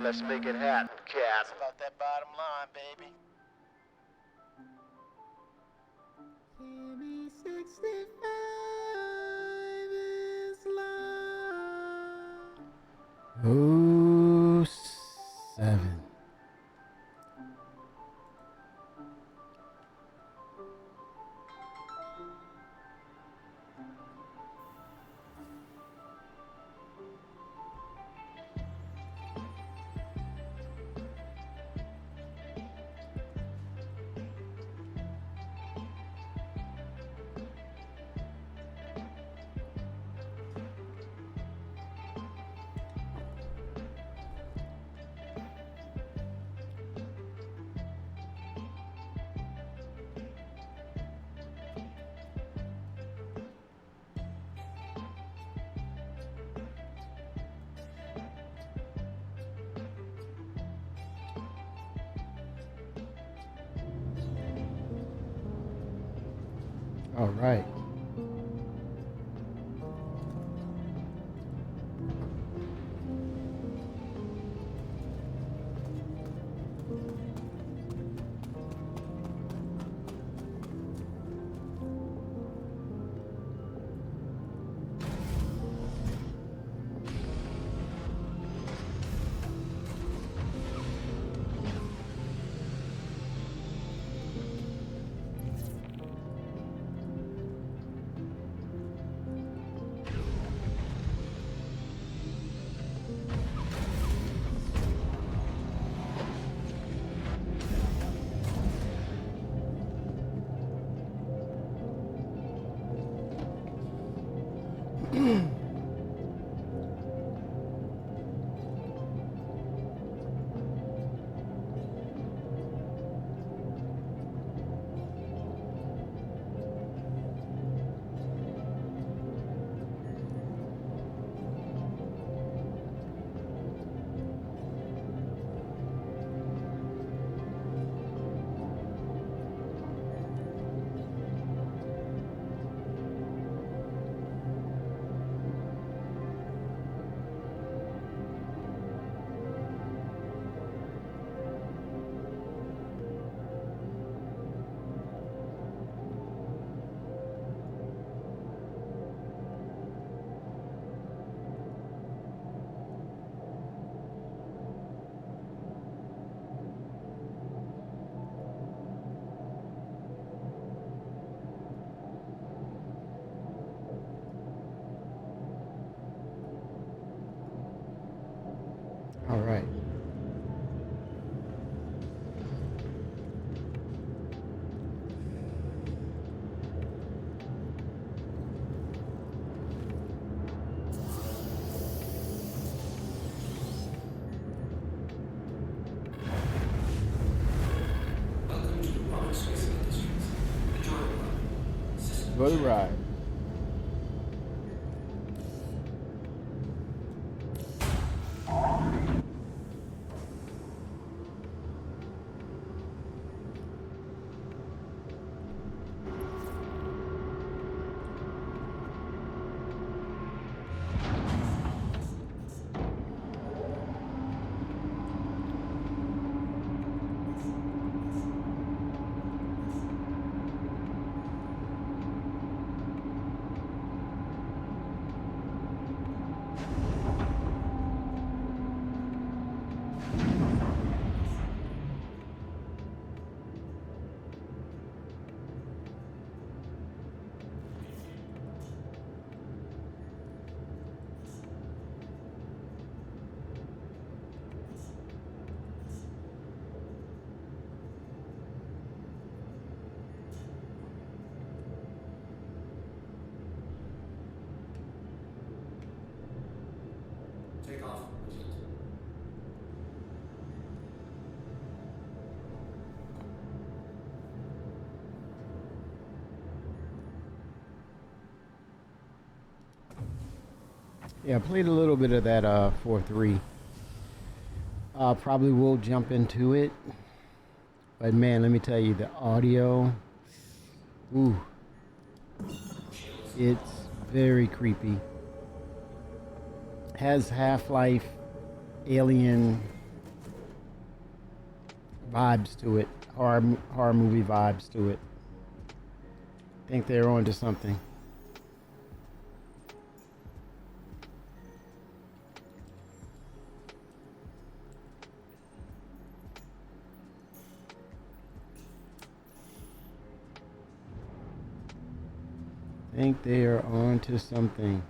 Let's make it happen, Cap. It's about that bottom line, baby. Give me 65 is love. Oh, 7. All right. All right. Enjoy the ride. Take off. Yeah, I played a little bit of that 4-3. Probably will jump into it. But man, let me tell you, the audio, ooh, it's very creepy. Has Half-Life, Alien vibes to it. Horror movie vibes to it. Think they're onto something. Think they are onto something.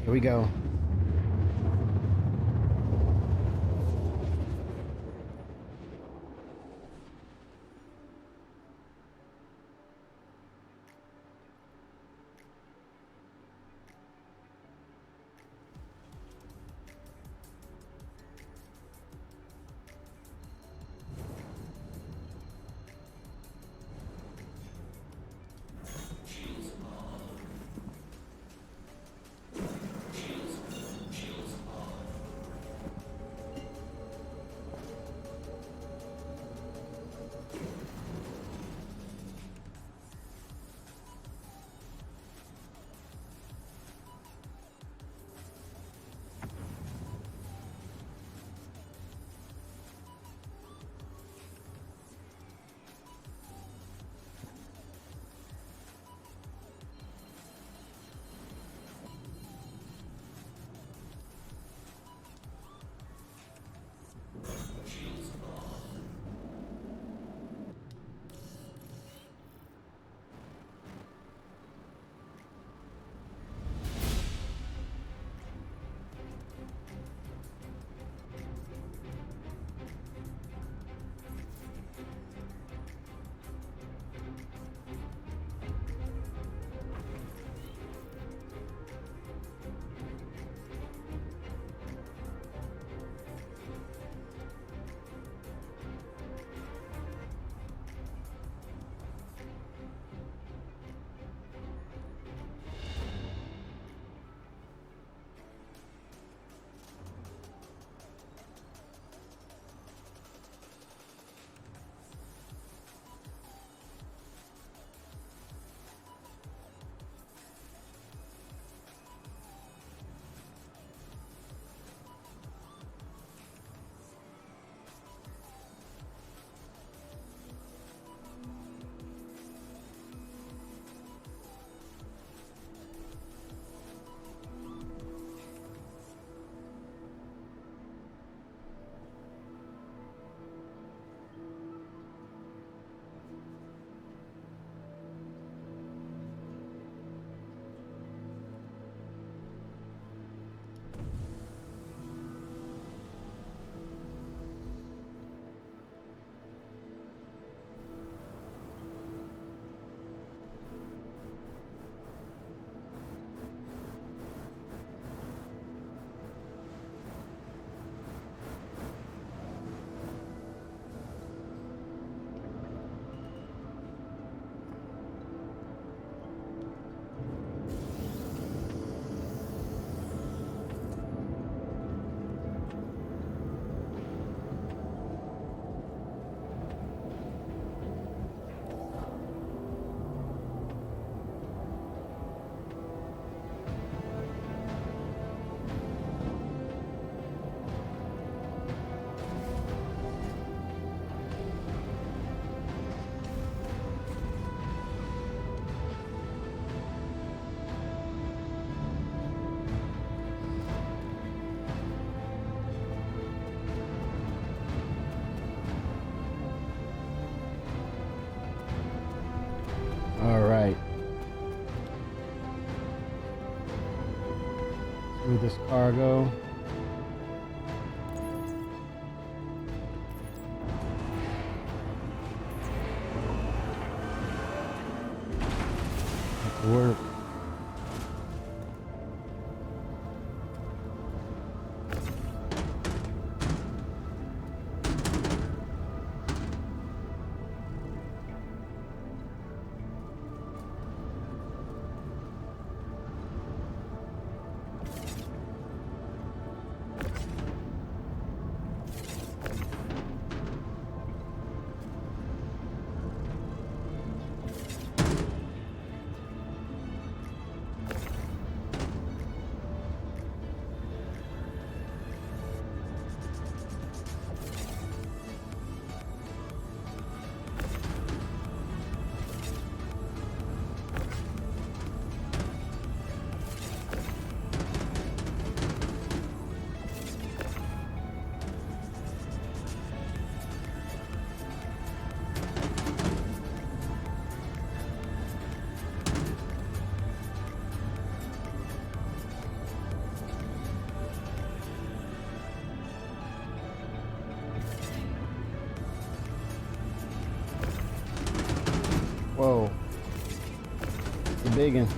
Here we go. Move this cargo. Work. Whoa. It's a big one.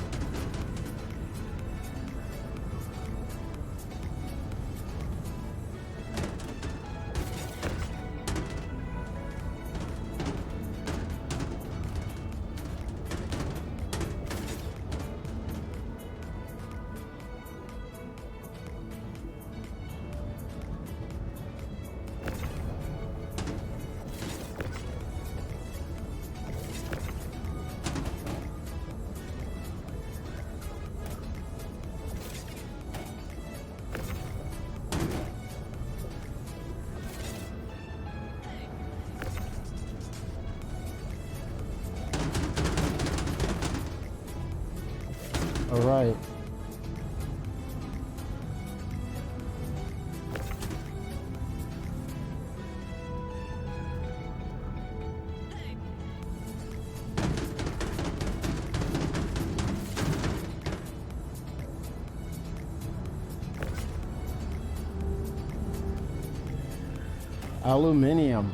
All right. Aluminium.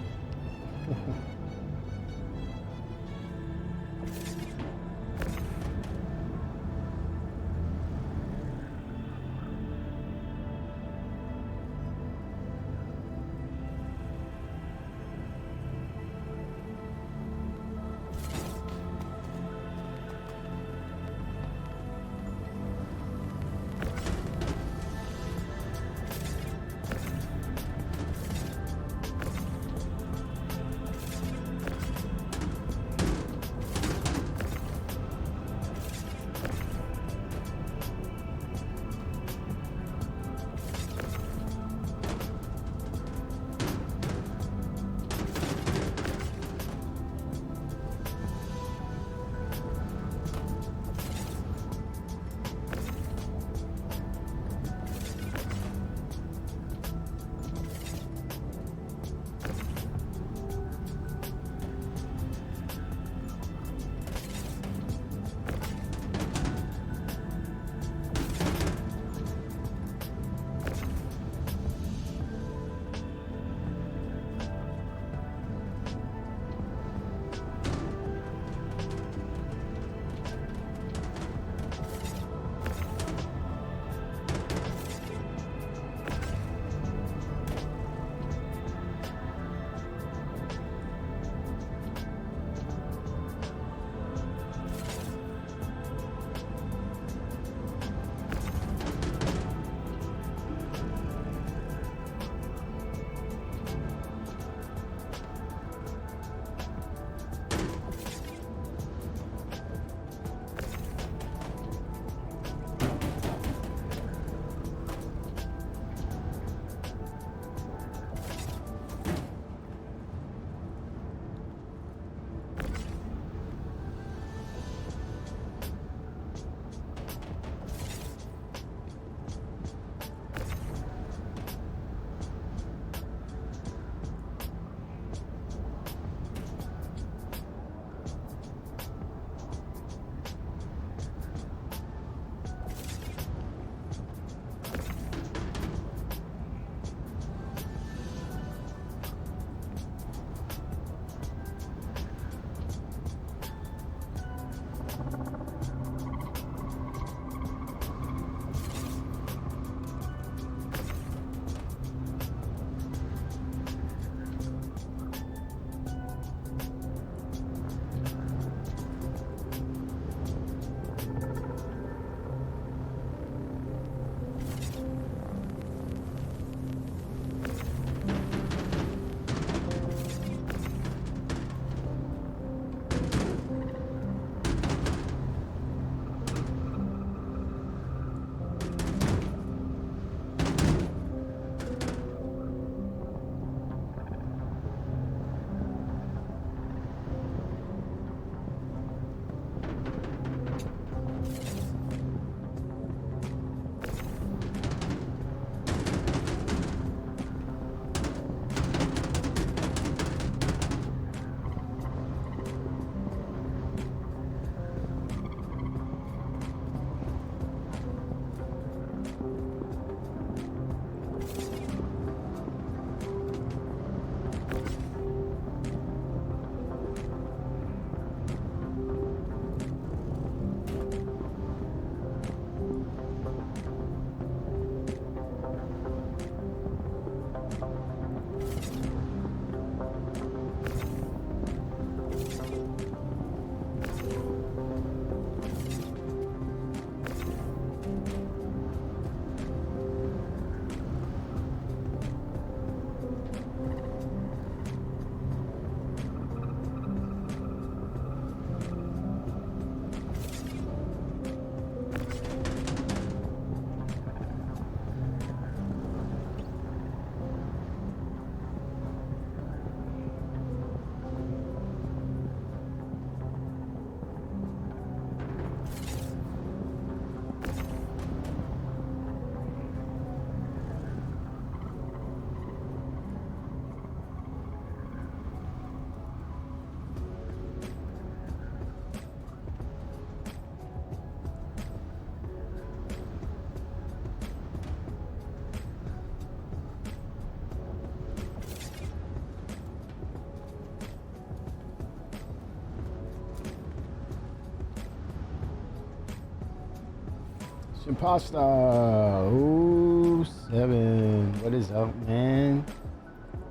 Impasta. Ooh, 7. What is up, man?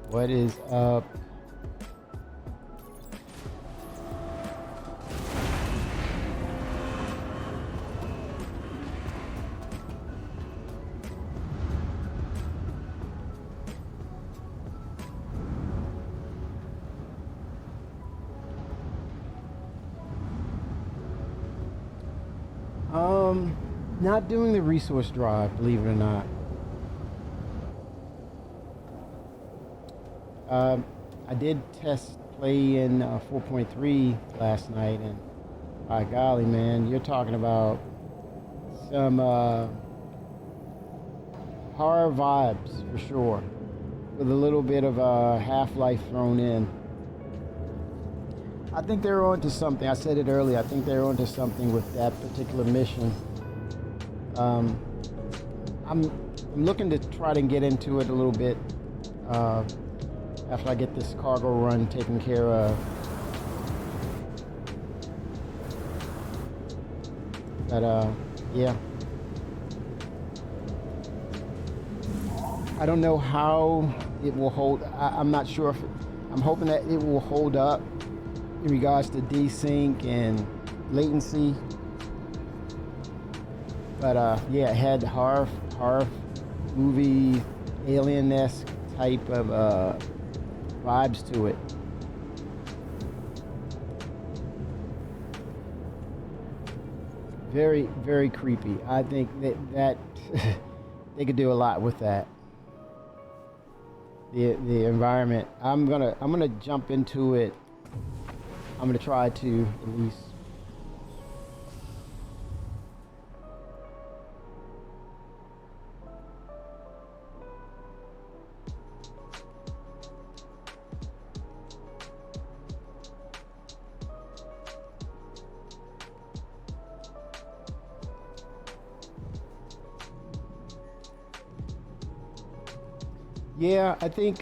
What is up? Not doing the resource drive, believe it or not. I did test play in 4.3 last night, and by golly, man, you're talking about some horror vibes for sure, with a little bit of Half-Life thrown in. I think they're onto something. I said it earlier. I think they're onto something with that particular mission. I'm looking to try to get into it a little bit after I get this cargo run taken care of. But yeah, I don't know how it will hold. I'm not sure if I'm hoping that it will hold up in regards to desync and latency. But yeah, it had horror movie, alien-esque type of vibes to it. Very, very creepy. I think that they could do a lot with that. The environment. I'm gonna jump into it. I'm gonna try to at least. Yeah, I think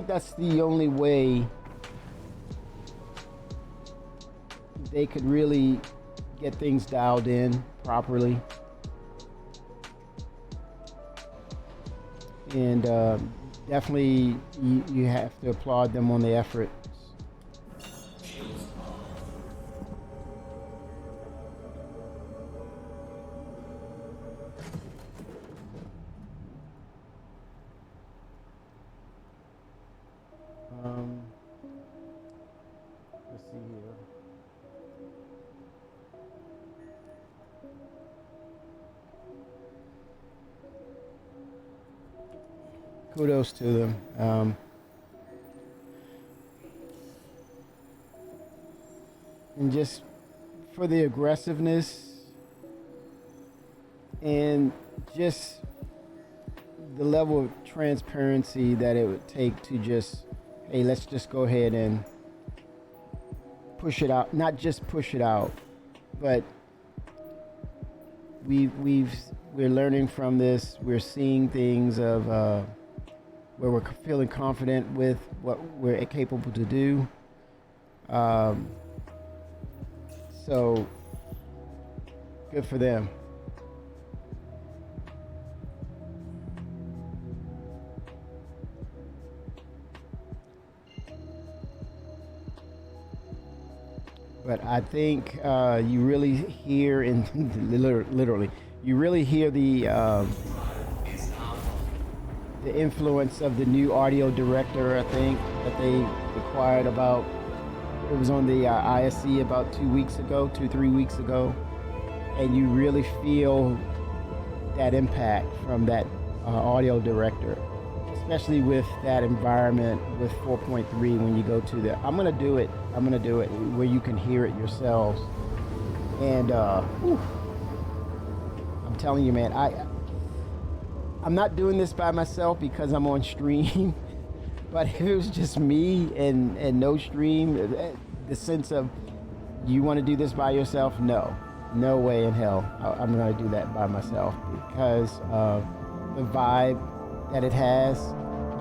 that's the only way they could really get things dialed in properly. And definitely you have to applaud them on the effort. Let's see here. Kudos to them. And just for the aggressiveness and just the level of transparency that it would take to just, hey, let's just go ahead and push it out. Not just push it out, but we're learning from this. We're seeing things of where we're feeling confident with what we're capable to do. So good for them. But I think you really hear literally, you really hear the influence of the new audio director. I think that they acquired about. It was on the ISC about 3 weeks ago, and you really feel that impact from that audio director, especially with that environment with 4.3. When you go to the, I'm gonna do it where you can hear it yourselves, and I'm telling you, man, I'm not doing this by myself because I'm on stream. But if it was just me and no stream, the sense of you want to do this by yourself, no way in hell I'm going to do that by myself, because of the vibe that it has.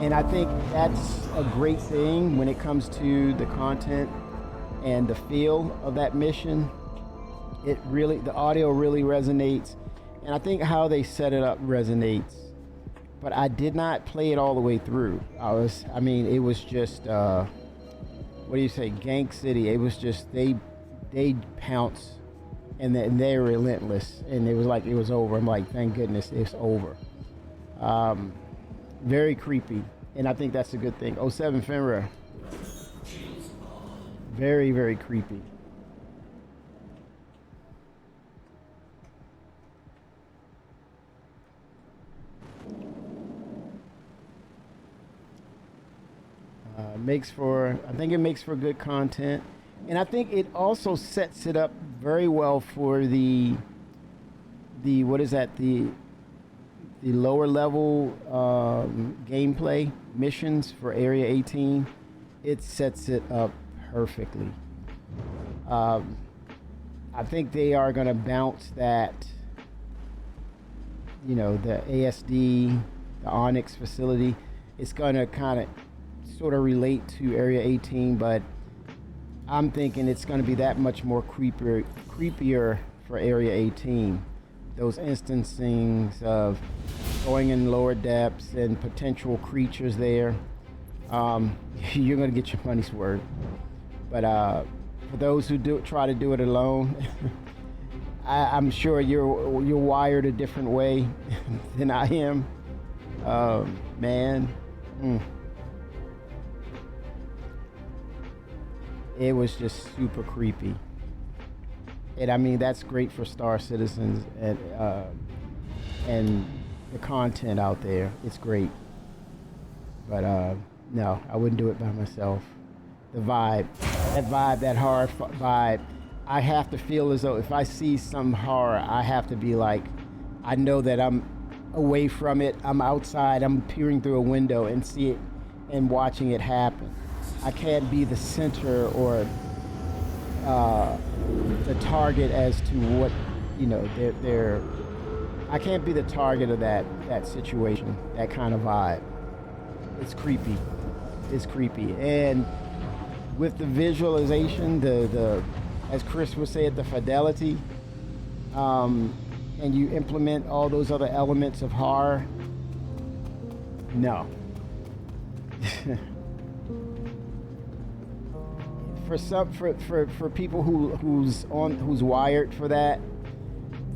And I think that's a great thing when it comes to the content and the feel of that mission. The audio really resonates, and I think how they set it up resonates. But I did not play it all the way through. It was just, what do you say, Gang City. It was just, they pounce, and they're relentless, and it was like it was over. I'm like, thank goodness it's over. Very creepy, and I think that's a good thing. '07 Fenrir, very, very creepy. I think it makes for good content, and I think it also sets it up very well for the what is that, the lower level gameplay missions for Area 18. It sets it up perfectly. I think they are going to bounce that, the ASD, the Onyx facility. It's going to kind of sort of relate to Area 18, but I'm thinking it's going to be that much more creepier for Area 18. Those instancings of going in lower depths and potential creatures there, you're going to get your money's worth. But for those who try to do it alone, I'm sure you're wired a different way than I am. Man. It was just super creepy. And I mean, that's great for Star Citizens and the content out there. It's great. But no, I wouldn't do it by myself. The vibe, that horror vibe, I have to feel as though if I see some horror, I have to be like, I know that I'm away from it. I'm outside. I'm peering through a window and see it and watching it happen. I can't be the center or the target as to what, they're I can't be the target of that situation, that kind of vibe. It's creepy. It's creepy. And with the visualization, the as Chris would say it, the fidelity, and you implement all those other elements of horror, no. For people who's wired for that,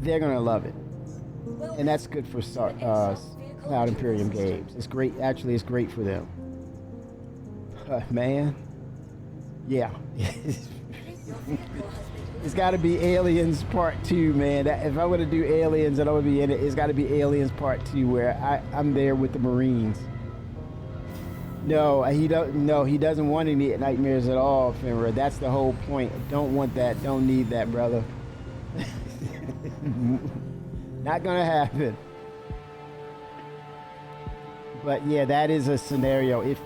they're gonna love it, and that's good for Cloud Imperium Games. It's great. Actually, it's great for them. Man, yeah, it's got to be Aliens Part 2, man. If I were to do Aliens and I would be in it, it's got to be Aliens Part 2, where I'm there with the Marines. No, he doesn't want any nightmares at all, Fenrir. That's the whole point. Don't want that. Don't need that, brother. Not gonna happen. But yeah, that is a scenario. It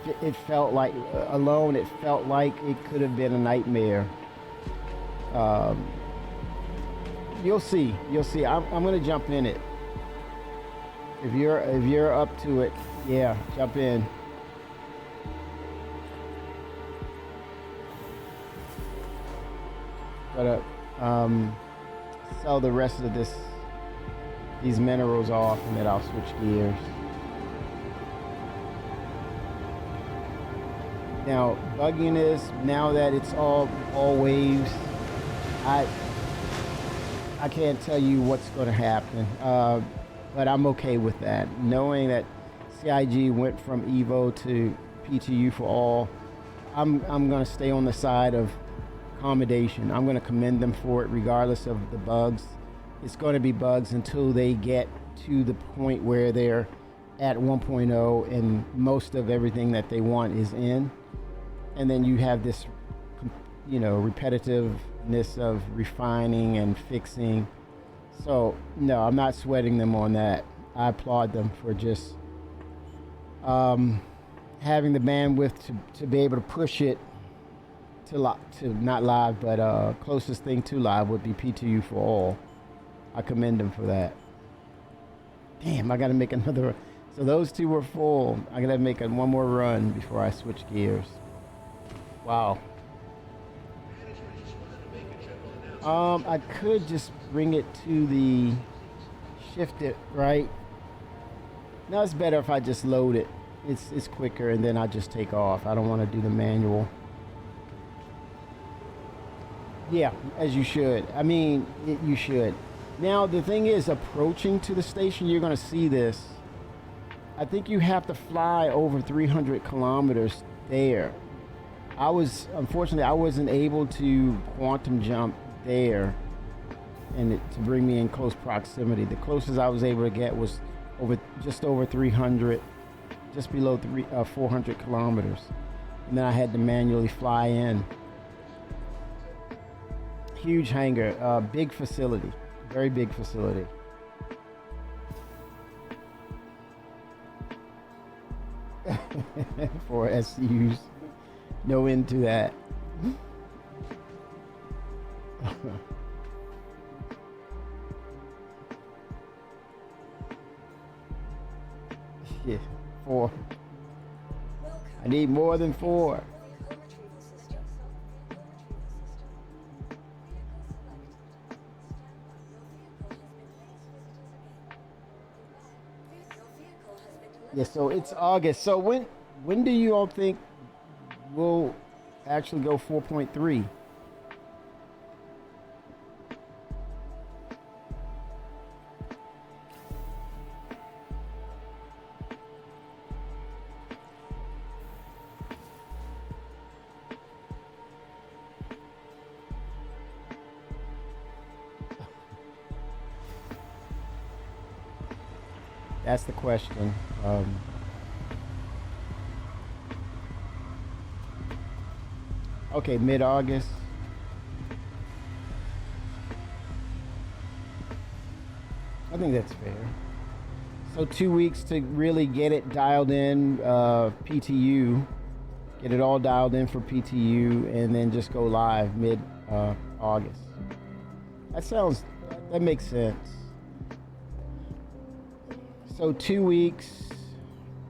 felt like alone. It felt like it could have been a nightmare. You'll see. I'm gonna jump in it. If you're up to it, yeah, jump in. But sell the rest of these minerals off, and then I'll switch gears. Now, bugginess, now that it's all waves, I can't tell you what's going to happen, but I'm okay with that. Knowing that CIG went from Evo to PTU for all, I'm going to stay on the side of accommodation. I'm going to commend them for it regardless of the bugs. It's going to be bugs until they get to the point where they're at 1.0 and most of everything that they want is in. And then you have this, repetitiveness of refining and fixing. So, no, I'm not sweating them on that. I applaud them for just having the bandwidth to be able to push it to not live, but closest thing to live would be PTU for all. I commend them for that. Damn, I got to make another. So those two were full. I got to make one more run before I switch gears. Wow. Management just wanted to make a general I could just bring it to the shift it right. No, it's better if I just load it. It's quicker, and then I just take off. I don't want to do the manual. Yeah, as you should. I mean, you should. Now the thing is, approaching to the station, you're going to see this. I think you have to fly over 300 kilometers there. Unfortunately, I wasn't able to quantum jump there and to bring me in close proximity. The closest I was able to get was just over 300, just below 400 kilometers. And then I had to manually fly in. Huge hangar, big facility, very big facility. For SUs, no into that. Yeah, 4. I need more than 4. Yeah, so it's August. So when do you all think we'll actually go 4.3? That's the question. Okay, mid-August. I think that's fair. So 2 weeks to really get it dialed in, PTU, get it all dialed in for PTU, and then just go live mid-August. That makes sense. So 2 weeks,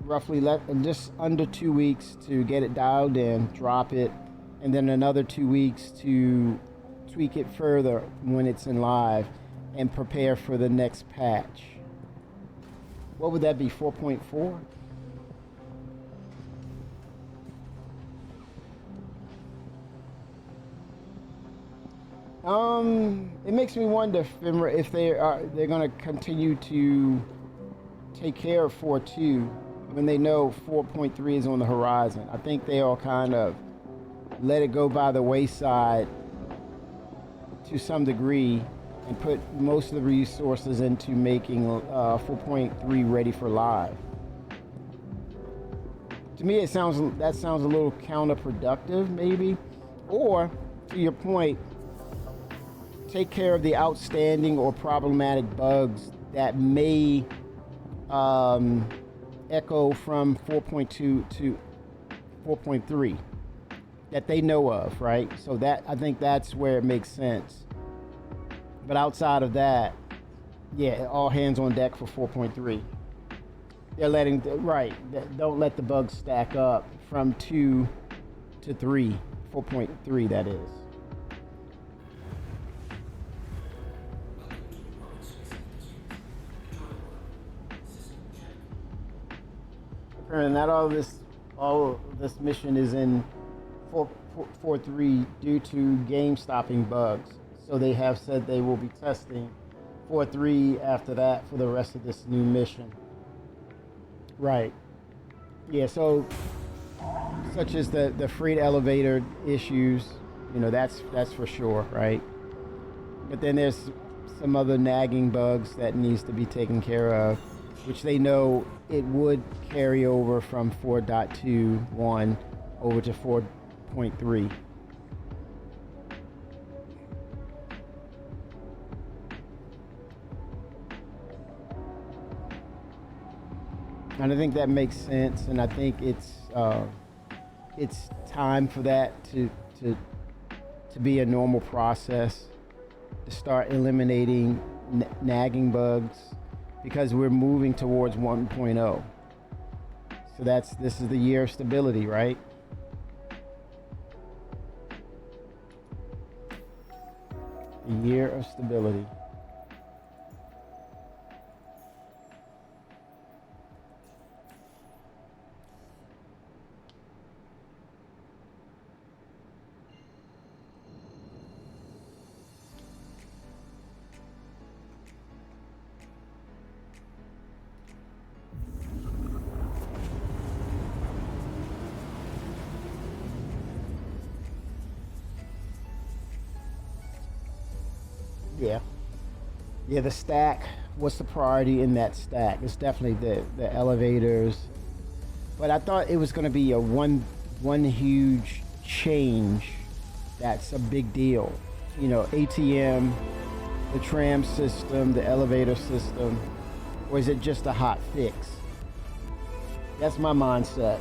roughly just under 2 weeks to get it dialed in, drop it, and then another 2 weeks to tweak it further when it's in live and prepare for the next patch. What would that be, 4.4? It makes me wonder if they're going to continue to take care of 4.2 when they know 4.3 is on the horizon. I think they all kind of let it go by the wayside to some degree and put most of the resources into making 4.3 ready for live. To me, that sounds a little counterproductive, maybe. Or, to your point, take care of the outstanding or problematic bugs that may echo from 4.2 to 4.3 that they know of, right? So I think that's where it makes sense. But outside of that, yeah, all hands on deck for 4.3. They're don't let the bugs stack up from 2 to 3, 4.3 that is. And not all of this mission is in 4.3 due to game stopping bugs. So they have said they will be testing 4.3 after that for the rest of this new mission. Right. Yeah, so such as the freight elevator issues, that's for sure, right? But then there's some other nagging bugs that needs to be taken care of, which they know it would carry over from 4.2.1 over to 4.3. And I think that makes sense, and I think it's time for that to be a normal process, to start eliminating nagging bugs, because we're moving towards 1.0. So this is the year of stability, right? year of stability. Yeah. Yeah, the stack. What's the priority in that stack? It's definitely the elevators. But I thought it was going to be a one huge change. That's a big deal. You know, ATM, the tram system, the elevator system, or is it just a hot fix? That's my mindset.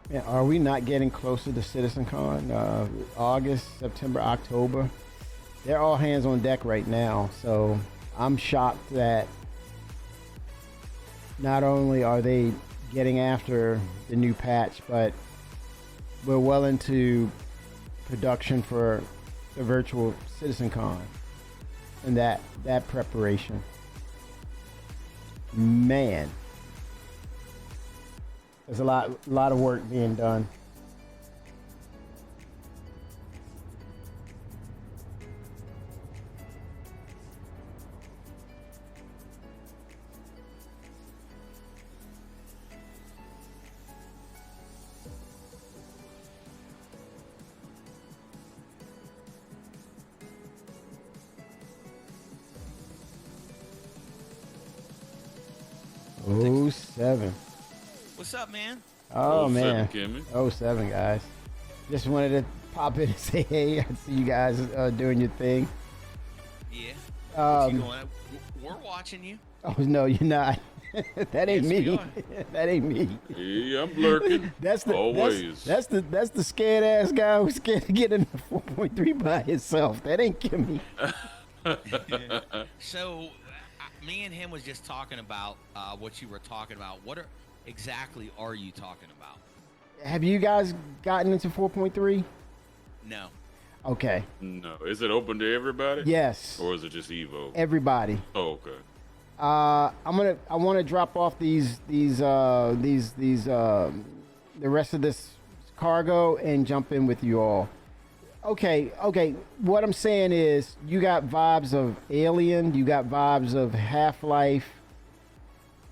Man, are we not getting closer to CitizenCon? August, September, October. They're all hands on deck right now. So I'm shocked that not only are they getting after the new patch, but we're well into production for the virtual CitizenCon and that preparation. Man. There's a lot of work being done. Oh, 07. What's up, man? Oh, man. 07, Kimmy. 07, guys. Just wanted to pop in and say, hey, I see you guys doing your thing. Yeah. What you going? We're watching you. Oh, no, you're not. That ain't Yes, we me. are. That ain't me. Yeah, I'm lurking. That's the Always. That's the scared ass guy who's scared to get in the 4.3 by himself. That ain't Kimmy. So, me and him was just talking about what you were talking about. Exactly are you talking about? Have you guys gotten into 4.3? No. Okay. No. Is it open to everybody? Yes. Or is it just Evo? Everybody. Oh, okay. I want to drop off the rest of this cargo and jump in with you all. Okay. What I'm saying is, you got vibes of Alien, you got vibes of Half-Life.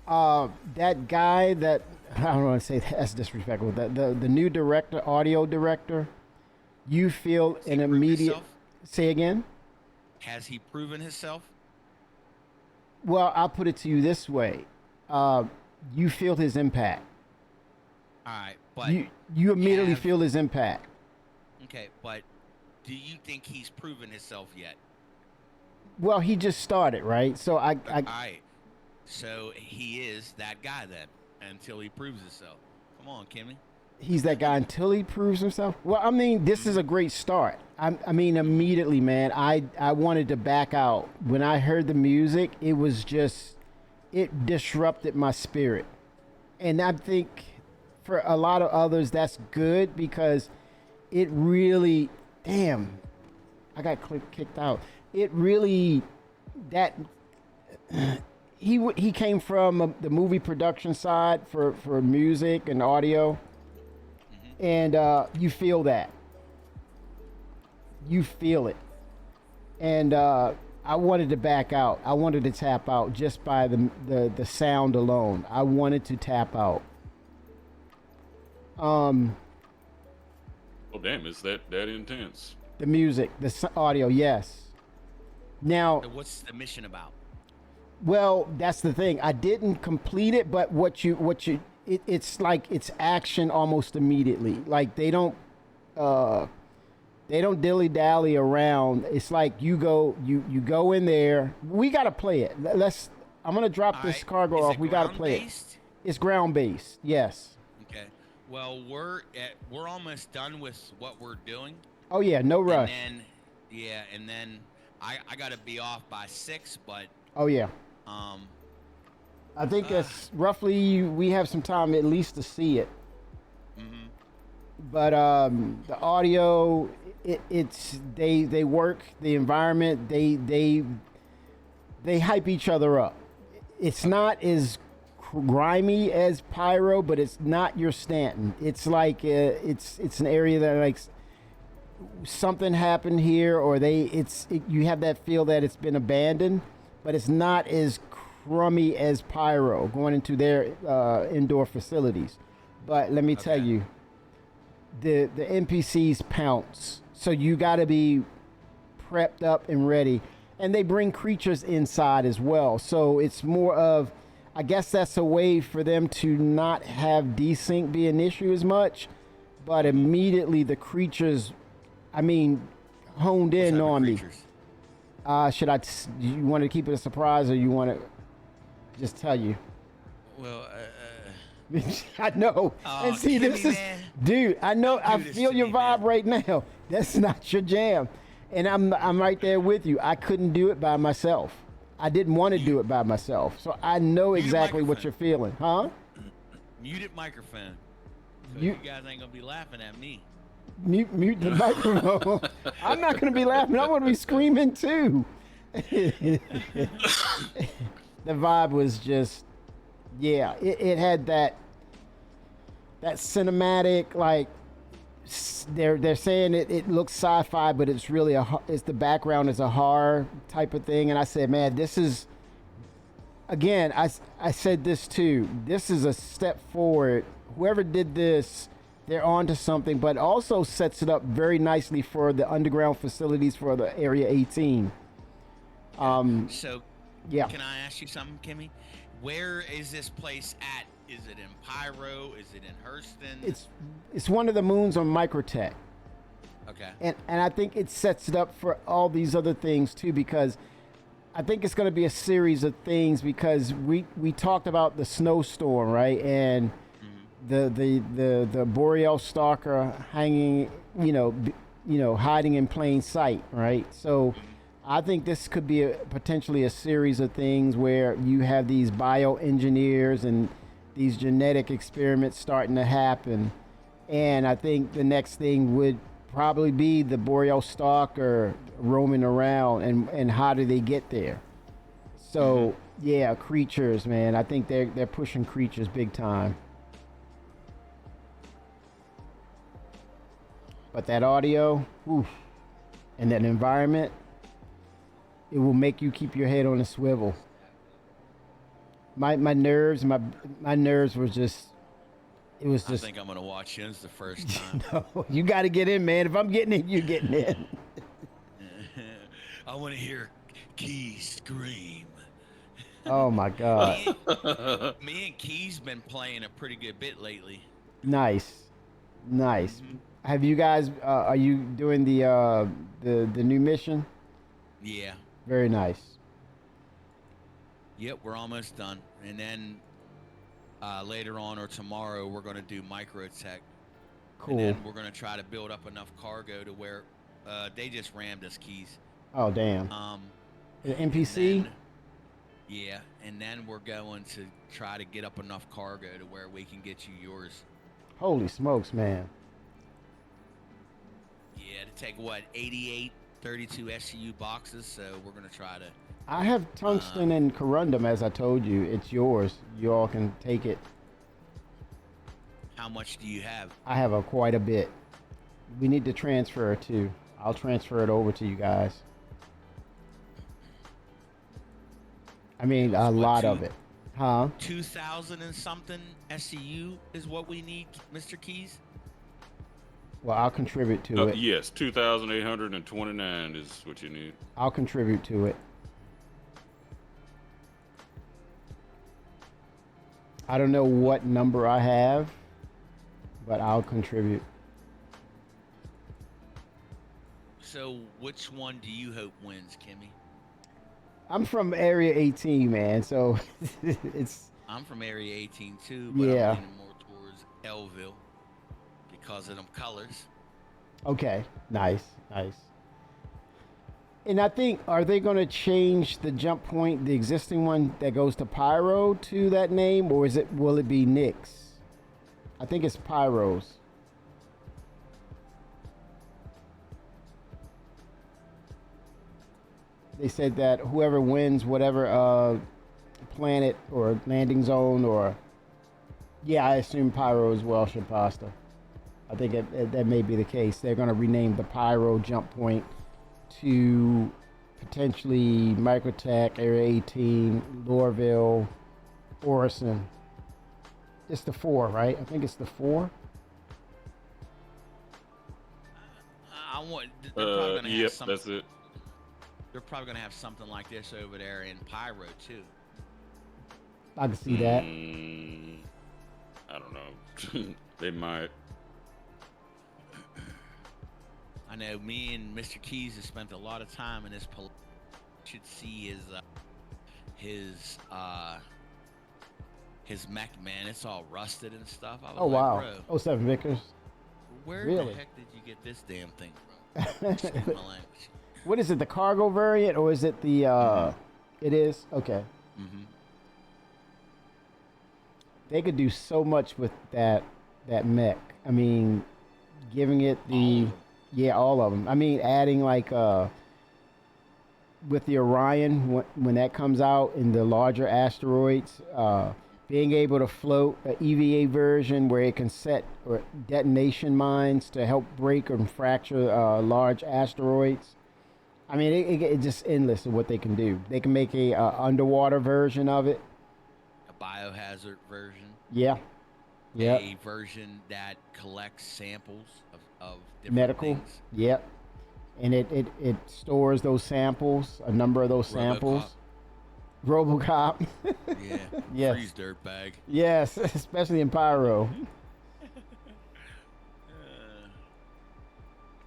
That guy that I don't want to say that's disrespectful. The new director, audio director, you feel Has he an proved immediate. himself? Say again. Has he proven himself? Well, I'll put it to you this way. You feel his impact. All right, but You immediately have- feel his impact. okay, but do you think he's proven himself yet? Well, he just started, right? So All right. So he is that guy then, until he proves himself. Come on, Kimmy. he's that guy until he proves himself. Well, I mean, this is a great start. I mean, immediately, man, I wanted to back out. When I heard the music, it was just, it disrupted my spirit. And I think for a lot of others, that's good because it really, damn, I got kicked out. It really, that, he came from the movie production side for music and audio. And you feel that. You feel it. And I wanted to back out. I wanted to tap out just by the sound alone. I wanted to tap out. Oh, damn, it's that intense. The music, the audio, yes. Now, So what's the mission about? well, that's the thing. I didn't complete it, but it's like it's action almost immediately. Like they don't dilly dally around. It's like you go in there. We gotta play it. I'm gonna drop All this right. cargo Is off. it We gotta play it. ground-based? It's ground based. Yes. Okay. Well, we're almost done with what we're doing. Oh yeah, no rush. And then, yeah, and then I gotta be off by 6, but Oh yeah. um, I think it's roughly we have some time at least to see it. mhm. But the audio, it's they work the environment. They hype each other up. It's not as grimy as Pyro, but it's not your Stanton. It's like it's an area that like something happened here, or you have that feel that it's been abandoned, but it's not as crummy as Pyro going into their indoor facilities. But let me tell Okay. you, the NPCs pounce, so you got to be prepped up and ready. And they bring creatures inside as well, so it's more of, I guess that's a way for them to not have desync be an issue as much. But immediately the creatures, I mean, honed What in type of on me. creatures? You want to keep it a surprise, or you want to just tell you? Well, I know. Oh, And see, this Kimmy, is, man. dude. I know. Don't I do this feel to your me, vibe man. right now. That's not your jam, and I'm right there with you. I couldn't do it by myself. I didn't want to do it by myself, so I know Mute exactly what microphone. you're feeling, huh? muted microphone. So You- you guys ain't gonna be laughing at me. Mute the microphone. I'm not gonna be laughing. I'm gonna be screaming too. The vibe was just, yeah. It had that cinematic, like they're saying it looks sci-fi, but it's really it's the background is a horror type of thing. And I said, man, this is, again, I said this too. This is a step forward. Whoever did this, they're onto something, but also sets it up very nicely for the underground facilities for the Area 18. So, Yeah. can I ask you something, Kimmy? Where is this place at? Is it in Pyro? Is it in Hurston? It's one of the moons on Microtech. Okay. And I think it sets it up for all these other things too, because I think it's going to be a series of things, because we talked about the snowstorm, right? And the Boreal Stalker hanging, hiding in plain sight, right? So I think this could be potentially a series of things where you have these bioengineers and these genetic experiments starting to happen. And I think the next thing would probably be the Boreal Stalker roaming around, and how do they get there? So yeah, creatures, man. I think they're pushing creatures big time. But that audio, oof, and that environment, it will make you keep your head on a swivel. My nerves were just, it was I just, think I'm gonna watch Yins the first time. no, you got to get in, man. If I'm getting in, you're getting in. I want to hear Keys scream. Oh my God. Me and Keys been playing a pretty good bit lately. Nice. Have you guys, are you doing the new mission? Yeah. Very nice. Yep, we're almost done. And then later on or tomorrow, we're going to do Microtech. Cool. And then we're going to try to build up enough cargo to where they just rammed us, Keys. Oh, damn. The NPC? Then, yeah, and then we're going to try to get up enough cargo to where we can get you yours. Holy smokes, man. Yeah, to take what, 88 32 SCU boxes, so we're going to try to. I have tungsten and corundum, as I told you. It's yours. You all can take it. How much do you have? I have quite a bit. We need to transfer it too. I'll transfer it over to you guys. I mean, a So what, lot two- of it. Huh? 2,000 and something SCU is what we need, Mr. Keys? Well, I'll contribute to it. Yes, 2,829 is what you need. I'll contribute to it. I don't know what number I have, but I'll contribute. So which one do you hope wins, Kimmy? I'm from Area 18, man, so it's I'm from Area 18 too, but Yeah. I'm leaning more towards Elville. because of them colors. Okay, nice, nice. And I think, are they going to change the jump point, the existing one that goes to Pyro, to that name, or will it be Nyx? I think it's Pyro's. They said that whoever wins whatever planet or landing zone, or yeah, I assume Pyro is Welsh and Pasta. I think that may be the case. They're going to rename the Pyro jump point to potentially Microtech, Area 18, Lorville, Orison. It's the 4, right? I think it's the 4. I want. They're probably gonna have Yep, something. that's it. They're probably gonna have something like this over there in Pyro too. I can see that. I don't know. They might. I know me and Mr. Keys have spent a lot of time in this. Should see his mech, man. It's all rusted and stuff. I was Oh, like, wow. Bro, Oh, 07 Vickers. where Really? the heck did you get this damn thing from? Excuse my language. What is it, the cargo variant, or is it the, it is? Okay. Mm-hmm. They could do so much with that mech. I mean, giving it the... Yeah, all of them. I mean, adding like with the Orion when that comes out in the larger asteroids, being able to float an EVA version where it can set or detonation mines to help break or fracture large asteroids. I mean, it's just endless of what they can do. They can make a underwater version of it. A biohazard version. Yeah. Yeah. A version that collects samples of different Medical. things. Yep. And it stores those samples, a number of those samples. RoboCop. Yeah. Yes. Freeze dirtbag. Yes, especially in Pyro.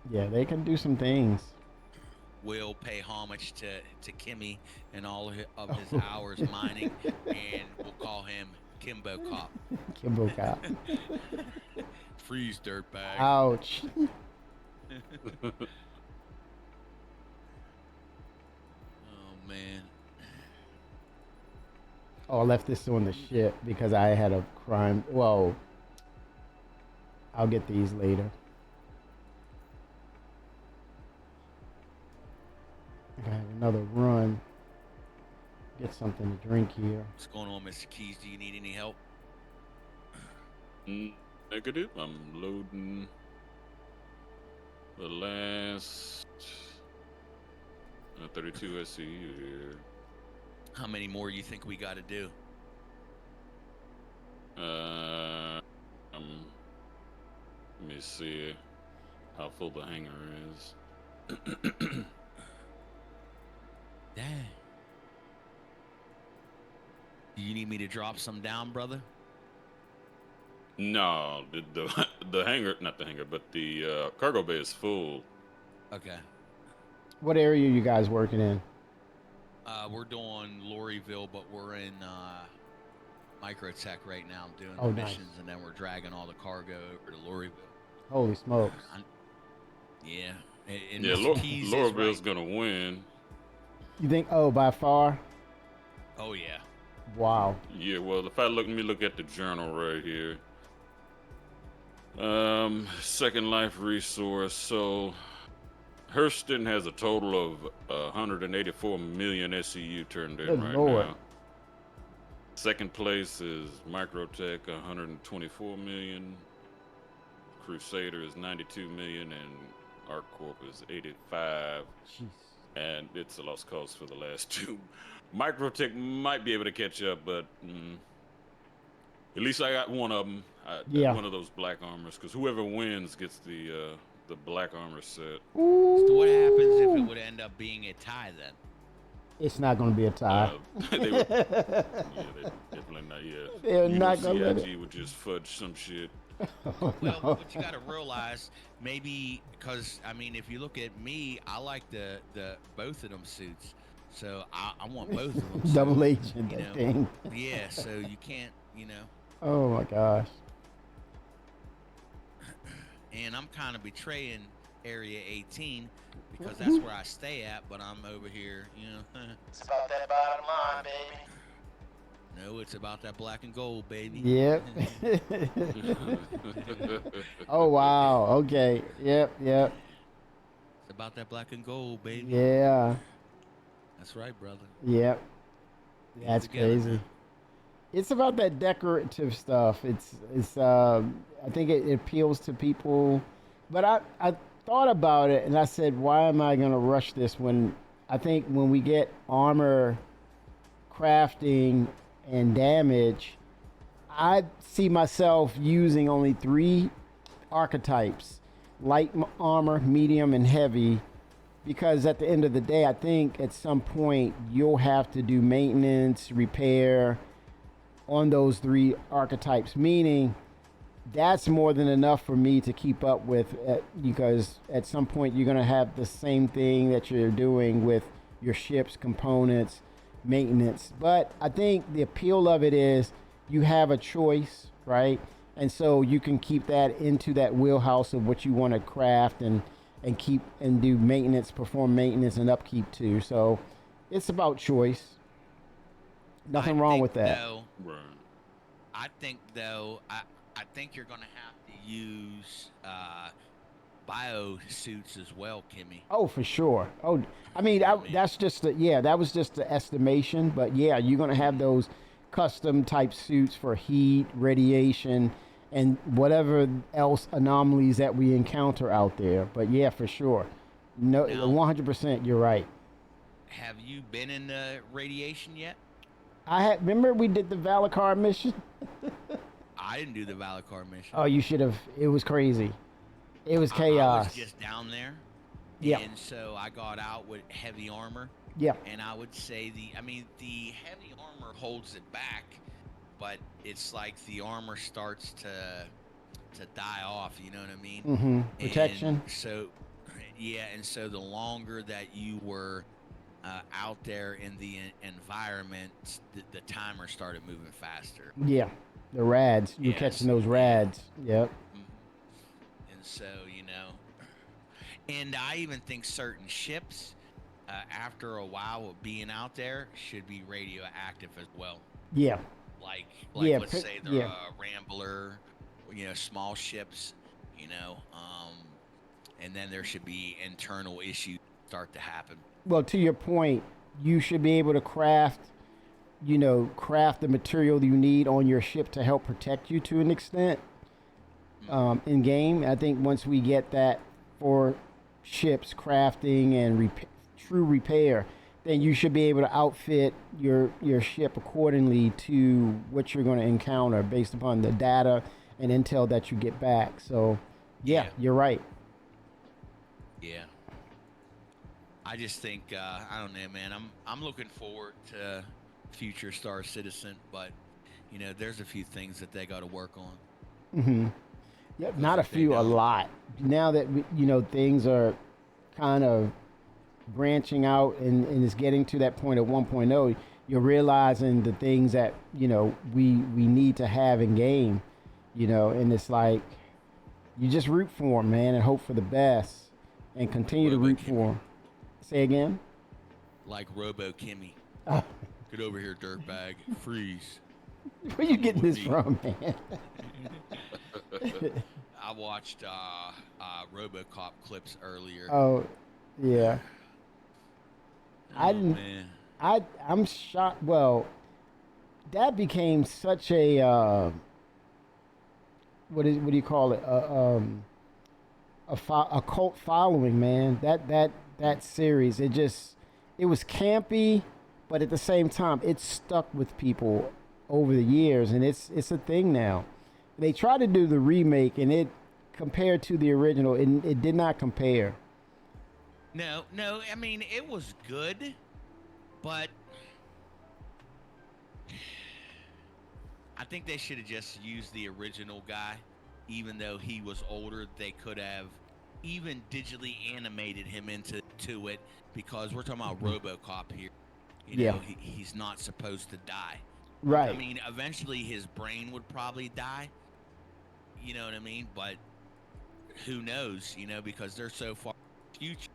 Yeah, they can do some things. Will pay homage to Kimmy and all of his hours mining, and we'll call him Kimbo Cop. Kimbo Cop. Freeze dirtbag. Ouch. Oh man. Oh, I left this on the ship because I had a crime. Well, I'll get these later. I have another run. Get something to drink here. What's going on, Mr. Keys? Do you need any help? Negative. I'm loading the last 32 SCU here. How many more you think we got to do? Let me see how full the hangar is. Dang. Do you need me to drop some down, brother? No, the hangar, not the hangar, but the cargo bay is full. Okay. What area are you guys working in? We're doing Lorryville, but we're in Microtech right now doing Oh, the nice. missions, and then we're dragging all the cargo over to Lorryville. Holy smokes. Yeah. And Yeah, Mr. Keys is Lorville's right. gonna win. You think, oh, by far? Oh, yeah. Wow. Yeah, well, if let me look at the journal right here. Second Life resource. So, Hurston has a total of 184 million SCU turned in Good right Lord. now. Second place is Microtech, 124 million. Crusader is 92 million, and ArcCorp is 85. Jeez. And it's a lost cause for the last two. Microtech might be able to catch up, but at least I got one of them. Yeah. One of those black armors, because whoever wins gets the black armor set. So what happens if it would end up being a tie then? It's not going to be a tie. They would, yeah, they definitely not. Yeah, They're not gonna let CIG would just fudge some shit. Well, what you got to realize, maybe, because I mean, if you look at me, I like the both of them suits, so I want both of them. So, Double agent, you that know, thing. Yeah, so you can't, you know. Oh my gosh. and I'm kind of betraying Area 18 because that's where I stay at, but I'm over here, you know. It's about that bottom line, baby. No, it's about that black and gold, baby. Yep. Oh wow. Okay. Yep. Yep. It's about that black and gold, baby. Yeah. That's right, brother. Yep. That's together, crazy. man. It's about that decorative stuff. It's I think it appeals to people, but I thought about it and I said, why am I gonna rush this when I think when we get armor crafting and damage, I see myself using only 3 archetypes: light armor, medium, and heavy. Because at the end of the day, I think at some point you'll have to do maintenance, repair on those 3 archetypes, meaning that's more than enough for me to keep up with, because at some point you're going to have the same thing that you're doing with your ships, components, maintenance. But I think the appeal of it is you have a choice, right? And so you can keep that into that wheelhouse of what you want to craft and keep and do maintenance, perform maintenance and upkeep too. So it's about choice. Nothing wrong with that. Right. I think though, I think you're gonna have to use bio suits as well, Kimmy. Oh, for sure. Oh, I mean, that's just that was just the estimation, but yeah, you're gonna have those custom type suits for heat, radiation, and whatever else anomalies that we encounter out there. But yeah, for sure. No, Now- 100%. You're right. Have you been in the radiation yet? Remember we did the Valakar mission. I didn't do the Valakar mission. Oh, you should have. It was crazy. It was I chaos. was just down there. Yeah. And so I got out with heavy armor. Yeah. And I would say the heavy armor holds it back, but it's like the armor starts to die off, you know what I mean? Mm-hmm. Protection. And so, yeah, and so the longer that you were out there in the environment, the timer started moving faster. Yeah. The rads. You're Yes. catching those rads. Yep. And so, you know, and I even think certain ships, after a while of being out there, should be radioactive as well. Yeah. Like Yeah, let's say they're yeah. a Rambler, you know, small ships, you know, and then there should be internal issues start to happen. Well, to your point, you should be able to craft the material you need on your ship to help protect you to an extent in game. I think once we get that for ships crafting and true repair, then you should be able to outfit your ship accordingly to what you're going to encounter based upon the data and intel that you get back. So, yeah. You're right. Yeah. I just think I don't know, man. I'm looking forward to future Star Citizen, but you know, there's a few things that they got to work on. Mm-hmm. Yeah, not a few, a lot. Now that things are kind of branching out and it's getting to that point of 1.0, you're realizing the things that we need to have in game, and it's like you just root for them, man, and hope for the best and continue to root for them. Say again? Like Robo Kimmy. Oh. Get over here, dirtbag. Freeze. Where you getting this from, man? I watched RoboCop clips earlier. Oh, yeah. Man. I'm shocked. Well, that became such a what do you call it? A cult following, man. That series, it was campy, but at the same time, it stuck with people over the years, and it's a thing now. They tried to do the remake, and it compared to the original, it did not compare. No, I mean, it was good, but I think they should have just used the original guy. Even though he was older, they could have even digitally animated him into it, because we're talking about RoboCop here. You know, he's not supposed to die. Right. I mean, eventually his brain would probably die. You know what I mean? But who knows? You know, because they're so far in the future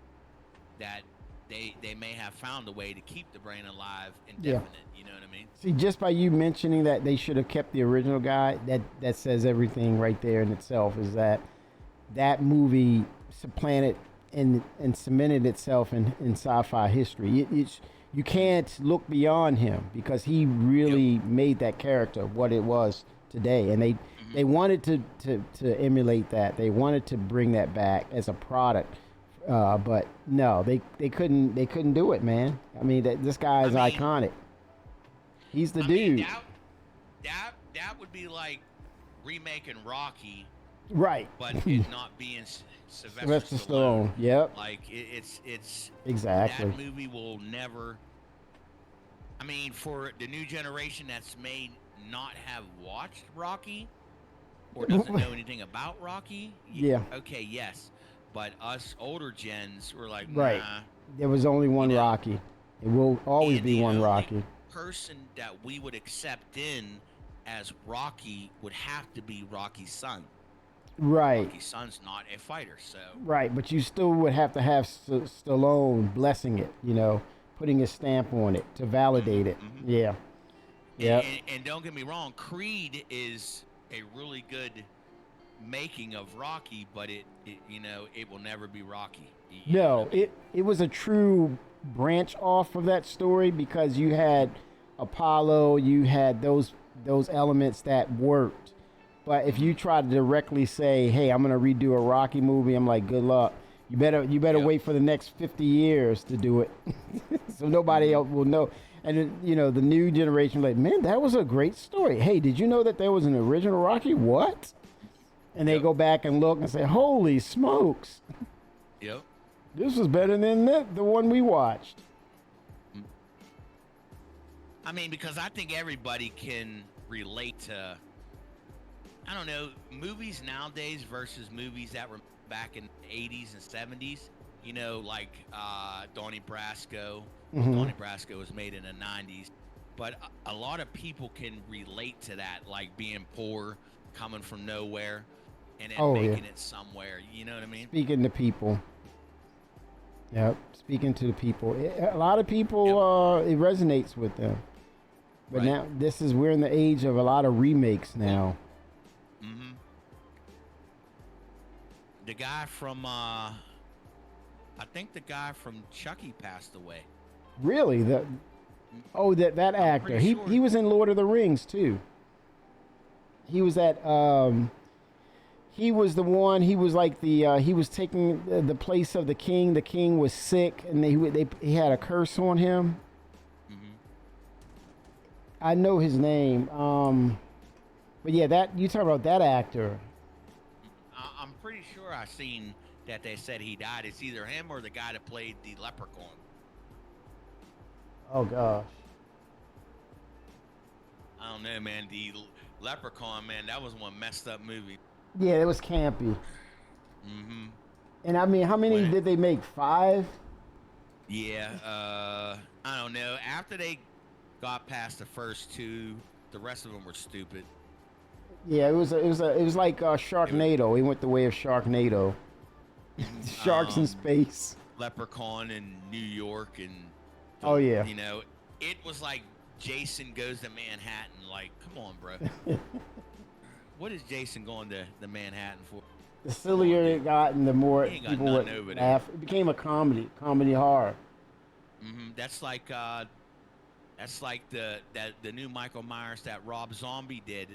that they may have found a way to keep the brain alive indefinite. You know what I mean? See, just by you mentioning that they should have kept the original guy, that says everything right there in itself. Is that movie supplanted and cemented itself in sci-fi history. You can't look beyond him because he really made that character what it was today, and they wanted to emulate that. They wanted to bring that back as a product, but no, they couldn't do it, man. I mean, this guy is iconic. He's the dude. That would be like remaking Rocky, right? But it not being Sylvester Stallone. Yep. Like it's exactly. That movie will never. I mean, for the new generation that's may not have watched Rocky or doesn't know anything about Rocky. Yeah. Okay. Yes. But us older gens were like, right. Nah. There was only one Rocky. It will always be one Rocky. Person that we would accept in as Rocky would have to be Rocky's son. Right. Rocky's son's not a fighter, so. Right, but you still would have to have Stallone blessing it, putting his stamp on it to validate it. Mm-hmm. Yeah. Yeah. And don't get me wrong, Creed is a really good making of Rocky, but it will never be Rocky. No, it was a true branch off of that story because you had Apollo, you had those elements that worked. But if you try to directly say, "Hey, I'm going to redo a Rocky movie," I'm like, "Good luck. You better wait for the next 50 years to do it." So nobody else will know. And the new generation like, "Man, that was a great story. Hey, did you know that there was an original Rocky?" What? And they go back and look and say, "Holy smokes. Yep. This was better than the one we watched." I mean, because I think everybody can relate to, I don't know, movies nowadays versus movies that were back in the 80s and 70s. Like Donnie Brasco. Mm-hmm. Donnie Brasco was made in the 90s. But a lot of people can relate to that, like being poor, coming from nowhere, and then making it somewhere. You know what I mean? Speaking to people. Yep, speaking to the people. A lot of people, it resonates with them. But now, we're in the age of a lot of remakes now. Mm-hmm. The guy from, I think the guy from Chucky passed away. Really? That actor. He was in Lord of the Rings, too. He was he was the one. He was like he was taking the place of the king. The king was sick, and he had a curse on him. Mm-hmm. I know his name. But yeah, you talk about that actor. I'm pretty sure I seen that they said he died. It's either him or the guy that played the Leprechaun. Oh gosh. I don't know, man. The Leprechaun, man, that was one messed up movie. Yeah, it was campy. Mm-hmm. And I mean, how many did they make? 5? Yeah, I don't know. After they got past the first 2, the rest of them were stupid. Yeah, it was like Sharknado. He went the way of Sharknado. Sharks in space. Leprechaun in New York and it was like Jason Goes to Manhattan. Like, come on, bro. What is Jason going to Manhattan for? The sillier it got, and the more people would laugh. It became a comedy horror. Mm-hmm. That's like the new Michael Myers that Rob Zombie did.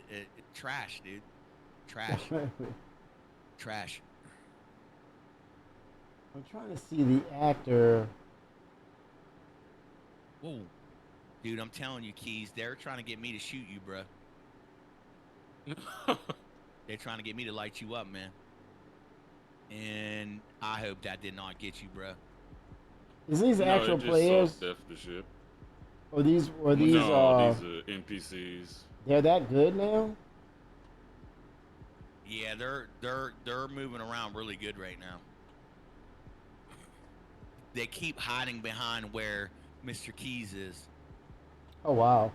Trash, dude. Trash. Trash. I'm trying to see the actor. Whoa, dude! I'm telling you, Keys. They're trying to get me to shoot you, bro. They're trying to get me to light you up, man. And I hope that did not get you, bro. Is these actual players? Or these these are NPCs. They're that good now? Yeah, they're moving around really good right now. They keep hiding behind where Mr. Keys is. Oh wow.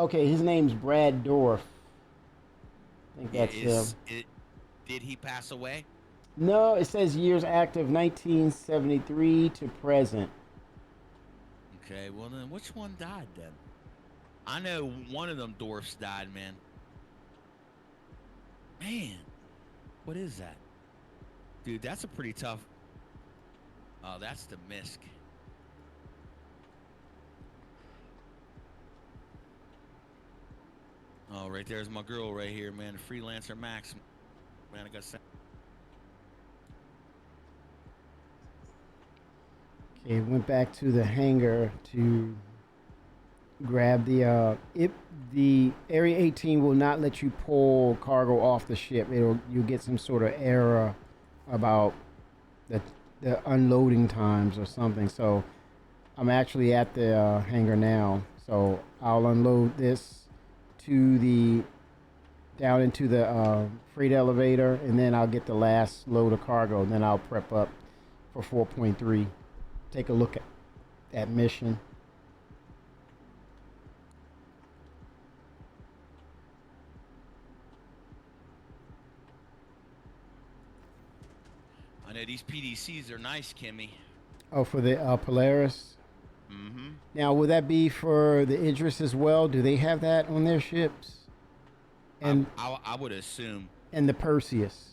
Okay, his name's Brad Dorff. I think that's him. Did he pass away? No, it says years active 1973 to present. Okay, well then, which one died then? I know one of them dwarfs died, man. Man, what is that? Dude, that's a pretty tough. Oh, that's the Misk. Oh, right there's my girl right here, man. Freelancer Max. Man, I got sent. Okay, went back to the hangar to grab the the Area 18 will not let you pull cargo off the ship. You'll get some sort of error about the unloading times or something. So I'm actually at the hangar now. So I'll unload this to the down into the freight elevator, and then I'll get the last load of cargo. And then I'll prep up for 4.3. Take a look at that mission. I know these PDCs are nice, Kimmy. Oh, for the Polaris? Mm-hmm. Now, will that be for the Idris as well? Do they have that on their ships? And I would assume. And the Perseus.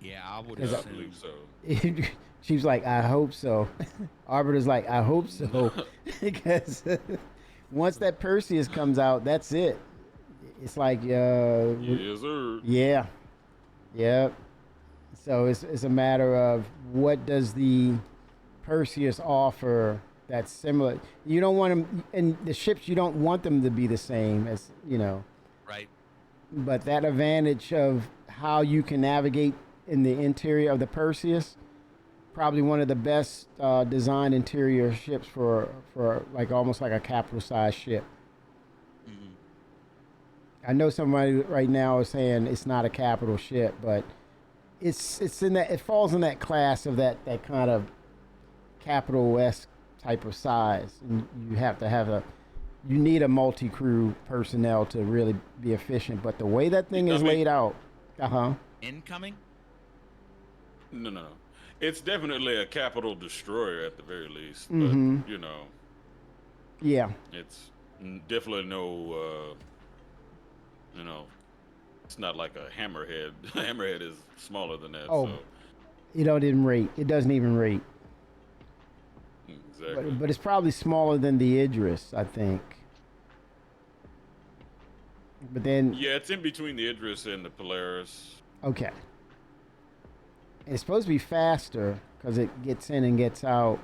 Yeah, I would I assume. believe so. She's like, I hope so. Arbiter's like, I hope so. Because once that Perseus comes out, that's it. It's like, Yes, sir. yeah. Yep. So it's a matter of what does the Perseus offer that's similar. You don't want them, and the ships, you don't want them to be the same as, Right. But that advantage of how you can navigate in the interior of the Perseus, probably one of the best designed interior ships for like almost like a capital size ship. Mm-hmm. I know somebody right now is saying it's not a capital ship, but it's in that, it falls in that class of that kind of capital-esque type of size, and you have to have you need a multi-crew personnel to really be efficient. But the way that thing is laid out, Incoming? No. It's definitely a capital destroyer at the very least. But, Mm-hmm. Yeah. It's definitely no, it's not like a hammerhead. Hammerhead is smaller than that. Oh, so. It doesn't even rate. Exactly. But it's probably smaller than the Idris, I think. But then... Yeah, it's in between the Idris and the Polaris. Okay. And it's supposed to be faster because it gets in and gets out.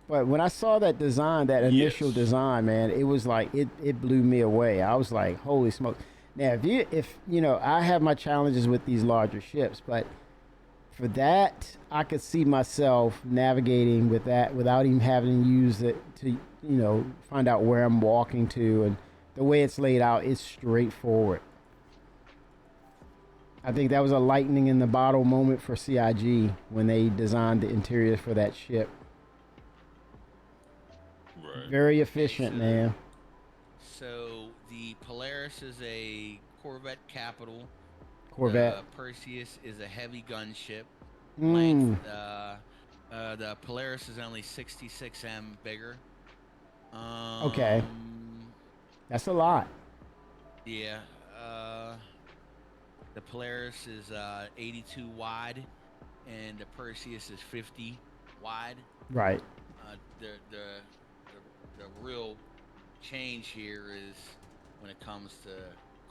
But when I saw that design, that initial design, man, it was like, it blew me away. I was like, holy smoke. Now, if I have my challenges with these larger ships, but for that, I could see myself navigating with that without even having to use it to, find out where I'm walking to. And the way it's laid out is straightforward. I think that was a lightning in the bottle moment for CIG when they designed the interior for that ship. Right. Very efficient, man. So the Polaris is a Corvette Capital. Corvette. Perseus is a heavy gunship. Mm. Length. The Polaris is only 66M bigger. Okay. That's a lot. Yeah. The Polaris is 82 wide, and the Perseus is 50 wide. Right. The real change here is when it comes to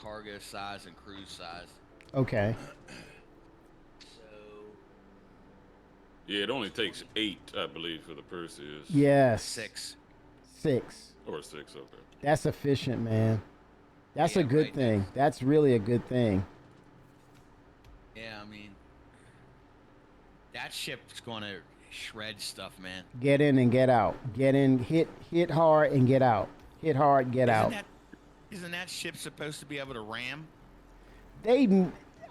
cargo size and cruise size. Okay. So. Yeah, it only takes 8, I believe, for the Perseus. Yes. 6. 6. Or 6, okay. That's efficient, man. That's Yeah, a good right. thing. That's really a good thing. Yeah, I mean, that ship's gonna shred stuff, man. Get in and get out. Get in, hit hard and get out. Hit hard, get out. Isn't that ship supposed to be able to ram?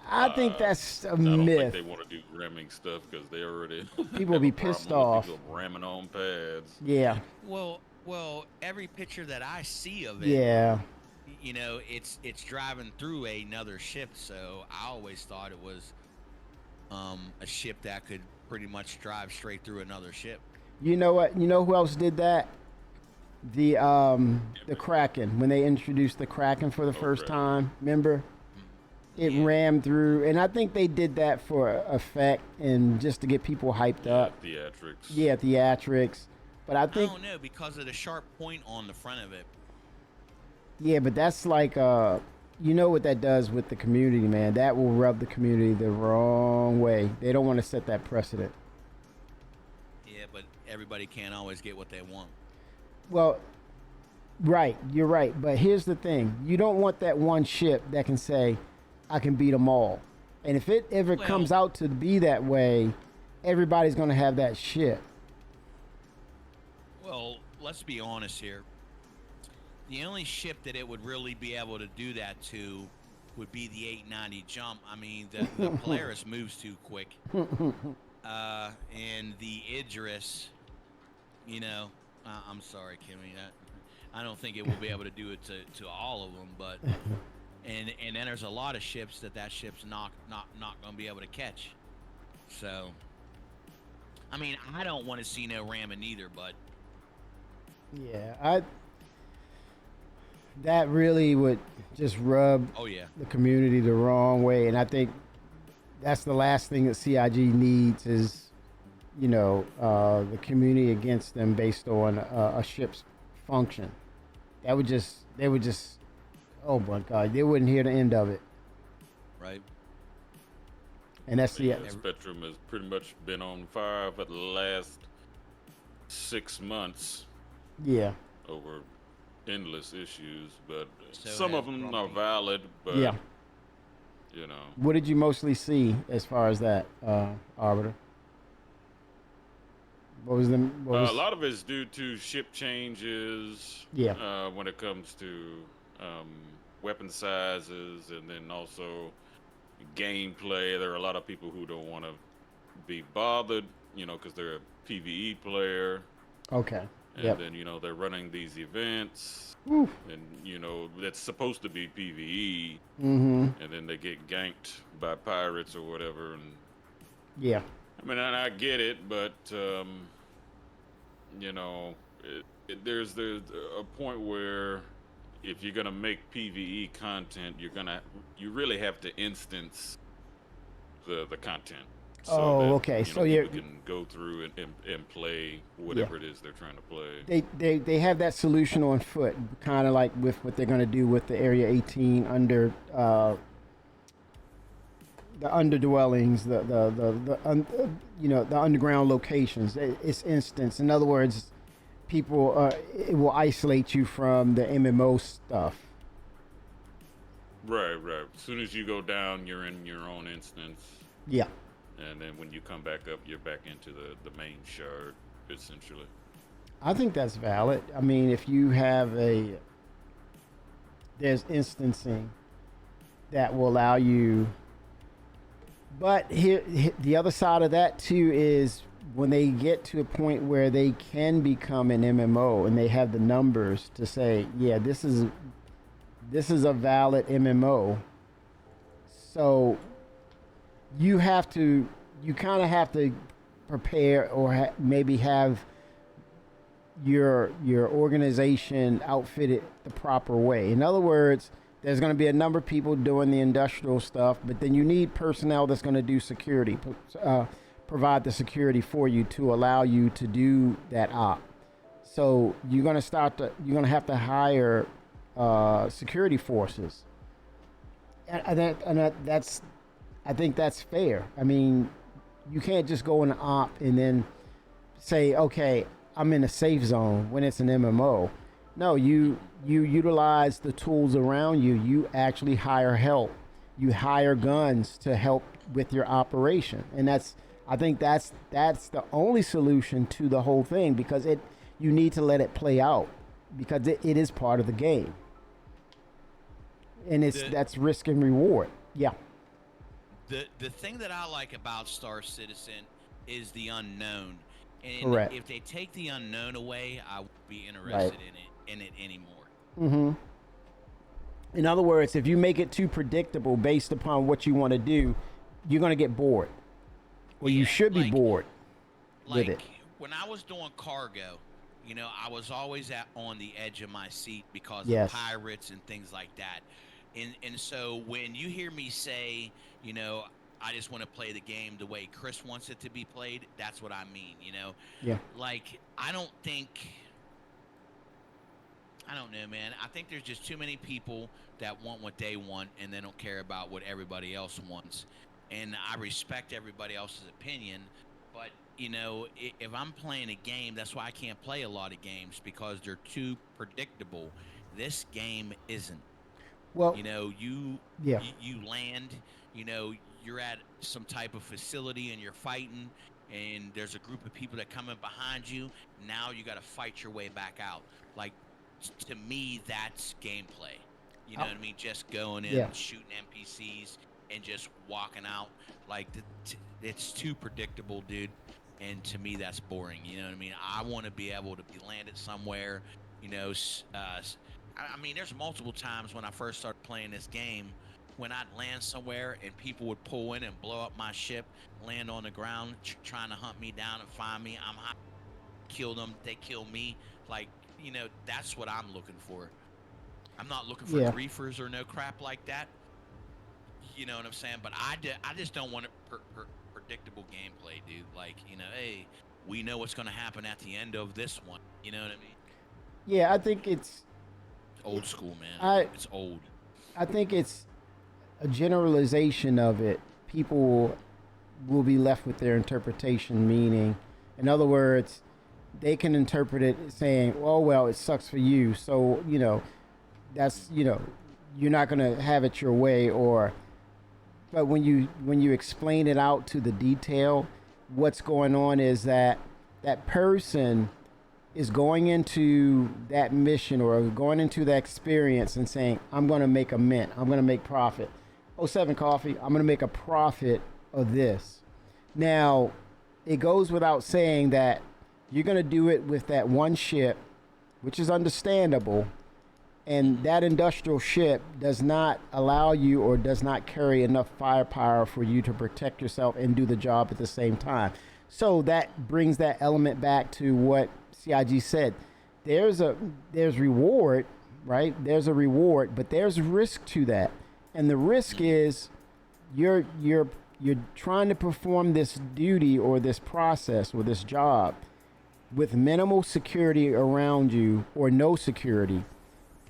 I think that's a I don't think myth. they want to do ramming stuff because they already People have be a pissed problem with off. people ramming on pads. Yeah, Well, every picture that I see of it, yeah. you know, it's driving through another ship. So I always thought it was a ship that could pretty much drive straight through another ship. You know what? You know who else did that? The Kraken, when they introduced the Kraken for the first Okay. time. Remember? It Yeah. rammed through, and I think they did that for effect and just to get people hyped up. Theatrics. Yeah, theatrics. But I I think don't know because of the sharp point on the front of it. yeah, but that's like you know what that does with the community, man. That will rub the community the wrong way. They don't want to set that precedent. Yeah, but everybody can't always get what they want. Well, right, you're right. But here's the thing: you don't want that one ship that can say, "I can beat them all." And if it ever Well- comes out to be that way, everybody's going to have that ship. Well, let's be honest here. The only ship that it would really be able to do that to would be the 890 jump. I mean, the Polaris moves too quick. And the Idris, you know, I'm sorry, Kimmy. I don't think it will be able to do it to all of them, but and then there's a lot of ships that ship's not going to be able to catch. So, I mean, I don't want to see no ramming either, but Yeah, that really would just rub oh yeah, the community the wrong way, and I think that's the last thing that CIG needs is, you know, the community against them based on a ship's function. They would just, oh my God, they wouldn't hear the end of it, right. and that's the Yeah, Spectrum has pretty much been on fire for the last 6 months yeah, over endless issues, but So some of has them are Grumpy. valid, but yeah. you know, What did you mostly see as far as that, Arbiter? What was the? What was, a lot of it's due to ship changes. Yeah. When it comes to weapon sizes, and then also gameplay. There are a lot of people who don't want to be bothered, you know, because they're a PVE player, okay. and Yep. then you know they're running these events, Whew. and you know that's supposed to be PVE, Mm-hmm. and then they get ganked by pirates or whatever. And Yeah. I mean, I get it, but you know, there's a point where if you're gonna make PVE content, you really have to instance the content. Oh, that, okay. you So know, you're- people can go through and play whatever it is they're trying to play. They have that solution on foot, kind of like with what they're going to do with the Area 18 under the underdwellings, you know, the underground locations. It's instance. In other words, people it will isolate you from the MMO stuff. Right. As soon as you go down, you're in your own instance, Yeah. and then when you come back up, you're back into the main shard, essentially. I think that's valid. I mean, if you have there's instancing that will allow you. But here, the other side of that too is when they get to a point where they can become an MMO and they have the numbers to say, yeah, this is a valid MMO. So you kind of have to prepare or maybe have your organization outfitted the proper way. In other words, there's going to be a number of people doing the industrial stuff, but then you need personnel that's going to do security, provide the security for you to allow you to do that op. So you're going to have to hire security forces, and I think that's fair. I mean, you can't just go in an op and then say, okay, I'm in a safe zone when it's an MMO. No, you utilize the tools around you. You actually hire help. You hire guns to help with your operation, and I think that's the only solution to the whole thing, because you need to let it play out, because it is part of the game, and that's risk and reward. Yeah. The thing that I like about Star Citizen is the unknown. And Correct. if they take the unknown away, I won't be Right. interested in it anymore. Mm-hmm. In other words, if you make it too predictable based upon what you want to do, you're going to get bored. Or you Yeah, should be like- bored with Like it. when I was doing cargo, I was always on the edge of my seat because Yes. of pirates and things like that. And so when you hear me say, I just want to play the game the way Chris wants it to be played, that's what I mean, Yeah. Like I don't know, man. I think there's just too many people that want what they want and they don't care about what everybody else wants. And I respect everybody else's opinion, but if I'm playing a game, that's why I can't play a lot of games because they're too predictable. This game isn't. Well, You yeah. you land, you're at some type of facility and you're fighting and there's a group of people that come in behind you. Now you got to fight your way back out. Like to me, that's gameplay. You know what I mean? Just going in, Yeah. shooting NPCs, and just walking out. Like it's too predictable, dude. And to me, that's boring. You know what I mean? I want to be able to be landed somewhere. I mean, there's multiple times when I first started playing this game when I'd land somewhere and people would pull in and blow up my ship, land on the ground, trying to hunt me down and find me. I'm hot, kill them, they kill me. Like, that's what I'm looking for. I'm not looking for Yeah. griefers or no crap like that. You know what I'm saying? But I just don't want a predictable gameplay, dude. Like, hey, we know what's going to happen at the end of this one. You know what I mean? Yeah, I think it's Old school, man. It's old. I think it's a generalization of it. People will be left with their interpretation, meaning, in other words, they can interpret it saying, oh, well, it sucks for you. So, that's, you're not going to have it your way. But when you explain it out to the detail, what's going on is that person is going into that mission or going into that experience and saying, I'm going to make a mint. I'm going to make profit. 07 Coffee, I'm going to make a profit of this. Now, it goes without saying that you're going to do it with that one ship, which is understandable. And that industrial ship does not allow you or does not carry enough firepower for you to protect yourself and do the job at the same time. So that brings that element back to what CIG said. There's reward, right? There's a reward, but there's risk to that. And the risk is you're trying to perform this duty or this process or this job with minimal security around you or no security.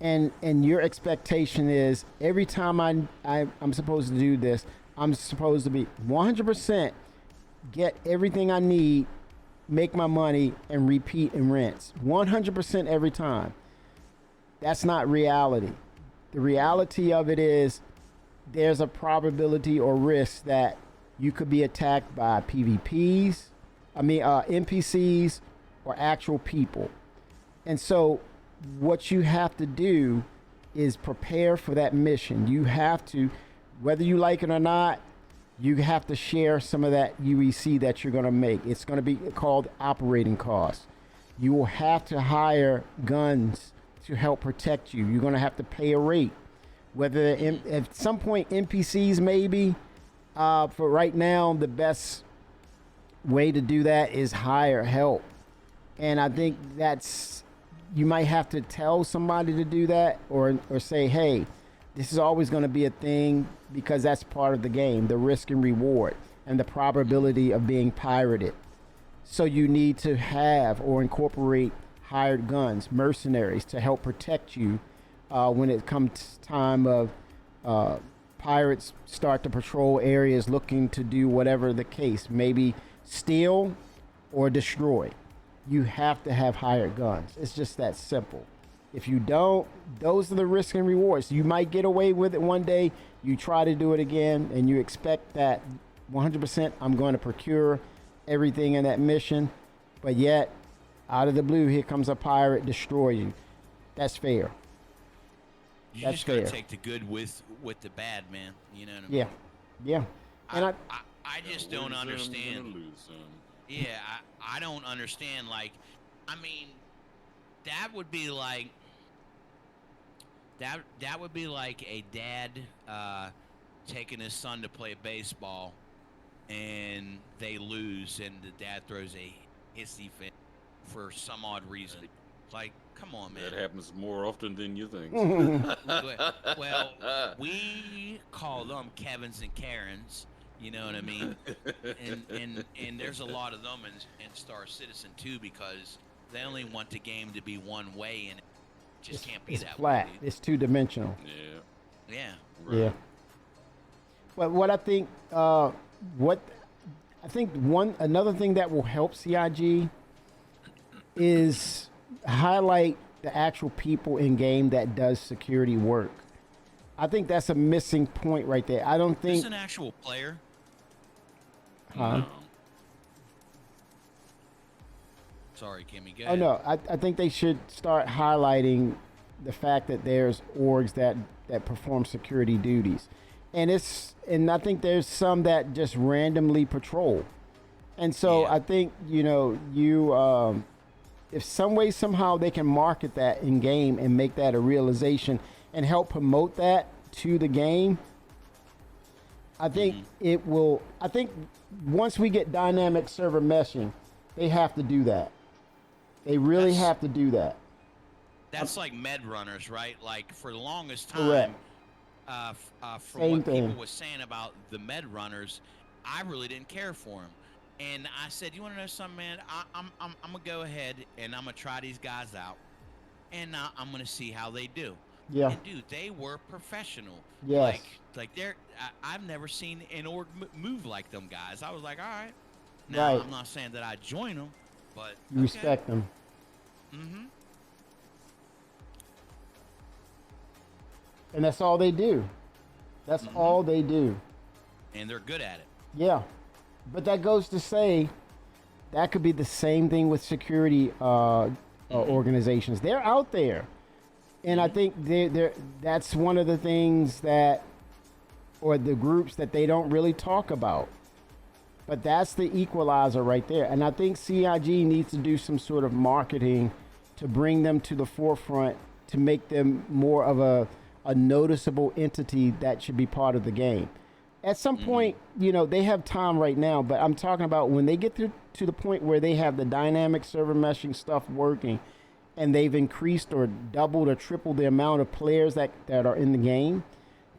And your expectation is every time I'm supposed to do this, I'm supposed to be 100% get everything I need, make my money, and repeat and rinse. 100% every time. That's not reality. The reality of it is there's a probability or risk that you could be attacked by NPCs or actual people. And so what you have to do is prepare for that mission. You have to, whether you like it or not, you have to share some of that UEC that you're going to make. It's going to be called operating costs. You will have to hire guns to help protect you. You're going to have to pay a rate. Whether at some point NPCs maybe, for right now, the best way to do that is hire help. And I think you might have to tell somebody to do that or say, hey, this is always going to be a thing because that's part of the game, the risk and reward and the probability of being pirated. So you need to have or incorporate hired guns, mercenaries to help protect you when it comes time of pirates start to patrol areas looking to do whatever the case, maybe steal or destroy. You have to have hired guns. It's just that simple. If you don't, those are the risks and rewards. You might get away with it one day. You try to do it again, and you expect that 100% I'm going to procure everything in that mission. But yet, out of the blue, here comes a pirate, destroy you. That's fair. You That's just gotta fair. take the good with the bad, man. You know what I mean? Yeah. And I just Gonna don't win some, understand. gonna lose some. Yeah, I don't understand. Like, I mean, that would be like that would be like a dad taking his son to play baseball, and they lose, and the dad throws a hissy fit for some odd reason. Like, come on, man. That happens more often than you think. Well, we call them Kevins and Karens. You know what I mean? And there's a lot of them in Star Citizen too, because they only want the game to be one way, and it just can't be it's that flat. way. It's two-dimensional. Yeah. Yeah. Right. Yeah. But what I think, another thing that will help CIG is highlight the actual people in game that does security work. I think that's a missing point right there. I don't There's think. an actual player. Huh? No. Sorry, Kimmy. Go Oh ahead. no, I think they should start highlighting the fact that there's orgs that perform security duties, and I think there's some that just randomly patrol, and so Yeah. I think if some way somehow they can market that in game and make that a realization and help promote that to the game, I think it will. I think once we get dynamic server meshing, they have to do that. They really That's- have to do that. That's like med runners, right? Like for the longest time, Correct. From Same what thing. people was saying about the med runners, I really didn't care for them. And I said, you want to know something, man? I'm gonna go ahead and I'm gonna try these guys out, and I'm gonna see how they do. Yeah. And dude, they were professional. Yes. Like I've never seen an org move like them guys. I was like, all right. Now Right. I'm not saying that I join them, but You respect them. Mm-hmm. And that's all they do. That's all they do. And they're good at it. Yeah. But that goes to say that could be the same thing with security organizations. They're out there. And I think that's one of the things that, or the groups that they don't really talk about. But that's the equalizer right there. And I think CIG needs to do some sort of marketing to bring them to the forefront, to make them more of a noticeable entity that should be part of the game. At some point, they have time right now, but I'm talking about when they get to the point where they have the dynamic server meshing stuff working, and they've increased or doubled or tripled the amount of players that are in the game,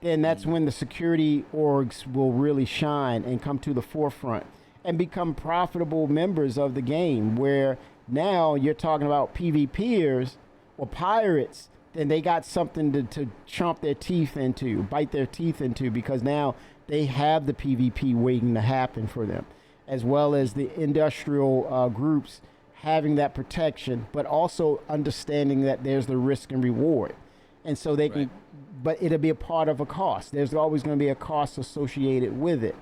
then that's when the security orgs will really shine and come to the forefront and become profitable members of the game, where now you're talking about PvPers or pirates, then they got something to chomp their teeth into, bite their teeth into, because now they have the PvP waiting to happen for them, as well as the industrial groups having that protection, but also understanding that there's the risk and reward. And so they can, but it'll be a part of a cost. There's always going to be a cost associated with it.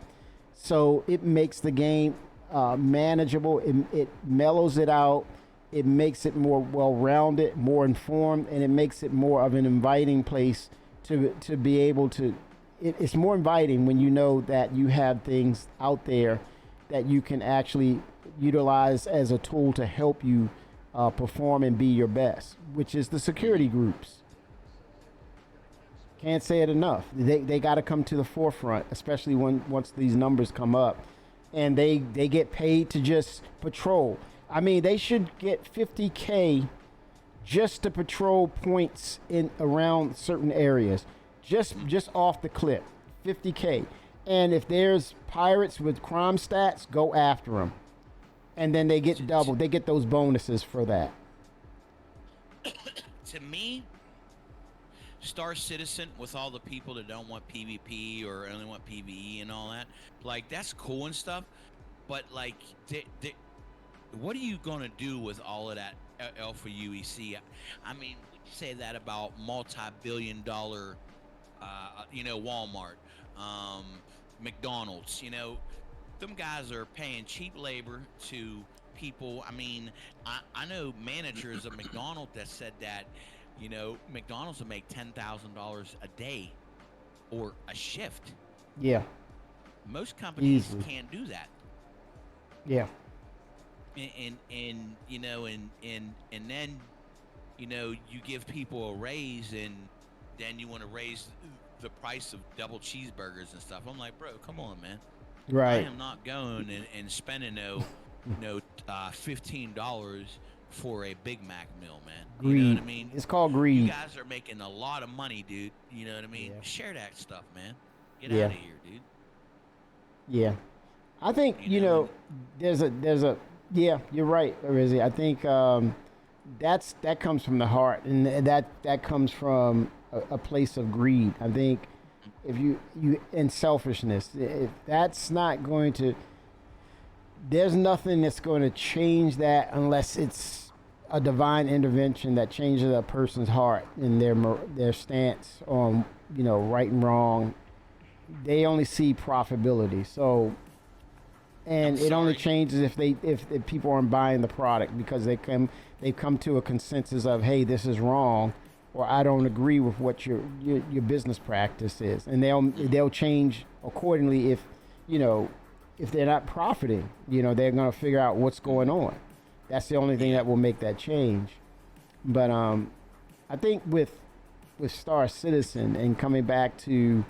So it makes the game manageable. It mellows it out. It makes it more well-rounded, more informed, and it makes it more of an inviting place to be able to. It's more inviting when you know that you have things out there that you can actually utilize as a tool to help you perform and be your best, which is the security groups. Can't say it enough. They got to come to the forefront, especially once these numbers come up, and they get paid to just patrol. I mean, they should get $50K just to patrol points in around certain areas, just off the clip, $50K. And if there's pirates with crime stats, go after them, and then they get doubled. They get those bonuses for that. To me, Star Citizen, with all the people that don't want PvP or only want PvE and all that, like, that's cool and stuff, but like, what are you gonna do with all of that Alpha UEC? I mean, you say that about multi-billion-dollar, Walmart, McDonald's. Them guys are paying cheap labor to people. I mean, I know managers of McDonald's that said that, McDonald's will make $10,000 a day or a shift. Yeah. Most companies Easily. can't do that. Yeah. And you know, and then, you know, you give people a raise, and then you want to raise the price of double cheeseburgers and stuff. I'm like, bro, come on, man. I Right. am not going and spending $15 for a Big Mac meal, man. You know Greed. what I mean? It's called You greed. guys are making a lot of money, dude. You know what I mean? Yeah. Share that stuff, man. Get Yeah. out of here, dude. Yeah. I think, You know, there's a yeah, you're right, Rizzy. I think that comes from the heart, and that comes from a place of greed. I think if you and selfishness, if that's not going to, there's nothing that's going to change that unless it's a divine intervention that changes a person's heart and their stance on, right and wrong. They only see profitability. So, and it only changes if people aren't buying the product because they've come to a consensus of, hey, this is wrong, or I don't agree with what your business practice is, and they'll change accordingly if they're not profiting. They're going to figure out what's going on. That's the only thing that will make that change. But I think with Star Citizen and coming back to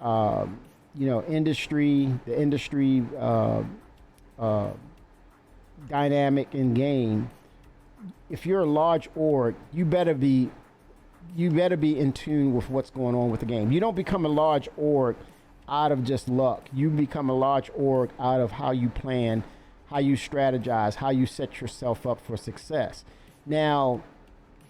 the industry dynamic in game. If you're a large org, you better be in tune with what's going on with the game. You don't become a large org out of just luck. You become a large org out of how you plan, how you strategize, how you set yourself up for success. Now,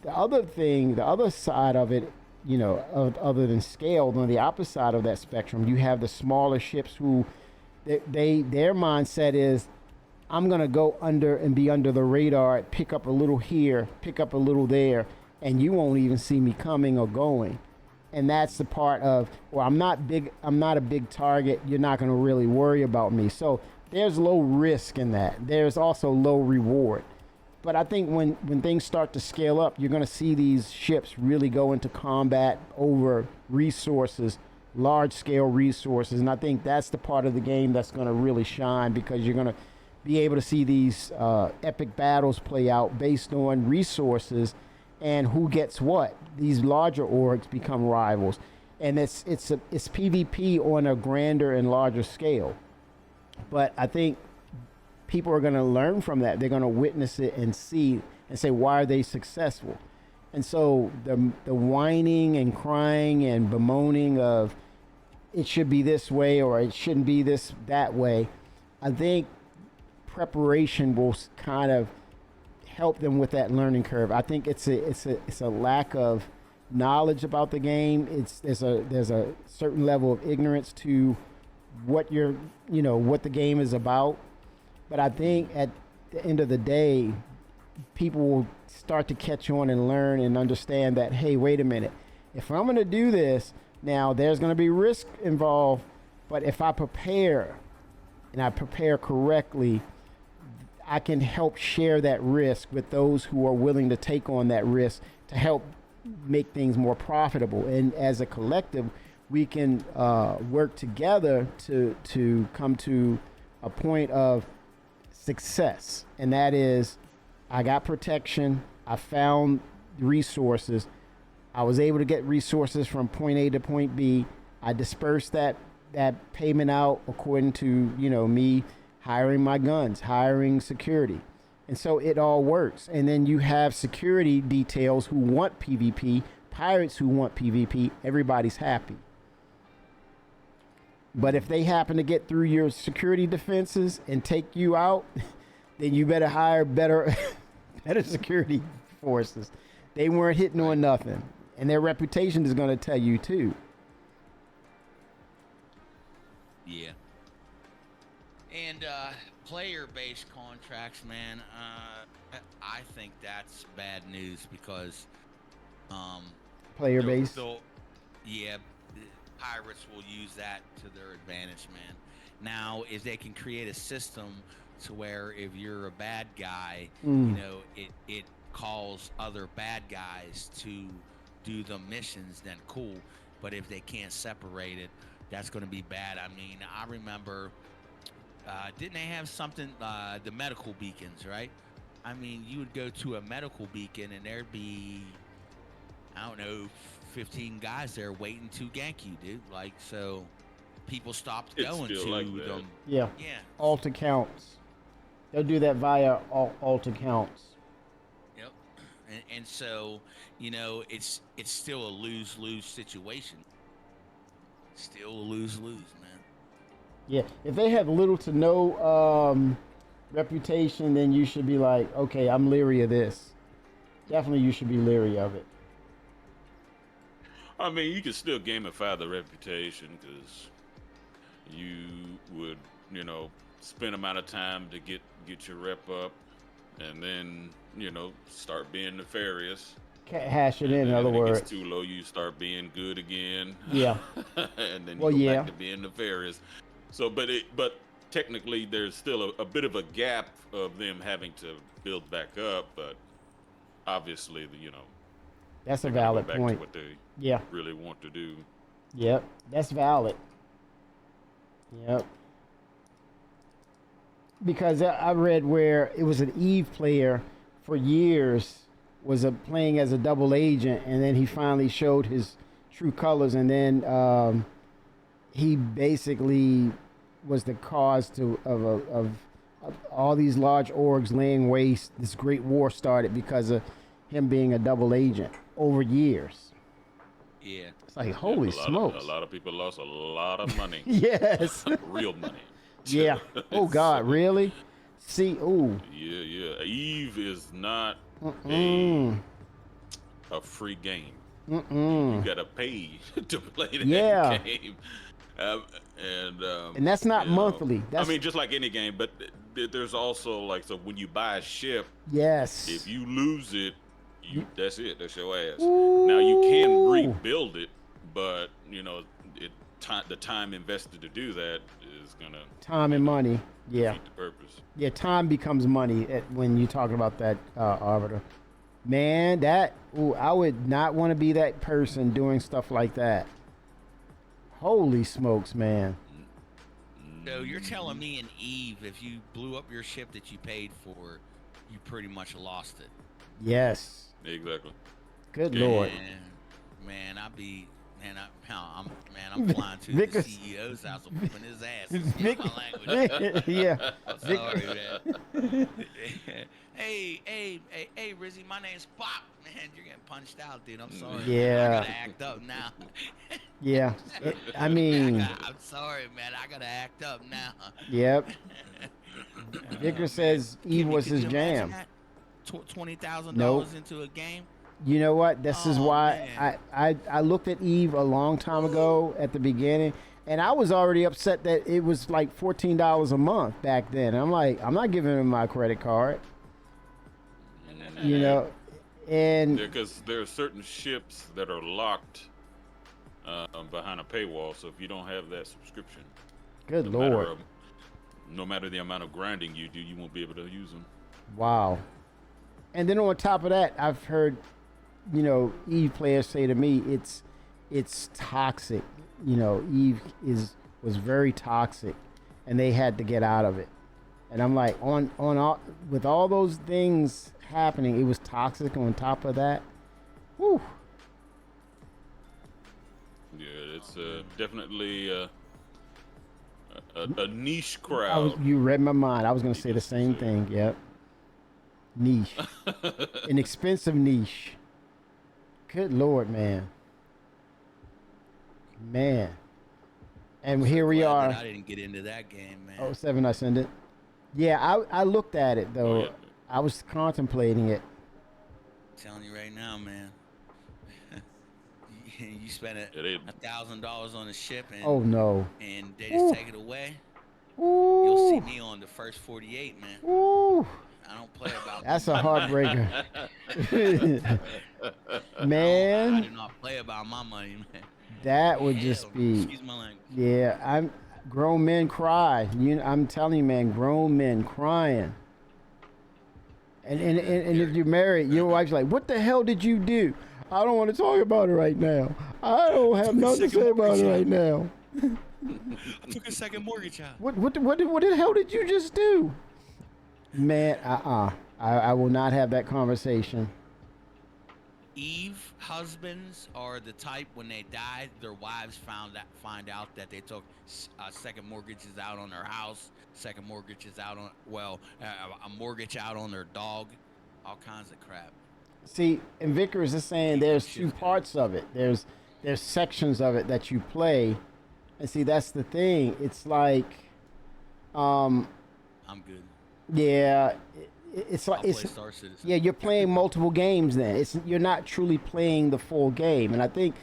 the other side of it, other than scale, on the opposite side of that spectrum, you have the smaller ships who their mindset is, I'm going to go under and be under the radar, pick up a little here, pick up a little there, and you won't even see me coming or going. And that's the part of, well, I'm not a big target, you're not going to really worry about me. So there's low risk in that. There's also low reward. But I think when things start to scale up, you're going to see these ships really go into combat over resources, large-scale resources. And I think that's the part of the game that's going to really shine, because you're going to be able to see these epic battles play out based on resources and who gets what. These larger orgs become rivals. And it's PvP on a grander and larger scale. But I think people are going to learn from that. They're going to witness it and see and say, why are they successful? And so the whining and crying and bemoaning of it should be this way or it shouldn't be that way, I think preparation will kind of help them with that learning curve. I think it's a lack of knowledge about the game. There's a certain level of ignorance to what what the game is about. But I think at the end of the day, people will start to catch on and learn and understand that, hey, wait a minute. If I'm going to do this, now there's going to be risk involved. But if I prepare and I prepare correctly, I can help share that risk with those who are willing to take on that risk to help make things more profitable. And as a collective, we can work together to come to a point of success, and that is, I got protection, I found resources, I was able to get resources from point A to point B, I dispersed that payment out according to me hiring my guns, hiring security, and so it all works. And then you have security details who want PvP, pirates who want PvP, everybody's happy. But if they happen to get through your security defenses and take you out, then you better hire better security forces. They weren't hitting on nothing. And their reputation is going to tell you too. Yeah. And player-based contracts, man, I think that's bad news because Player-based? Yeah, pirates will use that to their advantage, man. Now, if they can create a system to where if you're a bad guy, it calls other bad guys to do the missions, then cool. But if they can't separate it, that's going to be bad. I mean, I remember, didn't they have something, the medical beacons, right? I mean, you would go to a medical beacon and there'd be, I don't know, 15 guys there waiting to gank you, dude. Like, so people stopped It's going still to like that. them. Yeah. Yeah. Alt accounts. They'll do that via alt accounts. Yep. And so, you know, it's still a lose-lose situation. Still a lose-lose, man. Yeah. If they have little to no reputation, then you should be like, okay, I'm leery of this. Definitely, you should be leery of it. I mean, you can still gamify the reputation because you would, you know, spend amount of time to get your rep up, and then, you know, start being nefarious. Hash it in And other then if it words. gets too low, you start being good again. Yeah. And then you Well, go yeah. back to being nefarious. So, but technically, there's still a bit of a gap of them having to build back up. But obviously, you know, That's a they're gonna go valid back point. to what they Yeah. really want to do. Yep. That's valid. Yep. Because I read where it was an Eve player for years was playing as a double agent, and then he finally showed his true colors, and then he basically was the cause of all these large orgs laying waste. This great war started because of him being a double agent over years. Yeah. It's like, holy smokes. A lot of people lost a lot of money. Yes. Real money. Yeah. Oh God, really? See, ooh. Yeah. Eve is not Mm-mm. a free game. Mm-mm. You gotta pay to play that Yeah. game. And that's not you know, monthly. That's I mean, just like any game, but there's also like, so when you buy a ship, yes. if you lose it, that's it. That's your ass. Now you can Ooh. rebuild it, but you know, the time invested to do that is gonna Time and money. Yeah. defeat the purpose. Yeah, time becomes money when you're talking about that arbiter. Man, I would not want to be that person doing stuff like that. Holy smokes, man. So you're telling me in Eve, if you blew up your ship that you paid for, you pretty much lost it. Yes. Exactly. Good Yeah. Lord. Man, I'm flying to the Vickers- CEO's house and whooping his ass. Excuse my language. Yeah. I'm sorry, man. hey, Rizzy, my name's Pop. Man, you're getting punched out, dude. I'm sorry. Yeah. Man. I gotta act up now. Yeah. I mean, I'm sorry, man. I gotta act up now. yep. Vickers says Eve was his jam. $20,000 into a game. You know what? This is Oh, why man. I looked at Eve a long time ago at the beginning, and I was already upset that it was like $14 a month back then. I'm like, I'm not giving him my credit card. You know, and Because there are certain ships that are locked behind a paywall. So if you don't have that subscription, good no matter, Lord. no matter the amount of grinding you do, you won't be able to use them. Wow. And then on top of that, I've heard, you know, Eve players say to me, it's toxic. You know, Eve was very toxic, and they had to get out of it. And I'm like, on all, with all those things happening, it was toxic. On top of that, whew. Yeah, it's definitely a niche crowd. You read my mind. I was gonna say the same thing. Yep. Niche, an expensive niche. Good Lord, man. Man. And here we Glad are. that I didn't get into that game, man. Oh, 7, I send it. Yeah, I looked at it though. Oh, yeah. I was contemplating it. I'm telling you right now, man. You spend Yeah, they- $1,000 on a ship, and Oh no. and they just take it away. Ooh. You'll see me on the first 48, man. Ooh. I don't play about. That's a heartbreaker. I Man, do not play about my money, man. that would just Hell, be. Excuse my language. Yeah, grown men cry. I'm telling you, man, grown men crying. And if you're married, your wife's like, "What the hell did you do?" I don't want to talk about it right now. I don't have nothing to say about it right now. I took a second mortgage out. What the hell did you just do? Man, I will not have that conversation. Eve husbands are the type when they die, their wives find out that they took second mortgages out on their house, second mortgages out on a mortgage out on their dog, all kinds of crap. See, and Vickers is saying there's two parts of it. There's sections of it that you play, and see that's the thing. It's like, I'm good. Yeah. It's like I'll play Star Citizen. Yeah, you're playing multiple games then. You're not truly playing the full game, and I think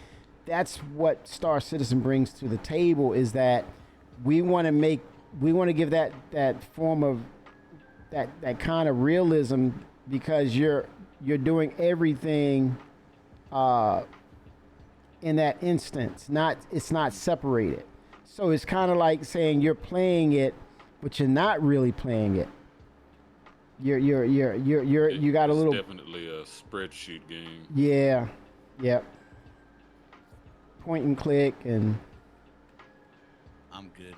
that's what Star Citizen brings to the table is that we want to give that form of that kind of realism because you're doing everything in that instance. It's not separated. So it's kind of like saying you're playing it, but you're not really playing it. You got a little. It's definitely a spreadsheet game. Yeah, yep. Point and click, and I'm good.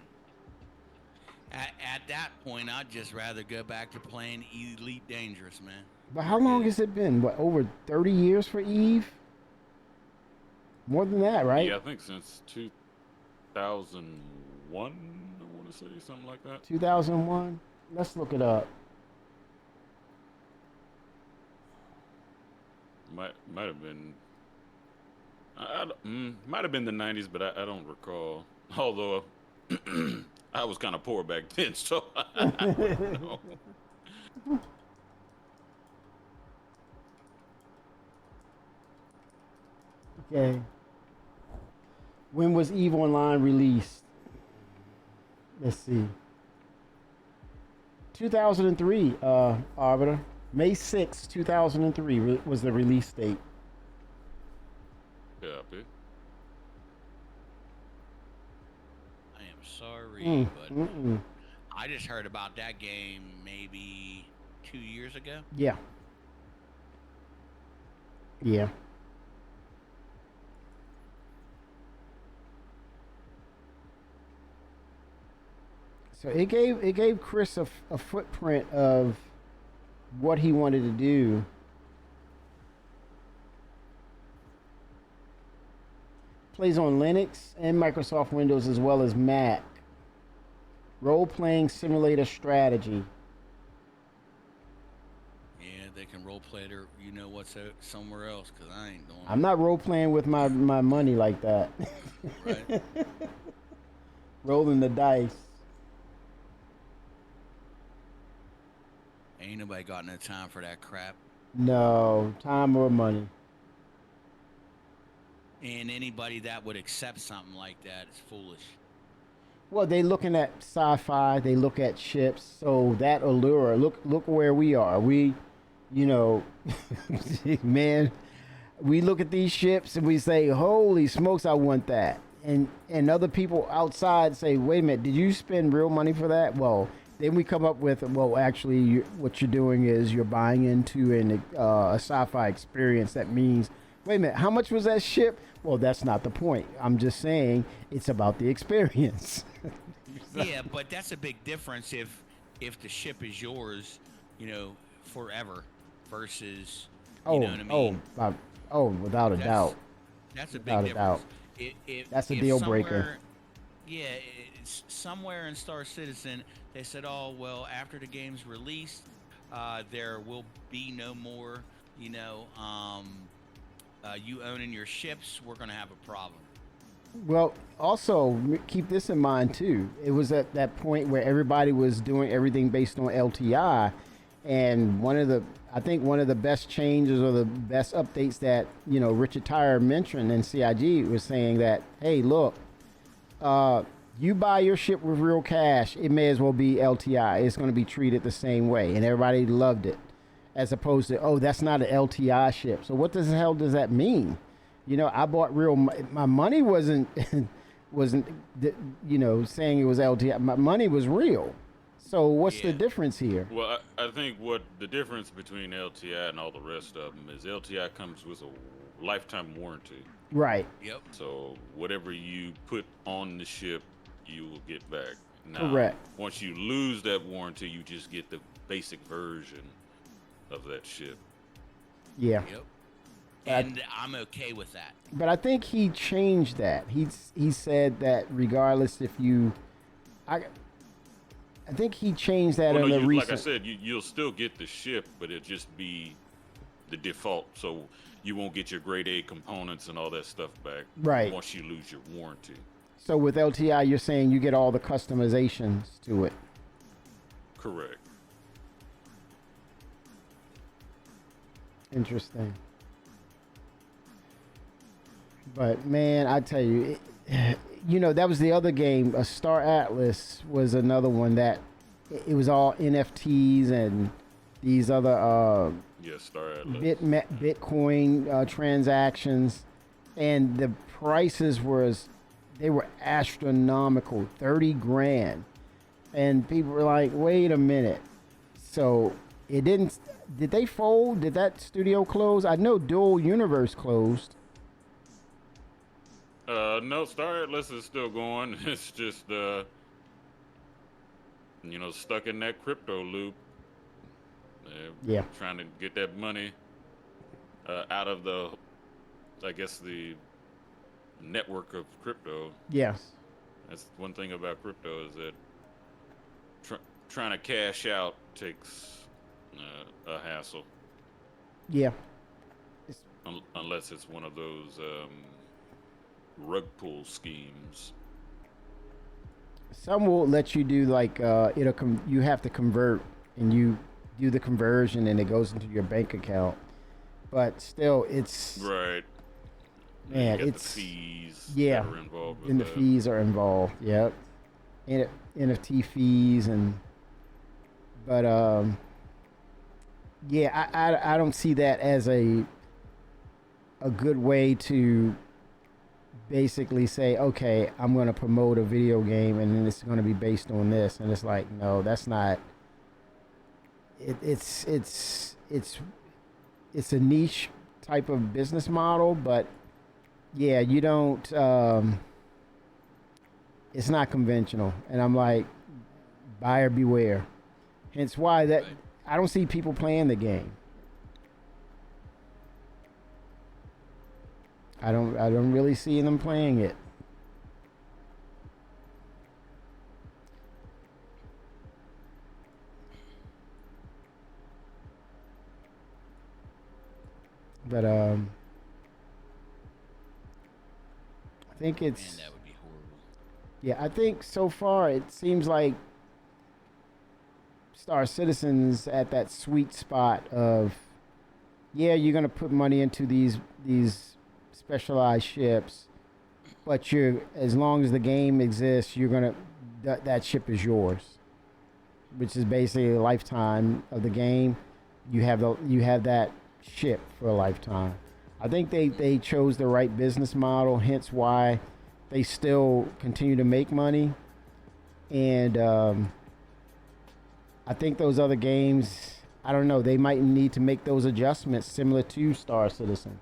At that point, I'd just rather go back to playing Elite Dangerous, man. But how long has it been? What, over 30 years for Eve? More than that, right? Yeah, I think since 2001. I want to say something like that. 2001. Let's look it up. Might have been. Might have been the 90s, but I don't recall. Although I was kind of poor back then, so I don't know. Okay. When was Eve Online released? Let's see. 2003, Arbiter. May 6, 2003 was the release date. Copy. I am sorry, but I just heard about that game maybe 2 years ago. Yeah. Yeah. So it gave Chris a footprint of what he wanted to do. Plays on Linux and Microsoft Windows as well as Mac. Role-playing simulator strategy. Yeah, they can role play their, you know what's somewhere else, because I ain't doing I'm not role-playing with my money like that. Right. Rolling the dice. Ain't nobody got no time for that crap. No, time or money. And anybody that would accept something like that is foolish. Well, they looking at sci-fi. They look at ships. So that allure. Look where we are. We, man, we look at these ships and we say, "Holy smokes, I want that." And other people outside say, "Wait a minute, did you spend real money for that?" Well, then we come up with, well, actually, what you're doing is you're buying into a sci-fi experience. That means, wait a minute, how much was that ship? Well, that's not the point. I'm just saying it's about the experience. Yeah, but that's a big difference if the ship is yours, forever versus, you know what I mean? Without a doubt. That's a big difference. That's a deal breaker. Yeah, it's somewhere in Star Citizen, they said, oh, well, after the game's released, there will be no more, you owning your ships. We're going to have a problem. Well, also, keep this in mind, too. It was at that point where everybody was doing everything based on LTI. And one of the best changes or the best updates that, Richard Tyre mentioned in CIG was saying that, hey, look, you buy your ship with real cash, it may as well be LTI. It's going to be treated the same way. And everybody loved it. As opposed to, oh, that's not an LTI ship. So what the hell does that mean? I bought real. My money wasn't saying it was LTI. My money was real. So what's the difference here? Well, I think what the difference between LTI and all the rest of them is LTI comes with a lifetime warranty. Right. Yep. So whatever you put on the ship, you will get back. Now, Correct. once you lose that warranty, you just get the basic version of that ship. Yeah. Yep. But- And I'm okay with that. But I think he changed that. He said that regardless if you, I think he changed that Well, in no, a recent. like I said, you'll still get the ship, but it'll just be the default. So you won't get your grade A components and all that stuff back. Right. Once you lose your warranty. So with LTI, you're saying you get all the customizations to it. Correct. Interesting. But man, I tell you, that was the other game. Star Atlas was another one that it was all NFTs and these other Yes, Star Atlas. Bitcoin transactions, and the prices were astronomical, 30 grand, and people were like, "Wait a minute." So it didn't. Did they fold? Did that studio close? I know Dual Universe closed. No, Star Atlas is still going. It's just, stuck in that crypto loop. Yeah. Trying to get that money out of the network of crypto. Yes. That's one thing about crypto is that trying to cash out takes a hassle. Yeah. Unless it's one of those rug pull schemes. Some will let you do like you have to convert, and you do the conversion and it goes into your bank account. But still, it's Right. Man, You got it's the fees yeah, that are involved with and the that. fees are involved. Yep, NFT fees but yeah, I don't see that as a good way to basically say, okay, I'm going to promote a video game and then it's going to be based on this, and it's like, no, that's not. It's a niche type of business model, but yeah, you don't. It's not conventional, and I'm like, buyer beware. Hence why that I don't see people playing the game. I don't really see them playing it. But I think Man, it's that would be horrible. yeah, I think so far it seems like Star Citizen's at that sweet spot of yeah, you're gonna put money into these specialized ships, but as long as the game exists, you're gonna that ship is yours, which is basically a lifetime of the game. You have that ship for a lifetime. I think they chose the right business model, hence why they still continue to make money. And I think those other games, I don't know, they might need to make those adjustments similar to Star Citizen,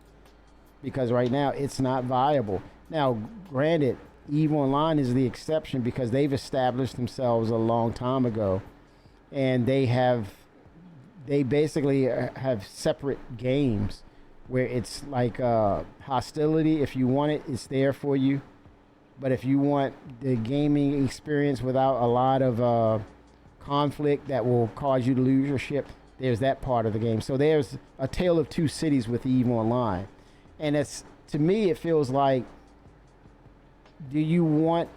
because right now it's not viable. Now, granted, EVE Online is the exception because they've established themselves a long time ago, and they basically have separate games where it's like hostility. If you want it, it's there for you. But if you want the gaming experience without a lot of conflict that will cause you to lose your ship, there's that part of the game. So there's a tale of two cities with EVE Online. And to me, it feels like, do you want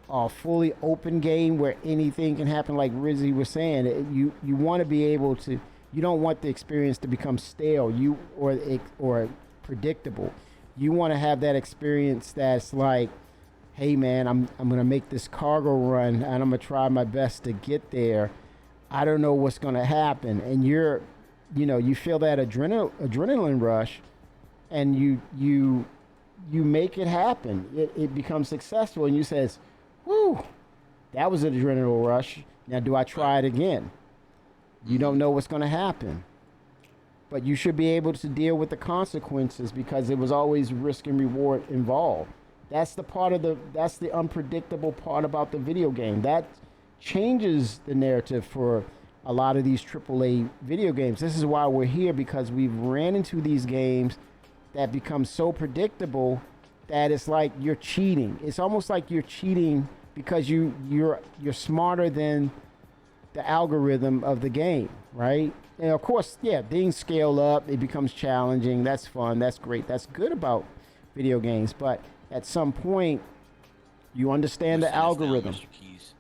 a fully open game where anything can happen, like Rizzy was saying? You want to be able to. You don't want the experience to become stale, or predictable. You want to have that experience that's like, hey man, I'm gonna make this cargo run and I'm gonna try my best to get there. I don't know what's gonna happen, and you feel that adrenaline rush, and you make it happen. It becomes successful, and you says, "Whoo, that was an adrenaline rush. Now do I try it again?" You don't know what's going to happen. but you should be able to deal with the consequences because it was always risk and reward involved. That's the unpredictable part about the video game. That changes the narrative for a lot of these AAA video games. This is why we're here, because we've ran into these games that become so predictable that it's like you're cheating. It's almost like you're cheating because you're smarter than the algorithm of the game, right? And of course, yeah, things scale up, it becomes challenging. That's fun, that's great, that's good about video games. But at some point, you understand the algorithm. Mr. Keys.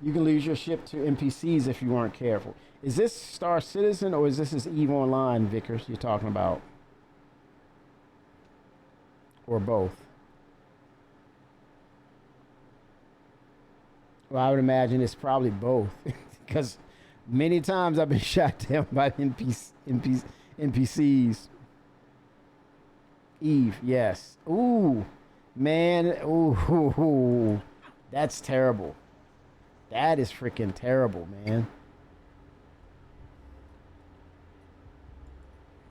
You can lose your ship to NPCs if you aren't careful. Is this Star Citizen or is this EVE Online, Vickers, you're talking about? Or both? Well, I would imagine it's probably both. Because many times I've been shot down by NPCs. EVE, yes. Ooh, man. Ooh, that's terrible. That is freaking terrible, man.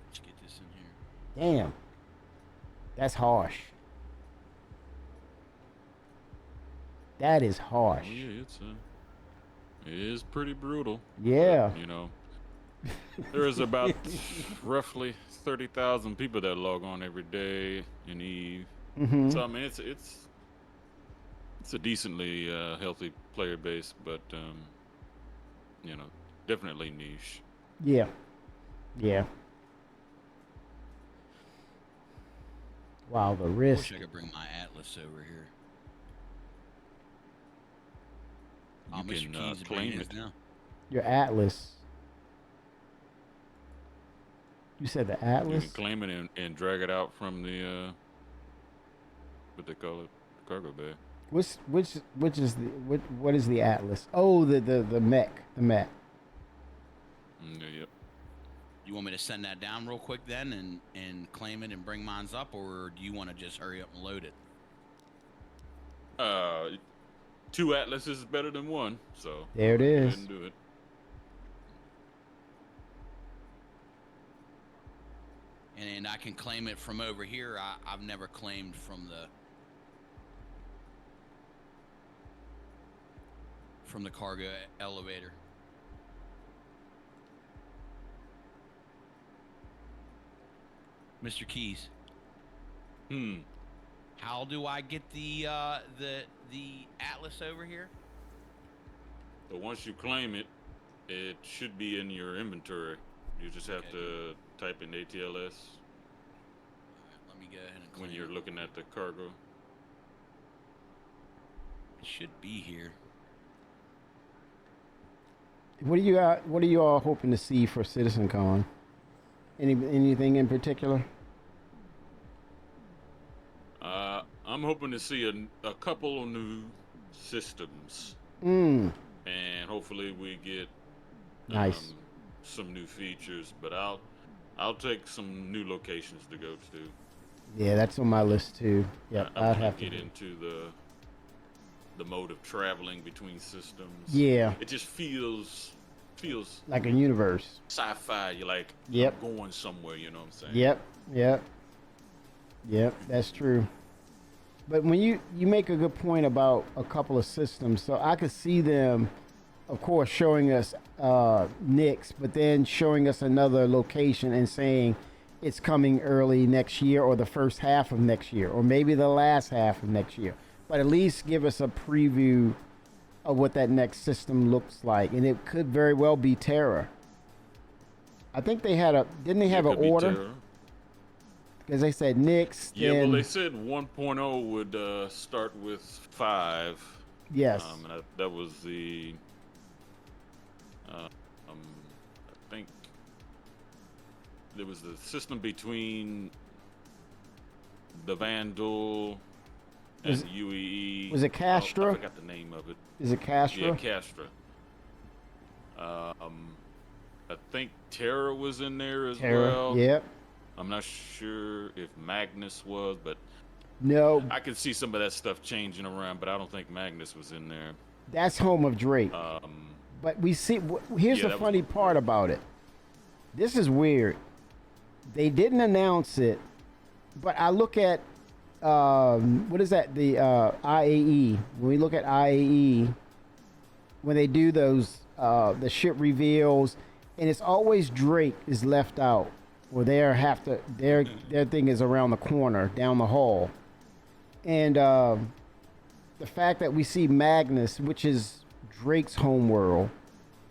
Let's get this in here. Damn. That's harsh. That is harsh. Oh, yeah, it is pretty brutal. Yeah. But, you know, there's about roughly 30,000 people that log on every day in EVE. Mm-hmm. So I mean, it's a decently healthy player base, but you know, definitely niche. Yeah. Yeah. Wow, the I risk. wish I could bring my Atlas over here. You Mr. can Keys is claim bringing his it. now. Your Atlas. You said the You Atlas? can claim it and drag it out from the what they call it, cargo bay. Which is what is the Atlas? Oh, the mech, the mech. Yep. You want me to send that down real quick then and claim it and bring mines up, or do you want to just hurry up and load it? 2 Atlases is better than 1, so There it go ahead is. and do it. And I can claim it from over here. I've never claimed from the cargo elevator. Mr. Keys, how do I get the Atlas over here? So once you claim it, it should be in your inventory. You just have to type in ATLS All right, let me go ahead and claim when you're it. looking at the cargo. It should be here. What are you all hoping to see for CitizenCon? Anything in particular? I'm hoping to see a couple of new systems, And hopefully we get nice. some new features. But I'll take some new locations to go to. Yeah, that's on my list too. Yep, I I'd want have to to get into the mode of traveling between systems. Yeah, It just feels like a universe. sci-fi. You're like, Yep. I'm going somewhere. You know what I'm saying? Yep. That's true. But when you make a good point about a couple of systems, so I could see them, of course, showing us Nyx, but then showing us another location and saying it's coming early next year or the first half of next year or maybe the last half of next year. But at least give us a preview of what that next system looks like, and it could very well be Terra. I think they had didn't they have It an could be order? Terra. Because they said Nyx. Yeah, well, then- they said 1.0 would start with 5. Yes. And that was the, I think there was the system between the Vandal and Was- the UEE. was it Castra? I forgot the name of it. Is it Castra? Yeah, Castra. I think Terra was in there as Terra. well. Yep. I'm not sure if Magnus was, but No, I could see some of that stuff changing around, but I don't think Magnus was in there. that's home of Drake. But we see. Here's Yeah, the that was funny cool. part about it. This is weird. They didn't announce it, but I look at what is that? The IAE. When we look at IAE, when they do those the ship reveals, and it's always Drake is left out, or their thing is around the corner, down the hall, and the fact that we see Magnus, which is Drake's homeworld,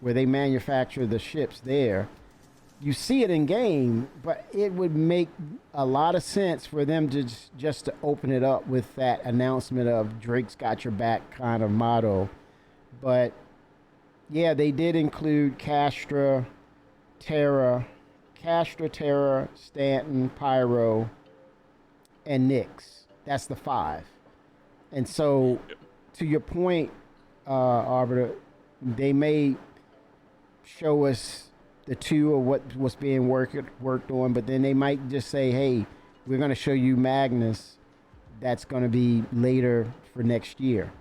where they manufacture the ships there. You see it in game, but it would make a lot of sense for them to just to open it up with that announcement of Drake's got your back kind of motto. But yeah, they did include Castra, Terra, Stanton, Pyro, and Nyx. That's the 5. And so, to your point, Arbiter, they may show us the 2 of what's being worked on, but then they might just say, hey, we're going to show you Magnus. That's going to be later for next year.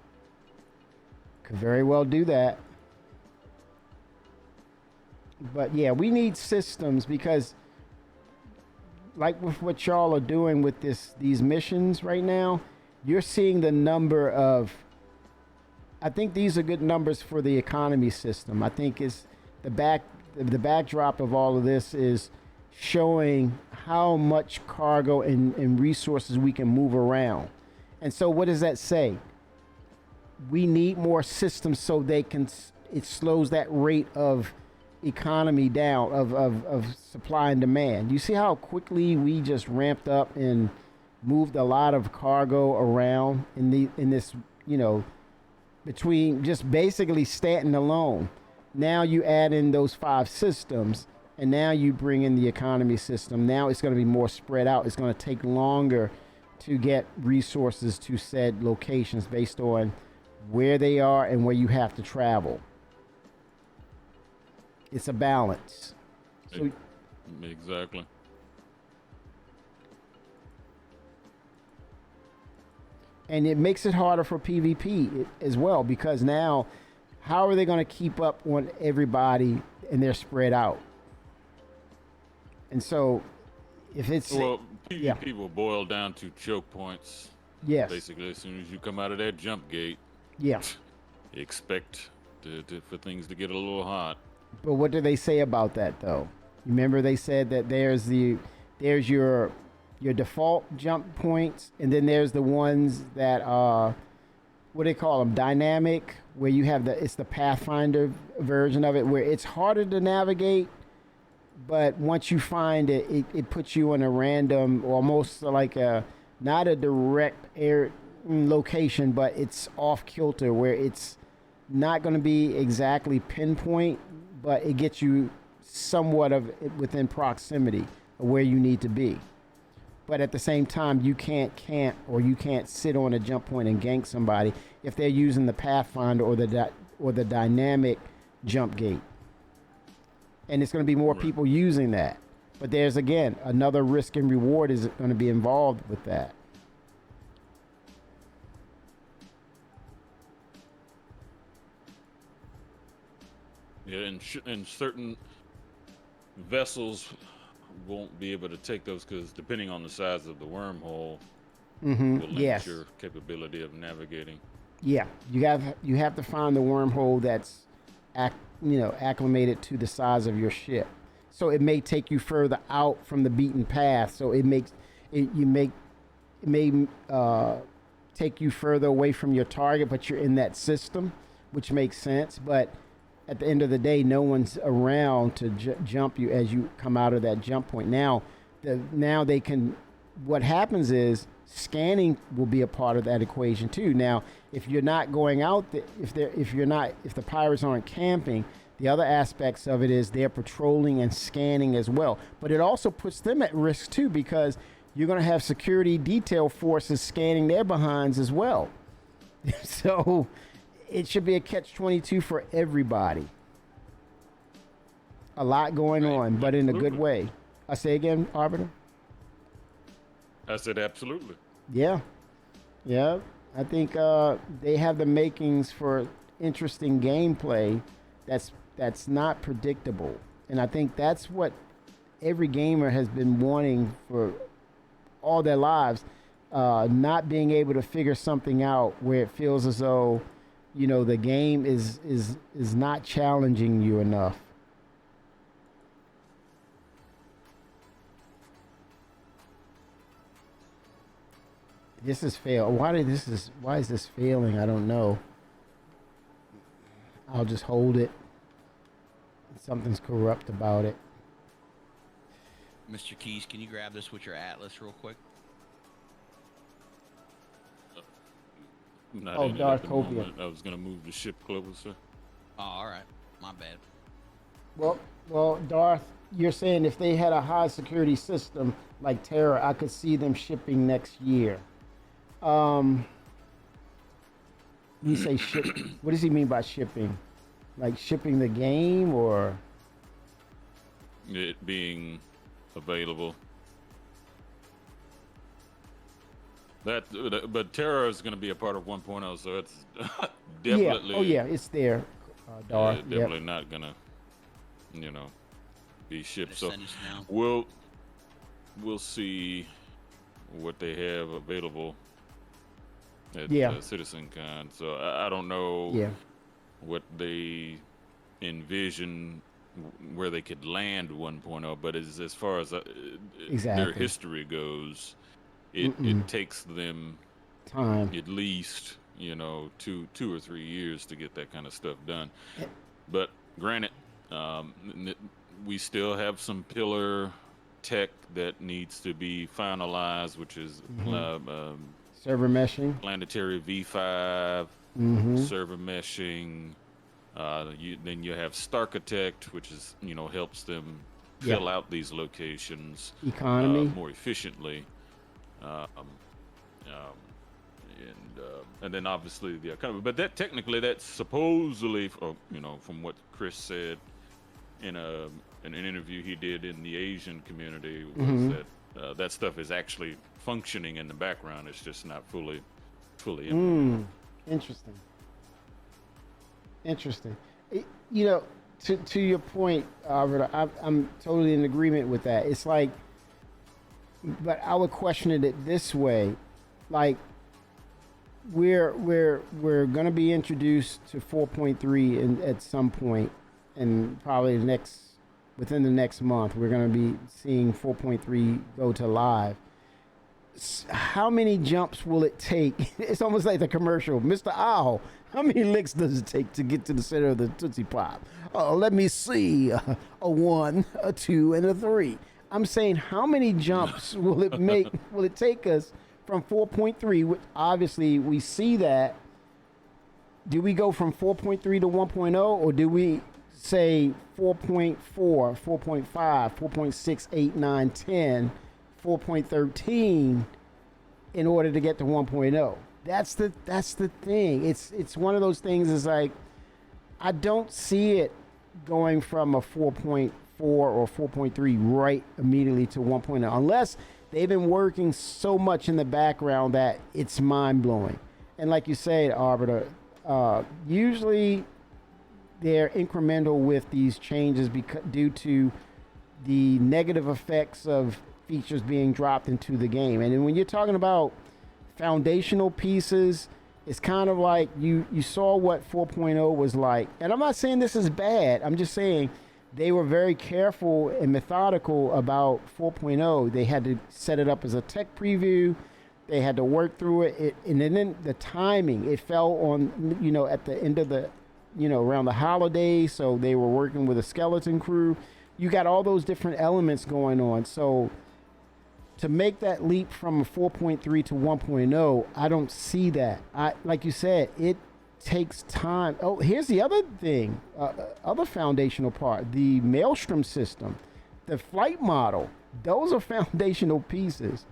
Could very well do that. But yeah, we need systems, because like with what y'all are doing with these missions right now, you're seeing the number of, I think these are good numbers for the economy system. I think it's the backdrop of all of this is showing how much cargo and resources we can move around. And so what does that say? We need more systems so it slows that rate of economy down, of supply and demand. You see how quickly we just ramped up and moved a lot of cargo around in this, between just basically Stanton alone. Now you add in those 5 systems, and now you bring in the economy system. Now it's going to be more spread out. It's going to take longer to get resources to said locations based on where they are and where you have to travel. It's a balance. So, exactly. and it makes it harder for PvP as well, because now how are they going to keep up on everybody, and they're spread out? And so if it's PvP will boil down to choke points. Yes. Basically, as soon as you come out of that jump gate, expect for things to get a little hot. But what do they say about that, though? Remember, they said that there's your default jump points, and then there's the ones that are, what do they call them, dynamic, where you have it's the Pathfinder version of it, where it's harder to navigate, but once you find it, it puts you in a random, almost like not a direct air location, but it's off kilter, where it's not going to be exactly pinpoint, but it gets you somewhat of within proximity of where you need to be. But at the same time, you can't camp, or you can't sit on a jump point and gank somebody if they're using the Pathfinder or the dynamic jump gate. And it's going to be more people using that. But there's, again, another risk and reward is going to be involved with that. Yeah, and certain vessels won't be able to take those, because depending on the size of the wormhole, will limit your capability of navigating. Yeah, you have to find the wormhole that's acclimated to the size of your ship. So it may take you further out from the beaten path. So it may take you further away from your target, but you're in that system, which makes sense. But at the end of the day, no one's around to jump you as you come out of that jump point. Now they can. What happens is scanning will be a part of that equation too. Now, if you're not going out, if the pirates aren't camping, the other aspects of it is they're patrolling and scanning as well. But it also puts them at risk too, because you're going to have security detail forces scanning their behinds as well. So it should be a catch-22 for everybody. A lot going on, but in a good way. I say again, Arbiter? I said absolutely. Yeah. I think they have the makings for interesting gameplay that's not predictable. And I think that's what every gamer has been wanting for all their lives, not being able to figure something out where it feels as though, the game is not challenging you enough. This is fail. Why is this failing? I don't know. I'll just hold it. Something's corrupt about it. Mr. Keys, can you grab this with your Atlas real quick? Not Oh, in it at the Darkovia. moment. I was gonna move the ship closer. Oh, all right. My bad. Well, Darth, you're saying if they had a high security system like Terra, I could see them shipping next year. You say ship. What does he mean by shipping? Like shipping the game, or? It being available. But Terra is going to be a part of 1.0, so it's definitely. Yeah. Oh yeah, it's there. Darth. Definitely not gonna, be shipped. So Send us now. we'll see what they have available at CitizenCon. So I don't know what they envision where they could land 1.0, but as far as their history goes, it takes them time at least 2 or 3 years to get that kind of stuff done. But granted, we still have some pillar tech that needs to be finalized, which is server meshing, planetary V5, server meshing. Then you have Starkitect, which is helps them fill out these locations economy more efficiently. And then obviously the economy, but that's supposedly, from what Chris said in an interview he did in the Asian community, was that that stuff is actually functioning in the background. It's just not fully implemented. Interesting. To your point, Albert, I'm totally in agreement with that. It's like, but I would question it this way, like we're gonna be introduced to 4.3 at some point, and probably within the next month we're gonna be seeing 4.3 go to live. How many jumps will it take? It's almost like the commercial, Mr. Owl. How many licks does it take to get to the center of the Tootsie Pop? Oh, let me see. A 1, a 2, and a 3. I'm saying, how many jumps will it make? Will it take us from 4.3? Which obviously we see that. Do we go from 4.3 to 1.0, or do we say 4.4, 4.5, 4.6, 8, 9, 10, 4.13 in order to get to 1.0? That's the thing. It's one of those things. Is like, I don't see it going from a 4.4 or 4.3 right immediately to 1.0 unless they've been working so much in the background that it's mind blowing. And like you said, Arbiter, usually they're incremental with these changes due to the negative effects of features being dropped into the game. And then when you're talking about foundational pieces, it's kind of like you saw what 4.0 was like. And I'm not saying this is bad. I'm just saying they were very careful and methodical about 4.0. They had to set it up as a tech preview. They had to work through it. And then the timing, it fell on, at the end of the, around the holidays. So they were working with a skeleton crew. You got all those different elements going on. So to make that leap from a 4.3 to 1.0, I don't see that. Like you said, it takes time. Oh, here's the other thing, other foundational part, the Maelstrom system, the flight model. Those are foundational pieces,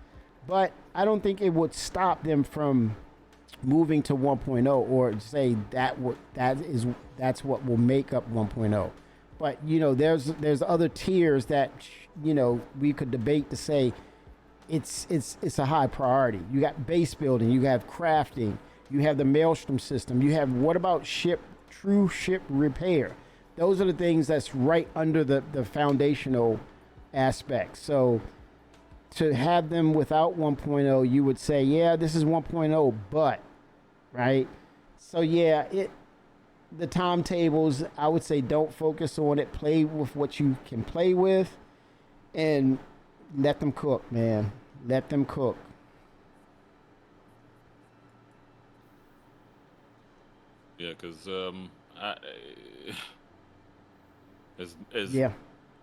but I don't think it would stop them from moving to 1.0 or say that's what will make up 1.0. But there's other tiers that we could debate to say it's a high priority. You got base building, you have crafting, you have the Maelstrom system, you have, what about true ship repair? those are the things that's right under the foundational aspects. So to have them without 1.0, you would say, yeah, this is 1.0, but, right? So yeah, the timetables, I would say don't focus on it. Play with what you can play with and let them cook, man. Let them cook. Yeah, because as Yeah.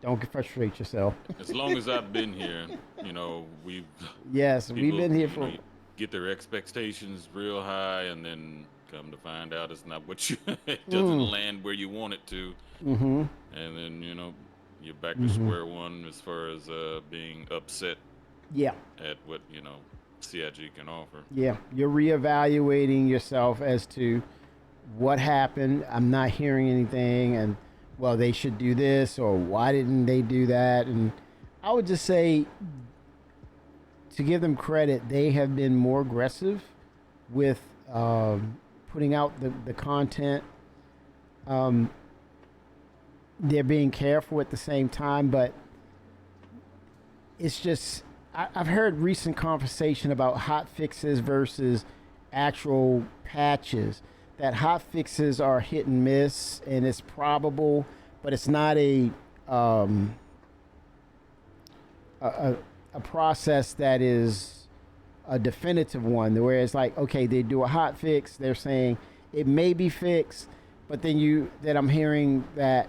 Don't frustrate yourself. as long as I've been here, we've Yes, we've people, been here for. get their expectations real high, and then come to find out it's not what you it doesn't land where you want it to, Mm-hmm. and then you're back to square one as far as being upset Yeah. at what CIG can offer. Yeah. You're reevaluating yourself as to what happened. I'm not hearing anything, and well, they should do this, or why didn't they do that? And I would just say, to give them credit, they have been more aggressive with putting out the content. They're being careful at the same time, but it's just, I've heard recent conversation about hot fixes versus actual patches. That hot fixes are hit and miss, and it's probable, but it's not a process that is a definitive one. Where it's like, okay, they do a hot fix, they're saying it may be fixed, but then I'm hearing that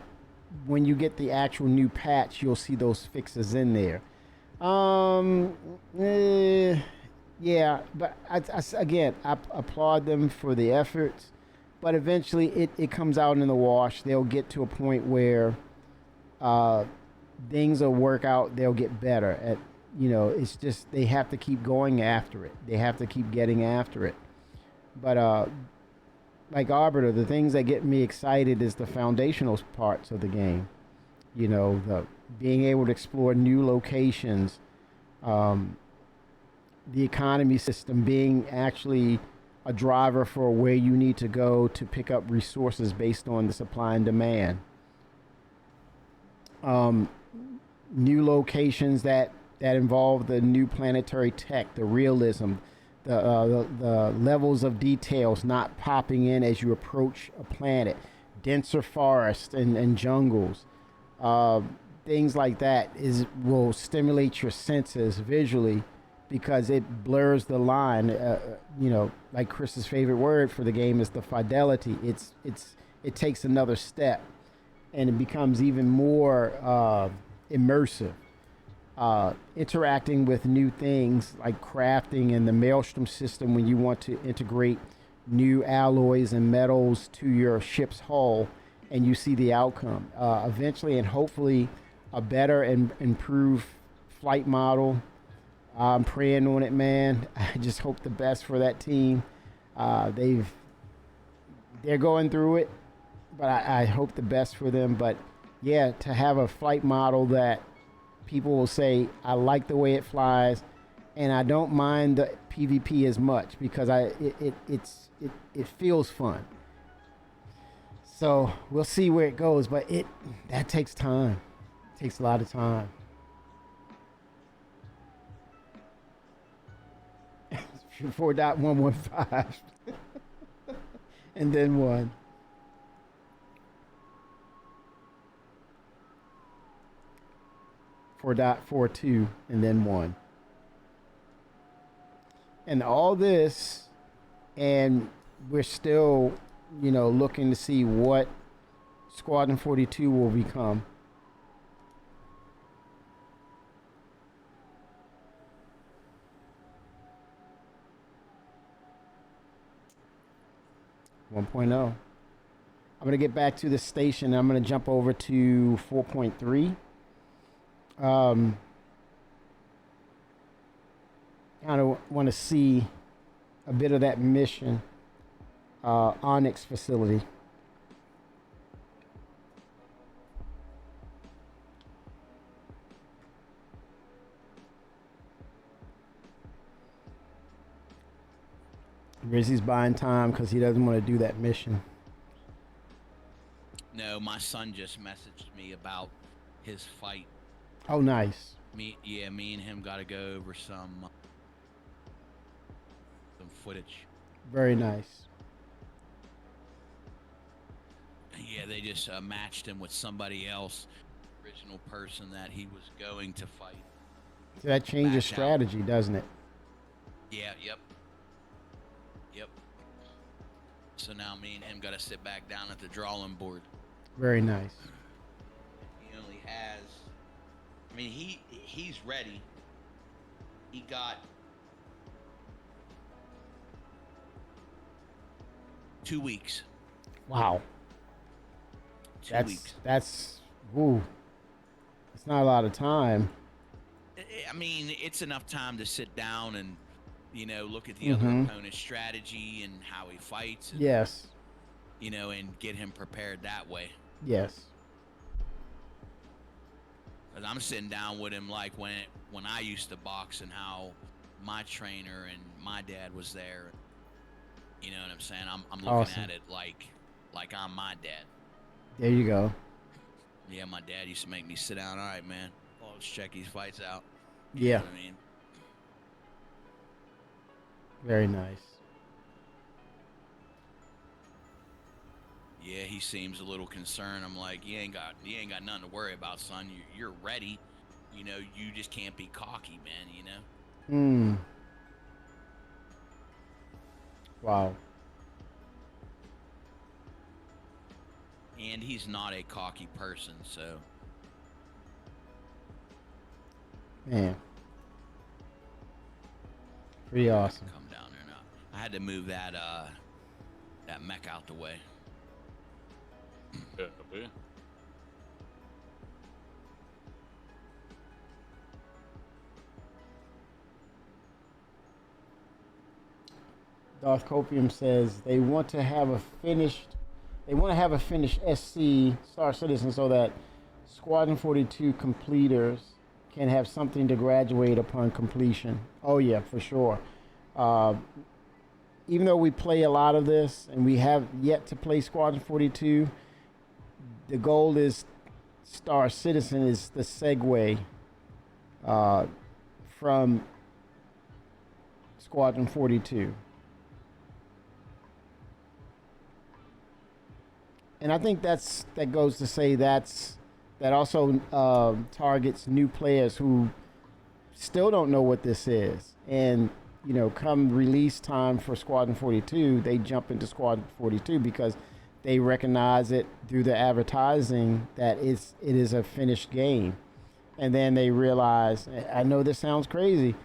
when you get the actual new patch, you'll see those fixes in there. Yeah, but again, I applaud them for the efforts. But eventually it comes out in the wash. They'll get to a point where things will work out. They'll get better. It's just they have to keep going after it. They have to keep getting after it. But like Arbiter, the things that get me excited is the foundational parts of the game. The being able to explore new locations, the economy system being actually a driver for where you need to go to pick up resources based on the supply and demand. New locations that involve the new planetary tech, the realism, the levels of details not popping in as you approach a planet, denser forests and jungles, things like that will stimulate your senses visually, because it blurs the line. Like Chris's favorite word for the game is the fidelity. It takes another step, and it becomes even more immersive. Interacting with new things like crafting and the Maelstrom system, when you want to integrate new alloys and metals to your ship's hull, and you see the outcome. Eventually and hopefully a better and improved flight model. I'm praying on it, man. I just hope the best for that team. They're going through it, but I hope the best for them. But yeah, to have a flight model that people will say, I like the way it flies, and I don't mind the PvP as much, because it feels fun. So we'll see where it goes, but that takes time. It takes a lot of time. 4.115 and then 1. Four 4.42 and then 1. And all this, and we're still, looking to see what Squadron 42 will become. I'm going to get back to the station. I'm going to jump over to 4.3. Kind of want to see a bit of that mission, Onyx facility. Rizzy's buying time because he doesn't want to do that mission. No, know, my son just messaged me about his fight. Oh, nice. Me and him got to go over some footage. Very nice. Yeah, they just matched him with somebody else, original person that he was going to fight. So that changes Back out. strategy, doesn't it? Yeah, yep. So now me and him got to sit back down at the drawing board. Very nice. He only has, I mean, he's ready. He got 2 weeks. Wow. 2 weeks. That's woo. It's not a lot of time. I mean, it's enough time to sit down and, you know, look at the other opponent's strategy and how he fights. And, Yes. you know, and get him prepared that way. Yes. Because I'm sitting down with him like when I used to box and how my trainer and my dad was there. You know what I'm saying? I'm looking Awesome. at it like I'm my dad. There you go. Yeah, my dad used to make me sit down. All right, man. Well, let's check these fights out. Yeah. You know what I mean? Very nice. Yeah, he seems a little concerned. I'm like, you ain't got nothing to worry about, son. You're ready. You know, you just can't be cocky, man. You know. Wow. And he's not a cocky person, so. Man. Pretty awesome. Come down there now. I had to move that mech out the way. Yeah, yeah. Darth Copium says they want to have a finished SC Star Citizen so that Squadron 42 completers can have something to graduate upon completion. Oh yeah, for sure. Even though we play a lot of this and we have yet to play Squadron 42, the goal is Star Citizen is the segue from Squadron 42. And I think that goes to say that also targets new players who still don't know what this is. And, you know, come release time for Squadron 42, they jump into Squadron 42 because they recognize it through the advertising that it is a finished game. And then they realize, I know this sounds crazy,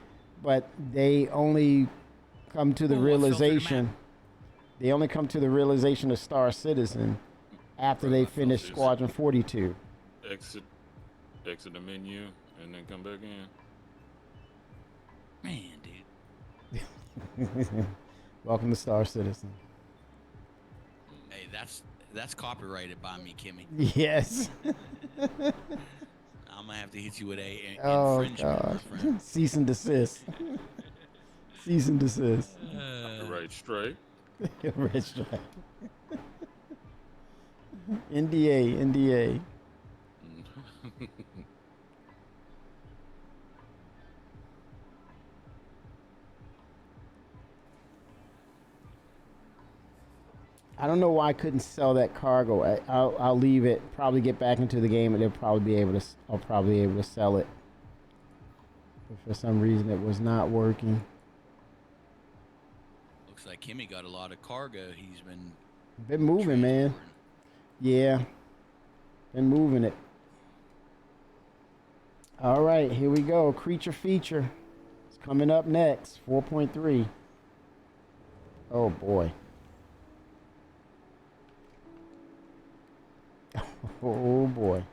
but they only come to the realization. They only come to the realization of Star Citizen after they finish Squadron 42. Exit the menu and then come back in. Man, dude. Welcome to Star Citizen. Hey, that's copyrighted by me, Kimmy. Yes. I'm gonna have to hit you with a Oh, infringement, my gosh. friend. Cease and desist. Cease and desist. Right, straight. Red stripe. NDA. I don't know why I couldn't sell that cargo. I'll leave it. Probably get back into the game, and I'll probably be able to sell it. But for some reason, it was not working. Looks like Kimmy got a lot of cargo. He's Been moving, man. transporting. Yeah, been moving it. All right, here we go. Creature feature. It's coming up next. 4.3. Oh boy. Oh boy.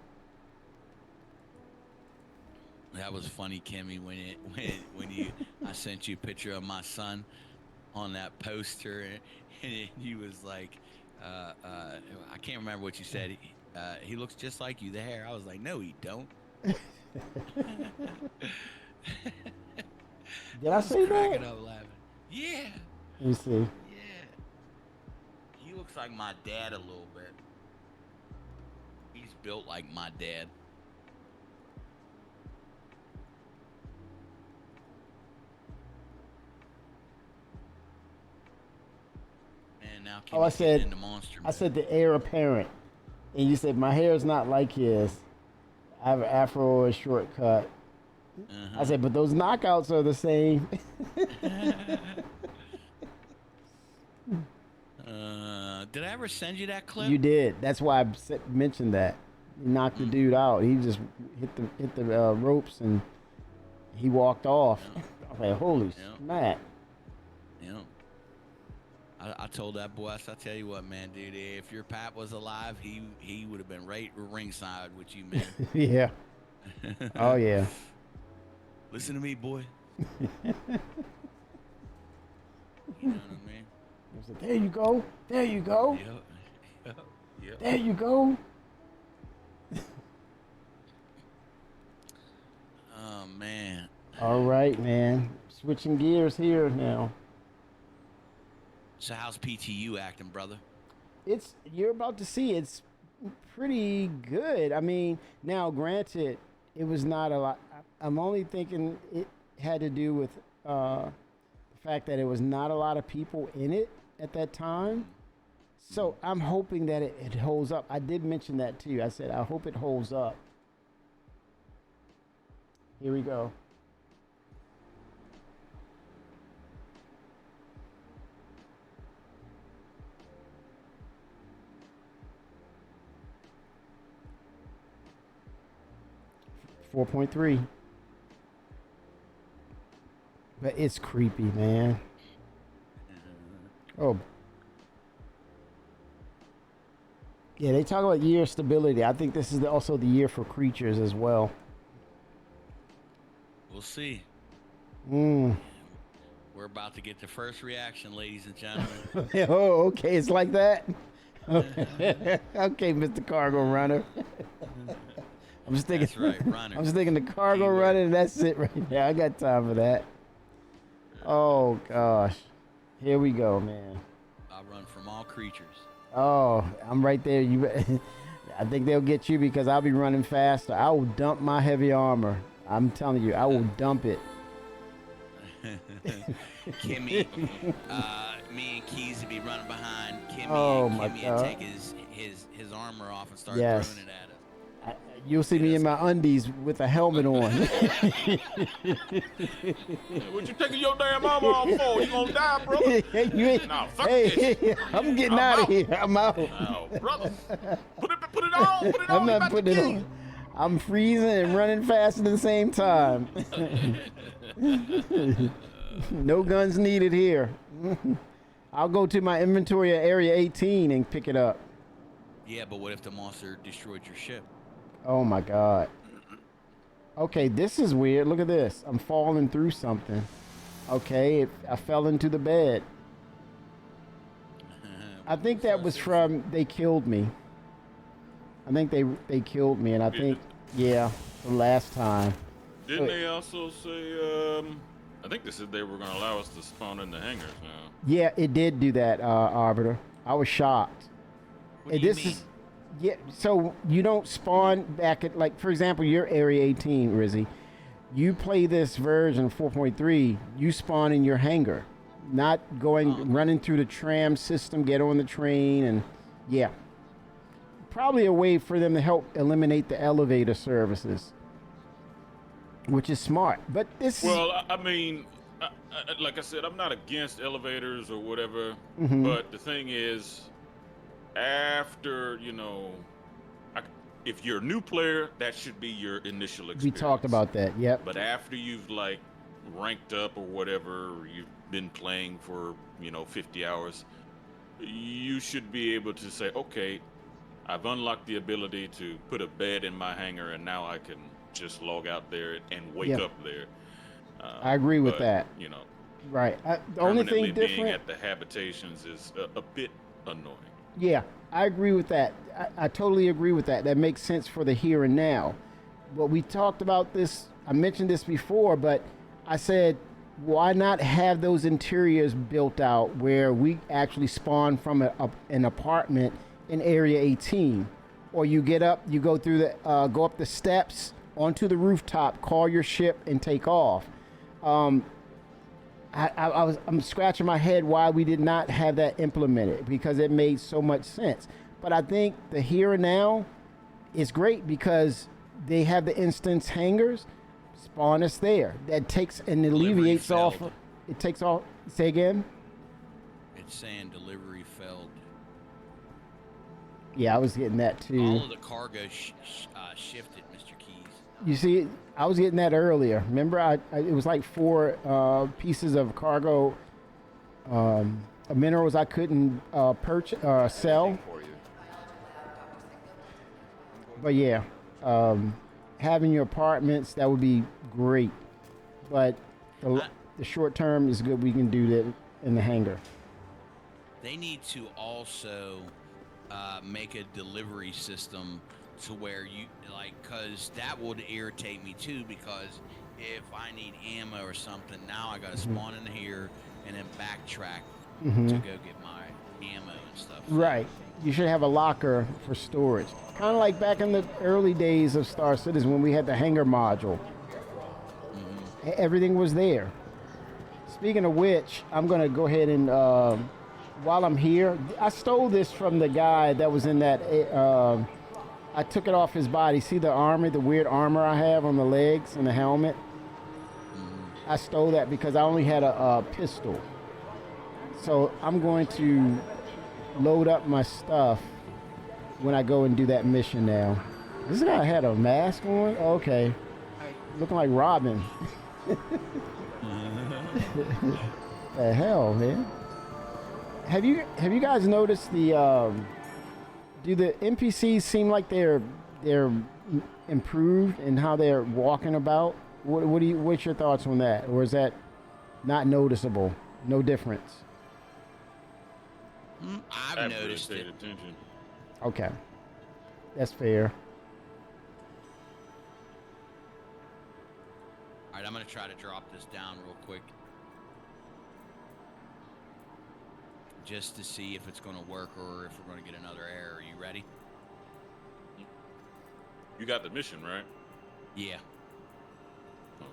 That was funny, Kimmy, when I sent you a picture of my son on that poster, and you was like, I can't remember what you said. He looks just like you, the hair. I was like, no, he don't. Did I say that? Cracking up laughing. Yeah. Let me see. Yeah. He looks like my dad a little bit. built like my dad. And now Oh, I Kimmy's getting said, into monster I mode. said the heir apparent, and you said my hair is not like his. I have an afro or a short cut. I said, but those knockouts are the same. Did I ever send you that clip? You did. That's why mentioned that. He knocked the dude out. He just hit the ropes and he walked off. I was like, holy smack. You know, I told that boy, I said, I tell you what, man, dude, if your pap was alive, he would have been right ringside with you, man. Yeah. Oh, yeah. Listen to me, boy. You know what I mean? I said, there you go. There you go. Yep. There you go. Oh, man. All right, man. Switching gears here now. So how's PTU acting, brother? You're about to see it's pretty good. I mean, now granted, it was not a lot. I'm only thinking it had to do with the fact that it was not a lot of people in it at that time. So I'm hoping that it holds up. I did mention that too. I said I hope it holds up. Here we go. .3. But it's creepy, man. Oh. Yeah, they talk about year of stability. I think this is also the year for creatures as well. We'll see. Mm. We're about to get the first reaction, ladies and gentlemen. Oh, okay. It's like that? Okay, okay, Mr. Cargo Runner. I'm just thinking. That's right, runner. I'm just thinking the cargo Keyword. runner, and that's it right there. I got time for that. Oh, gosh. Here we go, man. I run from all creatures. Oh, I'm right there. I think they'll get you because I'll be running faster. I will dump my heavy armor. I'm telling you, I will dump it. Kimmy, me and Keys would be running behind Kimmy, Oh, and my Kimmy God. would take his armor off and start Yes. throwing it at us. You'll see me in my undies with a helmet on. What you taking your damn armor off for? You gonna die, brother? Hey, you ain't, Nah, fuck hey, this. I'm getting I'm out of out. here. I'm out. Oh, brother. Put it on. Put it on. I'm You not about to putting it kill. on. I'm freezing and running fast at the same time. No guns needed here. I'll go to my inventory at Area 18 and pick it up. Yeah, but what if the monster destroyed your ship? Oh my God. Okay, this is weird. Look at this. I'm falling through something. Okay, I fell into the bed. I think that was from they killed me. I think they killed me, and I think yeah, the last time. Didn't they also say, I think they said they were going to allow us to spawn in the hangars now. Yeah, it did do that, Arbiter. I was shocked. What And do you this mean? is yeah. So you don't spawn back at like, for example, your Area 18, Rizzy. You play this version 4.3. You spawn in your hangar, not going running through the tram system. Get on the train and yeah. Probably a way for them to help eliminate the elevator services, which is smart. But this Well, I mean, like I said, I'm not against elevators or whatever, Mm-hmm. but the thing is, after, if you're a new player, that should be your initial experience. we talked about that. Yep. But after you've like ranked up or whatever, or you've been playing for 50 hours, you should be able to say, okay, I've unlocked the ability to put a bed in my hangar, and now I can just log out there and wake Yeah. up there. I agree with but, that. Right. The only thing Permanently being different. at the habitations is a bit annoying. Yeah, I agree with that. I totally agree with that. That makes sense for the here and now. But we talked about this. I mentioned this before, but I said, why not have those interiors built out where we actually spawn from an apartment in Area 18? or you get up, you go through the go up the steps onto the rooftop, call your ship, and take off. I'm scratching my head why we did not have that implemented, because it made so much sense. But I think the here and now is great because they have the instance hangars. Spawn is there. That takes and alleviates off. It takes off. Say again. It's saying delivery failed. Yeah, I was getting that too. All of the cargo shifted, Mr. Keys. You see, I was getting that earlier. Remember, it was like 4 pieces of cargo minerals I couldn't purchase sell. But yeah, having your apartments, that would be great. But the short term is good. We can do that in the hangar. They need to also make a delivery system to where you because that would irritate me too, because if I need ammo or something, now I gotta spawn in here and then backtrack to go get my ammo and stuff. Right. You should have a locker for storage. Kind of like back in the early days of Star Citizen when we had the hangar module. Everything was there. Speaking of which, I'm going to go ahead and, while I'm here, I stole this from the guy that was in that, I took it off his body. See the armor, the weird armor I have on the legs and the helmet? I stole that because I only had a pistol. So I'm going to load up my stuff when I go and do that mission now. This guy had a mask on? Okay. Looking like Robin. The hell, man. Have you guys noticed the do the NPCs seem like they're improved in how they're walking about? What's your thoughts on that? Or is that not noticeable? No difference? I've noticed it. Attention. Okay. That's fair. All right, I'm going to try to drop this down real quick, just to see if it's going to work or if we're going to get another error. Are you ready? You got the mission, right? Yeah. Okay.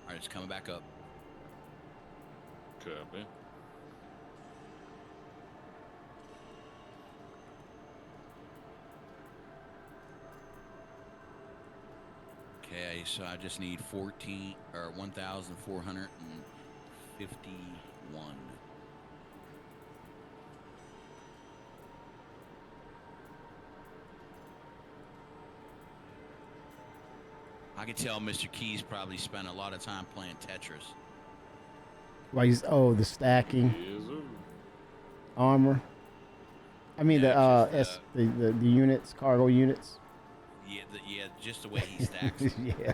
All right, it's coming back up. Copy. Okay, so I just need 1,451. I can tell Mr. Keys probably spent a lot of time playing Tetris. Why the stacking Yes, sir. armor. I mean Yeah, the units, cargo units. Yeah, just the way he stacks. Yeah.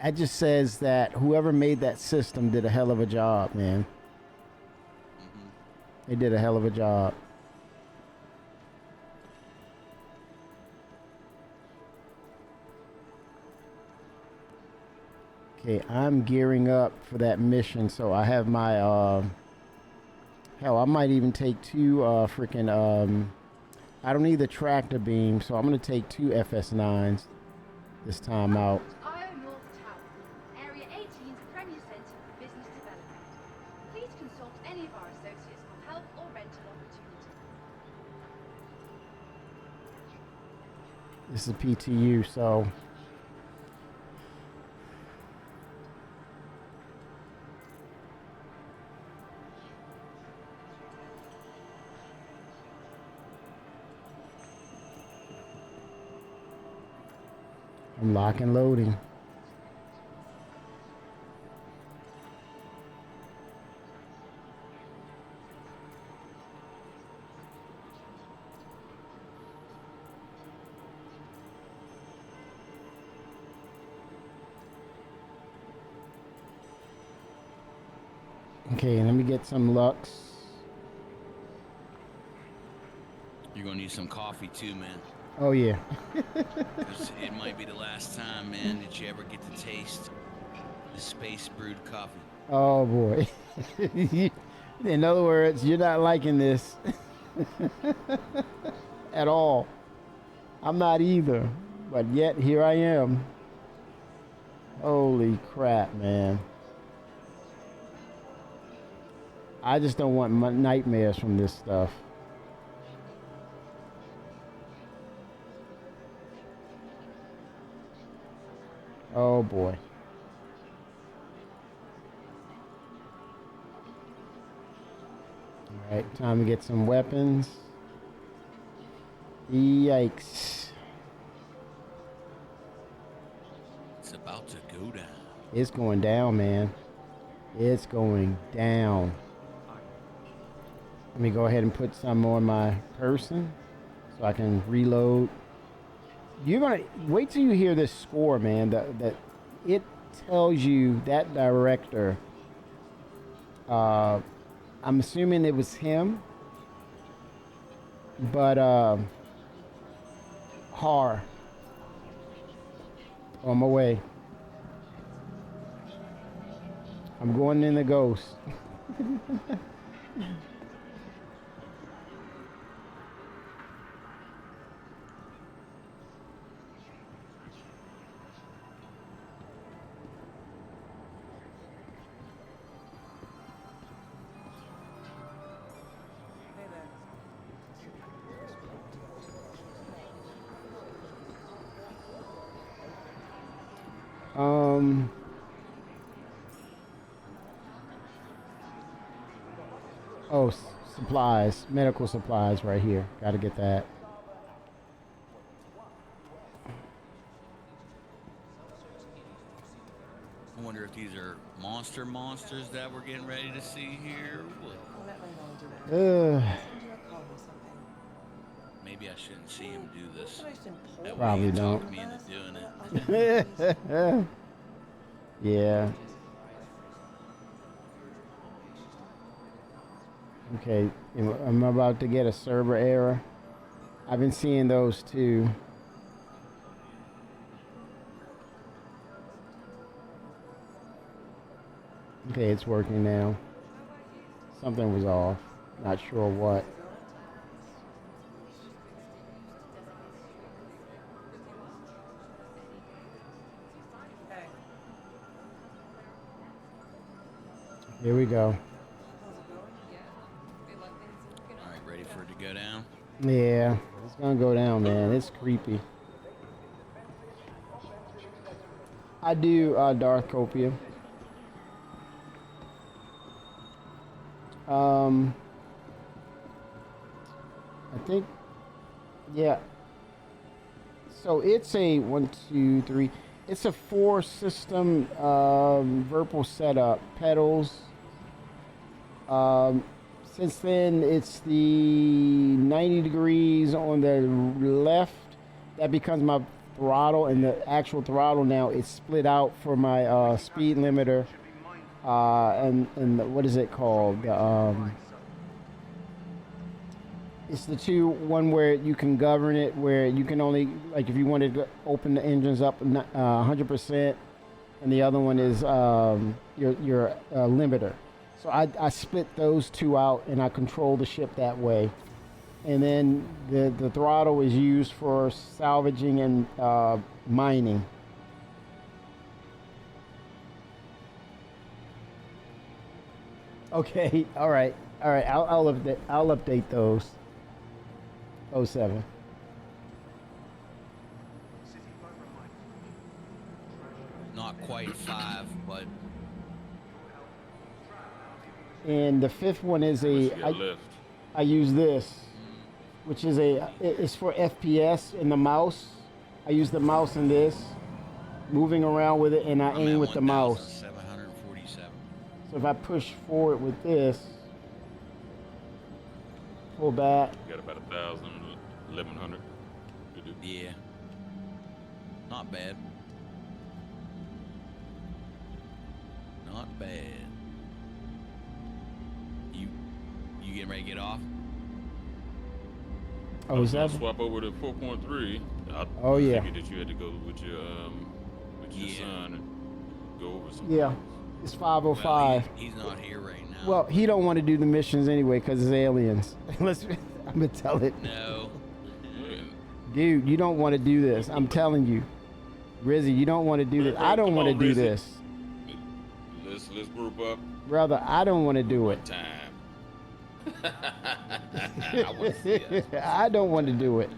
That just says that whoever made that system did a hell of a job, man. They did a hell of a job. Okay, I'm gearing up for that mission, so I have my hell, I might even take 2 freaking I don't need the tractor beam, so I'm gonna take 2 FS9s this time out. IO North Tower, Area 18's Premier Centre for Business Development. Please consult any of our associates for help or rental opportunity. This is PTU, so I'm lock and loading. Okay, let me get some Lux. you some coffee too, man. Oh yeah. 'Cause it might be the last time, man, that you ever get to taste the space brewed coffee. Oh boy. In other words, you're not liking this at all. I'm not either. But yet here I am. Holy crap, man. I just don't want nightmares from this stuff. Oh boy. All right, time to get some weapons. Yikes. It's about to go down. It's going down, man. It's going down. Let me go ahead and put some on my person so I can reload. You're gonna wait till you hear this score, man. That it tells you that director. I'm assuming it was him, but Har. On my way. I'm going in the ghost. Oh, supplies, medical supplies right here. Got to get that. I wonder if these are monsters that we're getting ready to see here. Maybe I shouldn't see him do this. That way Probably he can don't. talk me into doing it. Yeah. Okay, I'm about to get a server error. I've been seeing those too. Okay, it's working now. Something was off. Not sure what. Here we go. All right, ready for it to go down? Yeah, it's gonna go down, man. It's creepy. I do Darth Copium. I think, yeah. So it's a 1, 2, 3. It's a 4-system Virpil setup. Pedals. Since then, it's the 90 degrees on the left. That becomes my throttle, and the actual throttle now is split out for my speed limiter. And what is it called? It's the one where you can govern it, where you can only, like, if you wanted to open the engines up 100%, and the other one is your limiter. So I split those two out, and I control the ship that way. And then the throttle is used for salvaging and mining. Okay, all right. I'll update those. 07. Not quite 5, but And the 5th one is I use this, which is it's for FPS in the mouse. I use the mouse in this, moving around with it, and I aim with the mouse. 747. So if I push forward with this, pull back. You got about 1,000, 1,100. Yeah. Not bad. Not bad. You getting ready to get off? Oh, is that? swap over to 4.3. I Oh, yeah. figured that you had to go with your Yeah. son and go over some. Yeah. It's Well, 5:05. he's not here right now. Well, he don't want to do the missions anyway because it's aliens. I'm gonna tell it. No. Dude, you don't want to do this. I'm telling you. Rizzy, you don't want to do this. I don't want to do this. Let's group up. Brother, I don't want to do it. Time. I want to see it. I don't want to do it.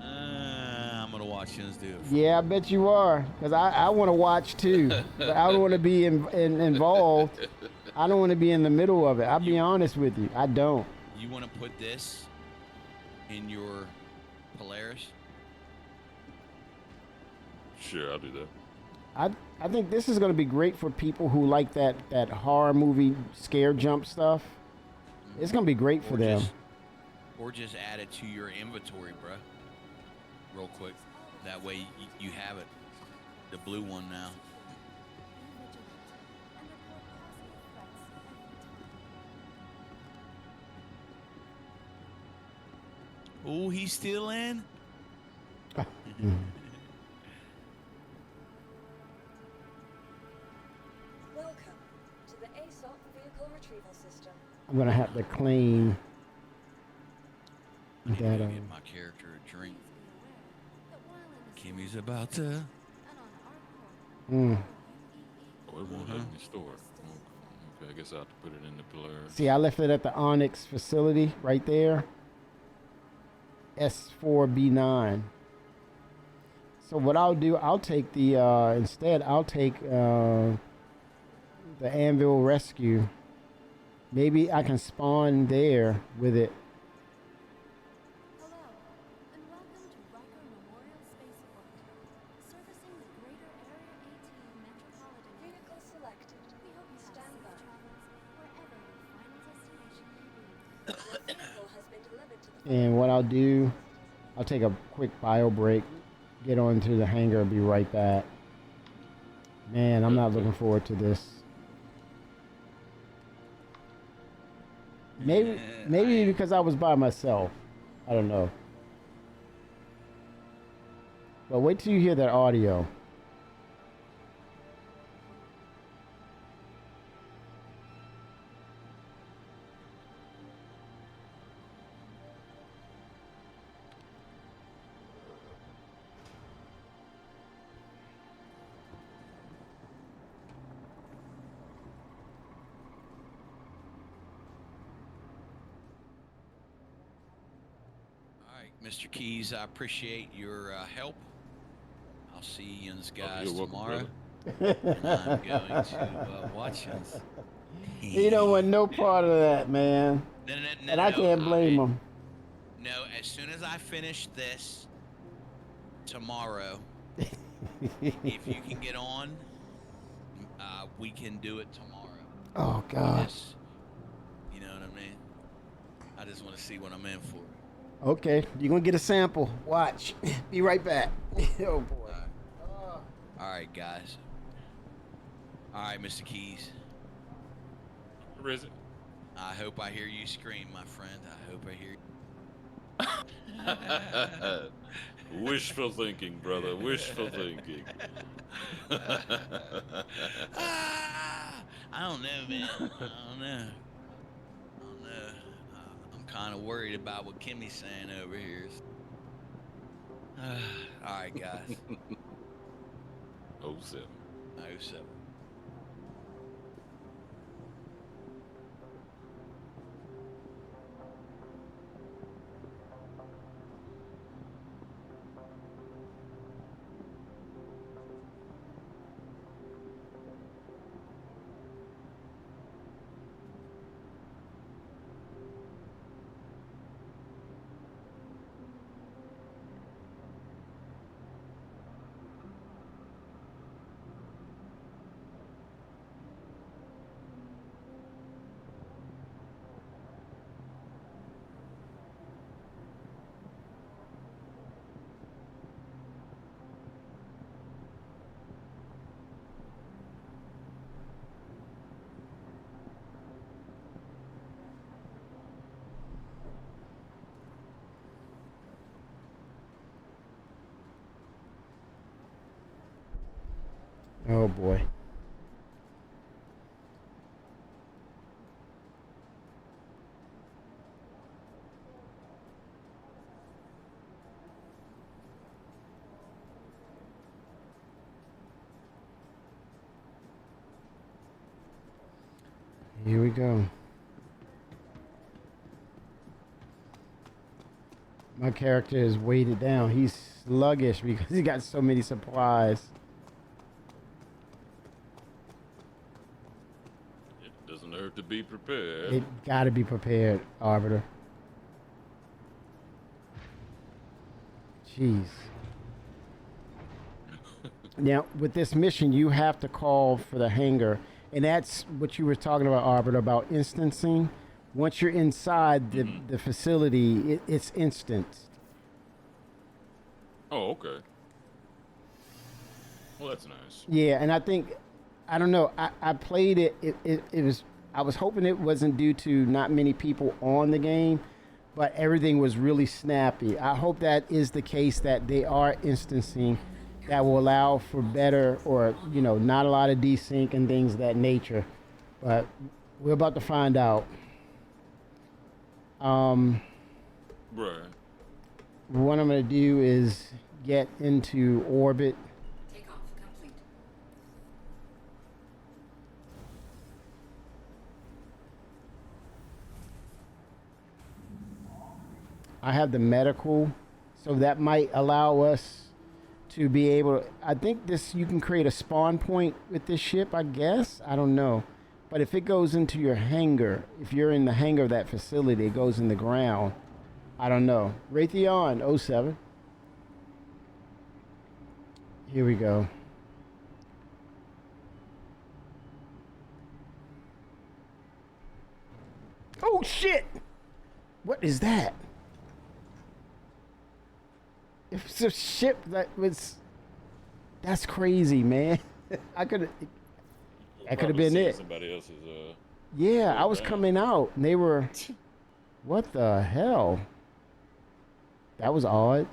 I'm gonna watch him do it. Yeah, I bet you are. Because I want to watch too. But I don't want to be involved. I don't want to be in the middle of it. I'll be honest with you. I don't. You want to put this in your Polaris? Sure, I'll do that. I think this is going to be great for people who like that horror movie scare jump stuff. It's going to be great for them. Or just add it to your inventory, bro. Real quick. That way you have it. The blue one now. Oh, he's still in? Welcome to the ASOP Vehicle Retrieval System. I'm going to have to claim I need to that. go get my character a drink. Kimmy's about to. Mm. Oh, it won't let me store it. Okay, I guess I'll have to put it in the Polaris. See, I left it at the Onyx facility right there. S4B9. So what I'll do, I'll take the, instead, I'll take the Anvil Rescue. Maybe I can spawn there with it. Hello, and welcome to Riker Memorial Spaceport, servicing the greater Area 18 metropolitan area. Vehicle selected. We hope you Stand have by. safe travels wherever your final destination may be. Your vehicle has been delivered to the And what I'll do, I'll take a quick bio break, get on to the hangar, and be right back. Man, I'm not looking forward to this. Maybe because I was by myself. I don't know. But wait till you hear that audio. All right, Mr. Keys, I appreciate your help. I'll see you guys you're welcome, tomorrow. brother. And I'm going to watch us. He don't want no part of that, man. No, And I can't blame him. No, as soon as I finish this tomorrow, if you can get on, we can do it tomorrow. Oh, God. Just, you know what I mean? I just want to see what I'm in for. Okay, you're going to get a sample. Watch. Be right back. Oh, boy. All right, guys. All right, Mr. Keys. Where is it? I hope I hear you scream, my friend. I hope I hear you. Wishful thinking, brother. Wishful thinking. I don't know, man. I don't know. I'm kind of worried about what Kimmy's saying over here. All right, guys. 07. 07. Oh boy. Here we go. My character is weighted down. He's sluggish because he got so many supplies. It doesn't hurt to be prepared. It gotta be prepared, Arbiter. Jeez. Now, with this mission, you have to call for the hangar. And that's what you were talking about, Arbiter, about instancing. Once you're inside the facility, it's instanced. Oh, okay. Well, that's nice. Yeah, and I think, I don't know, I played it, it was, I was hoping it wasn't due to not many people on the game, but everything was really snappy. I hope that is the case, that they are instancing, that will allow for better, or, you know, not a lot of desync and things of that nature. But we're about to find out. Right. What I'm going to do is get into orbit. Takeoff complete. I have the medical, so that might allow us to be able to, I think this, you can create a spawn point with this ship, I guess. I don't know. But if it goes into your hangar, if you're in the hangar of that facility, it goes in the ground. I don't know. Raytheon 07. Here we go. Oh shit! What is that? If it's a ship that was, that's crazy, man. That could have been it. Somebody else's. Yeah, I was damn. coming out and they were, what the hell? That was odd.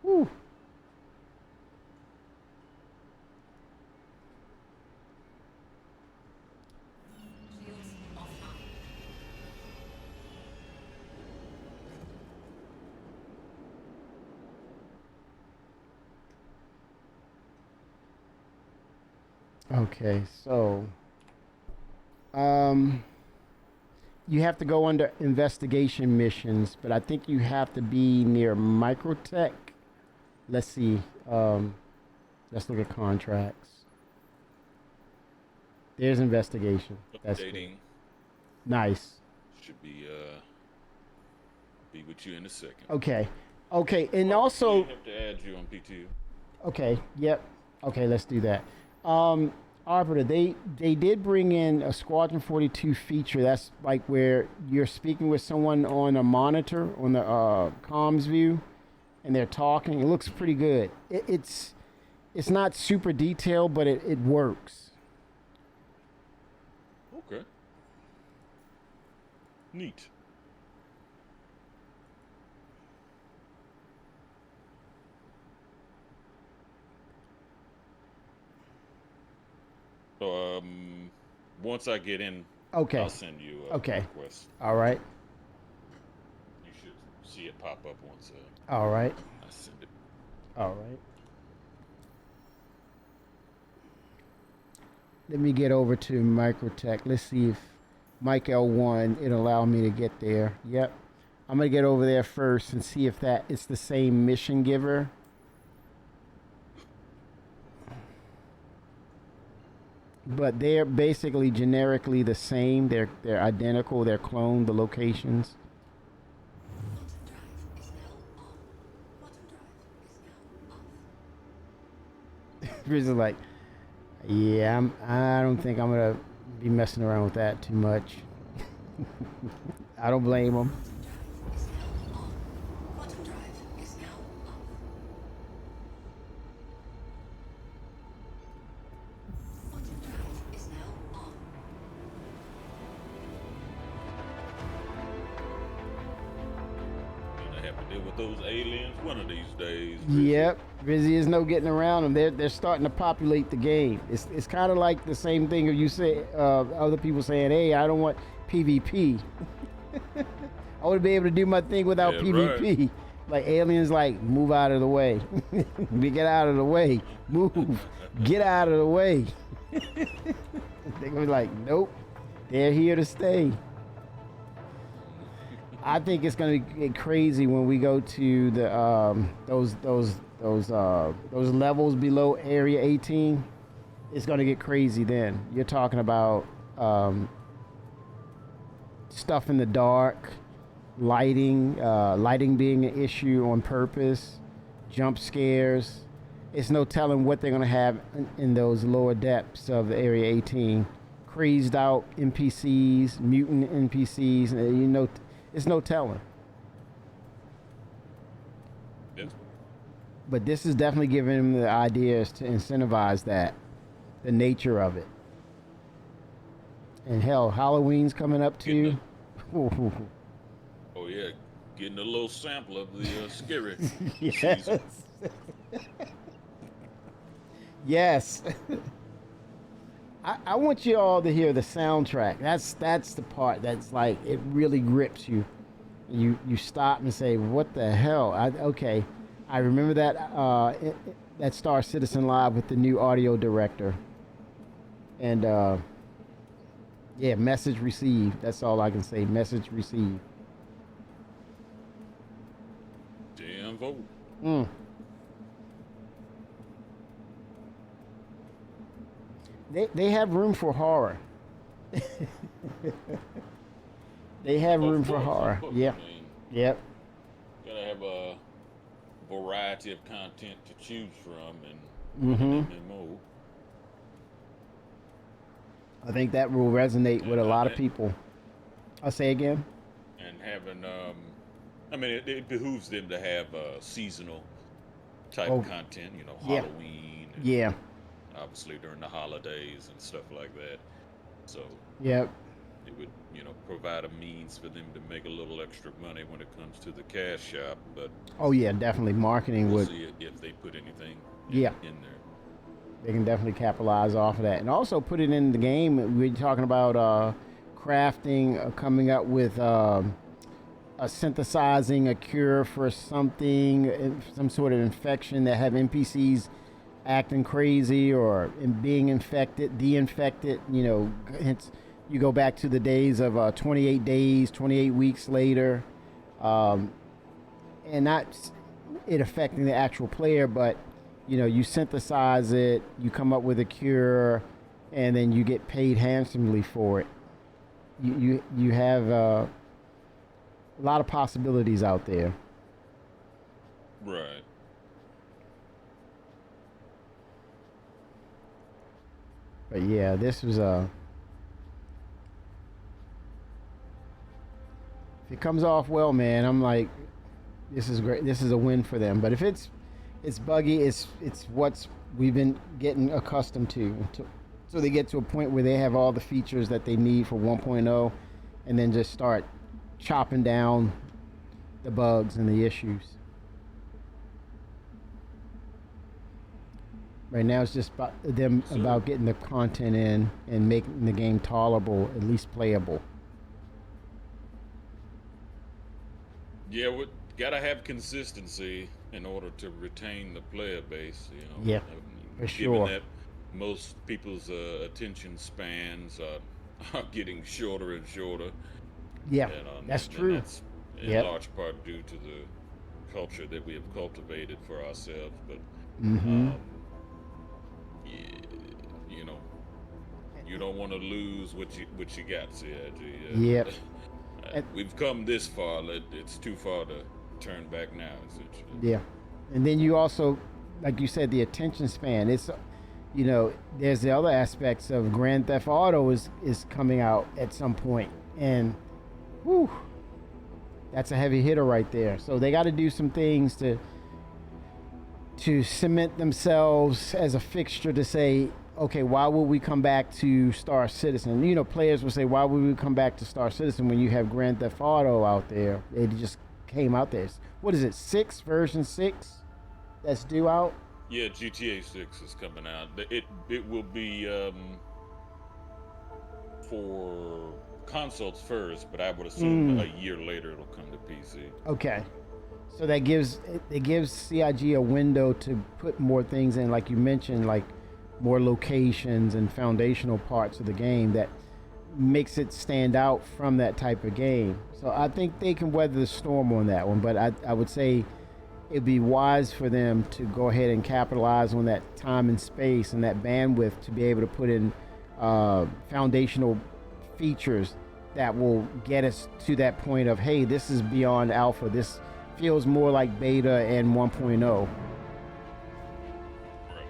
Whew. Shields offline. Okay, so, you have to go under investigation missions, but I think you have to be near Microtech. Let's see. Let's look at contracts. There's investigation. That's good. Updating Nice. should be with you in a second. Okay. Okay, and I also, have to add you on P2. okay, yep. Okay, let's do that. Arbiter, they did bring in a Squadron 42 feature. That's like where you're speaking with someone on a monitor on the comms view, and they're talking. It looks pretty good. It's not super detailed, but it works. Okay. Neat. So, once I get in, Okay. I'll send you a Okay. request. All right. You should see it pop up once All right. I send it. All right. Let me get over to Microtech. Let's see if Mike L1, it'll allow me to get there. Yep. I'm going to get over there first and see if that it's the same mission giver. But they're basically generically the same. They're identical. They're cloned, the locations. Quantum drive is now on. Quantum drive is now off. Chris is like, yeah, I don't think I'm going to be messing around with that too much. I don't blame him. Is now on. Quantum drive is now off. Quantum drive is now on. In the have to deal with those aliens one of these days. Yep, busy is no getting around them. They're starting to populate the game. It's kind of like the same thing of you say other people saying, "Hey, I don't want PvP. I want to be able to do my thing without Yeah, PvP." right. Like aliens, like move out of the way. We get out of the way. Move. Get out of the way. They're gonna be like, nope. They're here to stay. I think it's gonna get crazy when we go to the those levels below Area 18. It's gonna get crazy then. You're talking about stuff in the dark, lighting being an issue on purpose, jump scares. It's no telling what they're gonna have in those lower depths of Area 18. Crazed out NPCs, mutant NPCs, it's no telling. Yes. But this is definitely giving them the ideas to incentivize that, the nature of it. And hell, Halloween's coming up too. Oh yeah, getting a little sample of the scary Yes. season. Yes. I want you all to hear the soundtrack. That's the part that's like it really grips you. You stop and say, "What the hell?" Okay, I remember that Star Citizen Live with the new audio director. And yeah, message received. That's all I can say. Message received. Damn vote. Mm. They have room for horror. They have room for horror. Yep. I mean, Yep. gotta have a variety of content to choose from and Mm-hmm. MMO. I think that will resonate with a lot of people. I'll say again. And having, I mean, it behooves them to have seasonal type Oh, content, you know, yeah. Halloween, and Yeah. obviously during the holidays and stuff like that. So Yep. it would, you know, provide a means for them to make a little extra money when it comes to the cash shop. But Oh yeah, definitely. Marketing we'll would. see if they put anything Yeah. in there. They can definitely capitalize off of that, and also put it in the game. We're talking about crafting, coming up with synthesizing a cure for something, some sort of infection that have NPCs acting crazy or being infected, de-infected. You know, hence you go back to the days of 28 days, 28 weeks later, and not it affecting the actual player, but you know, you synthesize it, you come up with a cure, and then you get paid handsomely for it. You have a lot of possibilities out there. Right. But yeah, this was if it comes off well, man, I'm like, this is great. This is a win for them. But if it's buggy, it's what's we've been getting accustomed to. So they get to a point where they have all the features that they need for 1.0, and then just start chopping down the bugs and the issues. Right now, it's just about them about getting the content in and making the game tolerable, at least playable. Yeah, we gotta have consistency in order to retain the player base. You know. Yeah, for sure. Given that most people's attention spans are getting shorter and shorter. Yeah, And, that's and true. That's in Yep. large part due to the culture that we have cultivated for ourselves. But Mm-hmm. yeah, you know, you don't want to lose what you got, CIG. Yep. We've come this far. It's too far to turn back now, essentially. Yeah, and then you also, like you said, the attention span. It's, you know, there's the other aspects of Grand Theft Auto is coming out at some point, and, whew, that's a heavy hitter right there. So they got to do some things to cement themselves as a fixture to say, okay, why would we come back to Star Citizen? You know, players will say, why would we come back to Star Citizen when you have Grand Theft Auto out there? They just came out there. What is it? Version 6 that's due out. Yeah, GTA 6 is coming out. It will be for consoles first, but I would assume a year later it'll come to PC. Okay. So that gives CIG a window to put more things in, like you mentioned, like more locations and foundational parts of the game that makes it stand out from that type of game. So I think they can weather the storm on that one, but I would say it'd be wise for them to go ahead and capitalize on that time and space and that bandwidth to be able to put in foundational features that will get us to that point of, hey, this is beyond alpha. This feels more like beta and 1.0. Right.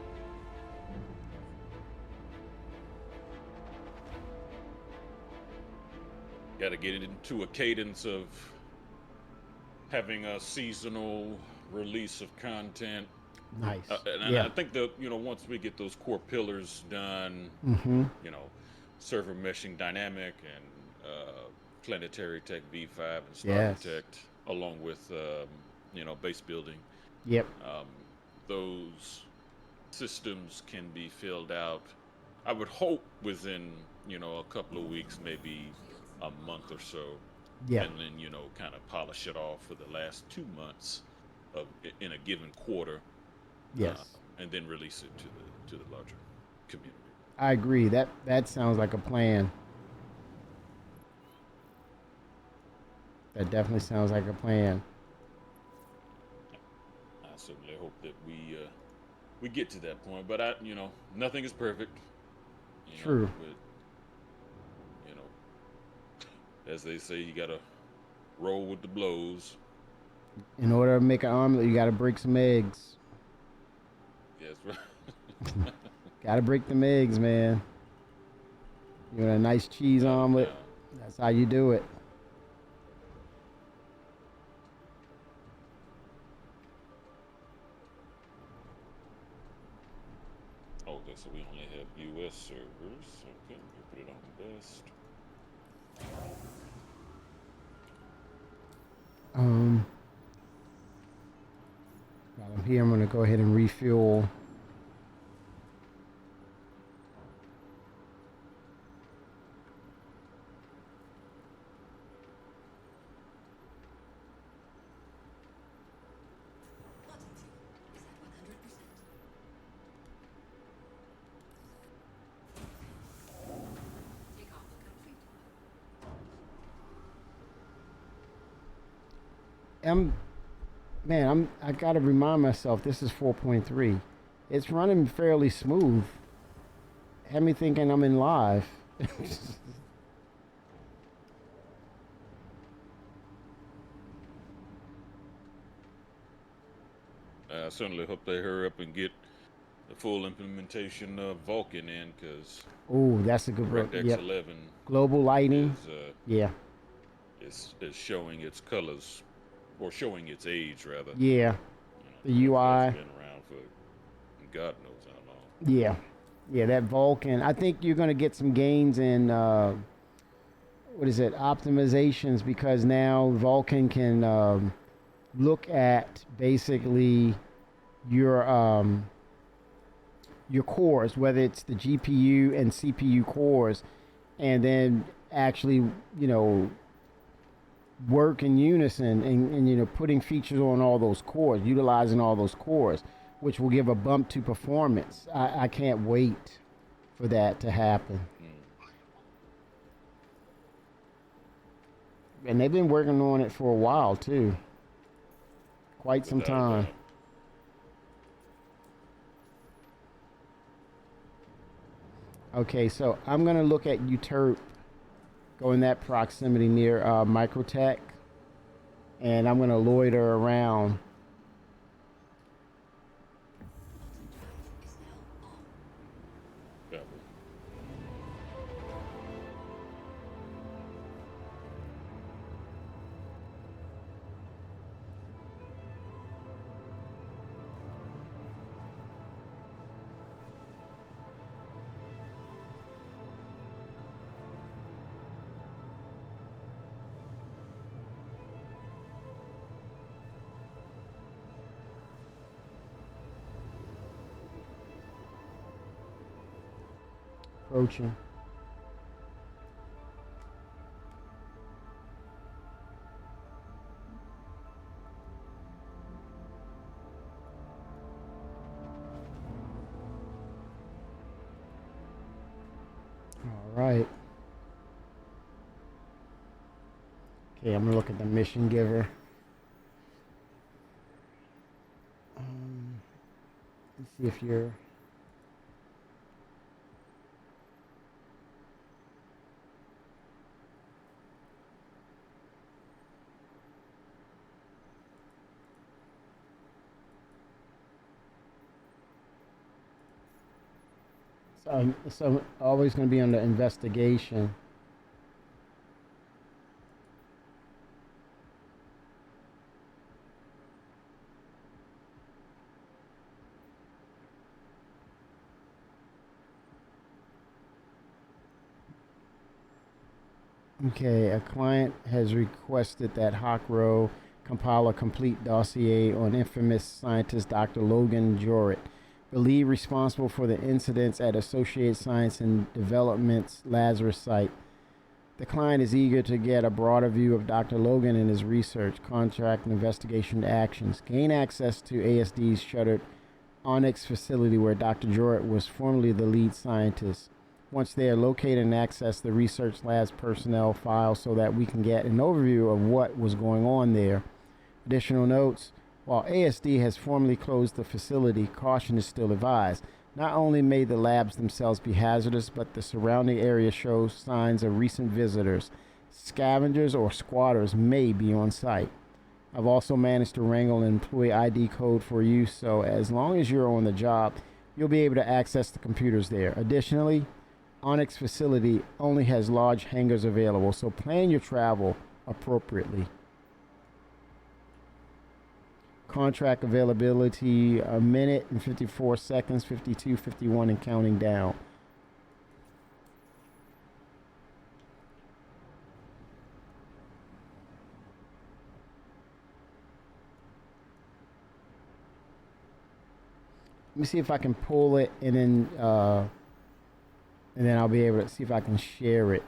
Got to get into a cadence of having a seasonal release of content. Nice. And Yeah. I think that, once we get those core pillars done, server meshing dynamic and Planetary Tech V5 and Star Yes. Protect, along with, base building, Yep. those systems can be filled out, I would hope within, a couple of weeks, maybe a month or so. Yeah. And then, kind of polish it off for the last 2 months in a given quarter. Yes. And then release it to the larger community. I agree. That sounds like a plan. That definitely sounds like a plan. I certainly hope that we get to that point, but nothing is perfect. True. But as they say, you gotta roll with the blows. In order to make an omelet, you got to break some eggs. Yes, right. Got to break them eggs, man. You want a nice cheese omelet? That's how you do it. Okay, so we only have U.S. servers. Okay, we put it on best. While I'm here, I'm going to go ahead and refuel. Button fuel is at 100%. Takeoff complete. I got to remind myself this is 4.3. It's running fairly smooth. Had me thinking I'm in live. I certainly hope they hurry up and get the full implementation of Vulkan in, because Oh, that's a good word. DirectX Yep. 11 Global lighting. Yeah. is showing its colors, or showing its age rather. Yeah. The UI. It's been around for God knows how long. Yeah. Yeah, that Vulkan. I think you're going to get some gains in, optimizations, because now Vulkan can look at basically your cores, whether it's the GPU and CPU cores, and then actually, work in unison and putting features on all those cores, utilizing all those cores, which will give a bump to performance. I can't wait for that to happen. And they've been working on it for a while too. Quite some Without a time. doubt. Okay, so I'm going to look at Uterp, go in that proximity near Microtech, and I'm going to loiter around. Button drive is now on. Copy. approaching. All right. Okay, I'm gonna look at the mission giver. Let's see if you're. So always going to be under investigation. Okay, a client has requested that Hawkrow compile a complete dossier on infamous scientist Dr. Logan Jorrit, believed responsible for the incidents at Associated Science and Development's Lazarus site. The client is eager to get a broader view of Dr. Logan and his research, contract, and investigation actions. Gain access to ASD's shuttered Onyx facility where Dr. Jorrit was formerly the lead scientist. Once they are located and access the research lab's personnel file so that we can get an overview of what was going on there. Additional notes: while ASD has formally closed the facility, caution is still advised. Not only may the labs themselves be hazardous, but the surrounding area shows signs of recent visitors. Scavengers or squatters may be on site. I've also managed to wrangle an employee ID code for you, so as long as you're on the job, you'll be able to access the computers there. Additionally, Onyx facility only has large hangars available, so plan your travel appropriately. Contract availability, a minute and 54 seconds, 52, 51, and counting down. Let me see if I can pull it, and then I'll be able to see if I can share it.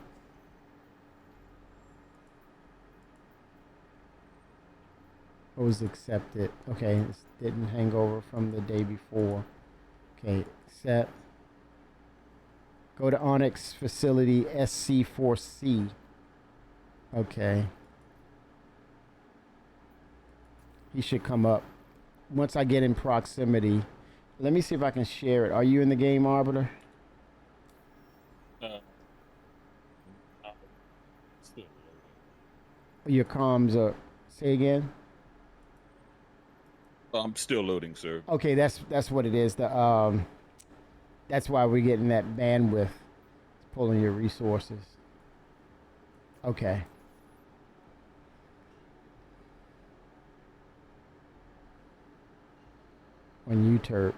What was accepted? Okay, this didn't hang over from the day before. Okay, accept. Go to Onyx facility SC4C. Okay. He should come up. Once I get in proximity, let me see if I can share it. Are you in the game, Arbiter? Still Your comms are. Say again. I'm still loading, sir. Okay, that's what it is. That's why we're getting that bandwidth. It's pulling your resources. Okay. On UTERP.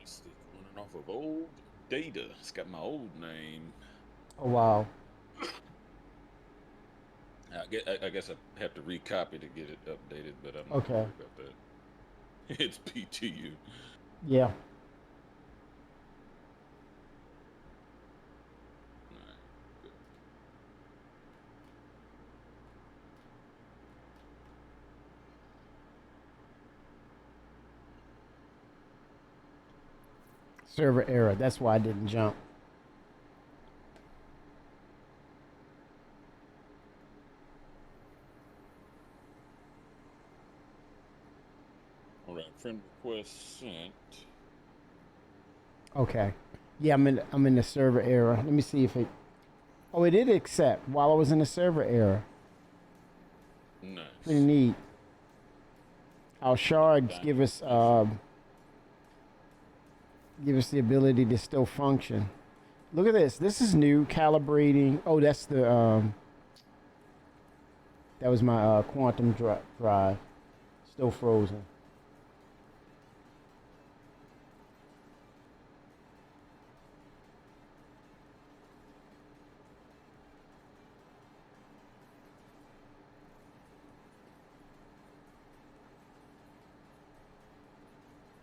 It's running off of old data. It's got my old name. Oh wow. I guess I have to recopy to get it updated, but I'm not Okay. worried about that. It's PTU. Yeah. Alright, good. Server error. That's why I didn't jump. All right, friend request sent. Okay. Yeah, I'm in the server error. Let me see if it. Oh, it did accept while I was in the server error. Nice. Pretty neat. Our shards give us the ability to still function. Look at this. This is new. Calibrating. Oh, that's the that was my quantum drive. Still frozen.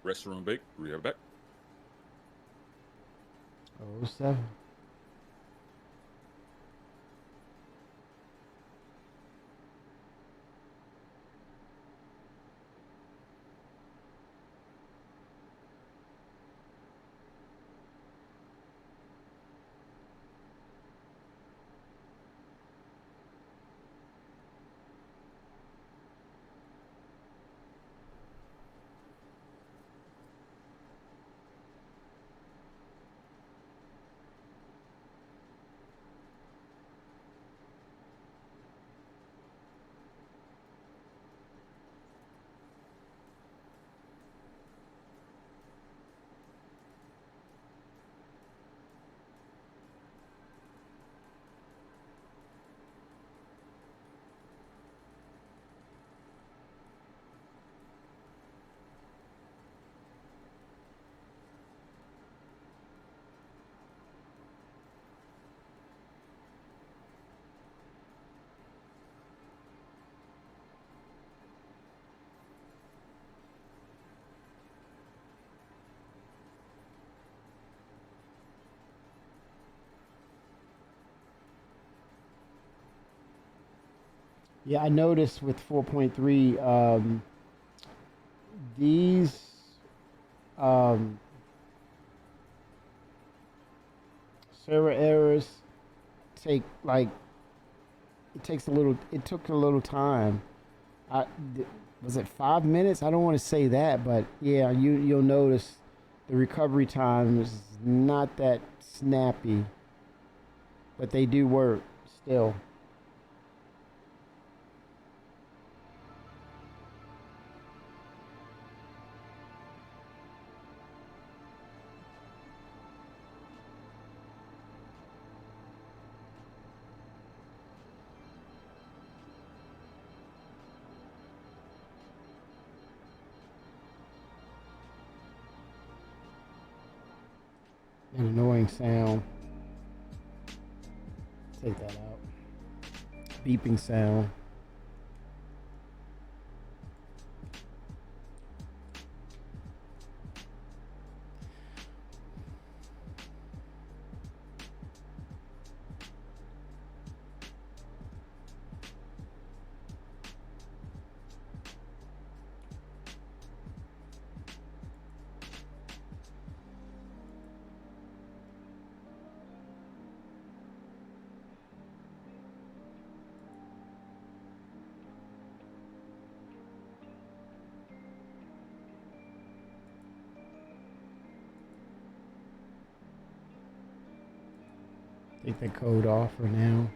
Restroom break. We are back. 07. Yeah, I noticed with 4.3, these um, server errors take like it took a little time. I was it 5 minutes? I don't want to say that, but yeah, you'll notice the recovery time is not that snappy, but they do work still. An annoying sound. Take that out. Beeping sound. Take the code off for now.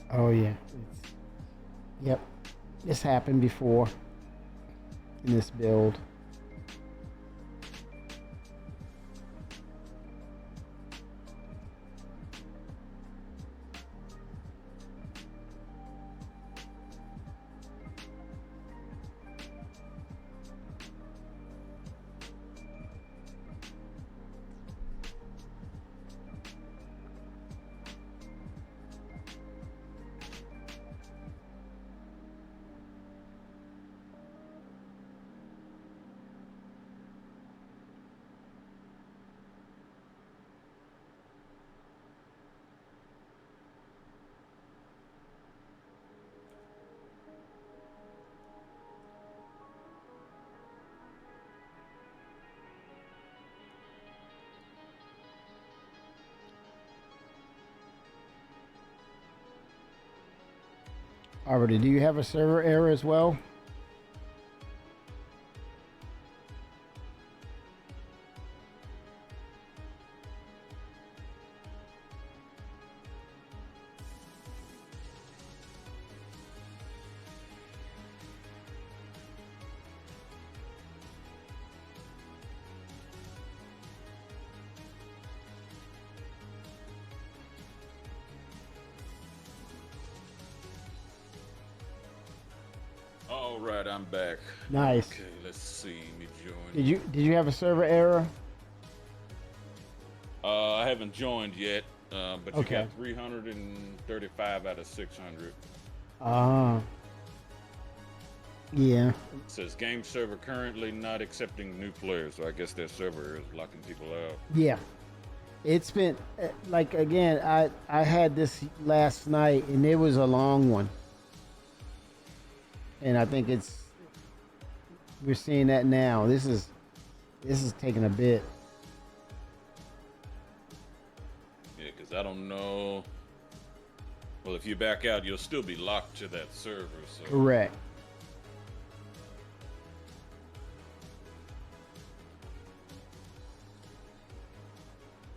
Oh yeah. Yep. This happened before in this build. Alrighty, do you have a server error as well? All right, I'm back. Nice. Okay, let's see. Let me join. Did you have a server error? I haven't joined yet, but you Okay. got 335 out of 600. Ah. Yeah. It says game server currently not accepting new players, so I guess their server is locking people out. Yeah. It's been like again. I had this last night, and it was a long one. And I think we're seeing that now. This is taking a bit. Yeah, because I don't know. Well, if you back out, you'll still be locked to that server. So Correct.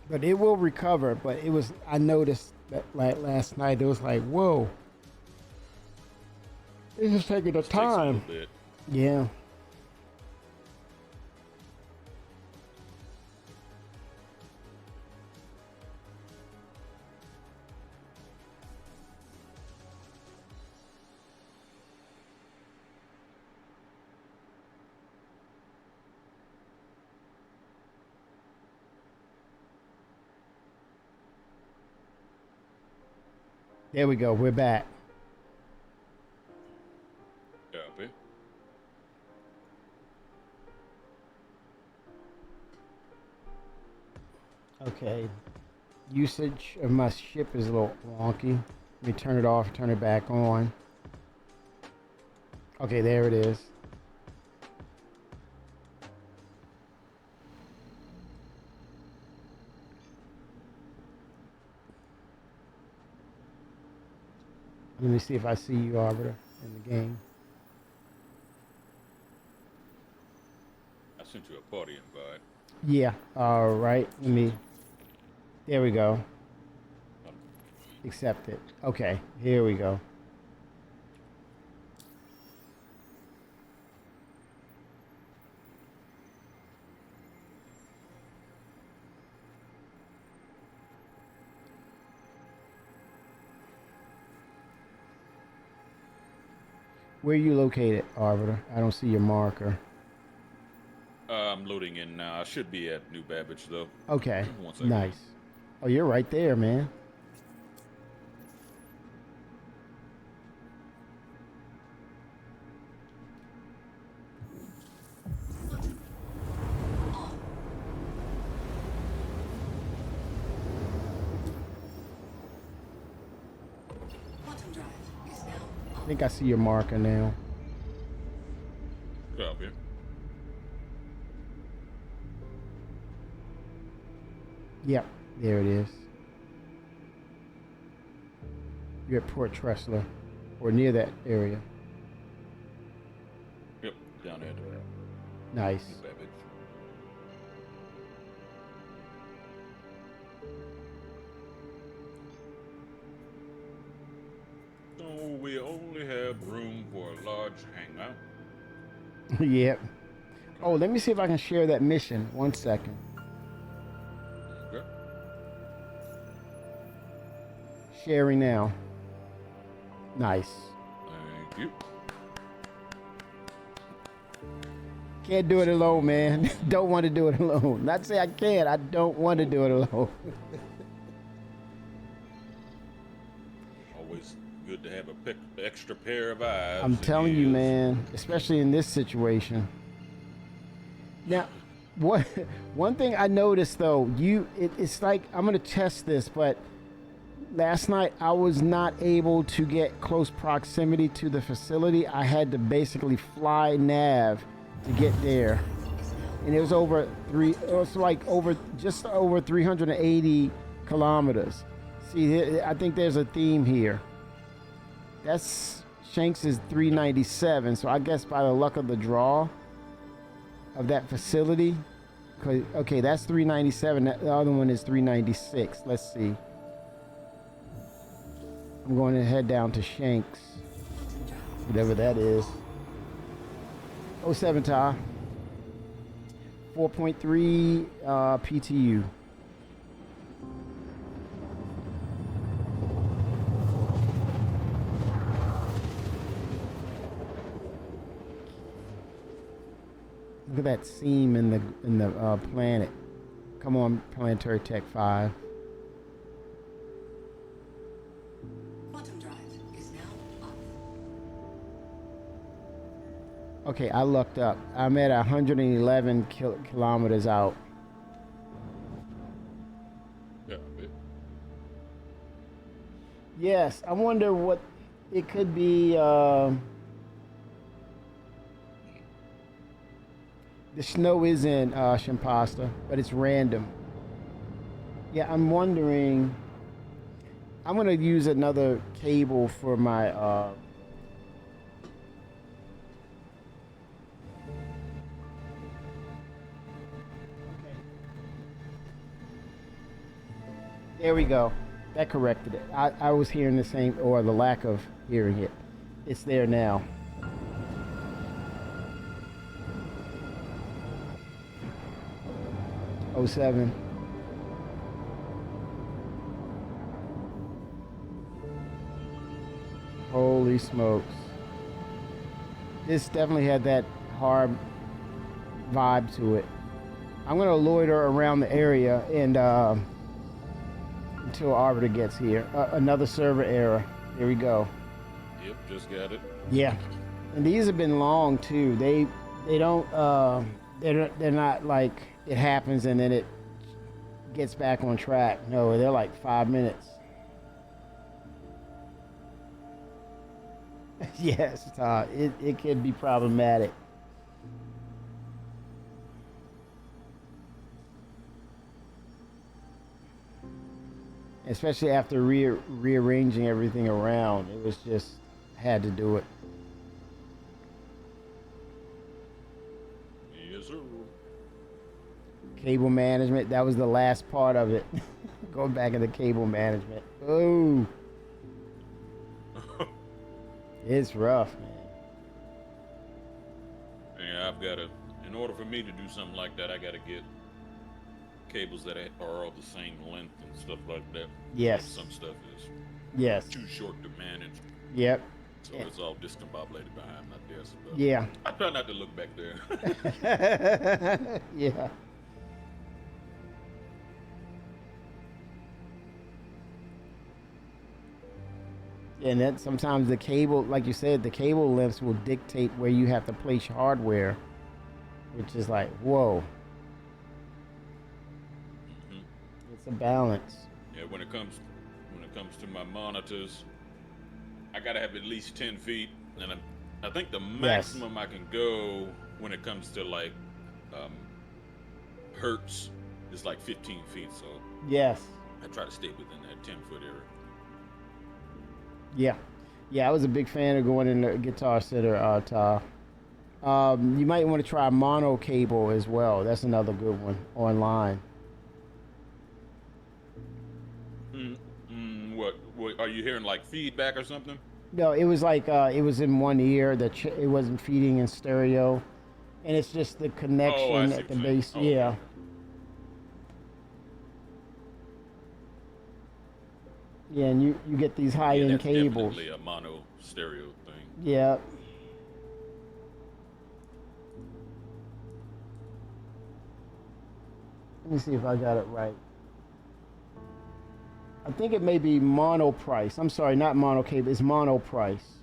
But it will recover. But I noticed that like last night, it was like, whoa. This is taking a it takes a little time. bit. Yeah. There we go. We're back. Copy. Okay. Usage of my ship is a little wonky. Let me turn it off, turn it back on. Okay, there it is. Let me see if I see you, Arbiter, in the game. I sent you a party invite. Yeah. All right. Let me. There we go. Accept it. Okay. Here we go. Where are you located, Arbiter? I don't see your marker. I'm loading in now. I should be at New Babbage though. Okay. One second. Nice. Oh, you're right there, man. Quantum drive is now I think I see your marker now. Copy. Yep, there it is. You're at Port Tressler, or near that area. Yep, down there. Nice. New Babbage. So we only have room for a large hangout. Yep. Oh, let me see if I can share that mission. 1 second. Okay. Sharing now. Nice. Thank you. Can't do it alone, man. Don't want to do it alone. Not say I can't. I don't want to do it alone. Always good to have a extra pair of eyes. I'm and telling you, ears. man. Especially in this situation. Now, one thing I noticed though, it's like I'm gonna test this, but last night I was not able to get close proximity to the facility. I had to basically fly nav to get there, and it was just over 380 kilometers. See, I think there's a theme here. That's Shanks is 397, so I guess by the luck of the draw of that facility, okay, that's 397. The other one is 396. Let's see. I'm going to head down to Shanks, whatever that is. 07 Ty. 4.3 PTU. at that seam in the planet. Come on, Planetary Tech 5. Quantum drive is now off. Okay, I looked up. I'm at 111 kilometers out. Yeah, a bit. Yes, I wonder what it could be. The snow is in Shimposta, but it's random. Yeah, I'm wondering. I'm gonna use another cable for my. There we go. That corrected it. I was hearing the same, or the lack of hearing it. It's there now. Oh 07. Holy smokes. This definitely had that hard vibe to it. I'm gonna loiter around the area and until Arbiter gets here. Another server error. Here we go. Yep, just got it. Yeah, and these have been long too. They don't they're not like it happens and then it gets back on track. No, they're like 5 minutes. Yes, it can be problematic. Especially after rearranging everything around. It was just, had to do it. Yes, sir. Cable management, that was the last part of it. Going back into cable management. Oh. It's rough, man. Yeah, I've got to, in order for me to do something like that, I got to get cables that are all the same length and stuff like that. Yes. Some stuff is Yes. too short to manage, Yep. so it's all discombobulated behind my desk. But Yeah. I try not to look back there. Yeah. And then sometimes the cable, like you said, the cable lengths will dictate where you have to place your hardware, which is like, whoa. Mhm. It's a balance. Yeah, when it comes to my monitors, I gotta have at least 10 feet, and I think the maximum I can go when it comes to like hertz is like 15 feet. So Yes. I try to stay within that 10-foot area. Yeah. Yeah, I was a big fan of going in the Guitar Center, Ta. You might want to try mono cable as well. That's another good one online. What are you hearing, like feedback or something? No, it was like it was in one ear. It wasn't feeding in stereo, and it's just the connection see at the what you're base. saying. Oh, Yeah. okay. Yeah, and you get these Yeah, high-end that's cables. definitely a mono stereo thing. Yeah. Let me see if I got it right. I think it may be mono price. I'm sorry, not mono cable. It's mono price.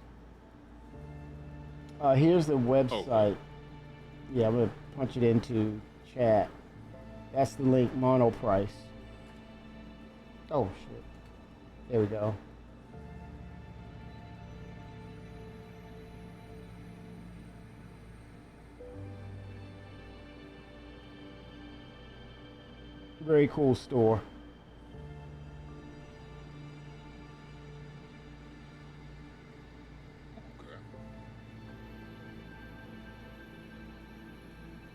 Here's the website. Yeah, I'm gonna punch it into chat. That's the link, mono price. Oh shit. There we go. Very cool store. Okay.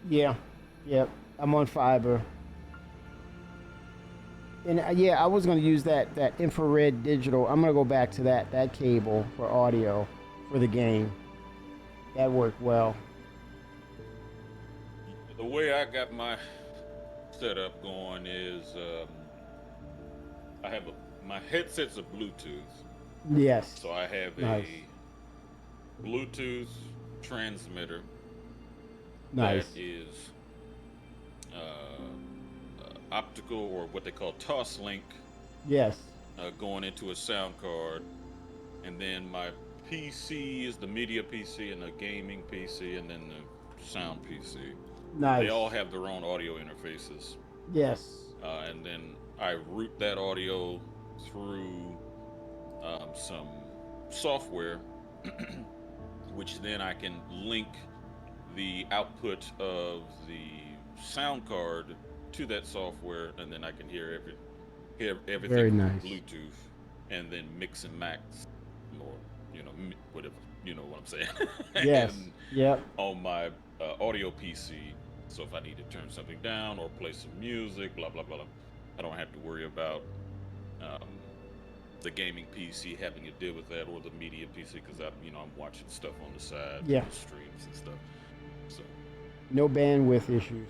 Yeah. Yep. I'm on fiber. And yeah, I was going to use that infrared digital. I'm going to go back to that cable for audio for the game. That worked well. The way I got my setup going is I have my headset's a Bluetooth, Yes. so I have Nice. a Bluetooth transmitter Nice. that is optical, or what they call toss link, Yes. going into a sound card, and then my PC is the media PC and the gaming PC, and then the sound PC. Nice. They all have their own audio interfaces, Yes. and then I route that audio through some software, which then I can link the output of the sound card to that software, and then I can hear everything Very through nice. Bluetooth, and then mix and max, or whatever, you know what I'm saying. Yes. And Yep. on my audio PC, so if I need to turn something down or play some music, blah blah blah, I don't have to worry about the gaming PC having to deal with that, or the media PC, because I'm watching stuff on the side, Yeah. streams and stuff. So No bandwidth issues.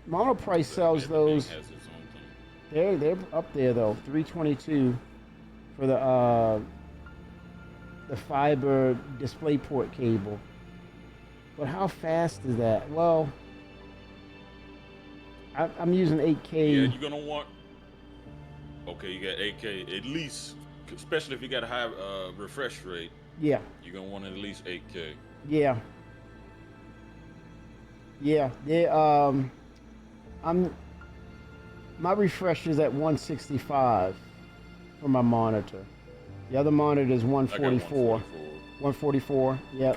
Monoprice sells everything those. has its own thing. They're up there though. 322 for the fiber DisplayPort cable. But how fast is that? Well, I'm using 8K. Yeah, you're gonna want. Okay, you got 8K at least, especially if you got a high refresh rate. Yeah. You're gonna want at least 8K. Yeah. Yeah. My refresh is at 165 for my monitor. The other monitor is I got 144. 144. 144. Yep.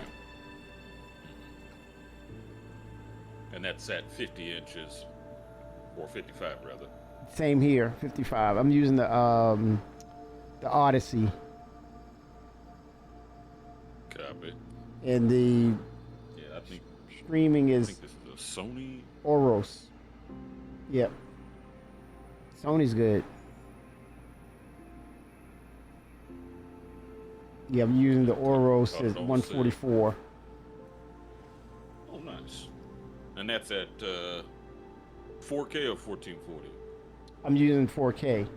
And that's at 50 inches, or 55 rather. Same here, 55. I'm using the Odyssey, Copy. and the Yeah, I think streaming I is think this is a Sony. Oros. Yep. Sony's good. Yeah, I'm using the Oros Thought it at don't 144. Oh, nice. And that's at 4K or 1440. I'm using 4K.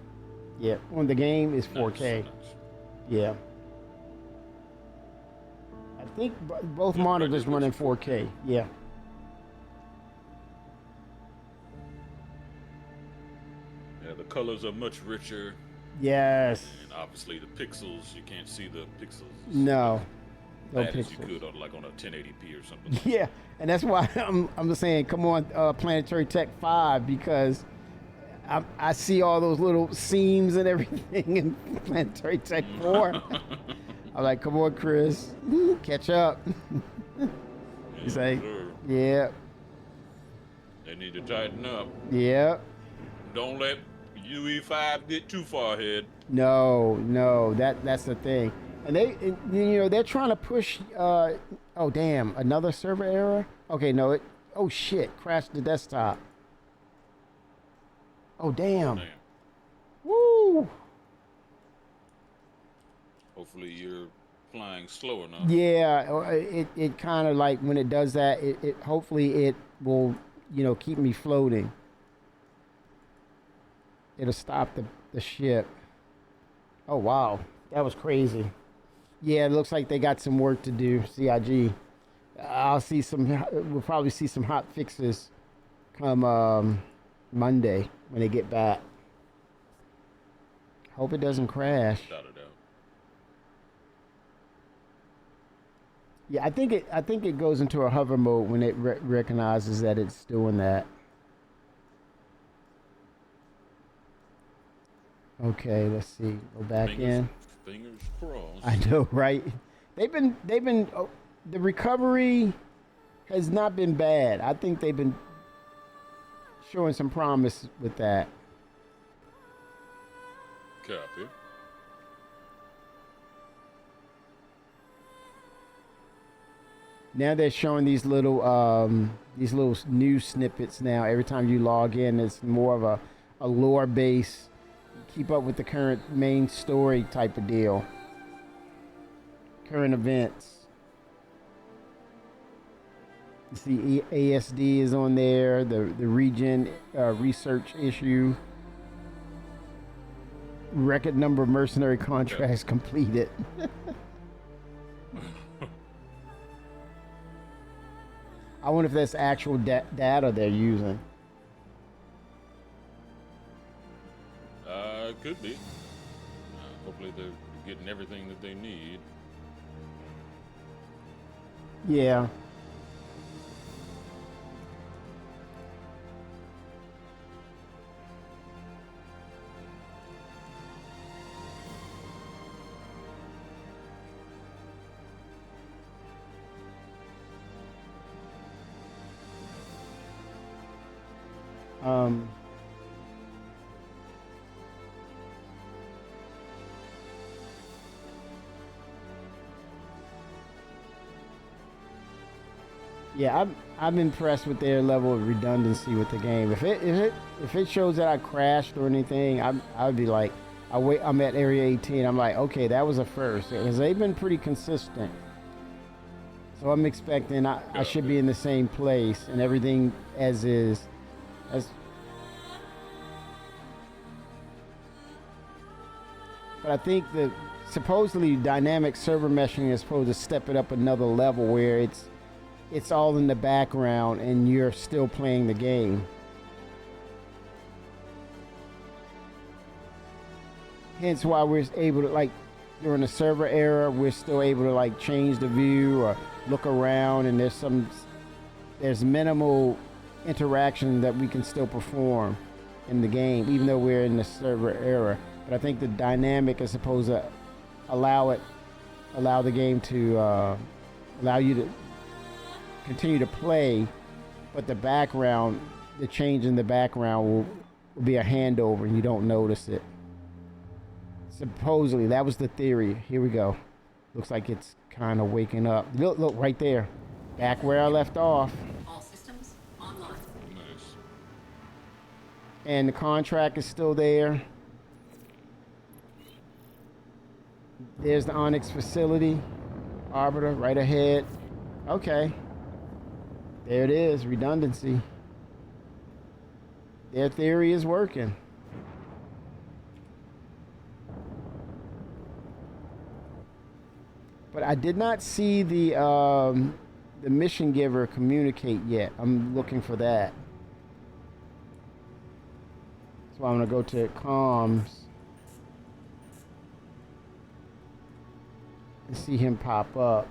Yeah, on the game is 4K. Nice. Yeah. I think both Yeah, monitors right, run in it's 4K. Yeah. Yeah, the colors are much richer, Yes. and obviously the pixels, you can't see the pixels No. No bad as you pixels. could on like on a 1080p or something. Yeah, and that's why I'm saying, come on, Planetary Tech 5, because I see all those little seams and everything in Planetary Tech 4. I'm like, come on, Chris, catch up. He's like, Sure. yeah, They need to tighten up. yeah. Don't let UE5 get too far ahead. No, that's the thing. And they're trying to push. Oh damn, another server error. Okay, no, oh shit, crashed the desktop. Oh damn. Damn. Woo. Hopefully you're flying slow enough. Yeah, it kind of like when it does that, it hopefully it will, keep me floating. It'll stop the ship. Oh wow, that was crazy. Yeah, it looks like they got some work to do, CIG. We'll probably see some hot fixes come Monday when they get back. Hope it doesn't crash. Without a doubt. Yeah, I think it goes into a hover mode when it recognizes that it's doing that. Okay, let's see. Go back in. Fingers crossed. I know, right? They've been the recovery has not been bad. I think they've been showing some promise with that. Copy. Now they're showing these little news snippets now. Every time you log in, it's more of a lore base, keep up with the current main story type of deal. Current events. You see ASD is on there, the region research issue. Record number of mercenary contracts completed. I wonder if that's actual data they're using. Could be. Hopefully they're getting everything that they need. Yeah. Yeah, I'm impressed with their level of redundancy with the game. If it shows that I crashed or anything, I'd be like, I'm at Area 18. I'm like, okay, that was a first because they've been pretty consistent. So I'm expecting I should be in the same place and everything as is. But I think that supposedly dynamic server meshing is supposed to step it up another level where it's all in the background and you're still playing the game. Hence why we're able to, like, during the server era, we're still able to like change the view or look around, and there's minimal interaction that we can still perform in the game, even though we're in the server era. But I think the dynamic is supposed to allow the game to allow you to continue to play, but the change in the background will be a handover and you don't notice it. Supposedly, that was the theory. Here we go. Looks like it's kind of waking up. Look right there. Back where I left off. All systems online. Nice. And the contract is still there. There's the Onyx facility. Arbiter right ahead. Okay. There it is. Redundancy. Their theory is working. But I did not see the mission giver communicate yet. I'm looking for that. So I'm gonna go to comms and see him pop up.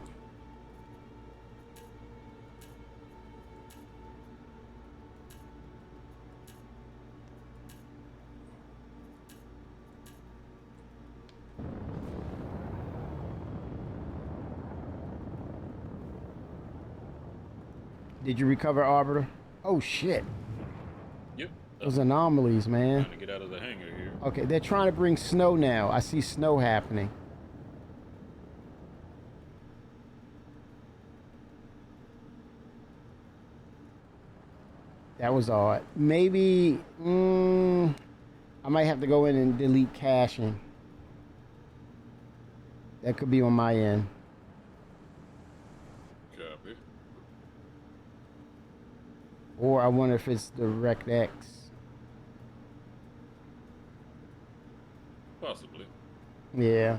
Did you recover Arbiter? Oh shit. Yep. Those anomalies, man. Trying to get out of the hangar here. Okay, they're trying to bring snow now. I see snow happening. That was odd. Maybe I might have to go in and delete caching. That could be on my end. Copy. Or I wonder if it's DirectX. Possibly. Yeah.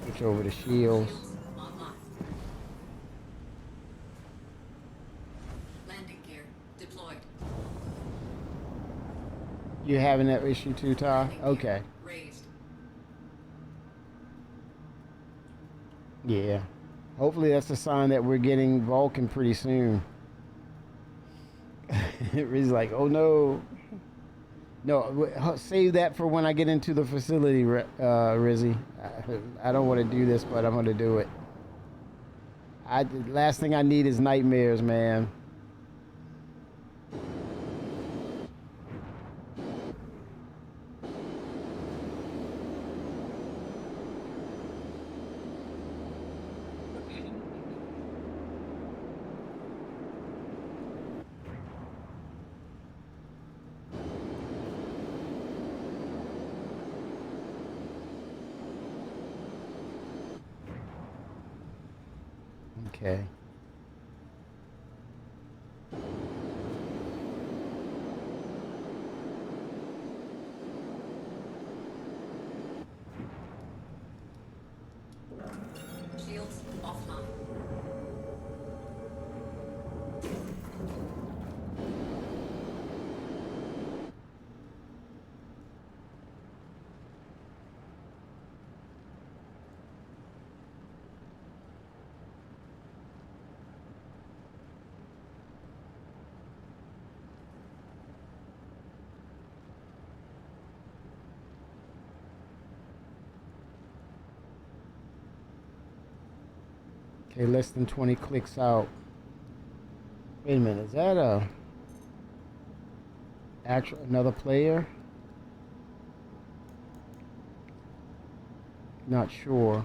Switch over to shields. Online. Landing gear deployed. You having that issue too, Ty? Landing gear Okay. raised. Yeah. Hopefully that's a sign that we're getting Vulcan pretty soon. Rizzy's like, oh no. No, save that for when I get into the facility, Rizzy. I don't want to do this, but I'm going to do it. Last thing I need is nightmares, man. Okay. offline. Okay, less than 20 clicks out. Wait a minute, is that a actual another player? Not sure.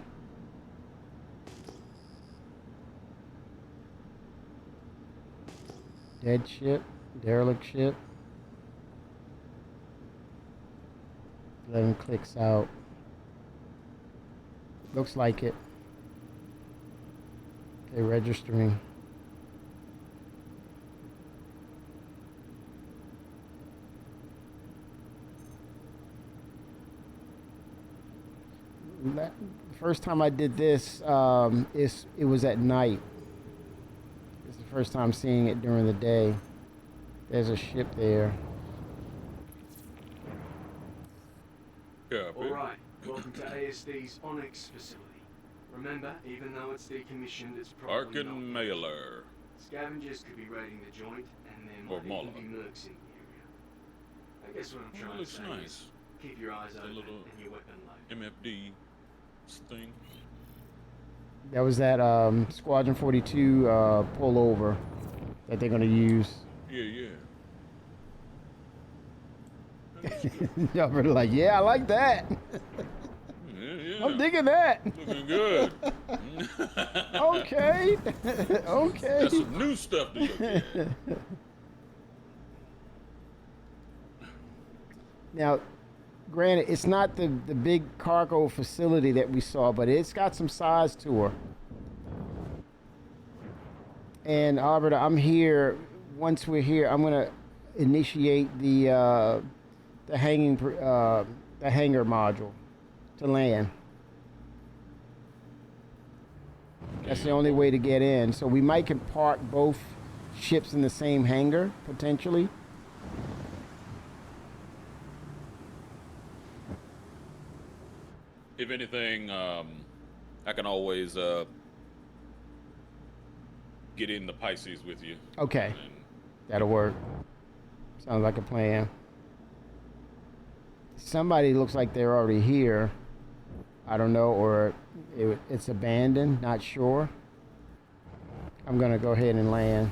Dead ship, derelict ship. 11 clicks out. Looks like it. Okay, registering. The first time I did this, it was at night. It's the first time seeing it during the day. There's a ship there. Copy. Alright, welcome to ASD's Onyx facility. Remember, even though it's decommissioned, it's probably not. Arkin Mailer. Scavengers could be raiding the joint, and there Or might Mala. even be mercs in the area. I guess what I'm Oh, trying to looks say nice. is keep your eyes The open little and your weapon loaded. MFD thing. That was that Squadron 42 pullover that they're gonna use. Yeah, yeah. Y'all really like, yeah, I like that. Yeah, yeah. I'm digging that. Looking good. Okay. Okay. That's some new stuff to look at. Now, granted, it's not the big cargo facility that we saw, but it's got some size to her. And Albert, I'm here. Once we're here, I'm gonna initiate the hangar module to land. That's the only way to get in. So we might can park both ships in the same hangar potentially. If anything, I can always get in the Pisces with you. Okay, And that'll work. Sounds like a plan. Somebody looks like they're already here. I don't know, or it's abandoned, not sure. I'm gonna go ahead and land.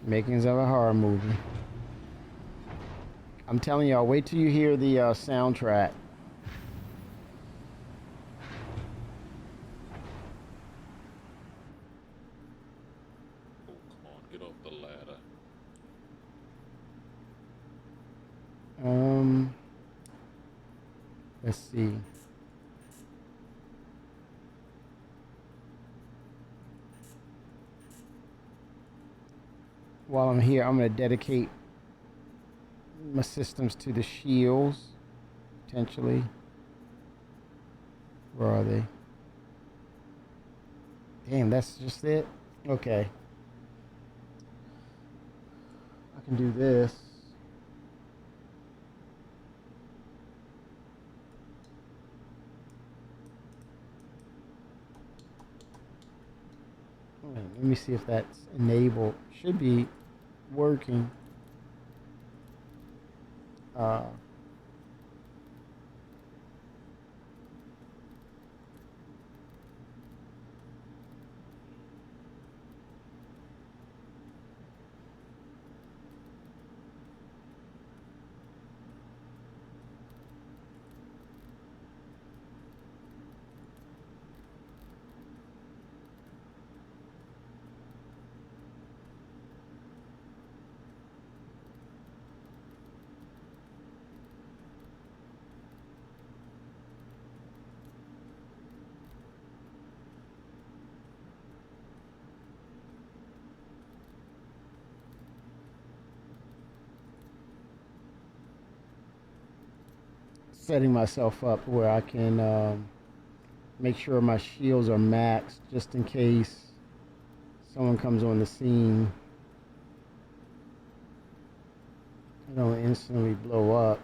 Makings of a horror movie. I'm telling y'all, wait till you hear the soundtrack. oh, come on, get off the ladder. Let's see. While I'm here, I'm going to dedicate my systems to the shields, potentially. Where are they? Damn, that's just it? Okay. I can do this. Let me see if that's enabled. Should be working. setting myself up where I can make sure my shields are maxed just in case someone comes on the scene. I don't instantly blow up.